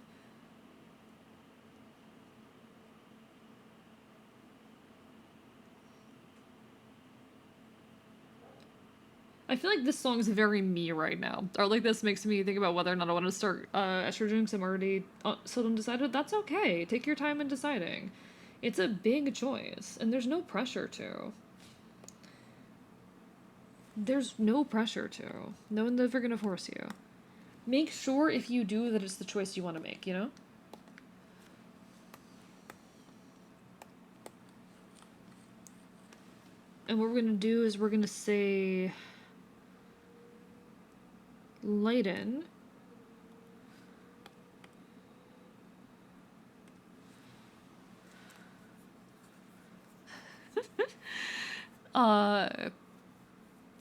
I feel like this song's very me right now. Art like this makes me think about whether or not I want to start estrogen because I'm already so undecided. That's okay. Take your time in deciding. It's a big choice, and there's no pressure to. There's no pressure to. No one's ever gonna force you. Make sure if you do that it's the choice you want to make, you know? And what we're gonna do is we're gonna say lighten.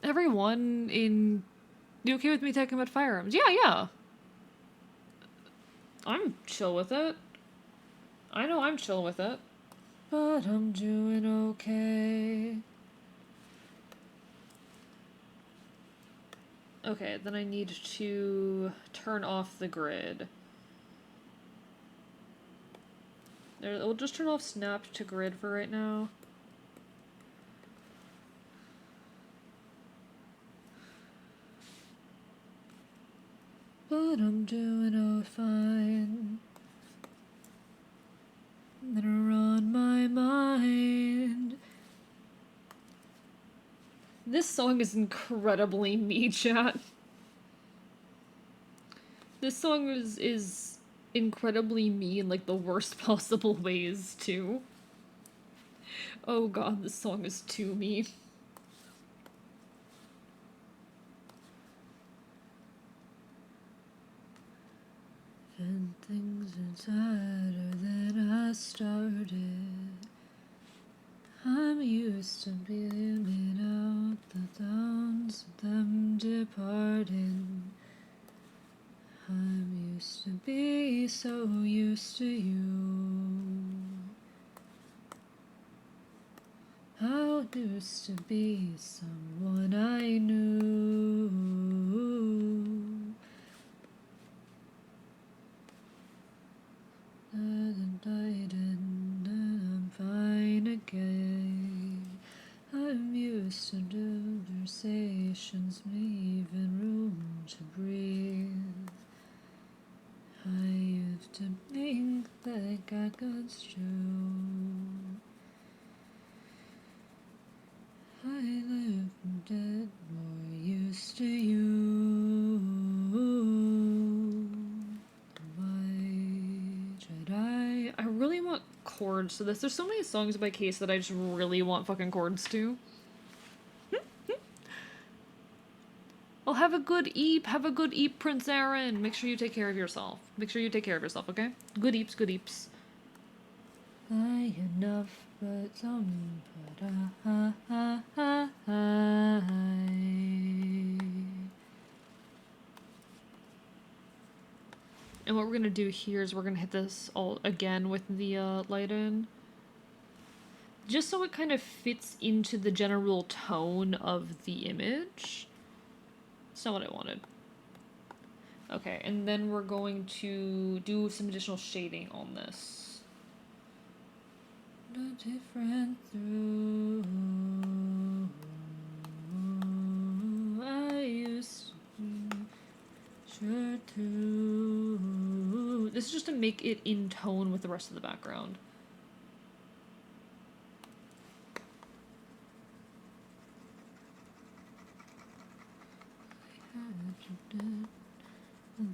Everyone in... You okay with me talking about firearms? Yeah, yeah. I'm chill with it. I know I'm chill with it. But I'm doing okay. Okay, then I need to turn off the grid. There, we'll just turn off snap to grid for right now. But I'm doing oh fine. That are on my mind. This song is incredibly me, chat. This song is incredibly me in like the worst possible ways too. Oh god, this song is too me. And things are tighter than I started. I'm used to beaming out the downs of them departing. I'm used to be so used to you. How used to be someone I knew. And I didn't, I'm fine again. I'm used to conversations, leaving room to breathe. I used to think that God goes true. I live dead, more used to you. Why should I really want chords to this. There's so many songs by Case that I just really want fucking chords to. Well, have a good eep. Have a good eep, Prince Aaron. Make sure you take care of yourself. Make sure you take care of yourself, okay? Good eeps, good eeps. I enough, but some, but And what we're gonna do here is we're gonna hit this all again with the light in. Just so it kind of fits into the general tone of the image. That's not what I wanted. Okay, and then we're going to do some additional shading on this. The different through I used to be sure to. This is just to make it in tone with the rest of the background.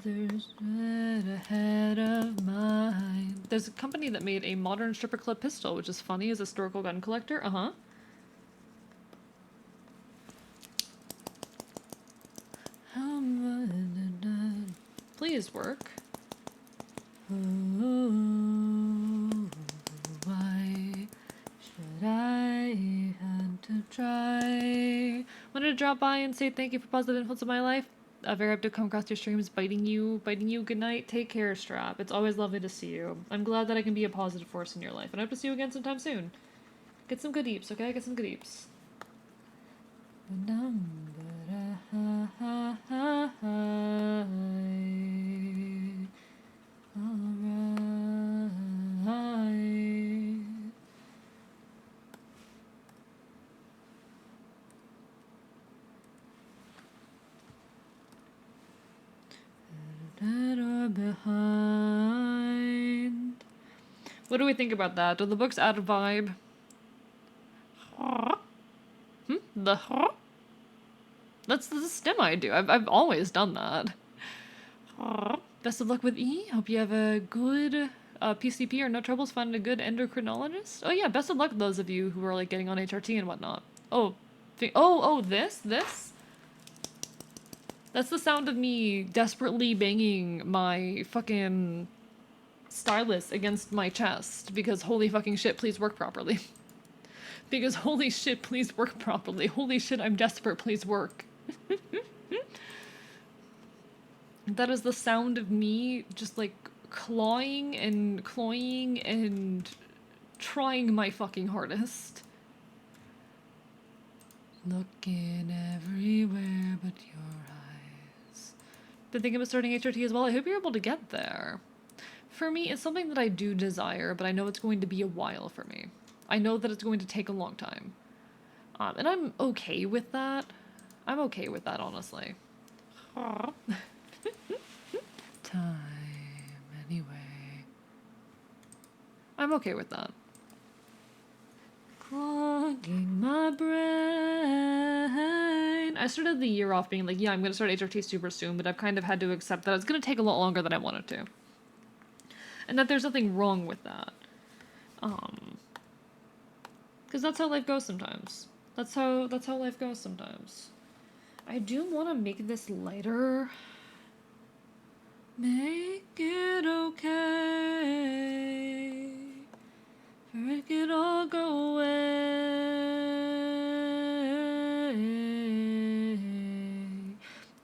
There's red ahead of mine. There's a company that made a modern stripper clip pistol, which is funny as a historical gun collector. Uh-huh. How much did I please work? Oh, why should I have to try? Wanted to drop by and say thank you for positive influence in my life. Very happy to come across your streams, biting you. Good night. Take care, Strap. It's always lovely to see you. I'm glad that I can be a positive force in your life, and I hope to see you again sometime soon. Get some good eeps, okay? Get some good eeps. Alright. That are behind. What do we think about that? Do the books add a vibe? The that's the stem I do. I've always done that. Best of luck with E. Hope you have a good PCP or no troubles finding a good endocrinologist. Oh yeah, best of luck to those of you who are like getting on HRT and whatnot. Oh, this. That's the sound of me desperately banging my fucking stylus against my chest because holy fucking shit, please work properly. Because holy shit, please work properly. Holy shit, I'm desperate, please work. That is the sound of me just like clawing and cloying and trying my fucking hardest. Looking everywhere but your eyes. Been thinking about starting HRT as well. I hope you're able to get there. For me, it's something that I do desire, but I know it's going to be a while for me. I know that it's going to take a long time. And I'm okay with that. I'm okay with that, honestly. time anyway. I'm okay with that. Clogging my brain. I started the year off being like, yeah, I'm gonna start HRT super soon, but I've kind of had to accept that it's gonna take a lot longer than I wanted to. And that there's nothing wrong with that. Because that's how life goes sometimes. That's how life goes sometimes. I do want to make this lighter. Make it okay. Make it all go away.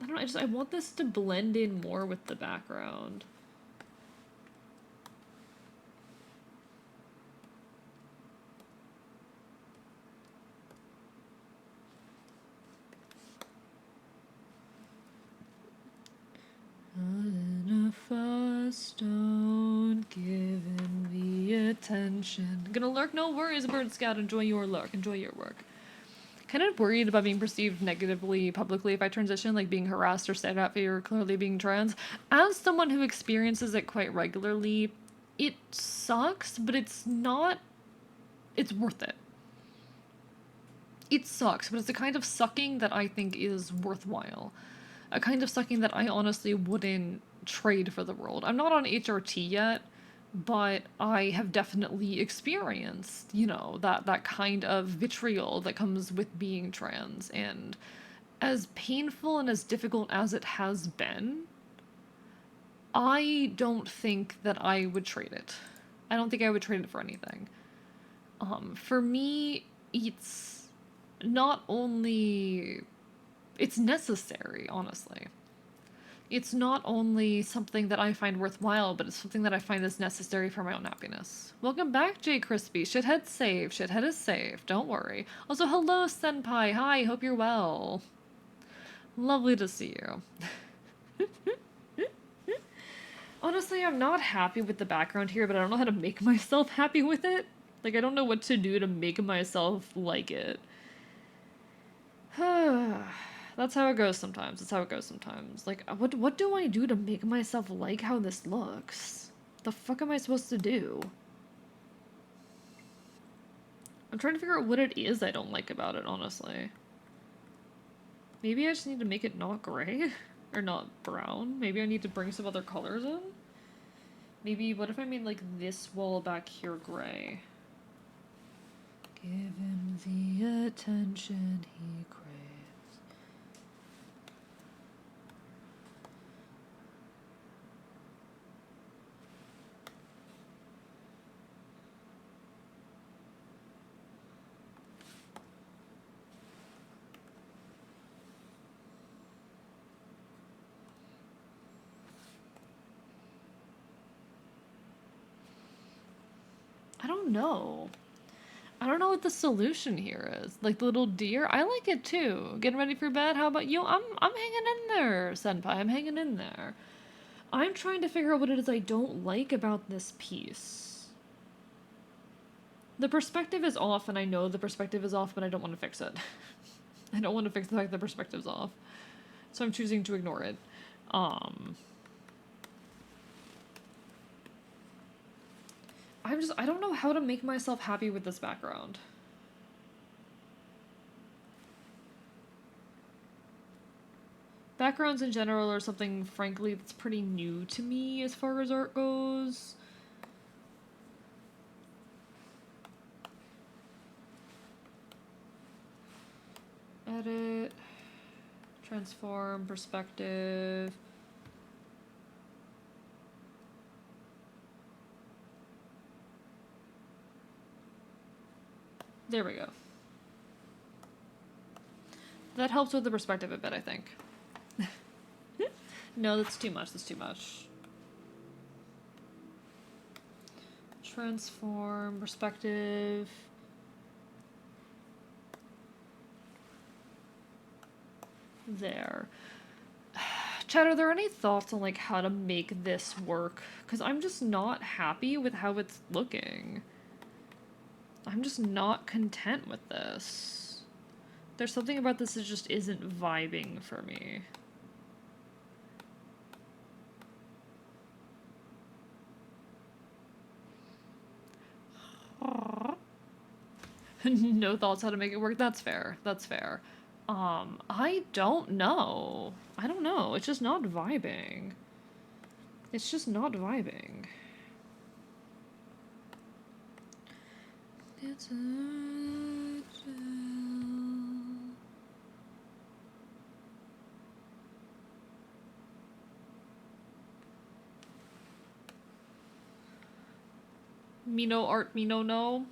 I don't know, I want this to blend in more with the background. Not a fuss, don't give him the attention. Gonna lurk? No worries, Bird Scout. Enjoy your lurk. Enjoy your work. Kind of worried about being perceived negatively publicly if I transition, like being harassed or stared at for clearly being trans. As someone who experiences it quite regularly, it sucks, but it's not. It's worth it. It sucks, but it's the kind of sucking that I think is worthwhile. A kind of sucking that I honestly wouldn't trade for the world. I'm not on HRT yet, but I have definitely experienced, you know, that kind of vitriol that comes with being trans. And as painful and as difficult as it has been, I don't think that I would trade it. I don't think I would trade it for anything. For me, it's not only... It's necessary, honestly. It's not only something that I find worthwhile, but it's something that I find is necessary for my own happiness. Welcome back, Jay Crispy. Shithead's safe. Shithead is safe. Don't worry. Also, hello, Senpai. Hi, hope you're well. Lovely to see you. Honestly, I'm not happy with the background here, but I don't know how to make myself happy with it. Like, I don't know what to do to make myself like it. That's how it goes sometimes. That's how it goes sometimes. Like, what do I do to make myself like how this looks? The fuck am I supposed to do? I'm trying to figure out what it is I don't like about it, honestly. Maybe I just need to make it not gray? Or not brown? Maybe I need to bring some other colors in? Maybe, what if I made, like, this wall back here gray? Give him the attention he craves. I don't know. I don't know what the solution here is. Like the little deer, I like it too. Getting ready for bed. How about you? I'm hanging in there, Senpai. I'm hanging in there. I'm trying to figure out what it is I don't like about this piece. The perspective is off, and I know the perspective is off, but I don't want to fix it. I don't want to fix the fact the perspective's off. So I'm choosing to ignore it. I don't know how to make myself happy with this background. Backgrounds in general are something, frankly, that's pretty new to me as far as art goes. Edit. Transform. Perspective. There we go. That helps with the perspective a bit, I think. No, that's too much. That's too much. Transform. Perspective. There. Chad, are there any thoughts on, like, how to make this work? Because I'm just not happy with how it's looking. I'm just not content with this. There's something about this that just isn't vibing for me. No thoughts how to make it work. That's fair. That's fair. I don't know. I don't know. It's just not vibing. It's just not vibing. It's me no art, me no no.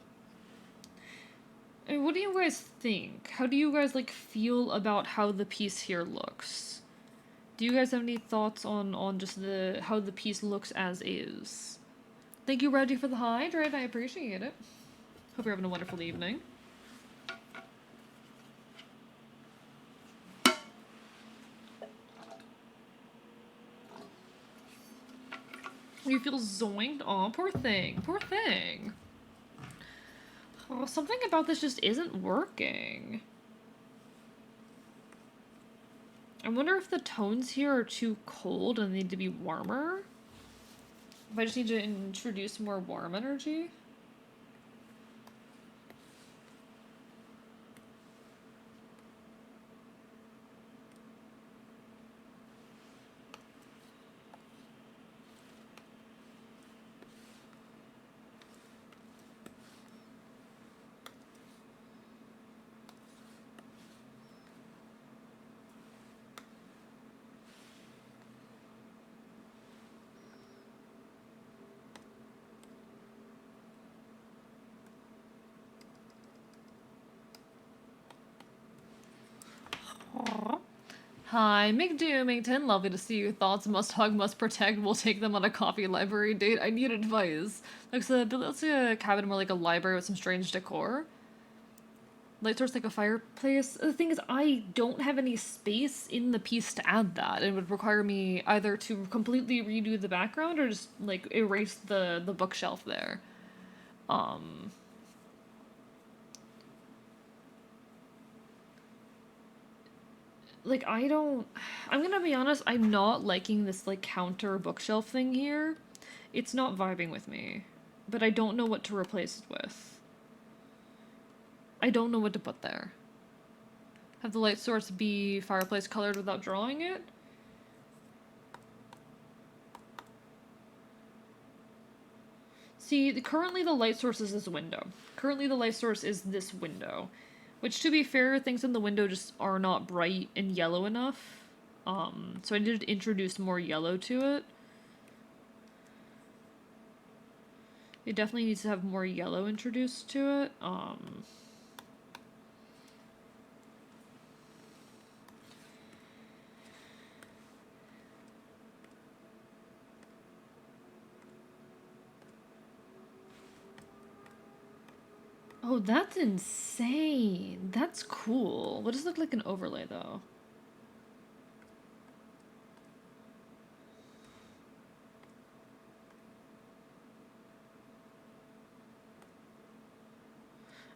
I mean, what do you guys think? How do you guys, like, feel about how the piece here looks? Do you guys have any thoughts on just how the piece looks as is? Thank you, Reggie, for the hydrate. I appreciate it. Hope you're having a wonderful evening. You feel zoinked? Aw, poor thing. Poor thing. Oh, something about this just isn't working. I wonder if the tones here are too cold and need to be warmer? If I just need to introduce more warm energy? Hi, McDoomington. Lovely to see you. Thoughts must hug, must protect. We'll take them on a coffee library date. I need advice. Looks a cabin more like a library with some strange decor. Light source like a fireplace. The thing is, I don't have any space in the piece to add that. It would require me either to completely redo the background or just, like, erase the bookshelf there. Like, I'm gonna be honest, I'm not liking this, like, counter bookshelf thing here. It's not vibing with me. But I don't know what to replace it with. I don't know what to put there. Have the light source be fireplace colored without drawing it? See, currently the light source is this window. Currently the light source is this window. Which, to be fair, things in the window just are not bright and yellow enough. So I need to introduce more yellow to it. It definitely needs to have more yellow introduced to it. Oh, that's insane. That's cool. What does it look like an overlay, though?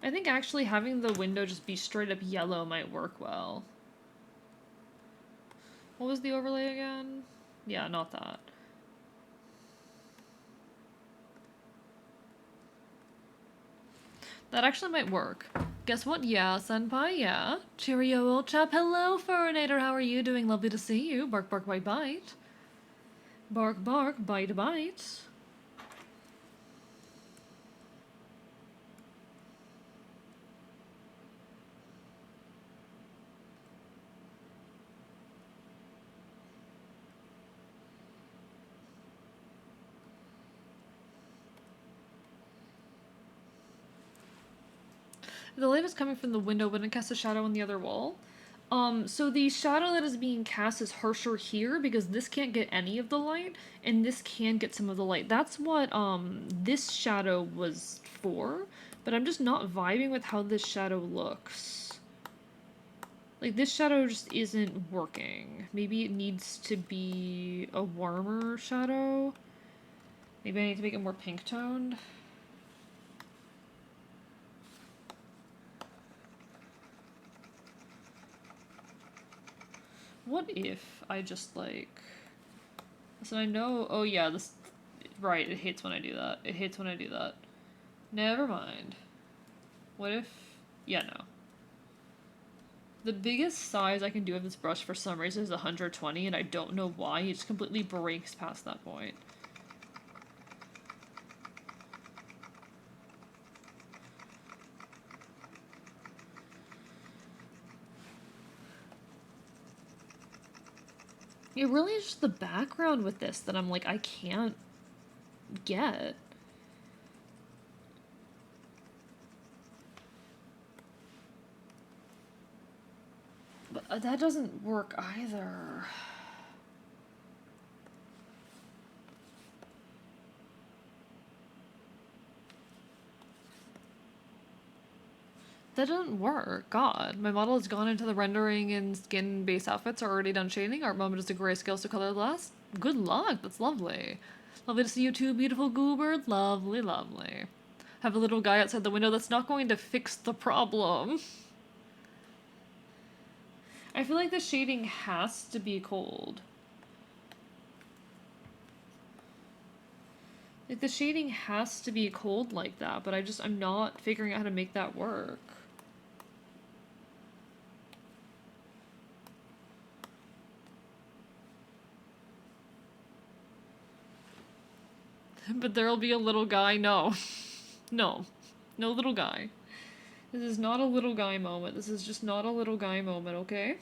I think actually having the window just be straight up yellow might work well. What was the overlay again? Yeah, not that. That actually might work. Guess what? Yeah, senpai, yeah. Cheerio, old chap. Hello, Furinator. How are you doing? Lovely to see you. Bark, bark, bite, bite. Bark, bark, bite, bite. The light is coming from the window, but it casts a shadow on the other wall. So the shadow that is being cast is harsher here because this can't get any of the light, and this can get some of the light. That's what, this shadow was for, but I'm just not vibing with how this shadow looks. Like, this shadow just isn't working. Maybe it needs to be a warmer shadow? Maybe I need to make it more pink-toned? What if I just, like... So I know... Oh, yeah, this... Right, it hates when I do that. It hates when I do that. Never mind. What if... Yeah, no. The biggest size I can do of this brush for some reason is 120, and I don't know why. It just completely breaks past that point. It really is just the background with this that I'm like, I can't get. But that doesn't work either. That doesn't work. God. My model has gone into the rendering and skin base outfits are already done shading. Art moment is the grayscale to color glass. Good luck. That's lovely. Lovely to see you too, beautiful Goobird. Lovely, lovely. Have a little guy outside the window. That's not going to fix the problem. I feel like the shading has to be cold. Like, the shading has to be cold like that, but I'm not figuring out how to make that work. But there'll be a little guy. No. No. No little guy. This is not a little guy moment. This is just not a little guy moment, okay?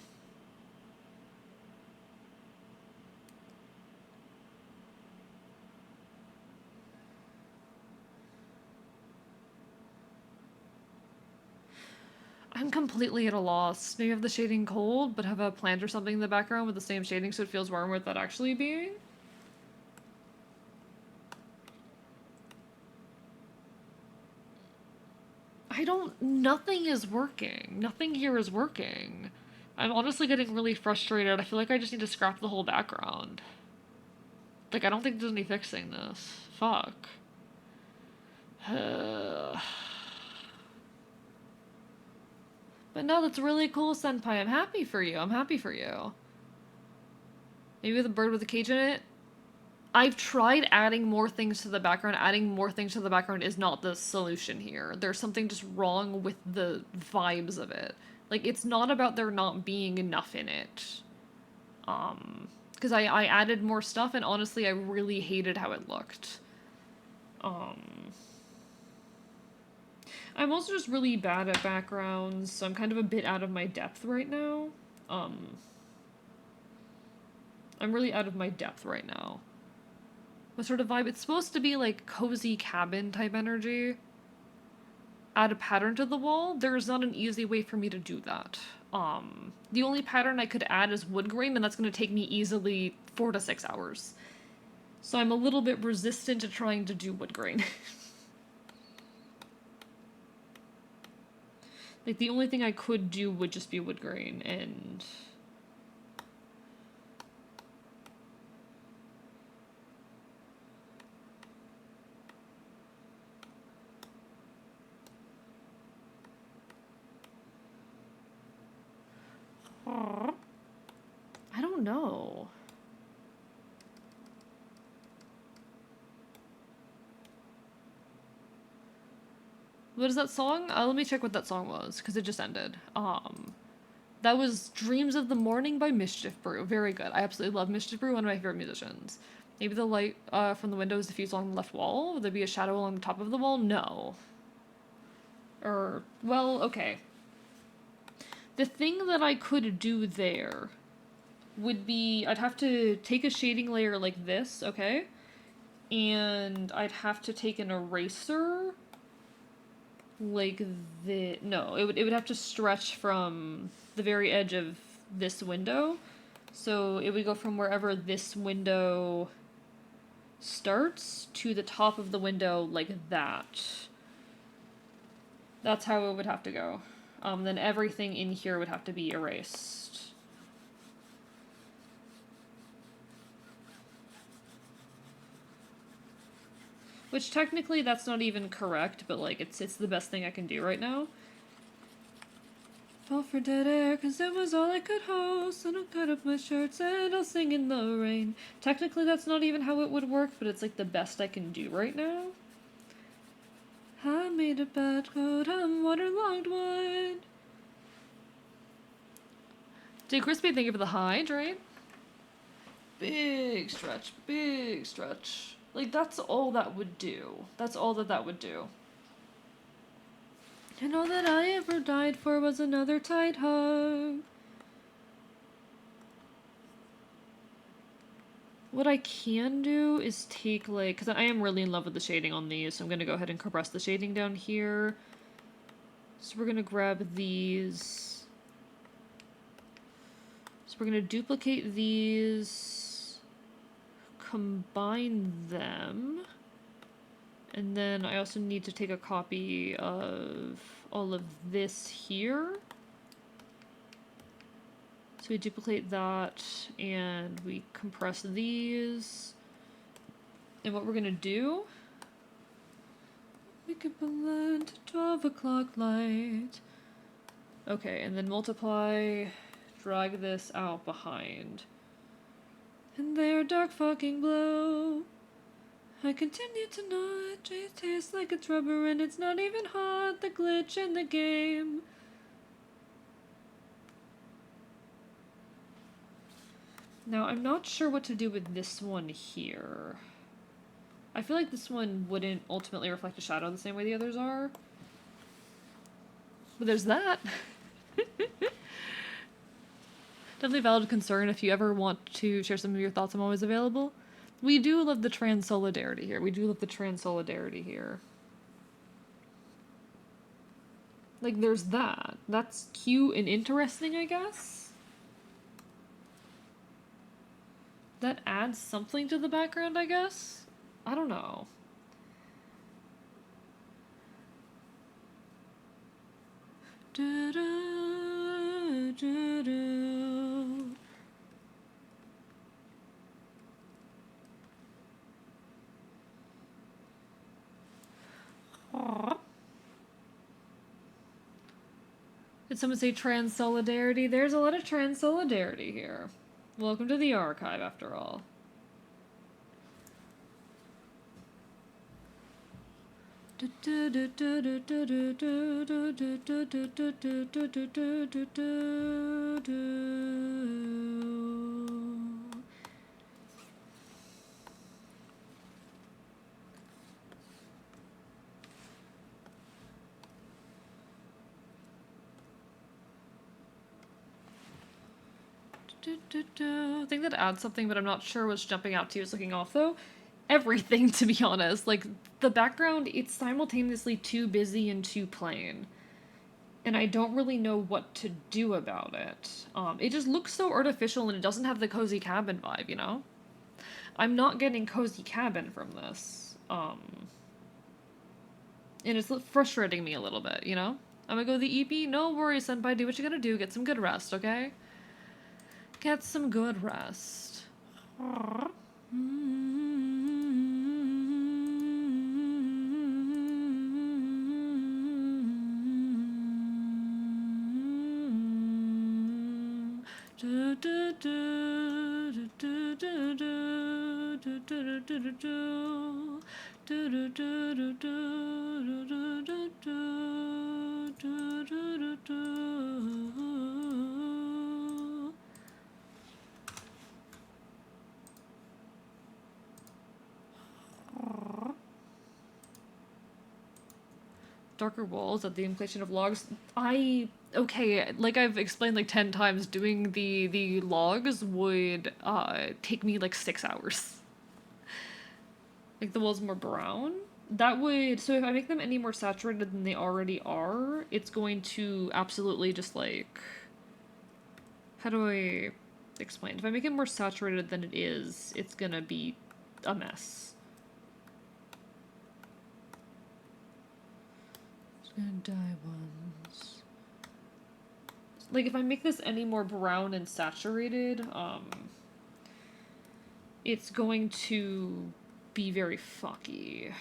I'm completely at a loss. Maybe have the shading cold, but have a plant or something in the background with the same shading so it feels warmer without actually being? Nothing is working. Nothing here is working. I'm honestly getting really frustrated. I feel like I just need to scrap the whole background. Like, I don't think there's any fixing this. Fuck. But no, that's really cool, Senpai. I'm happy for you. I'm happy for you. Maybe the bird with a cage in it? I've tried adding more things to the background. Adding more things to the background is not the solution here. There's something just wrong with the vibes of it. Like, it's not about there not being enough in it. Because I added more stuff, and honestly, I really hated how it looked. I'm also just really bad at backgrounds, so I'm kind of a bit out of my depth right now. I'm really out of my depth right now. What sort of vibe? It's supposed to be like cozy cabin type energy. Add a pattern to the wall. There's not an easy way for me to do that. The only pattern I could add is wood grain, and that's going to take me easily 4 to 6 hours. So I'm a little bit resistant to trying to do wood grain. Like, the only thing I could do would just be wood grain, and... I don't know. What is that song? Let me check what that song was, because it just ended. That was Dreams of the Morning by Mischief Brew. Very good. I absolutely love Mischief Brew, one of my favorite musicians. Maybe the light from the window is diffused along the left wall? Would there be a shadow along the top of the wall? No. Well, okay. The thing that I could do there would be, I'd have to take a shading layer like this, okay? And I'd have to take an eraser like the no, it would have to stretch from the very edge of this window. So it would go from wherever this window starts to the top of the window like that. That's how it would have to go. Then everything in here would have to be erased. Which technically that's not even correct, but like it's the best thing I can do right now. Fall for dead air, cause it was all I could host. And I'll cut up my shirts and I'll sing in the rain. Technically that's not even how it would work, but it's like the best I can do right now. I made a bad code, I'm waterlogged wood. Dude, Crispy, thank you for the hydrate. Big stretch, big stretch. Like, that's all that would do. That's all that would do. And all that I ever died for was another tight hug. What I can do is take, like, because I am really in love with the shading on these, so I'm going to go ahead and compress the shading down here. So we're going to grab these. So we're going to duplicate these, combine them, and then I also need to take a copy of all of this here. So we duplicate that, and we compress these. And what we're gonna do, we can blend to 12 o'clock light. Okay, and then multiply, drag this out behind. And there, dark fucking blue. I continue to nod, it tastes like it's rubber and it's not even hot, the glitch in the game. Now, I'm not sure what to do with this one here. I feel like this one wouldn't ultimately reflect a shadow the same way the others are. But there's that. Definitely valid concern. If you ever want to share some of your thoughts, I'm always available. We do love the trans solidarity here. We do love the trans solidarity here. Like, there's that. That's cute and interesting, I guess. That adds something to the background, I guess? I don't know. Did someone say trans solidarity? There's a lot of trans solidarity here. Welcome to the archive, after all. I think that adds something, but I'm not sure what's jumping out to you as looking off, though. Everything, to be honest. Like, the background, it's simultaneously too busy and too plain. And I don't really know what to do about it. It just looks so artificial and it doesn't have the cozy cabin vibe, you know? I'm not getting cozy cabin from this. And it's frustrating me a little bit, you know? I'm gonna go the EP? No worries, senpai, do what you gotta do. Get some good rest, okay? Get some good rest. Darker walls at the inflation of logs. Okay, like I've explained like 10 times, doing the logs would take me like 6 hours. Like the walls more brown. That would, so if I make them any more saturated than they already are, it's going to absolutely just like, how do I explain? If I make it more saturated than it is, it's gonna be a mess. And die ones. Like, if I make this any more brown and saturated, it's going to be very fucky.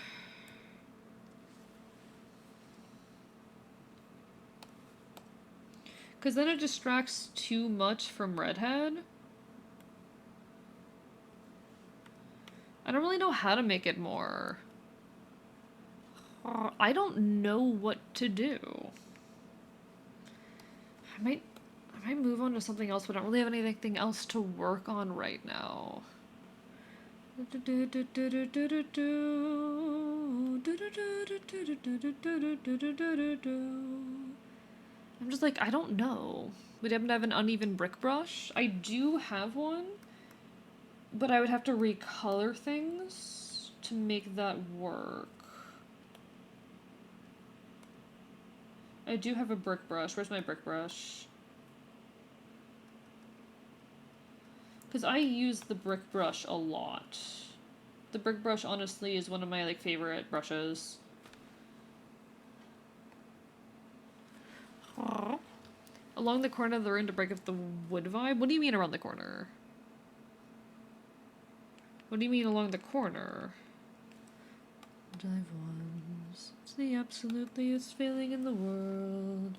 Because then it distracts too much from Redhead. I don't really know how to make it more. I don't know what to do. I might move on to something else, but I don't really have anything else to work on right now. I'm just like, I don't know. Would happen to have an uneven brick brush? I do have one, but I would have to recolor things to make that work. I do have a brick brush. Where's my brick brush? Because I use the brick brush a lot. The brick brush, honestly, is one of my, like, favorite brushes. Along the corner of the room to break up the wood vibe? What do you mean around the corner? What do you mean along the corner? Dive ones. It's the absolutelyest feeling in the world.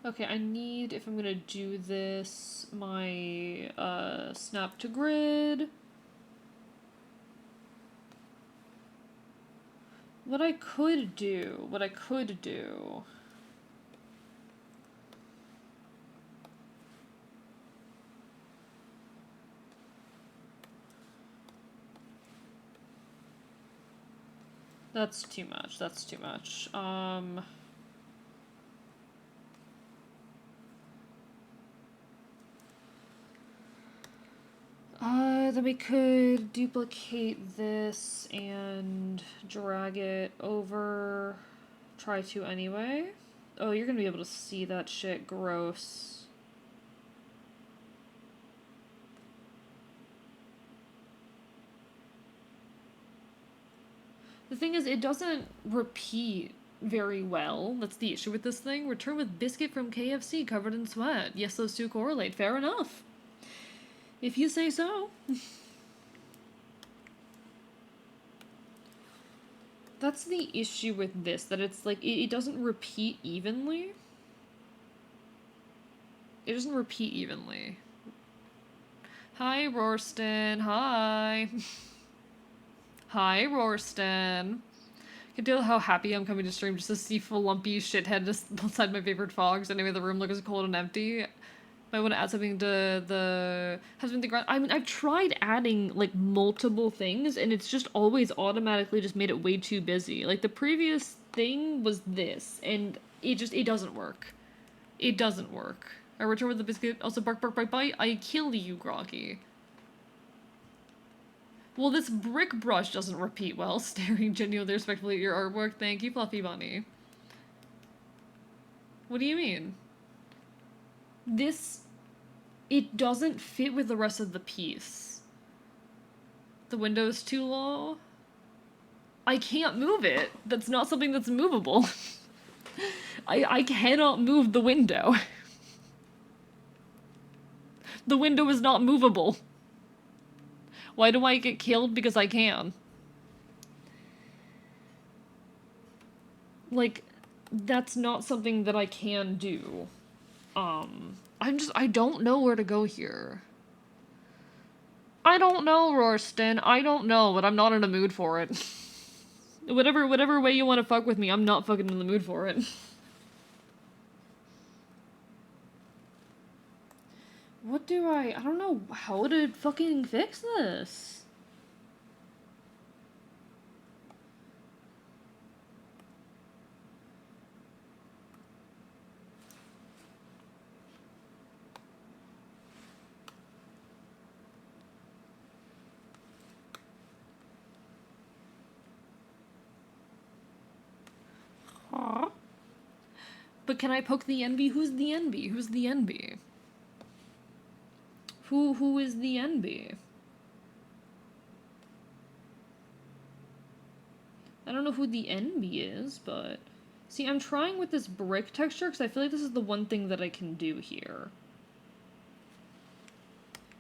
Okay, I need, if I'm gonna do this, my snap to grid. What I could do. That's too much. Then we could duplicate this and drag it over. Try to anyway. Oh, you're gonna be able to see that shit. Gross. The thing is, it doesn't repeat very well. That's the issue with this thing. Return with biscuit from KFC covered in sweat. Yes, those two correlate. Fair enough. If you say so. That's the issue with this, that it's like, it doesn't repeat evenly. It doesn't repeat evenly. Hi, Rorston. Hi. Hi, Rorston. You can tell how happy I'm coming to stream just to see full lumpy shithead just outside my favorite fogs. Anyway, the room looks cold and empty. Might want to add something to the husband the ground. I mean, I've tried adding like multiple things, and it's just always automatically just made it way too busy. Like the previous thing was this, and it doesn't work. It doesn't work. I return with the biscuit. Also, bark, bark, bite, bite. I kill you, Groggy. Well, this brick brush doesn't repeat well. Staring genuinely respectfully at your artwork. Thank you, Fluffy Bunny. What do you mean? This, it doesn't fit with the rest of the piece. The window's too low. I can't move it. That's not something that's movable. I cannot move the window. The window is not movable. Why do I get killed? Because I can. Like, that's not something that I can do. I don't know where to go here. I don't know, Rorston. I don't know, but I'm not in a mood for it. Whatever way you want to fuck with me, I'm not fucking in the mood for it. I don't know how to fucking fix this. Huh? But can I poke the envy? Who's the envy? Who's the envy? Who is the envy? I don't know who the envy is, but... See, I'm trying with this brick texture because I feel like this is the one thing that I can do here.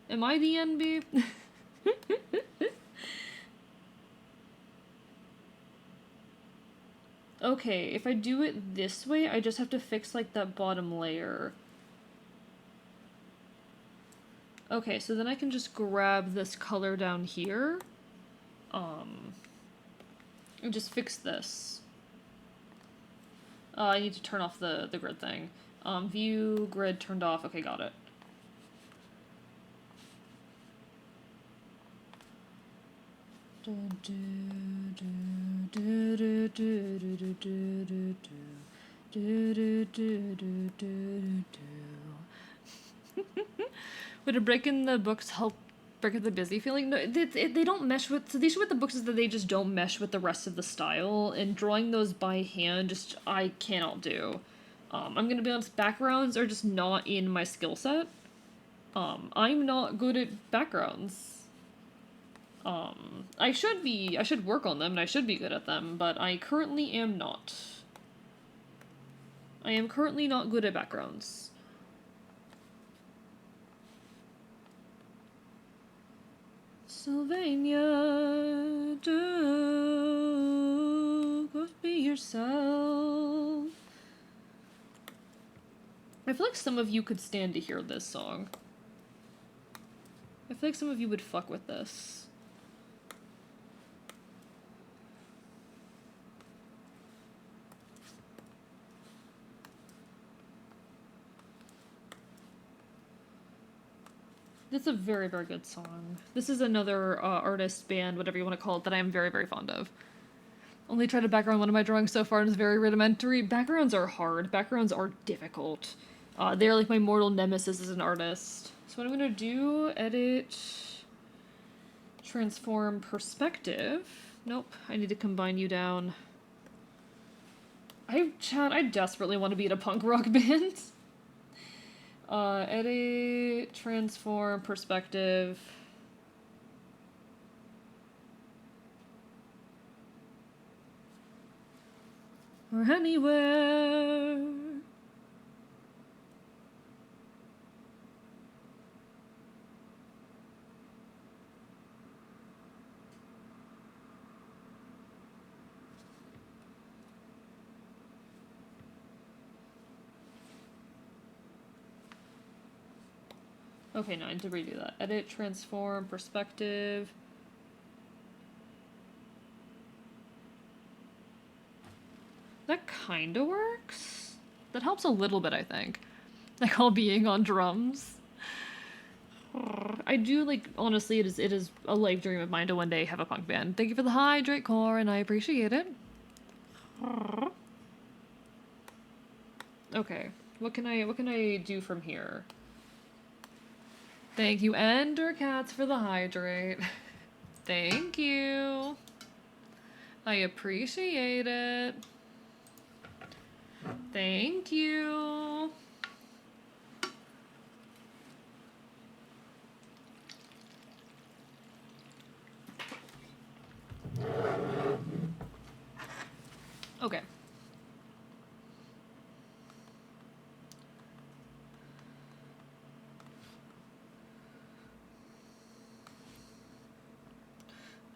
Am I the envy? Okay, if I do it this way, I just have to fix, like, that bottom layer. Okay, so then I can just grab this color down here. And just fix this. I need to turn off the grid thing. View, grid turned off. Okay, got it. Would a break in the books help break up the busy feeling? No, they don't mesh with... So the issue with the books is that they just don't mesh with the rest of the style, and drawing those by hand, just, I cannot do. I'm gonna be honest, backgrounds are just not in my skill set. I'm not good at backgrounds. I should work on them, and I should be good at them, but I currently am not. I am currently not good at backgrounds. Sylvania, go be yourself. I feel like some of you could stand to hear this song. I feel like some of you would fuck with this. It's a very, very good song. This is another artist, band, whatever you want to call it, that I am very, very fond of. Only tried to background one of my drawings so far and it's very rudimentary. Backgrounds are hard. Backgrounds are difficult. They're like my mortal nemesis as an artist. So what I'm gonna do, edit, transform perspective. Nope, I need to combine you down. Chad, I desperately want to be in a punk rock band. Edit, transform, perspective. Or anywhere. Okay, no, I need to redo that. Edit, transform, perspective. That kinda works. That helps a little bit, I think. Like all being on drums. I do, like, honestly, it is a life dream of mine to one day have a punk band. Thank you for the hydrate core, and I appreciate it. Okay, what can I do from here? Thank you, Ender Cats, for the hydrate. Thank you. I appreciate it. Thank you. Okay.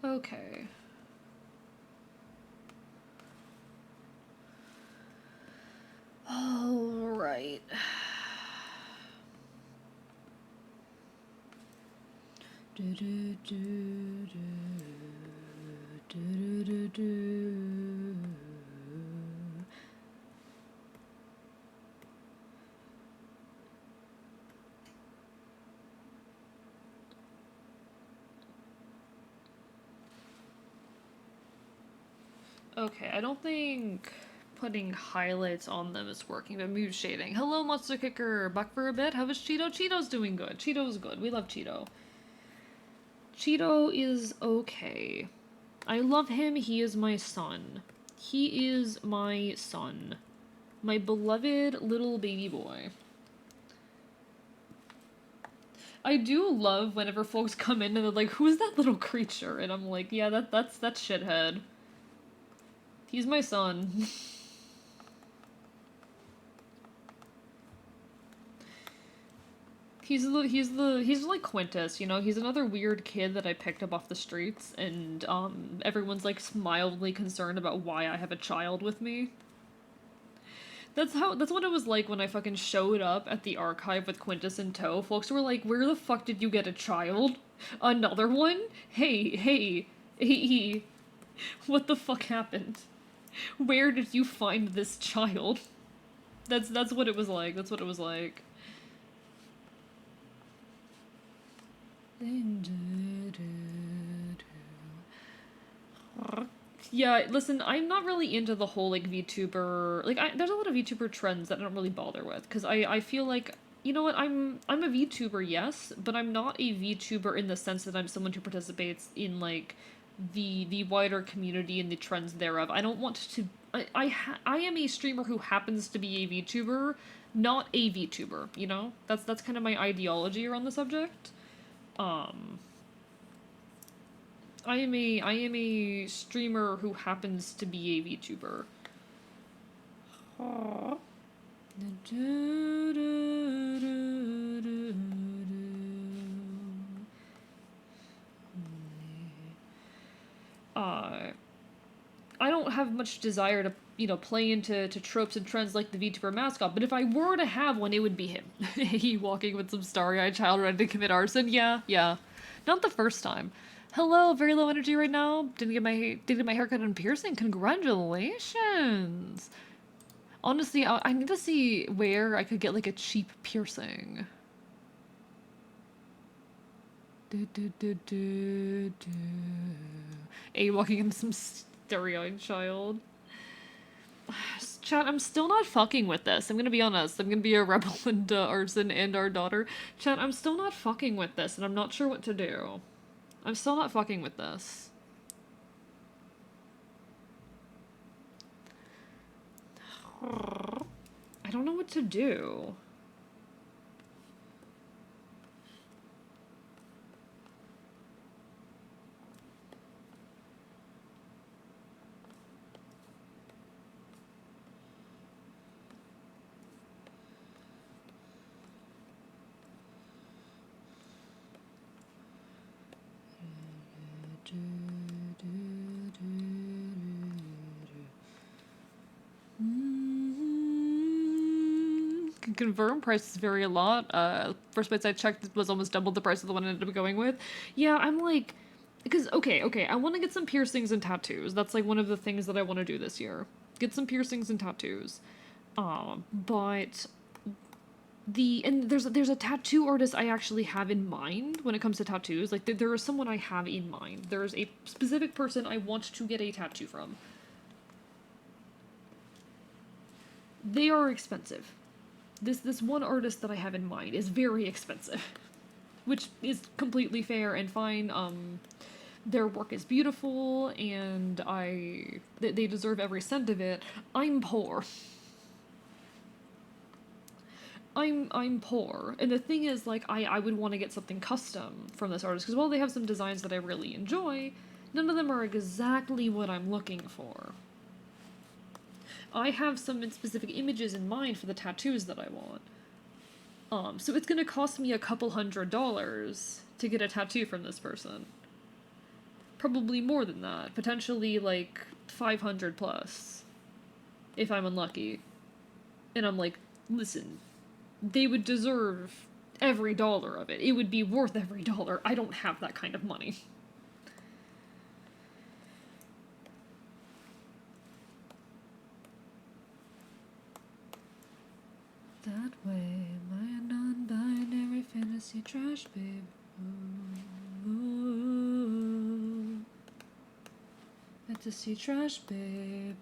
Okay. All right. Okay, I don't think putting highlights on them is working, but mood shading. Hello, Monster Kicker. Back for a bit. How is Cheeto? Cheeto's doing good. Cheeto's good. We love Cheeto. Cheeto is okay. I love him. He is my son. He is my son. My beloved little baby boy. I do love whenever folks come in and they're like, who's that little creature? And I'm like, yeah, that's shithead. He's my son. He's like Quintus, you know, he's another weird kid that I picked up off the streets, and everyone's like mildly concerned about why I have a child with me. That's what it was like when I fucking showed up at the archive with Quintus in tow. Folks were like, "Where the fuck did you get a child? Another one? Hey, what the fuck happened? Where did you find this child?" That's what it was like. That's what it was like. Yeah, listen, I'm not really into the whole, like, VTuber... Like, there's a lot of VTuber trends that I don't really bother with, because I feel like, you know what, I'm a VTuber, yes, but I'm not a VTuber in the sense that I'm someone who participates in, like, the wider community and the trends thereof. I don't want to... I am a streamer who happens to be a VTuber, not a VTuber, you know? That's kind of my ideology around the subject. I am a streamer who happens to be a VTuber. I don't have much desire to, you know, play into tropes and trends like the VTuber mascot, but if I were to have one, it would be him. He walking with some starry-eyed child ready to commit arson. Yeah. Not the first time. Hello, very low energy right now. Didn't get my haircut and piercing. Congratulations. Honestly, I need to see where I could get like a cheap piercing. A walking into some starry-eyed child. Chat, I'm still not fucking with this. I'm gonna be honest. I'm gonna be a rebel and arson and our daughter. Chat, I'm still not fucking with this, and I'm not sure what to do. I'm still not fucking with this. I don't know what to do. Can confirm, prices vary a lot. First place I checked was almost double the price of the one I ended up going with. Yeah, I'm like, because okay, I want to get some piercings and tattoos. That's like one of the things that I want to do this year. Get some piercings and tattoos. But there's a tattoo artist I actually have in mind when it comes to tattoos. Like there is someone I have in mind. There's a specific person I want to get a tattoo from. They are expensive. This one artist that I have in mind is very expensive, which is completely fair and fine. Their work is beautiful, and they deserve every cent of it. I'm poor. I'm poor, and the thing is, like, I would want to get something custom from this artist, because while they have some designs that I really enjoy, none of them are exactly what I'm looking for. I have some specific images in mind for the tattoos that I want. So it's gonna cost me a couple $100 to get a tattoo from this person. Probably more than that. Potentially, like, 500 plus. If I'm unlucky. And I'm like, listen, they would deserve every dollar of it. It would be worth every dollar. I don't have that kind of money. That way, my non-binary fantasy trash babe. Ooh. Fantasy trash babe.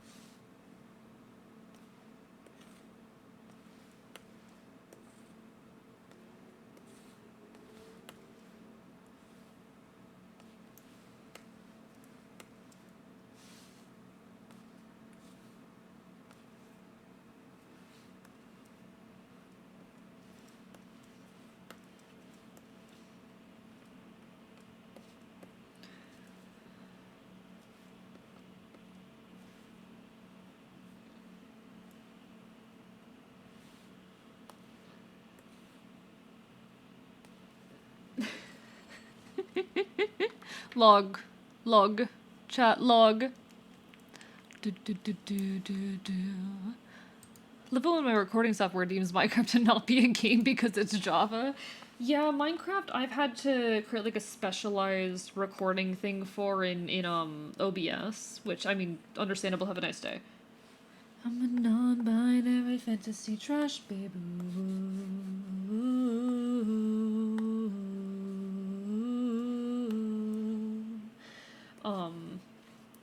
Log, chat log. Love it when my recording software deems Minecraft to not be a game because it's Java. Yeah, Minecraft I've had to create like a specialized recording thing for in OBS, which I mean, understandable, have a nice day. I'm a non-binary fantasy trash baby.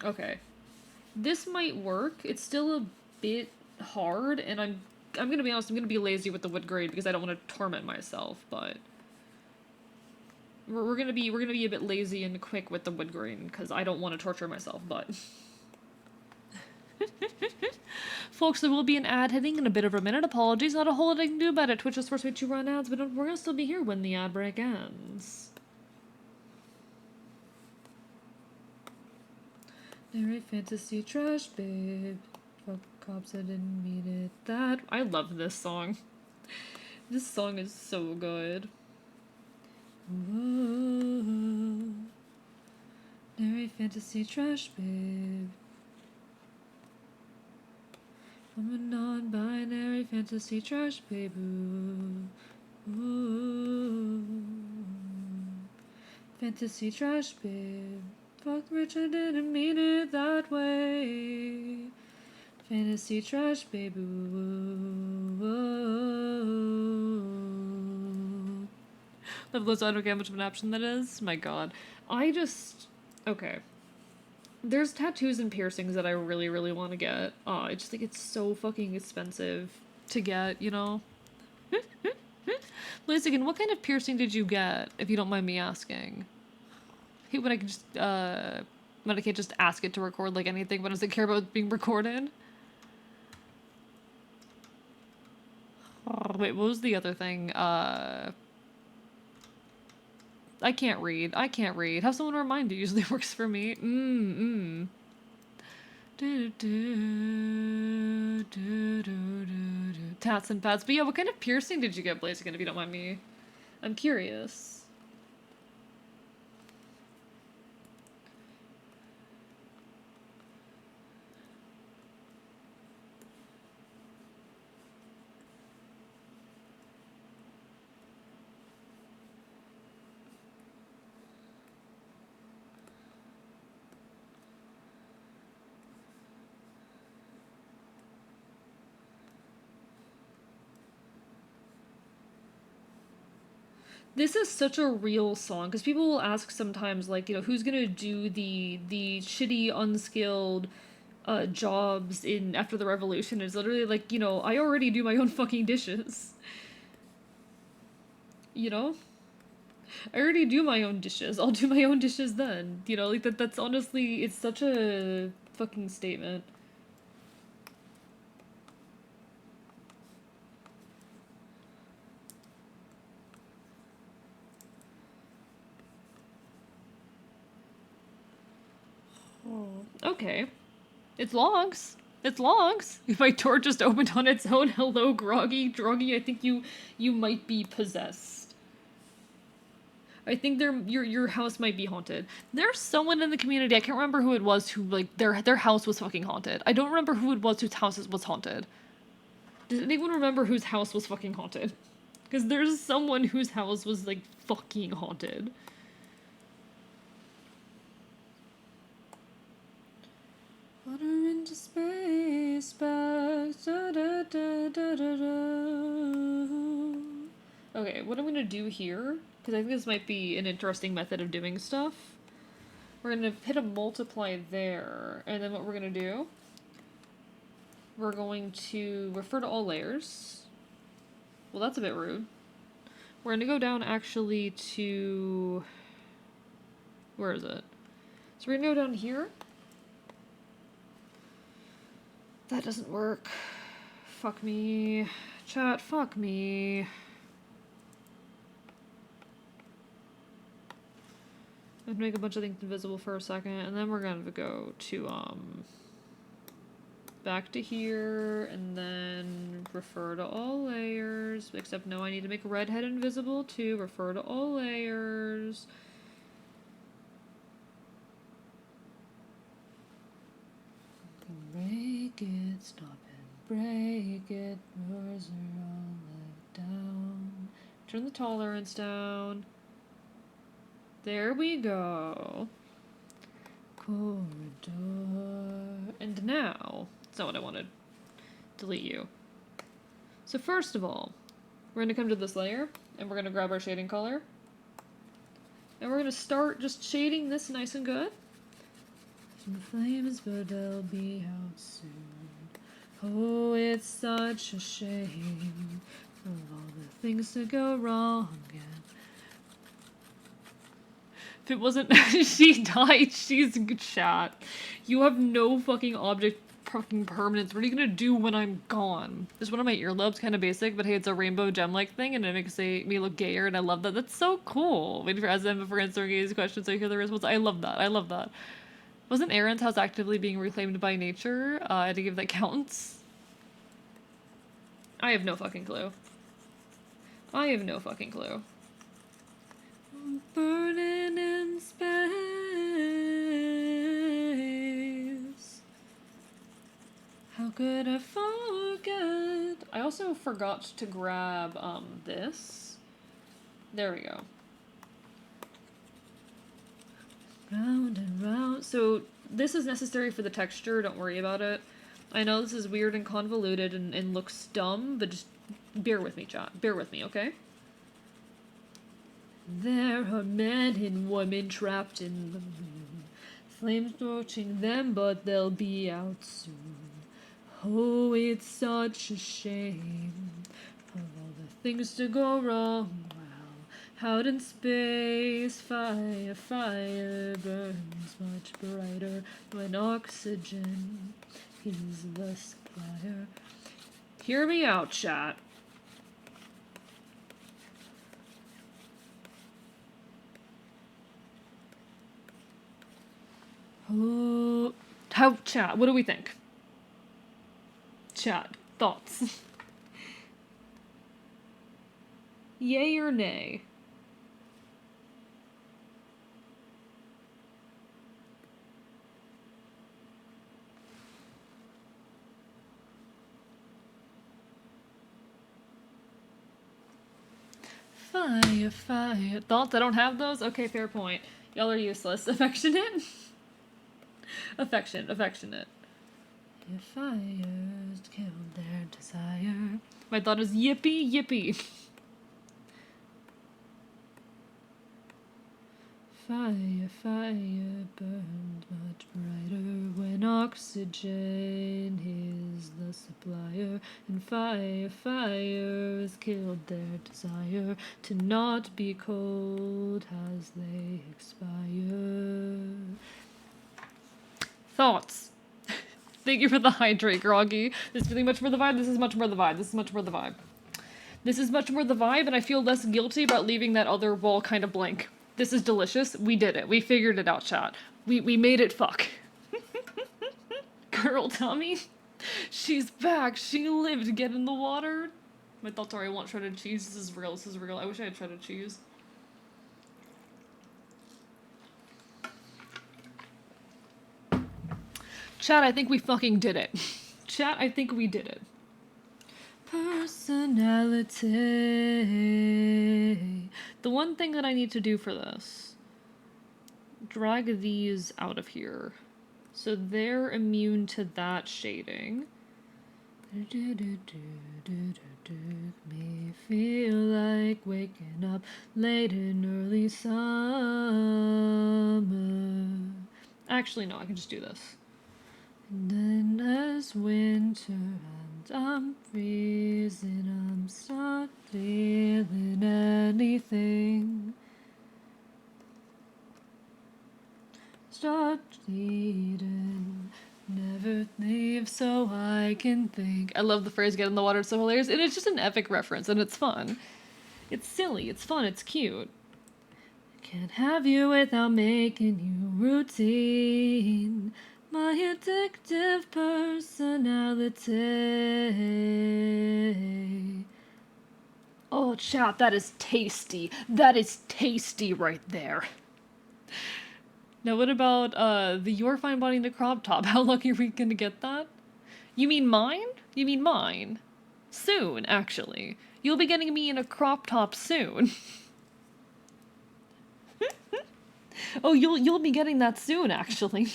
Okay. This might work. It's still a bit hard, and I'm gonna be honest, I'm gonna be lazy with the wood grade because I don't want to torment myself, but we're gonna be a bit lazy and quick with the wood grain because I don't want to torture myself, but folks, there will be an ad hitting in a bit over a minute. Apologies, not a whole lot I can do about it. Twitch just forced me to run ads, but we're gonna still be here when the ad break ends. Narrate fantasy trash, babe. Fuck cops, I didn't mean it. That I love this song. This song is so good. Ooh. Narrate fantasy trash, babe. I'm a non-binary fantasy trash, babe. Ooh. Fantasy trash, babe. Fuck rich, I didn't mean it that way. Fantasy trash, baby. Love those. I don't get how much of an option that is. My god. Okay. There's tattoos and piercings that I really, really want to get. I just think it's so fucking expensive to get, you know? Liz, again, what kind of piercing did you get, if you don't mind me asking? Hey, when I can just, when I can't just ask it to record like anything, but does it care about being recorded? Oh, wait, what was the other thing? I can't read. I can't read. Have someone remind you usually works for me. Tats and pads. But yeah, what kind of piercing did you get, Blaziken, if you don't mind me? I'm curious. This is such a real song because people will ask sometimes, like, you know, who's gonna do the shitty, unskilled jobs in after the revolution? Is literally like, you know, I already do my own fucking dishes. You know, I already do my own dishes. I'll do my own dishes then. You know, like that's honestly, it's such a fucking statement. Okay. It's logs. It's logs. If my door just opened on its own, hello, Groggy. Droggy, I think you might be possessed. I think your house might be haunted. There's someone in the community, I can't remember who it was, who like their house was fucking haunted. I don't remember who it was whose house was haunted. Does anyone remember whose house was fucking haunted? Because there's someone whose house was like fucking haunted. Water into space, back. Da, da, da, da, da, da. Okay, what I'm gonna do here, because I think this might be an interesting method of doing stuff. We're gonna hit a multiply there, and then what we're gonna do, we're going to refer to all layers. Well, that's a bit rude. We're gonna go down actually to, where is it? So we're gonna go down here. That doesn't work. Fuck me. Chat, fuck me. I'm gonna make a bunch of things invisible for a second, and then we're gonna go to, back to here, and then refer to all layers. Except, no, I need to make redhead invisible too. Refer to all layers. Break it, stop it. break it, yours are all let down. Turn the tolerance down. There we go. Corridor. And now, that's not what I wanted. Delete you. So first of all, we're going to come to this layer, and we're going to grab our shading color. And we're going to start just shading this nice and good. The flames, but they'll be out soon. Oh, it's such a shame of all the things that go wrong again. If it wasn't she died, she's chat. You have no fucking object fucking permanence. What are you gonna do when I'm gone? There's one of my earlobes, kind of basic, but hey, it's a rainbow gem-like thing, and it makes me look gayer, and I love that. That's so cool. Waiting for SM before answering these questions so I hear the response. I love that. I love that. Wasn't Aaron's house actively being reclaimed by nature? I had to give that counts. I have no fucking clue. I have no fucking clue. Burning in space. How could I forget? I also forgot to grab this. There we go. Round and round. So this is necessary for the texture, don't worry about it. I know this is weird and convoluted and looks dumb, but just bear with me, chat. Bear with me, okay? There are men and women trapped in the moon. Flames torching them, but they'll be out soon. Oh, it's such a shame of all the things to go wrong. Out in space, fire burns much brighter when oxygen is the supplier. Hear me out, chat. Oh, chat, what do we think? Chat, thoughts? Yay or nay? Fire. Thoughts? I don't have those? Okay, fair point. Y'all are useless. Affectionate? Affectionate. If fires killed their desire. My thought is yippee. Fire burns much brighter when oxygen is the supplier, and fires killed their desire to not be cold as they expire. Thoughts? Thank you for the hydrate, Groggy. This is really much more the vibe. This is much more the vibe. This is much more the vibe. This is much more the vibe, and I feel less guilty about leaving that other wall kind of blank. This is delicious. We did it. We figured it out, chat. We made it fuck. Girl tummy. She's back. She lived. Get in the water. My thoughts are I want shredded cheese. This is real. I wish I had shredded cheese. Chat, I think we fucking did it. Chat, I think we did it. Personality. The one thing that I need to do for this, drag these out of here. So they're immune to that shading. Me feel like waking up late in early summer. Actually, no, I can just do this. And then as winter and I'm freezing, I'm not feeling anything. Start bleeding, never leave so I can think. I love the phrase get in the water, it's so hilarious. And it's just an epic reference and it's fun. It's silly, it's fun, it's cute. Can't have you without making you routine. My addictive personality. Oh, chat, that is tasty. That is tasty right there. Now, what about the Your Fine Body in the crop top? How lucky are we gonna get that? You mean mine? You mean mine? Soon, actually. You'll be getting me in a crop top soon. Oh, you'll be getting that soon, actually.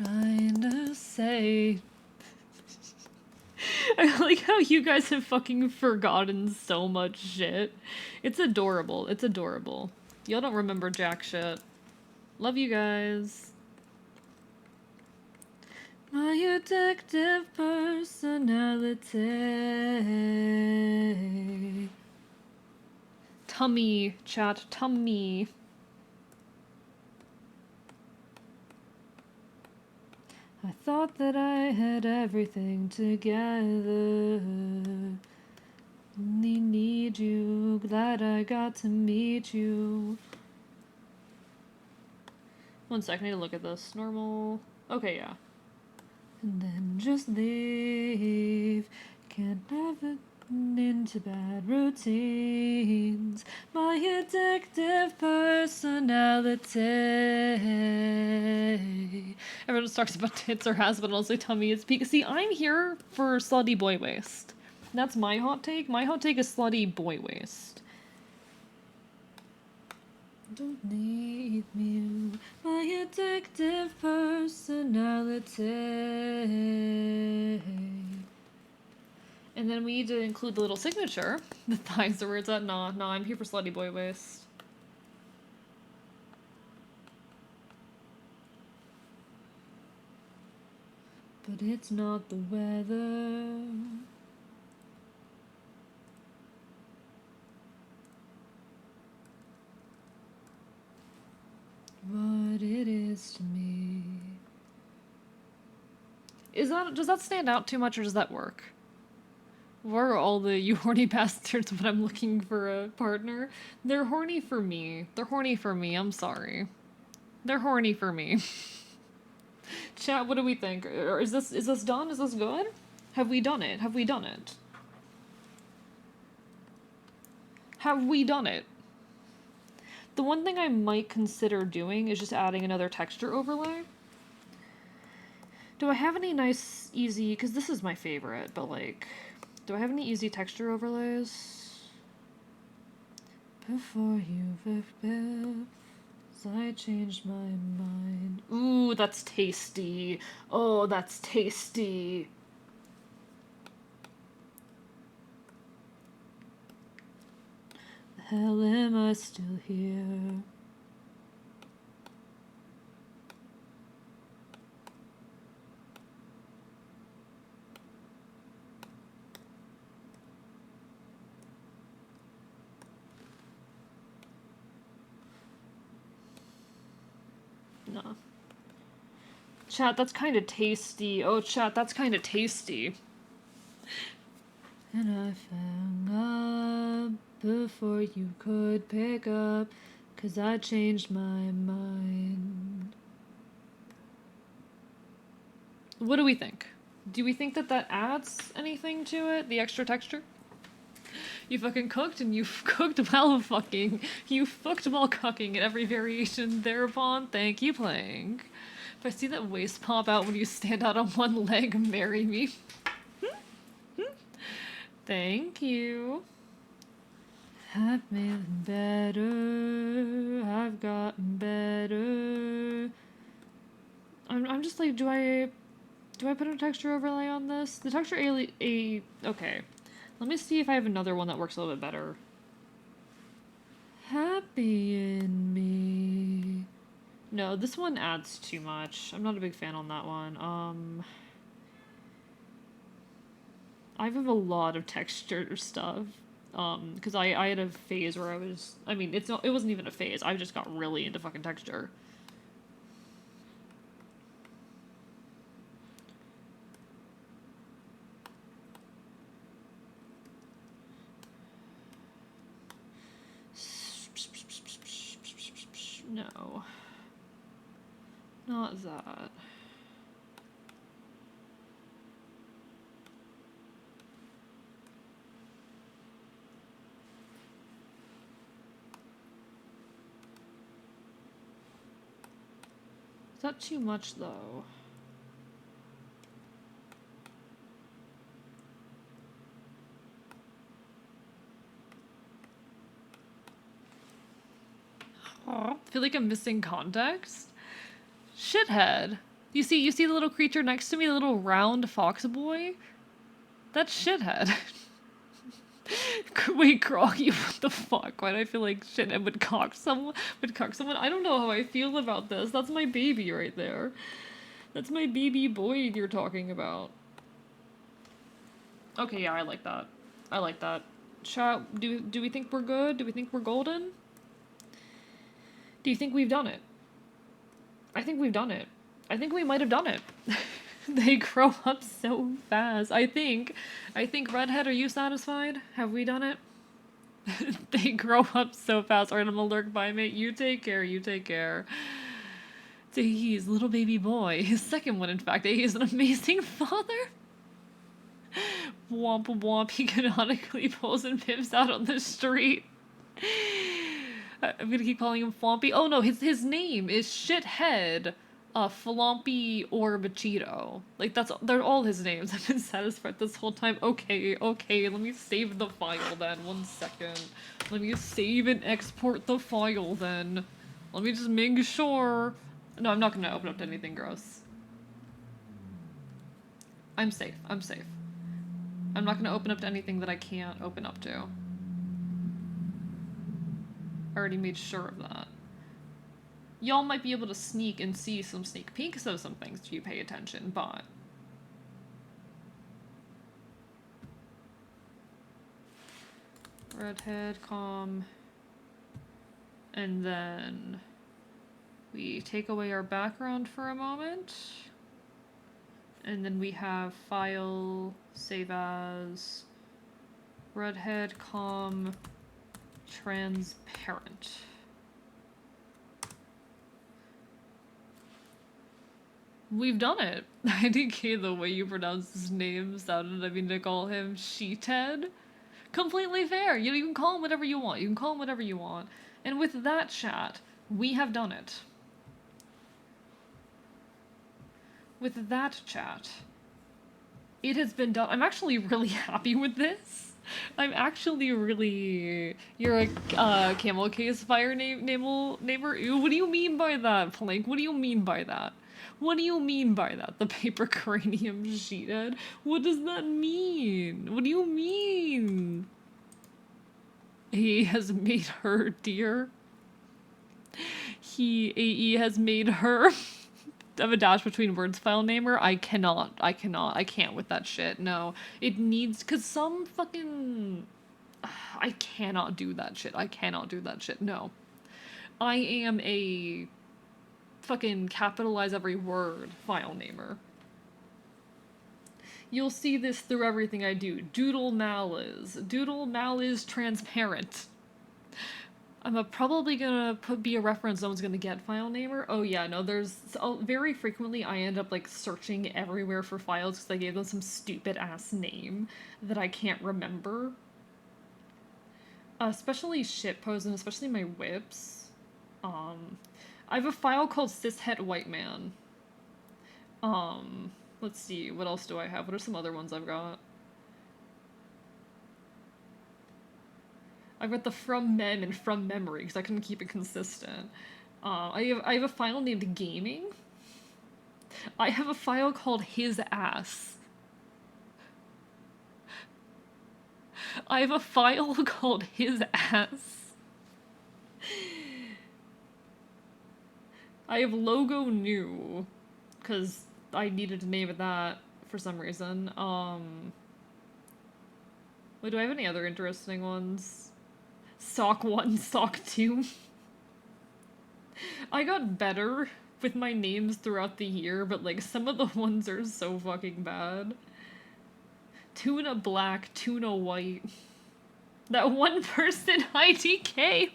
Trying to say. I like how you guys have fucking forgotten so much shit. It's adorable. It's adorable. Y'all don't remember jack shit. Love you guys. My addictive personality. Tummy, chat, tummy. I thought that I had everything together. Only need you, glad I got to meet you. 1 second, I need to look at this. Normal. Okay, yeah. And then just leave. Can't have it into bad routines. My addictive personality. Everyone just talks about tits or has, but also tummy is peak. See, I'm here for slutty boy waist. That's my hot take. My hot take is slutty boy waist. Don't need me, my addictive personality. And then we need to include the little signature. The thighs are where it's at. Nah, I'm here for slutty boy waist. But it's not the weather. What it is to me. Does that stand out too much or does that work? Where are all the you horny bastards when I'm looking for a partner? They're horny for me. They're horny for me, I'm sorry. They're horny for me. Chat, what do we think? Is this done? Is this good? Have we done it? Have we done it? Have we done it? The one thing I might consider doing is just adding another texture overlay. Do I have any nice, easy, because this is my favorite, but like, do I have any easy texture overlays? Before I changed my mind. Ooh, that's tasty. Oh, that's tasty. The hell am I still here? No. Chat, that's kind of tasty. Oh, chat, that's kind of tasty. And I found up before you could pick up, 'cause I changed my mind. What do we think? Do we think that that adds anything to it? The extra texture? You fucking cooked and you've cooked while fucking. You fucked while cooking in every variation thereupon. Thank you, playing. If I see that waist pop out when you stand out on one leg, marry me. Thank you. I've been better. I've gotten better. I'm just like, do I put a texture overlay on this? The texture okay. Let me see if I have another one that works a little bit better. Happy in me. No, this one adds too much. I'm not a big fan on that one. I have a lot of texture stuff. Because I had a phase where it wasn't even a phase. I just got really into fucking texture. No. Not that. Is that too much, though? I feel like I'm missing context. Shithead. You see the little creature next to me, the little round fox boy? That's Shithead. Wait, Groggy, what the fuck? Why do I feel like Shithead would cock someone? I don't know how I feel about this. That's my baby right there. That's my baby boy you're talking about. Okay, yeah, I like that. I like that. Chat, do we think we're good? Do we think we're golden? Do you think we've done it? I think we've done it. I think we might have done it. They grow up so fast. I think, Redhead, are you satisfied? Have we done it? They grow up so fast. Alright, I'm gonna lurk by, mate. You take care, you take care. He's little baby boy. His second one, in fact. He's an amazing father. Womp womp, he canonically pulls and pips out on the street. I'm gonna keep calling him Flompy. Oh no, his name is Shithead, Flompy or Machito. Like they're all his names. I've been satisfied this whole time. Okay, let me save the file then. 1 second. Let me save and export the file then. Let me just make sure. No, I'm not gonna open up to anything gross. I'm safe. I'm safe. I'm not gonna open up to anything that I can't open up to. I already made sure of that. Y'all might be able to sneak and see some sneak peeks of some things if you pay attention, but... Redhead, calm. And then... we take away our background for a moment. And then we have file, save as... Redhead, calm... transparent. We've done it. IDK, the way you pronounce his name sounded, I mean, to call him Sheethead. Completely fair. You can call him whatever you want. You can call him whatever you want. And with that, chat, we have done it. With that, chat, it has been done. I'm actually really happy with this. I'm actually really... You're a camel case fire namer? Ew, what do you mean by that, Plank? What do you mean by that? What do you mean by that? The paper cranium sheethead? What does that mean? What do you mean? He has made her, dear. AE has made her... I have a dash between words file namer. I can't with that shit. No. It needs, cause some fucking, I cannot do that shit. No. I am a fucking capitalize every word file namer. You'll see this through everything I do. Doodle mal is transparent. I'm probably gonna be a reference no one's gonna get file namer. Oh yeah, no, very frequently I end up like searching everywhere for files because I gave them some stupid ass name that I can't remember. Especially shitpost and especially my whips. I have a file called cishet white man. Let's see, what else do I have? What are some other ones I've got? I've got the from mem and from memory because I couldn't keep it consistent. I have a file named gaming. I have a file called his ass. I have a file called his ass. I have logo new because I needed to name it that for some reason. Wait, do I have any other interesting ones? Sock 1, Sock 2. I got better with my names throughout the year, but like some of the ones are so fucking bad. Tuna black, tuna white. That one person IDK.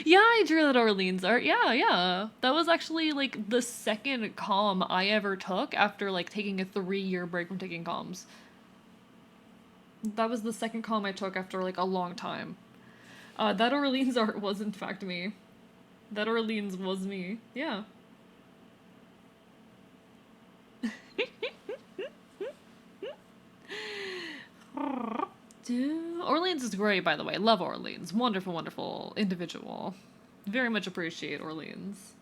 Yeah, I drew that Orleans art. Yeah. That was actually like the second comm I ever took after like taking a 3-year break from taking comms. That was the second comm I took after like a long time. That Orleans art was in fact me. That Orleans was me. Yeah. Orleans is great, by the way. Love Orleans. Wonderful, wonderful individual. Very much appreciate Orleans.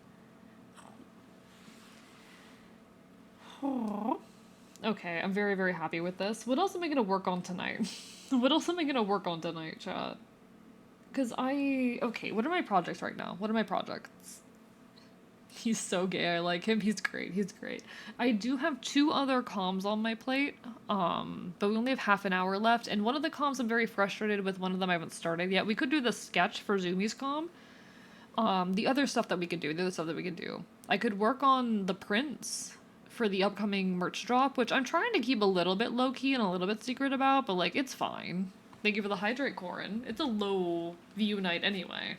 Okay, I'm very, very happy with this. What else am I gonna work on tonight? What else am I gonna work on tonight, chat? Because okay, what are my projects right now? What are my projects? He's so gay, I like him. He's great, he's great. I do have 2 other comms on my plate, but we only have half an hour left, and one of the comms I'm very frustrated with, one of them I haven't started yet. We could do the sketch for Zumi's comm. The other stuff that we could do, the other stuff that we could do. I could work on the prints for the upcoming merch drop, which I'm trying to keep a little bit low-key and a little bit secret about, but, like, it's fine. Thank you for the hydrate, Corin. It's a low view night anyway.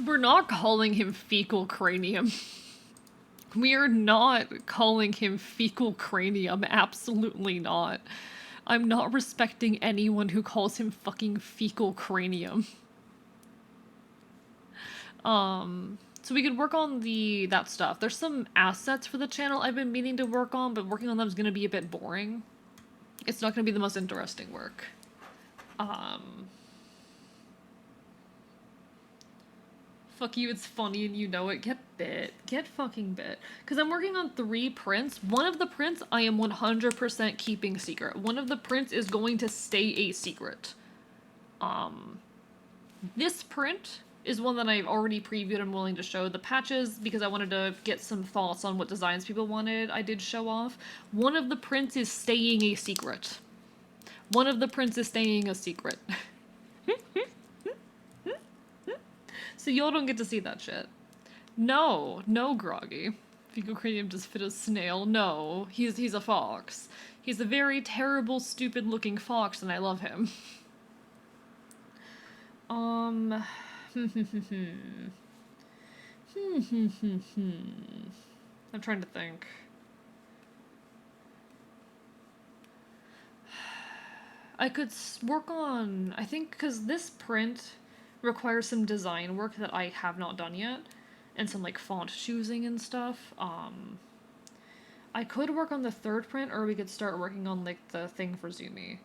We're not calling him fecal cranium. We are not calling him fecal cranium. Absolutely not. I'm not respecting anyone who calls him fucking fecal cranium. So we could work on that stuff. There's some assets for the channel I've been meaning to work on, but working on them is gonna be a bit boring. It's not gonna be the most interesting work. Fuck you, it's funny and you know it. Get bit. Get fucking bit. Because I'm working on 3 prints. One of the prints I am 100% keeping secret. One of the prints is going to stay a secret. This print is one that I've already previewed. I'm willing to show the patches because I wanted to get some thoughts on what designs people wanted. I did show off. One of the prints is staying a secret. One of the prints is staying a secret. So y'all don't get to see that shit. No, no, Groggy. Fecal cranium just fit a snail. No, he's a fox. He's a very terrible, stupid-looking fox, and I love him. I'm trying to think. I could work on, I think, because this print requires some design work that I have not done yet, and some, like, font choosing and stuff. I could work on the 3rd print, or we could start working on, like, the thing for Zumi.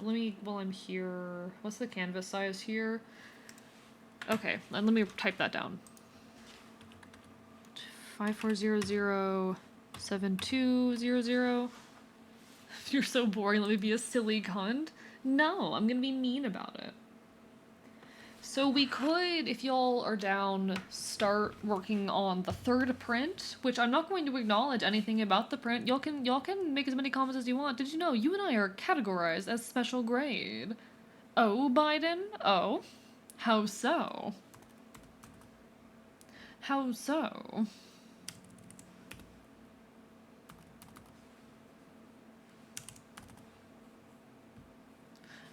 Let me, while I'm here, what's the canvas size here? Okay, let me type that down. 54007200. You're so boring, let me be a silly cunt. No, I'm gonna be mean about it. So we could, if y'all are down, start working on the 3rd print, which I'm not going to acknowledge anything about the print. Y'all can make as many comments as you want. Did you know you and I are categorized as special grade? Oh, Biden? Oh. How so? How so?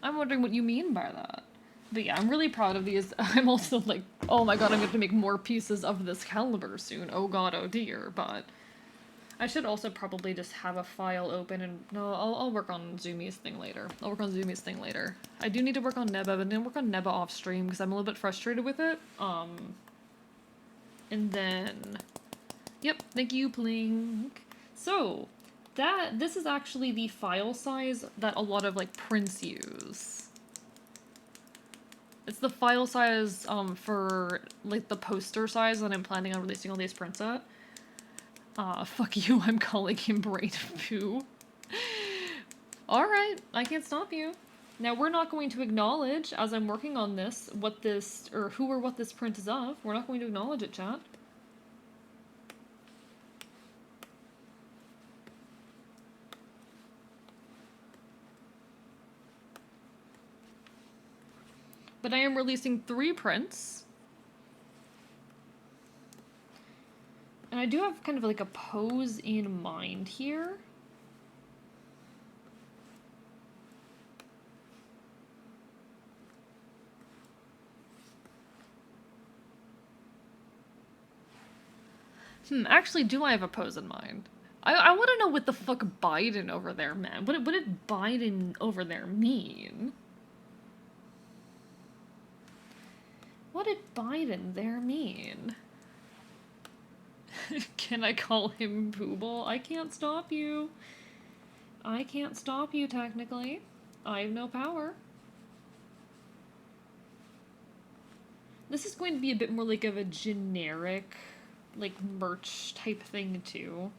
I'm wondering what you mean by that. But yeah, I'm really proud of these. I'm also like, oh my god, I'm going to make more pieces of this caliber soon. Oh god, oh dear. But I should also probably just have a file open and... No, I'll work on Zumi's thing later. I'll work on Zumi's thing later. I do need to work on Neba, but I'm going to work on Neba off stream because I'm a little bit frustrated with it. And then... Yep, thank you, Plink. So, this is actually the file size that a lot of, like, prints use. It's the file size, for, like, the poster size that I'm planning on releasing all these prints at. Fuck you, I'm calling him Brain Poo. Alright, I can't stop you. Now, we're not going to acknowledge, as I'm working on this, what this, or who or what this print is of. We're not going to acknowledge it, chat. But I am releasing 3 prints. And I do have kind of like a pose in mind here. Actually, do I have a pose in mind? I want to know what the fuck Biden over there meant. What did Biden over there mean? What did Biden there mean? Can I call him Pooble? I can't stop you. I can't stop you, technically. I have no power. This is going to be a bit more like of a generic, like, merch type thing, too.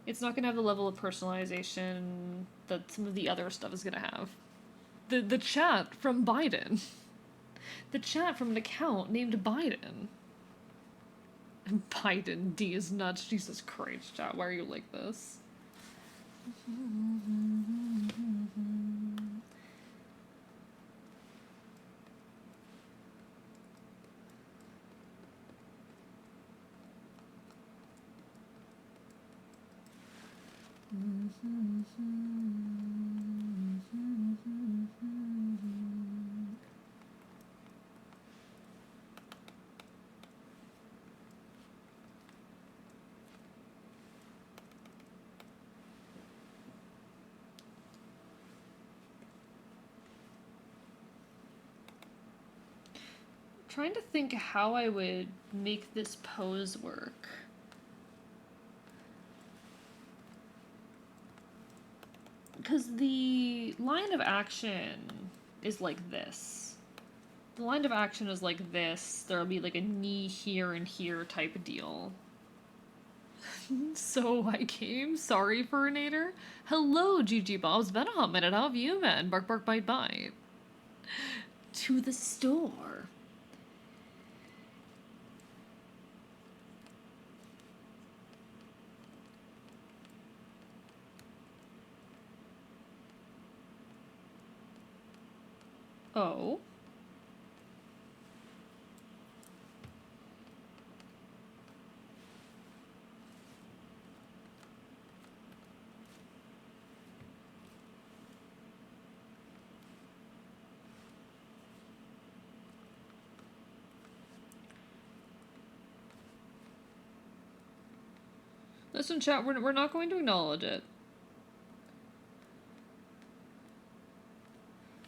It's not going to have the level of personalization that some of the other stuff is going to have. The chat from Biden. The chat from an account named Biden. Biden, D is nuts. Jesus Christ, chat. Why are you like this? Trying to think how I would make this pose work. Because the line of action is like this. The line of action is like this. There'll be like a knee here and here type of deal. So I came. Sorry, Furnator. Hello, GG Bob's been a hot minute. How have you been? Bark, bark, bite, bite. To the store. Oh. Listen, chat, we're not going to acknowledge it.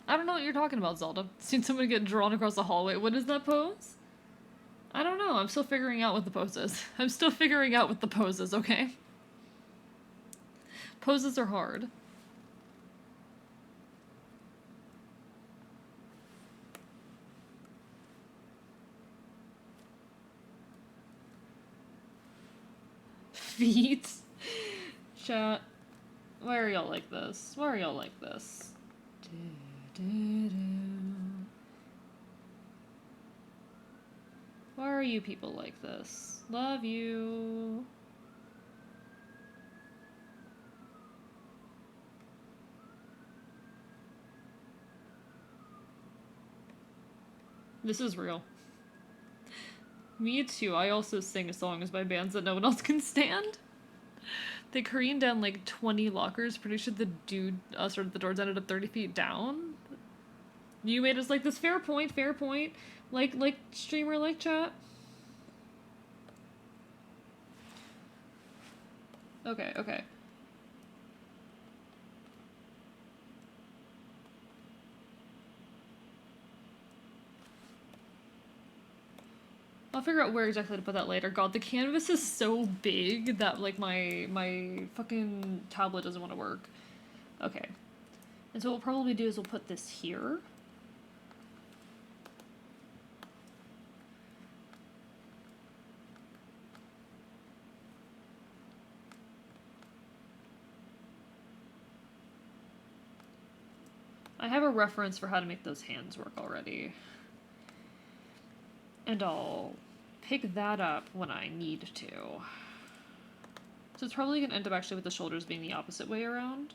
I don't know what you're talking about, Zelda. Seen someone get drawn across the hallway. What is that pose? I don't know. I'm still figuring out what the pose is. I'm still figuring out what the pose is, okay? Poses are hard. Feet. Chat. Why are y'all like this? Why are y'all like this? Why are you people like this? Love you. This is real. Me too. I also sing songs by bands that no one else can stand. They Korean down like 20 lockers. Pretty sure the dude started the doors ended up 30 feet down. You made us like this. Fair point. Fair point. Like streamer, like chat. Okay. Okay. I'll figure out where exactly to put that later. God, the canvas is so big that, like, my fucking tablet doesn't want to work. Okay. And so what we'll probably do is we'll put this here. I have a reference for how to make those hands work already. And I'll pick that up when I need to. So it's probably going to end up actually with the shoulders being the opposite way around.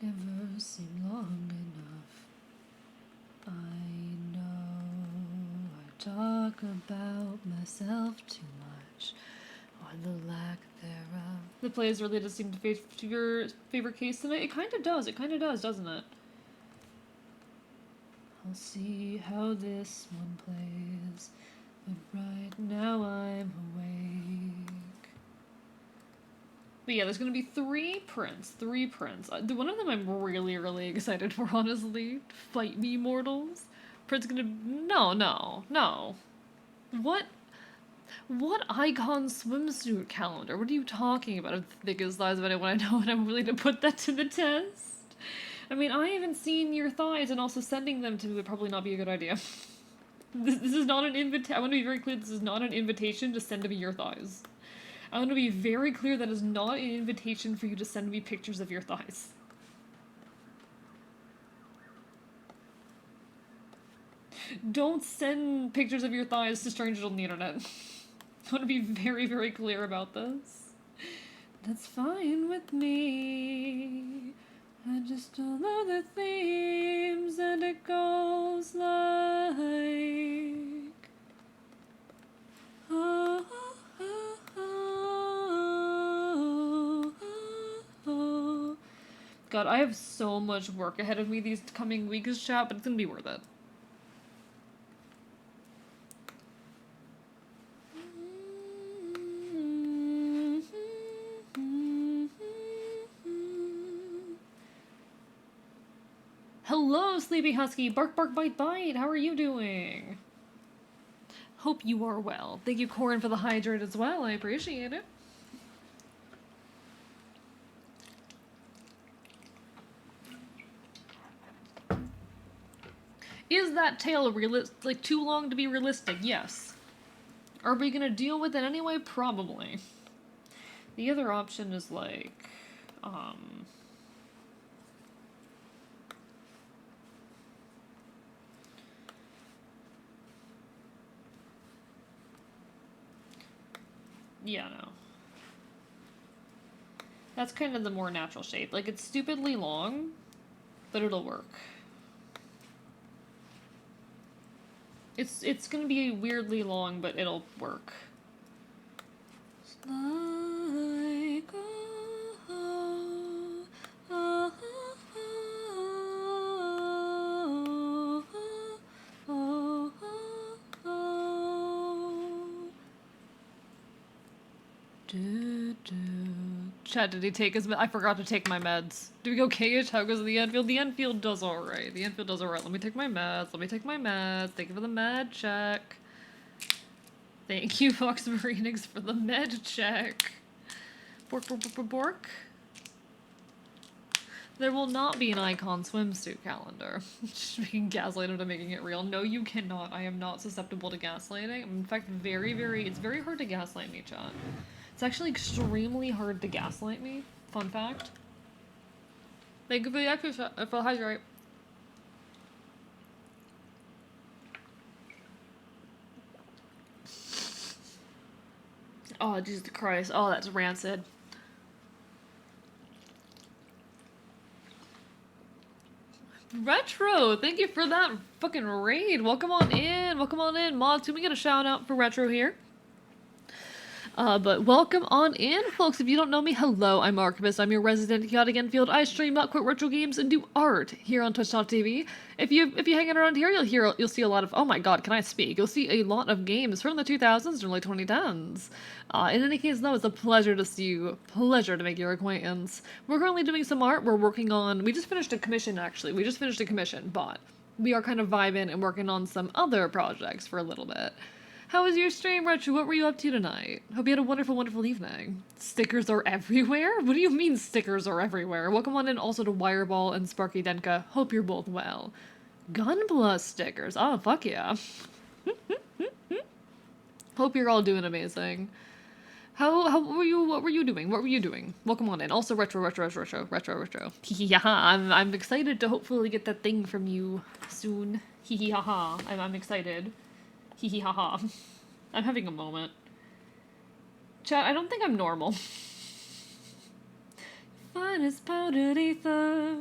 Never seemed long enough. I know I talk about myself too much, or the lack thereof. The plays really does seem to fit your favorite case tonight. It kind of does. It kind of does, doesn't it? I'll see how this one plays, but right now I'm awake. But yeah, there's gonna be three prints. One of them I'm really, really excited for, honestly. Fight me, mortals. Print's gonna... No. What? What icon swimsuit calendar? What are you talking about? I'm the thickest thighs of anyone I know, and I'm willing to put that to the test. I mean, I haven't seen your thighs, and also sending them to me would probably not be a good idea. This is not an invitation. I want to be very clear. This is not an invitation to send me your thighs. I want to be very clear that is not an invitation for you to send me pictures of your thighs. Don't send pictures of your thighs to strangers on the internet. I want to be very, very clear about this. That's fine with me. I just don't know the themes, and it goes like... Oh, oh, oh, oh. God, I have so much work ahead of me these coming weeks, chat, but it's gonna be worth it. Hello, Sleepy Husky. Bark, bark, bite, bite. How are you doing? Hope you are well. Thank you, Corin, for the hydrate as well. I appreciate it. Is that tail like too long to be realistic? Yes. Are we gonna deal with it anyway? Probably. The other option is like, yeah, no. That's kind of the more natural shape. Like, it's stupidly long, but it'll work. It's gonna be weirdly long, but it'll work. Like, oh, oh, oh, oh. Chat, did he take his meds? I forgot to take my meds. Do we go KH? How goes the Enfield? The Enfield does alright. The Enfield does alright. Let me take my meds. Let me take my meds. Thank you for the med check. Thank you, Fox Marinix, for the med check. Bork, bork, bork, bork, bork. There will not be an icon swimsuit calendar. Just making gaslight into making it real. No, you cannot. I am not susceptible to gaslighting. I'm in fact it's very hard to gaslight me, chat. It's actually extremely hard to gaslight me. Fun fact. Thank you for the extra for the hydrate. Oh, Jesus Christ. Oh, that's rancid. Retro, thank you for that fucking raid. Welcome on in. Welcome on in. Mods, can we get a shout out for Retro here? But welcome on in, folks. If you don't know me, hello, I'm Archibus. I'm your resident chaotic Enfield. I stream Not Quit Retro Games and do art here on Twitch.tv. If you hang out around here, you'll see a lot of, oh my god, can I speak? You'll see a lot of games from the 2000s and early 2010s. In any case, though, it's a pleasure to see you. Pleasure to make your acquaintance. We're currently doing some art. We're working on, we just finished a commission, actually. We just finished a commission, but we are kind of vibing and working on some other projects for a little bit. How was your stream, Retro? What were you up to tonight? Hope you had a wonderful, wonderful evening. Stickers are everywhere? What do you mean stickers are everywhere? Welcome on in also to Wireball and Sparky Denka. Hope you're both well. Gunpla stickers. Oh, fuck yeah. Hope you're all doing amazing. What were you doing? What were you doing? Welcome on in. Also retro. Yeah, I'm excited to hopefully get that thing from you soon. Haha. I'm excited. Hee haha. I'm having a moment. Chat, I don't think I'm normal. Fine as powdered ether.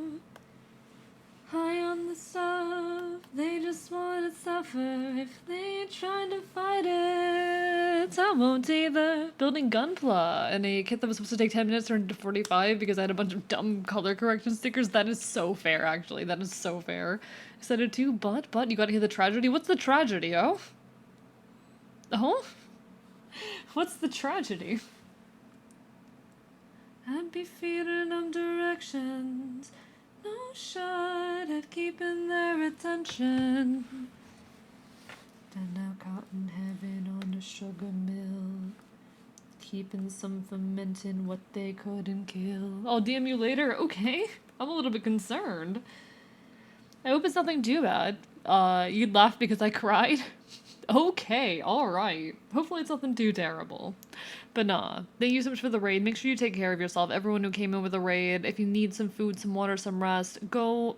High on the stuff. They just want to suffer. If they ain't trying to fight it, I won't either. Building Gunpla and a kit that was supposed to take 10 minutes turned into 45 because I had a bunch of dumb color correction stickers. That is so fair, actually. That is so fair. Excited too, but you gotta hear the tragedy. What's the tragedy, oh? Oh? What's the tragedy? I'd be feeding them directions. No shot at keeping their attention. And now cotton heaven on a sugar mill, keeping some fermenting what they couldn't kill. I'll DM you later. Okay. I'm a little bit concerned. I hope it's nothing too bad. You'd laugh because I cried? Okay, alright. Hopefully it's nothing too terrible. But nah, thank you so much for the raid. Make sure you take care of yourself. Everyone who came in with a raid, if you need some food, some water, some rest, go.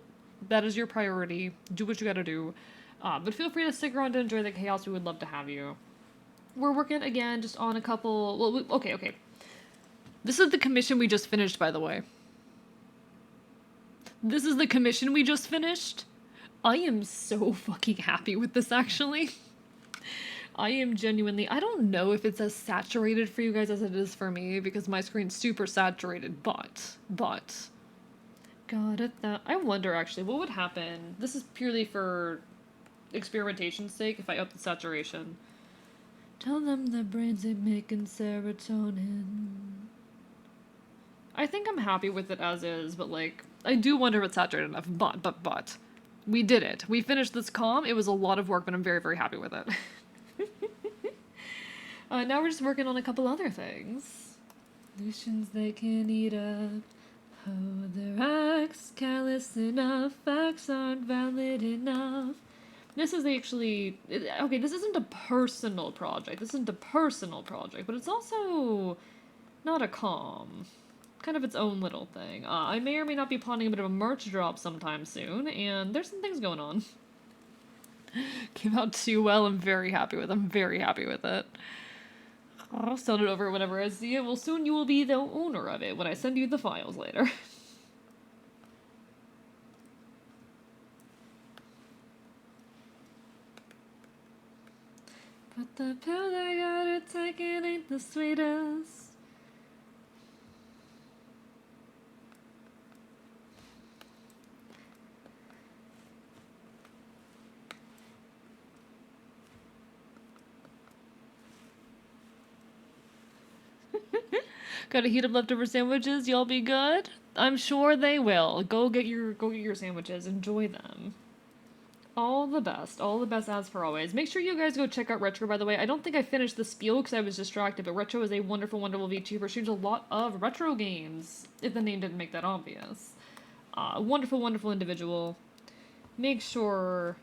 That is your priority. Do what you gotta do. But feel free to stick around to enjoy the chaos. We would love to have you. We're working again just on a couple. Well, okay. This is the commission we just finished, by the way. This is the commission we just finished. I am so fucking happy with this, actually. I am genuinely... I don't know if it's as saturated for you guys as it is for me, because my screen's super saturated, but... Got it, that... I wonder, actually, what would happen? This is purely for experimentation's sake, if I up the saturation. Tell them the brains ain't making serotonin. I think I'm happy with it as is, but, like, I do wonder if it's saturated enough. But. We did it. We finished this comm. It was a lot of work, but I'm very, very happy with it. Now we're just working on a couple other things. Solutions they can eat up. Oh, their acts callous enough. Facts aren't valid enough. This is actually... Okay, this isn't a personal project. This isn't a personal project, but it's also not a comm. Kind of its own little thing. I may or may not be planning a bit of a merch drop sometime soon, and there's some things going on. Came out too well. I'm very happy with it. I'm very happy with it. I'll send it over whenever I see it. Well, soon you will be the owner of it when I send you the files later. But the pill I gotta take, it ain't the sweetest. Gotta heat up leftover sandwiches. Y'all be good? I'm sure they will. Go get your sandwiches. Enjoy them. All the best as per always. Make sure you guys go check out Retro, by the way. I don't think I finished the spiel because I was distracted, but Retro is a wonderful, wonderful VTuber. Streams a lot of retro games, if the name didn't make that obvious. Wonderful, wonderful individual. Make sure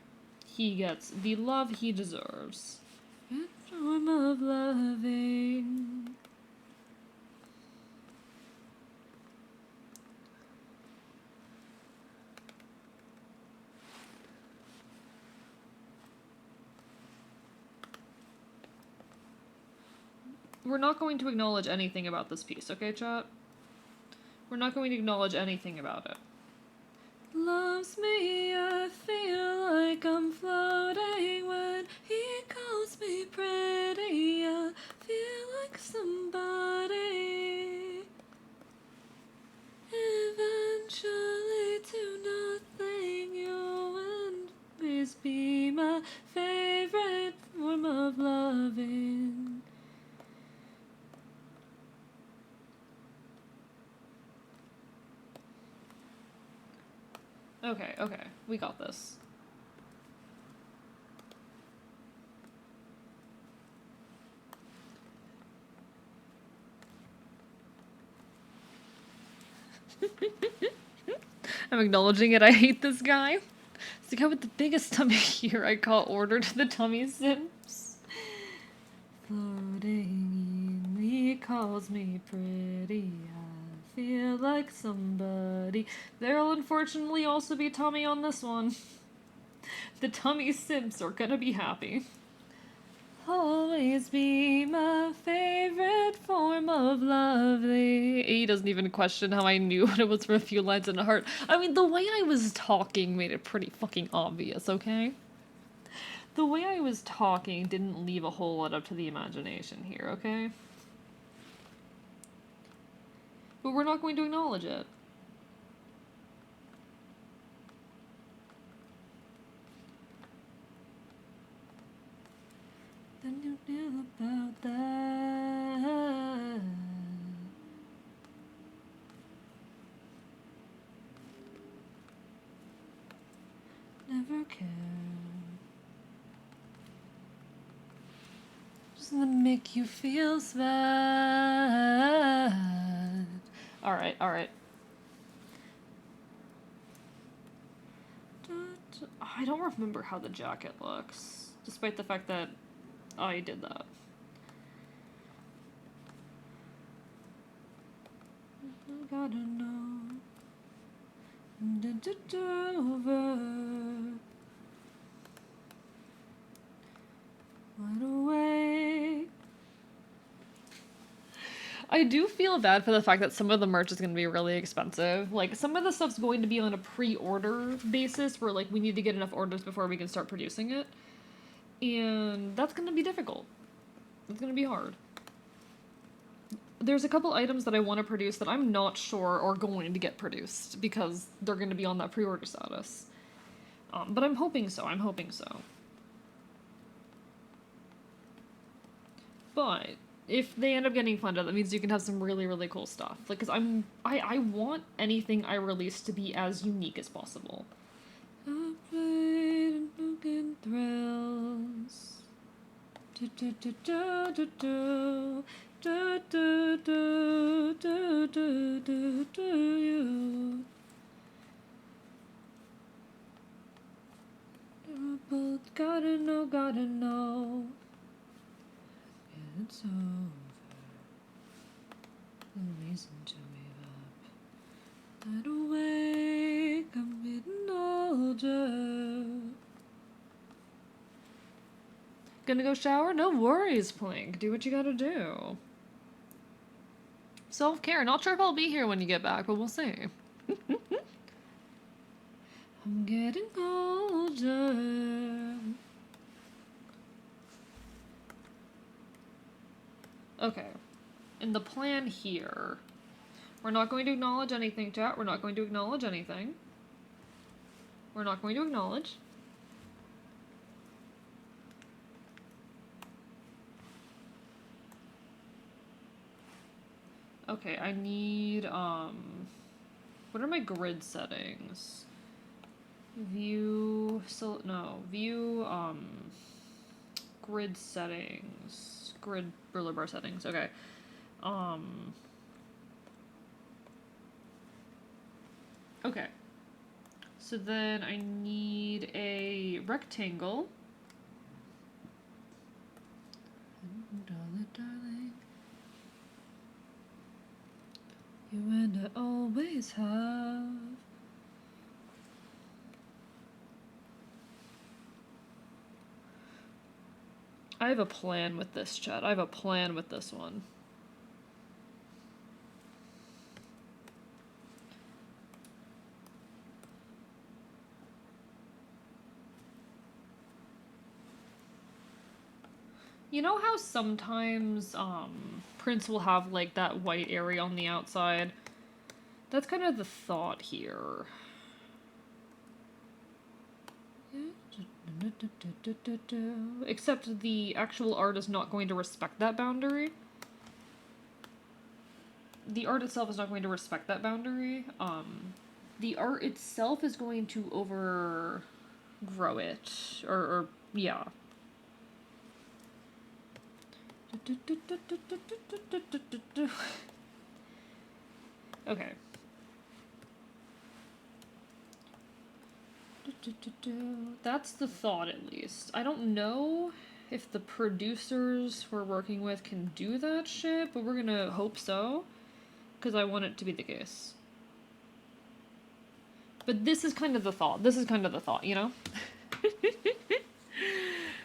he gets the love he deserves. Form of loving. We're not going to acknowledge anything about this piece, okay, chat? We're not going to acknowledge anything about it. Loves me, I feel like I'm floating when he calls me pretty. I feel like somebody. Eventually to nothing, you and always be my favorite form of loving. Okay, we got this. I'm acknowledging it. I hate this guy. It's the guy with the biggest tummy here. I call order to the tummy sims. Floating in, he calls me pretty. I feel like somebody. There'll unfortunately also be Tommy on this one. The tummy simps are gonna be happy. Always be my favorite form of lovely. He doesn't even question how I knew what it was from a few lines in a heart. I mean, the way I was talking made it pretty fucking obvious, okay? The way I was talking didn't leave a whole lot up to the imagination here, okay? But we're not going to acknowledge it. Then you knew about that. Never cared. that make you feel sad. Alright, alright. I don't remember how the jacket looks, despite the fact that I did that. I gotta know. Over. Wide awake. I do feel bad for the fact that some of the merch is going to be really expensive. Like, some of the stuff's going to be on a pre-order basis where, like, we need to get enough orders before we can start producing it. And that's going to be difficult. It's going to be hard. There's a couple items that I want to produce that I'm not sure are going to get produced because they're going to be on that pre-order status. But I'm hoping so. I'm hoping so. But if they end up getting funded, that means you can have some really, really cool stuff. Like, because I want anything I release to be as unique as possible. I played in broken thrills. Do do do do do do. Do do do do do do do you. Both gotta know. It's over. No reason to wave up. Wide awake, I'm getting older. Gonna go shower? No worries, Plink. Do what you gotta do. Self-care. Not sure if I'll be here when you get back, but we'll see. I'm getting older. Okay. And the plan here. We're not going to acknowledge anything, chat. We're not going to acknowledge anything. We're not going to acknowledge. Okay, I need, what are my grid settings? View, grid settings. Grid ruler bar settings, okay. Okay. So then I need a rectangle. Darling. You and I always have. I have a plan with this, chat. I have a plan with this one. You know how sometimes prints will have like that white area on the outside? That's kind of the thought here. Except the actual art is not going to respect that boundary. The art itself is not going to respect that boundary. The art itself is going to overgrow it. Or yeah. Okay. That's the thought, at least. I don't know if the producers we're working with can do that shit, but we're gonna hope so, because I want it to be the case. But this is kind of the thought. This is kind of the thought, you know?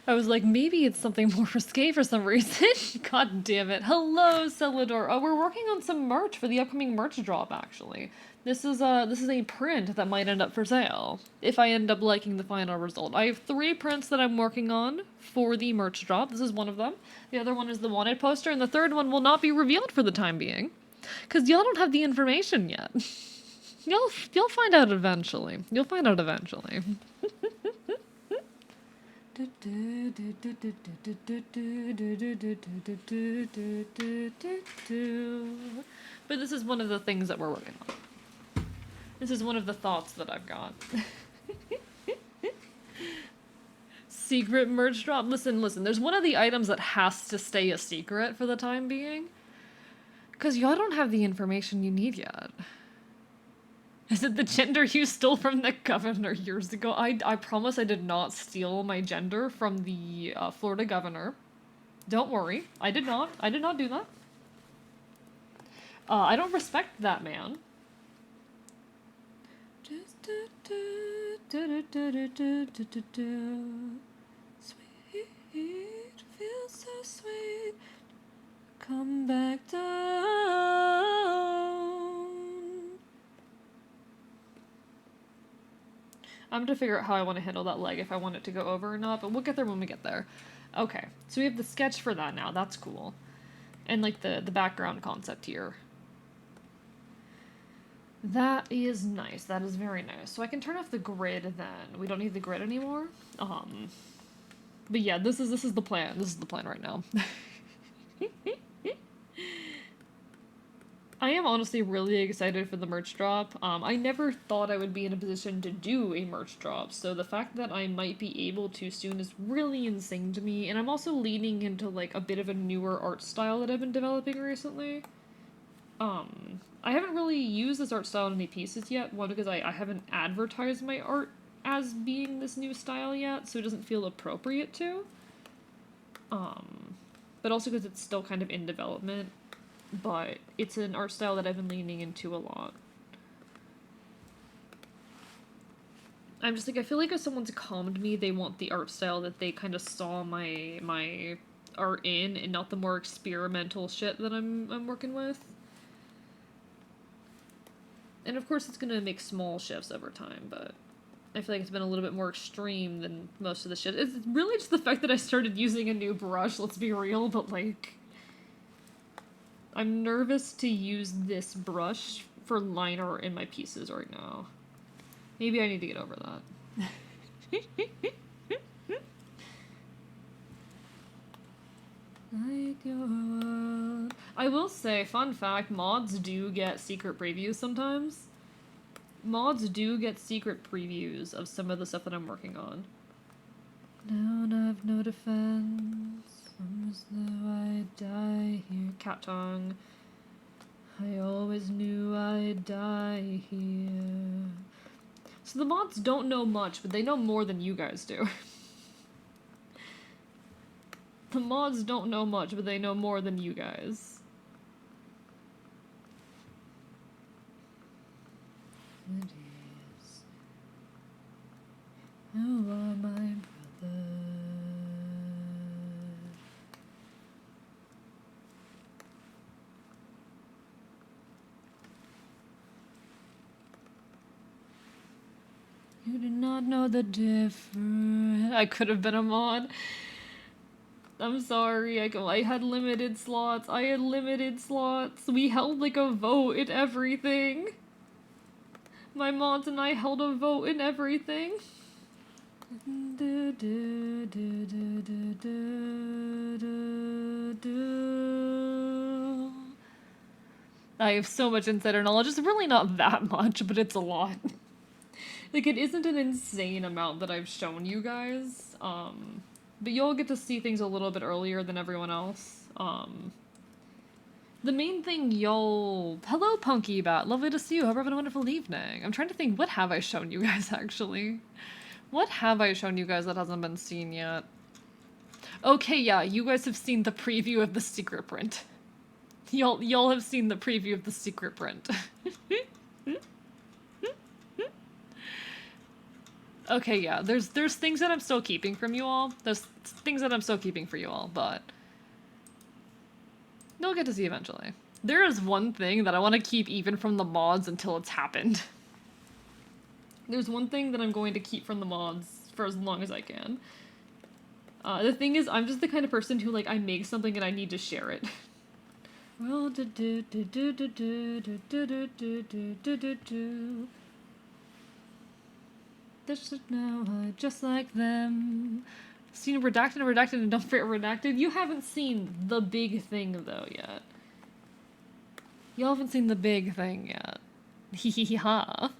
I was like, maybe it's something more risque for some reason. God damn it. Hello, Celador. Oh, we're working on some merch for the upcoming merch drop, actually. This is a print that might end up for sale, if I end up liking the final result. I have 3 prints that I'm working on for the merch drop. This is one of them. The other one is the wanted poster, and the third one will not be revealed for the time being. Because y'all don't have the information yet. You'll find out eventually. You'll find out eventually. But this is one of the things that we're working on. This is one of the thoughts that I've got. Secret merch drop. Listen, there's one of the items that has to stay a secret for the time being. Because y'all don't have the information you need yet. Is it the gender you stole from the governor years ago? I promise I did not steal my gender from the Florida governor. Don't worry. I did not. I did not do that. I don't respect that man. Sweet, feels so sweet. Come back down. I'm gonna figure out how I want to handle that leg, if I want it to go over or not, but we'll get there when we get there. Okay, so we have the sketch for that now. That's cool. And, like, the background concept here. That is nice. That is very nice. So I can turn off the grid then. We don't need the grid anymore. But yeah, this is the plan. This is the plan right now. I am honestly really excited for the merch drop. I never thought I would be in a position to do a merch drop, so the fact that I might be able to soon is really insane to me, and I'm also leaning into, like, a bit of a newer art style that I've been developing recently. I haven't really used this art style in any pieces yet, one, because I haven't advertised my art as being this new style yet, so it doesn't feel appropriate to. But also because it's still kind of in development. But it's an art style that I've been leaning into a lot. I'm just like, I feel like if someone's commed me, they want the art style that they kind of saw my art in, and not the more experimental shit that I'm working with. And of course it's gonna make small shifts over time, but I feel like it's been a little bit more extreme than most of the shit. It's really just the fact that I started using a new brush, let's be real, but, like, I'm nervous to use this brush for line art in my pieces right now. Maybe I need to get over that. I will say, fun fact, mods do get secret previews sometimes. Mods do get secret previews of some of the stuff that I'm working on. Now I've no defense. As though I'd die here. Cat tongue. I always knew I'd die here. So the mods don't know much, but they know more than you guys do. The mods don't know much, but they know more than you guys. It is. You are my brother. You did not know the difference. I could have been a mod. I'm sorry, I had limited slots. We held, like, a vote and everything. My mods and I held a vote and everything. I have so much insider knowledge. It's really not that much, but it's a lot. Like, it isn't an insane amount that I've shown you guys, but you'll get to see things a little bit earlier than everyone else. The main thing y'all... Hello, Punky Bat. Lovely to see you. Hope you're having a wonderful evening. I'm trying to think, what have I shown you guys, actually? What have I shown you guys that hasn't been seen yet? Okay, yeah, you guys have seen the preview of the secret print. Y'all have seen the preview of the secret print. Okay, yeah, there's things that I'm still keeping from you all. There's things that I'm still keeping for you all, but you'll get to see eventually. There is one thing that I want to keep even from the mods until it's happened. There's one thing that I'm going to keep from the mods for as long as I can. The thing is, I'm just the kind of person who, like, I make something and I need to share it. Well, this is now just like them. Seen redacted and don't forget redacted. You haven't seen the big thing though yet. Y'all haven't seen the big thing yet. Hee hee hee ha.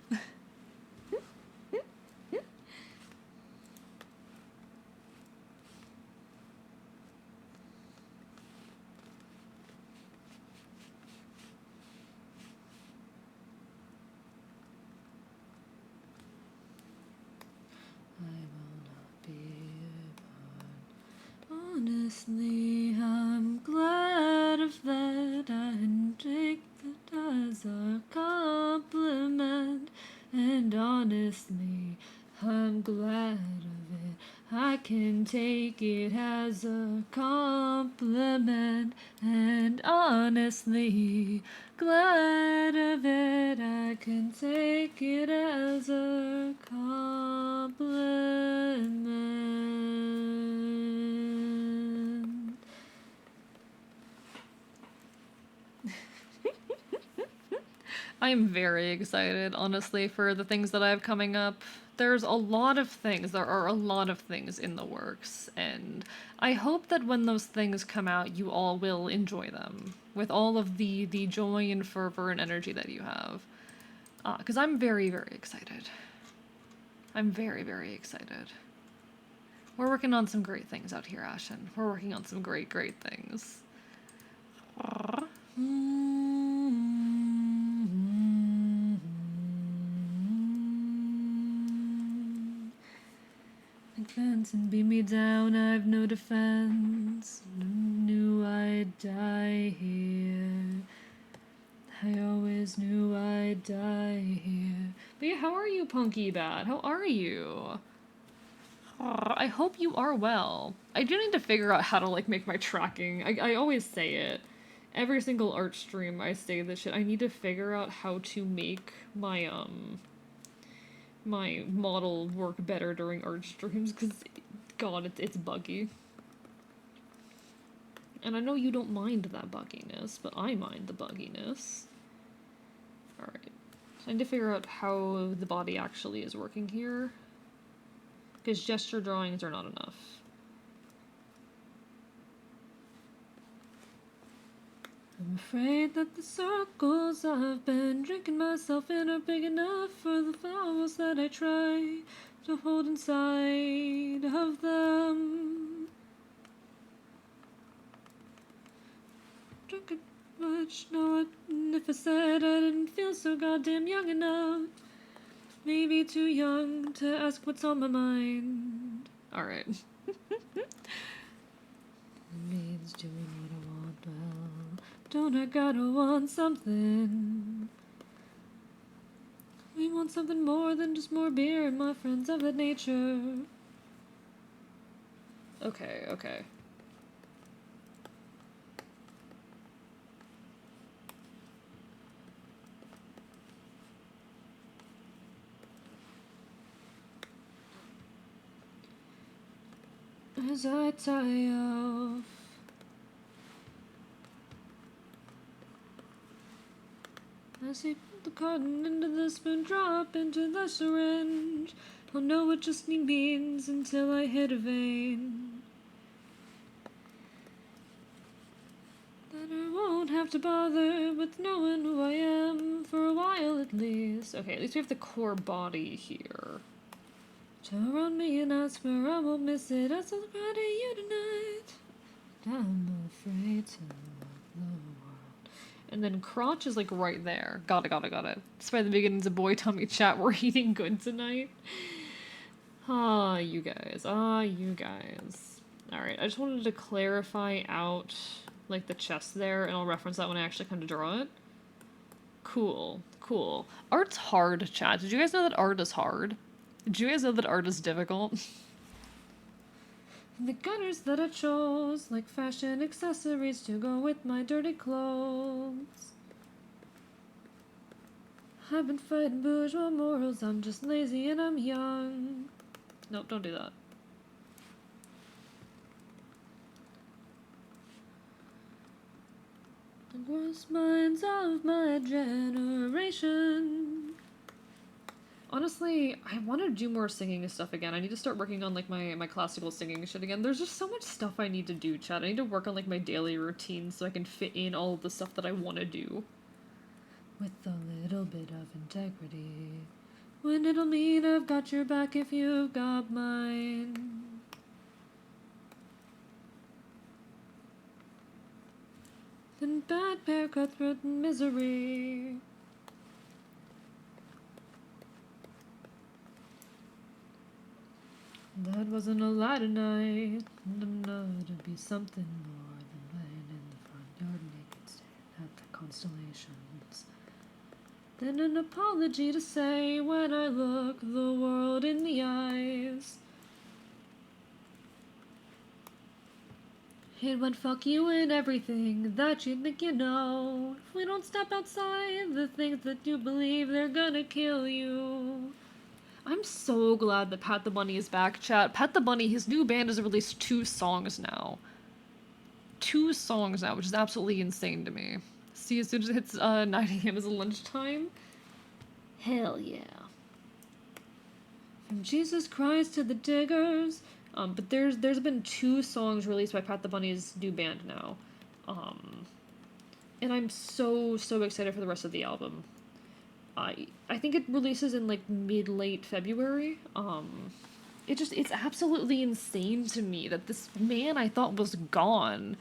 and take that as a compliment. And honestly, I'm glad of it. I can take it as a compliment. And honestly, glad of it. I can take it as a compliment. I am very excited, honestly, for the things that I have coming up. There are a lot of things in the works, and I hope that when those things come out, you all will enjoy them with all of the joy and fervor and energy that you have. Because I'm very, very excited. I'm very, very excited. We're working on some great things out here, Ashen. We're working on some great, great things. Fence and beat me down, I've no defense. Knew I'd die here. I always knew I'd die here. But yeah, how are you, Punky Bat? How are you? I hope you are well. I do need to figure out how to, like, make my tracking. I always say it. Every single art stream I say this shit. I need to figure out how to make my, my model work better during art streams, because, God, it's buggy. And I know you don't mind that bugginess, but I mind the bugginess. Alright. So I need to figure out how the body actually is working here, because gesture drawings are not enough. I'm afraid that the circles I've been drinking myself in are big enough for the flowers that I try to hold inside of them. Drinking much, no, if I said I didn't feel so goddamn young enough. Maybe too young to ask what's on my mind. Alright. Means doing what I want, well, don't I gotta want something? We want something more than just more beer and my friends of that nature. Okay, okay. As I tie off, as I put the cotton into the spoon, drop into the syringe, I'll know what just means until I hit a vein. Then I won't have to bother with knowing who I am for a while at least. Okay, at least we have the core body here. Surround me and I swear I won't miss it. I still cry to you tonight. I'm afraid to love the world. And then crotch is like right there. Got it. Despite the beginnings of boy tummy chat, we're eating good tonight. Ah, you guys. Alright, I just wanted to clarify out, like, the chest there, and I'll reference that when I actually come to draw it. Cool. Art's hard, chat. Did you guys know that art is hard? Did you guys know that art is difficult? The gutters that I chose, like fashion accessories to go with my dirty clothes. I've been fighting bourgeois morals, I'm just lazy and I'm young. Nope, don't do that. The gross minds of my generation. Honestly, I want to do more singing and stuff again. I need to start working on, like, my classical singing shit again. There's just so much stuff I need to do, chat. I need to work on, like, my daily routine so I can fit in all of the stuff that I want to do. With a little bit of integrity. When it'll mean I've got your back if you've got mine. Then bad pair, cutthroat, and misery. That wasn't a lie tonight, and I'm not to be something more than lying in the front yard naked, staring constellations. Then an apology to say when I look the world in the eyes. It went fuck you and everything that you think you know. If we don't step outside the things that you believe, they're gonna kill you. I'm so glad that Pat the Bunny is back, chat. Pat the Bunny, his new band has released 2 songs now. 2 songs now, which is absolutely insane to me. See, as soon as it hits 9 a.m. is lunchtime. Hell yeah. From Jesus Christ to the Diggers. But there's been 2 songs released by Pat the Bunny's new band now. And I'm so excited for the rest of the album. I think it releases in like mid-late February. It's absolutely insane to me that this man I thought was gone,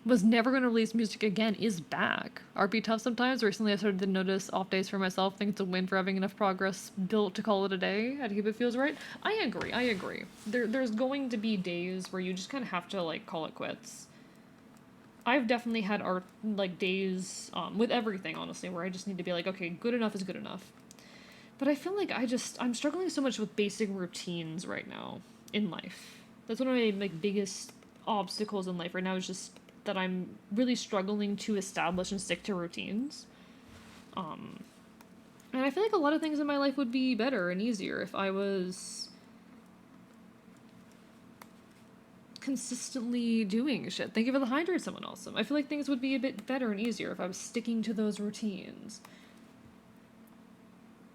was never going to release music again, is back. RP tough sometimes. Recently I started to notice off days for myself. Think it's a win for having enough progress built to call it a day. I keep it feels right. I agree. There's going to be days where you just kind of have to like call it quits. I've definitely had art like days with everything, honestly, where I just need to be like, okay, good enough is good enough. But I feel like I'm struggling so much with basic routines right now in life. That's one of my like biggest obstacles in life right now, is just that I'm really struggling to establish and stick to routines. And I feel like a lot of things in my life would be better and easier if I was consistently doing shit. Thank you for the hydrate, someone awesome. I feel like things would be a bit better and easier if I was sticking to those routines.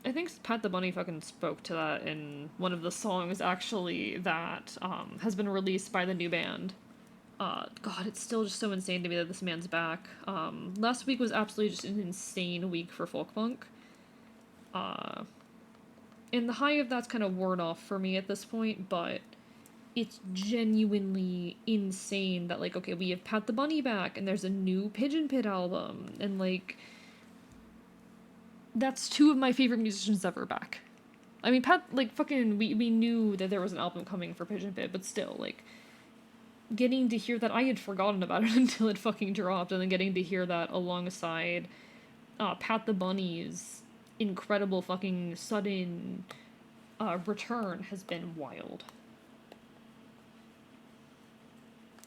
I think Pat the Bunny fucking spoke to that in one of the songs, actually, that has been released by the new band. God, it's still just so insane to me that this man's back. Last week was absolutely just an insane week for folk punk. And the high of that's kind of worn off for me at this point, but it's genuinely insane that, like, okay, we have Pat the Bunny back, and there's a new Pigeon Pit album, and, like, that's 2 of my favorite musicians ever back. I mean, Pat, like, fucking, we knew that there was an album coming for Pigeon Pit, but still, like, getting to hear that, I had forgotten about it until it fucking dropped, and then getting to hear that alongside Pat the Bunny's incredible fucking sudden return has been wild.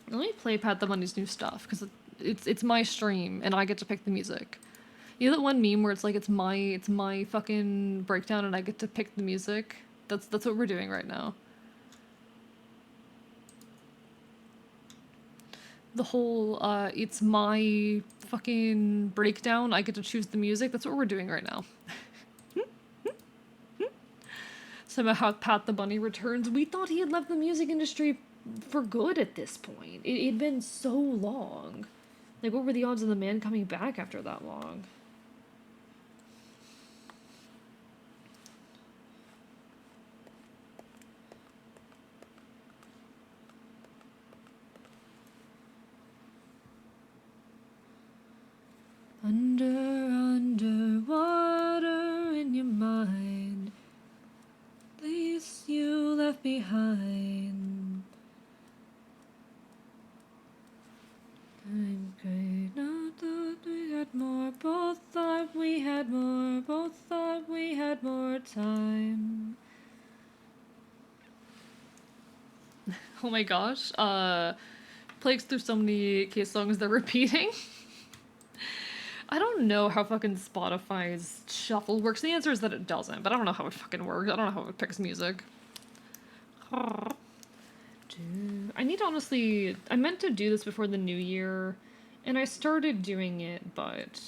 Let me play Pat the Bunny's new stuff, because it's my stream, and I get to pick the music. You know that one meme where it's like, it's my fucking breakdown, and I get to pick the music? That's what we're doing right now. The whole, it's my fucking breakdown, I get to choose the music, that's what we're doing right now. Somehow Pat the Bunny returns. We thought he had left the music industry for good at this point. It'd been so long. Like, what were the odds of the man coming back after that long? Underwater in your mind, least you left behind. I'm great, not thought we had more, both thought we had more, both thought we had more time. Oh my gosh, plagues through so many case songs they're repeating. I don't know how fucking Spotify's shuffle works. The answer is that it doesn't, but I don't know how it fucking works. I don't know how it picks music. I need to honestly... I meant to do this before the new year, and I started doing it, but,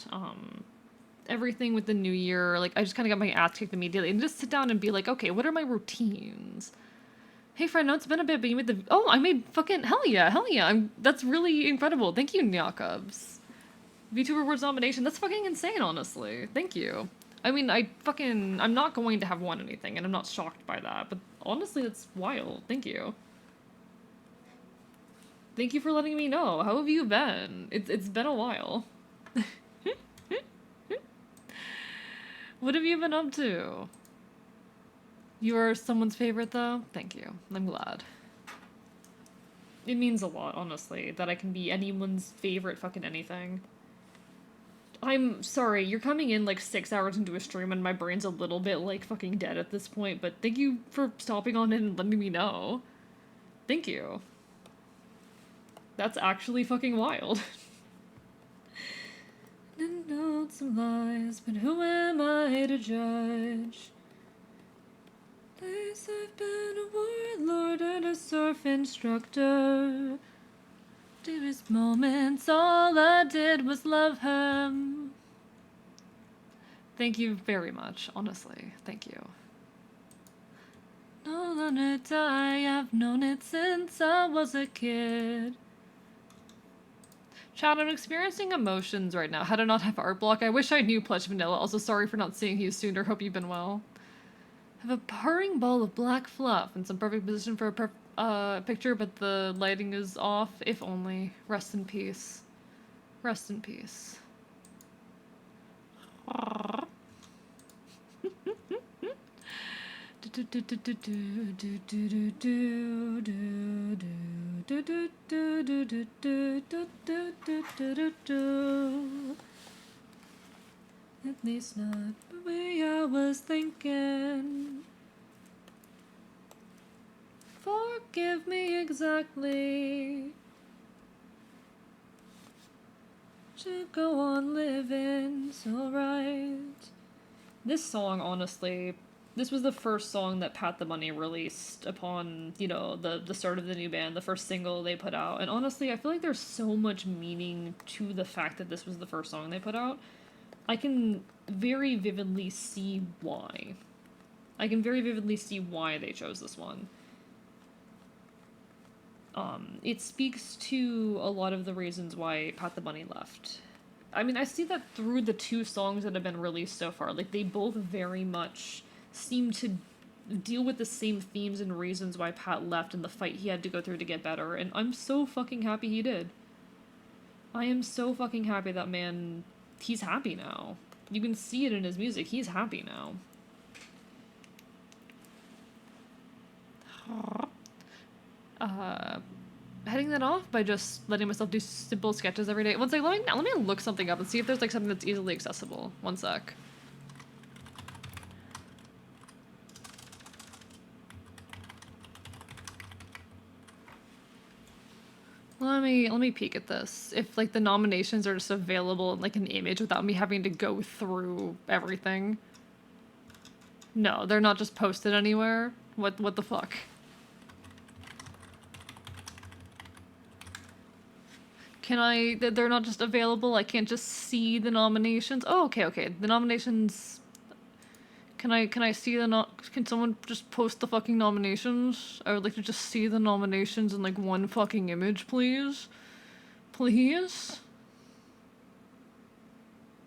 everything with the new year, like, I just kind of got my ass kicked immediately, and just sit down and be like, okay, what are my routines? Hey, friend, no, it's been a bit, but you made the... Oh, I made fucking... Hell yeah. That's really incredible. Thank you, Nyakubs. VTuber Awards nomination, that's fucking insane, honestly. Thank you. I mean, I'm not going to have won anything, and I'm not shocked by that, but honestly, that's wild. Thank you. Thank you for letting me know. How have you been? It's been a while. What have you been up to? You are someone's favorite, though? Thank you. I'm glad. It means a lot, honestly, that I can be anyone's favorite fucking anything. I'm sorry, you're coming in like 6 hours into a stream and my brain's a little bit like fucking dead at this point, but thank you for stopping on in and letting me know. Thank you. That's actually fucking wild. Notes of lies, but who am I to judge? Days I've been a warlord and a surf instructor. Dearest moments, all I did was love him. Thank you very much, honestly. Thank you. No longer die, I've known it since I was a kid. Chat, I'm experiencing emotions right now. How to not have art block? I wish I knew Plush Vanilla. Also, sorry for not seeing you sooner. Hope you've been well. Have a purring ball of black fluff in some perfect position for a picture, but the lighting is off. If only. Rest in peace. Rest in peace. At least not the way I was thinking. Forgive me exactly. Should go on living so right. This song, honestly, this was the first song that Pat the Money released upon, you know, the start of the new band, the first single they put out. And honestly, I feel like there's so much meaning to the fact that this was the first song they put out. I can very vividly see why. I can very vividly see why they chose this one. It speaks to a lot of the reasons why Pat the Bunny left. I mean, I see that through the two songs that have been released so far. Like, they both very much seem to deal with the same themes and reasons why Pat left and the fight he had to go through to get better, and I'm so fucking happy he did. I am so fucking happy that man, he's happy now. You can see it in his music, he's happy now. Heading that off by just letting myself do simple sketches every day. One sec, let me look something up and see if there's like something that's easily accessible. One sec. Let me peek at this. If like the nominations are just available in like an image without me having to go through everything. No, they're not just posted anywhere. What the fuck? They're not just available, I can't just see the nominations? Oh, okay. The nominations... Can I see can someone just post the fucking nominations? I would like to just see the nominations in like one fucking image, please. Please?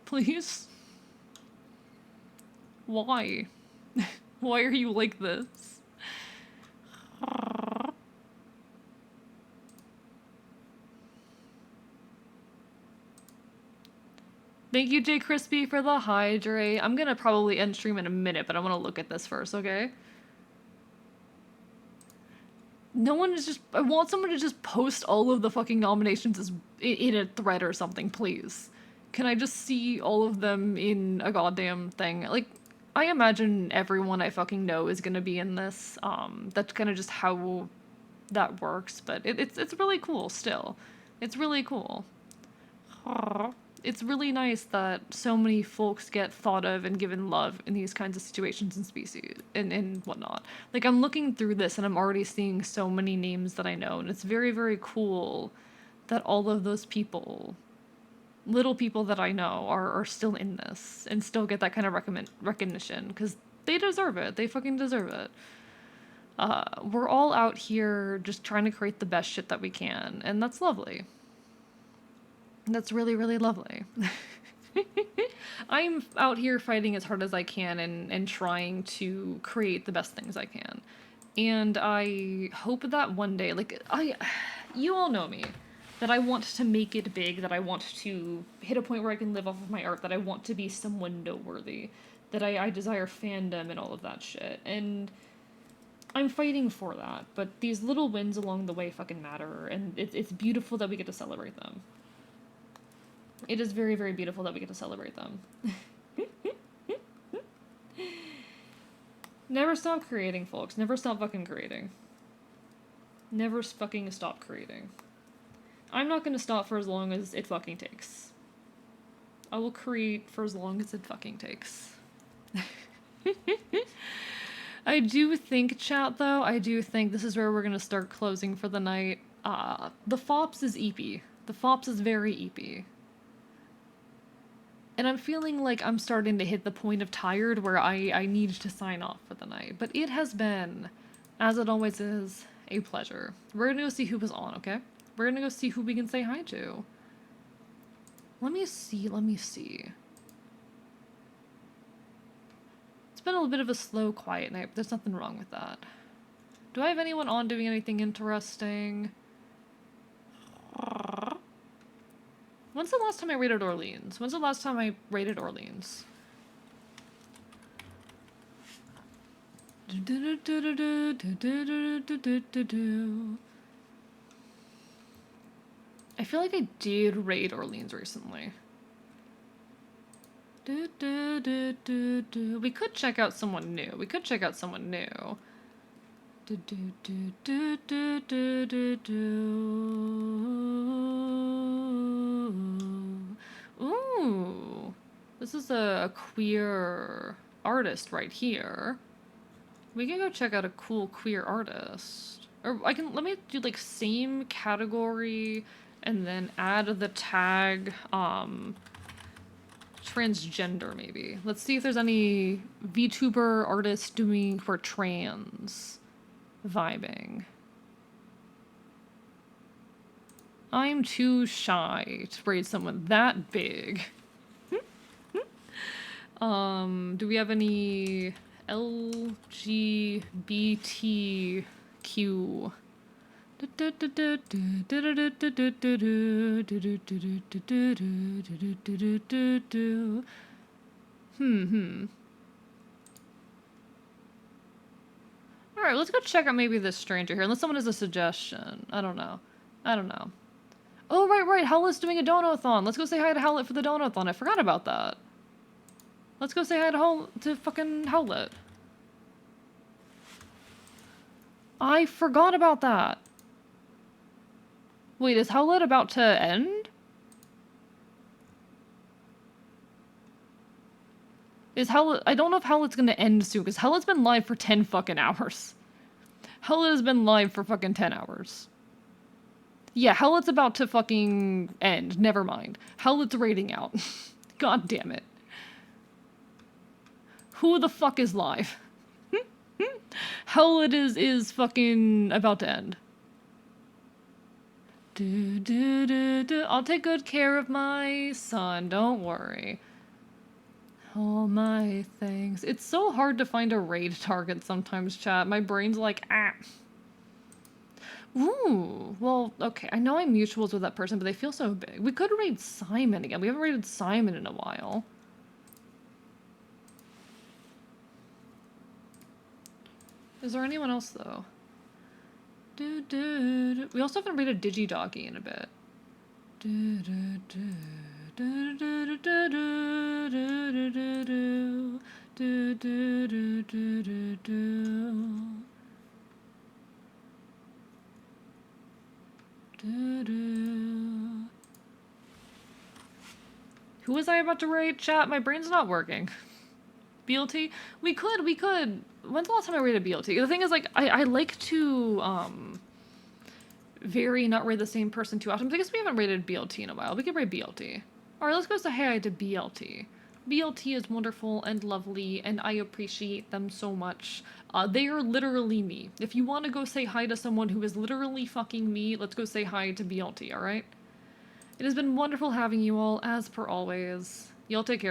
Please? Why? Why are you like this? Thank you, J Crispy, for the hydrate. I'm gonna probably end stream in a minute, but I want to look at this first, okay? No one is just... I want someone to just post all of the fucking nominations as in a thread or something, please. Can I just see all of them in a goddamn thing? Like, I imagine everyone I fucking know is gonna be in this. That's kind of just how that works, but it's really cool still. It's really cool. It's really nice that so many folks get thought of and given love in these kinds of situations and species and whatnot. Like, I'm looking through this and I'm already seeing so many names that I know, and it's very, very cool that all of those people, little people that I know, are still in this and still get that kind of recognition, because they deserve it. They fucking deserve it. We're all out here just trying to create the best shit that we can, and that's lovely. That's really, really lovely. I'm out here fighting as hard as I can and trying to create the best things I can. And I hope that one day, like, you all know me, that I want to make it big, that I want to hit a point where I can live off of my art, that I want to be someone noteworthy, that I desire fandom and all of that shit. And I'm fighting for that, but these little wins along the way fucking matter, and it's beautiful that we get to celebrate them. It is very, very beautiful that we get to celebrate them. Never stop creating, folks. Never stop fucking creating. Never fucking stop creating. I'm not gonna stop for as long as it fucking takes. I will create for as long as it fucking takes. I do think, chat, though, I do think this is where we're gonna start closing for the night. The FOPS is eepy. The FOPS is very eepy. And I'm feeling like I'm starting to hit the point of tired where I need to sign off for the night. But it has been, as it always is, a pleasure. We're gonna go see who was on, okay? We're gonna go see who we can say hi to. Let me see. It's been a little bit of a slow, quiet night, but there's nothing wrong with that. Do I have anyone on doing anything interesting? When's the last time I raided Orleans? When's the last time I raided Orleans? I feel like I did raid Orleans recently. We could check out someone new. Ooh. This is a queer artist right here. We can go check out a cool queer artist. Or let me do like same category and then add the tag, transgender maybe. Let's see if there's any VTuber artists doing for trans vibing. I'm too shy to raid someone that big. Do we have any LGBTQ? Alright, let's go check out maybe this stranger here, unless someone has a suggestion. I don't know. Oh, right, Howlet's doing a donathon. Let's go say hi to Howlet for the donathon. I forgot about that. Let's go say hi to fucking Howlet. I forgot about that. Wait, is Howlet about to end? Is Howlet... I don't know if Howlet's gonna end soon, because Howlet's been live for 10 fucking hours. Howlet has been live for fucking 10 hours. Yeah, Howlet's about to fucking end. Never mind. Howlet's raiding out. God damn it. Who the fuck is live? Howlet is fucking about to end. I'll take good care of my son, don't worry. All my things. It's so hard to find a raid target sometimes, chat. My brain's like, ah. Ooh, well, okay. I know I'm mutuals with that person, but they feel so big. We could raid Simon again. We haven't raided Simon in a while. Is there anyone else, though? We also haven't raided Digidoggy in a bit. Who was I about to raid? Chat, my brain's not working. BLT? We could. When's the last time I raided BLT? The thing is, like, I like to, vary, not raid the same person too often. But I guess we haven't raided BLT in a while. We could raid BLT. Alright, let's go say hi to BLT. BLT is wonderful and lovely, and I appreciate them so much. They are literally me. If you want to go say hi to someone who is literally fucking me, let's go say hi to BLT, alright? It has been wonderful having you all, as per always. Y'all take care.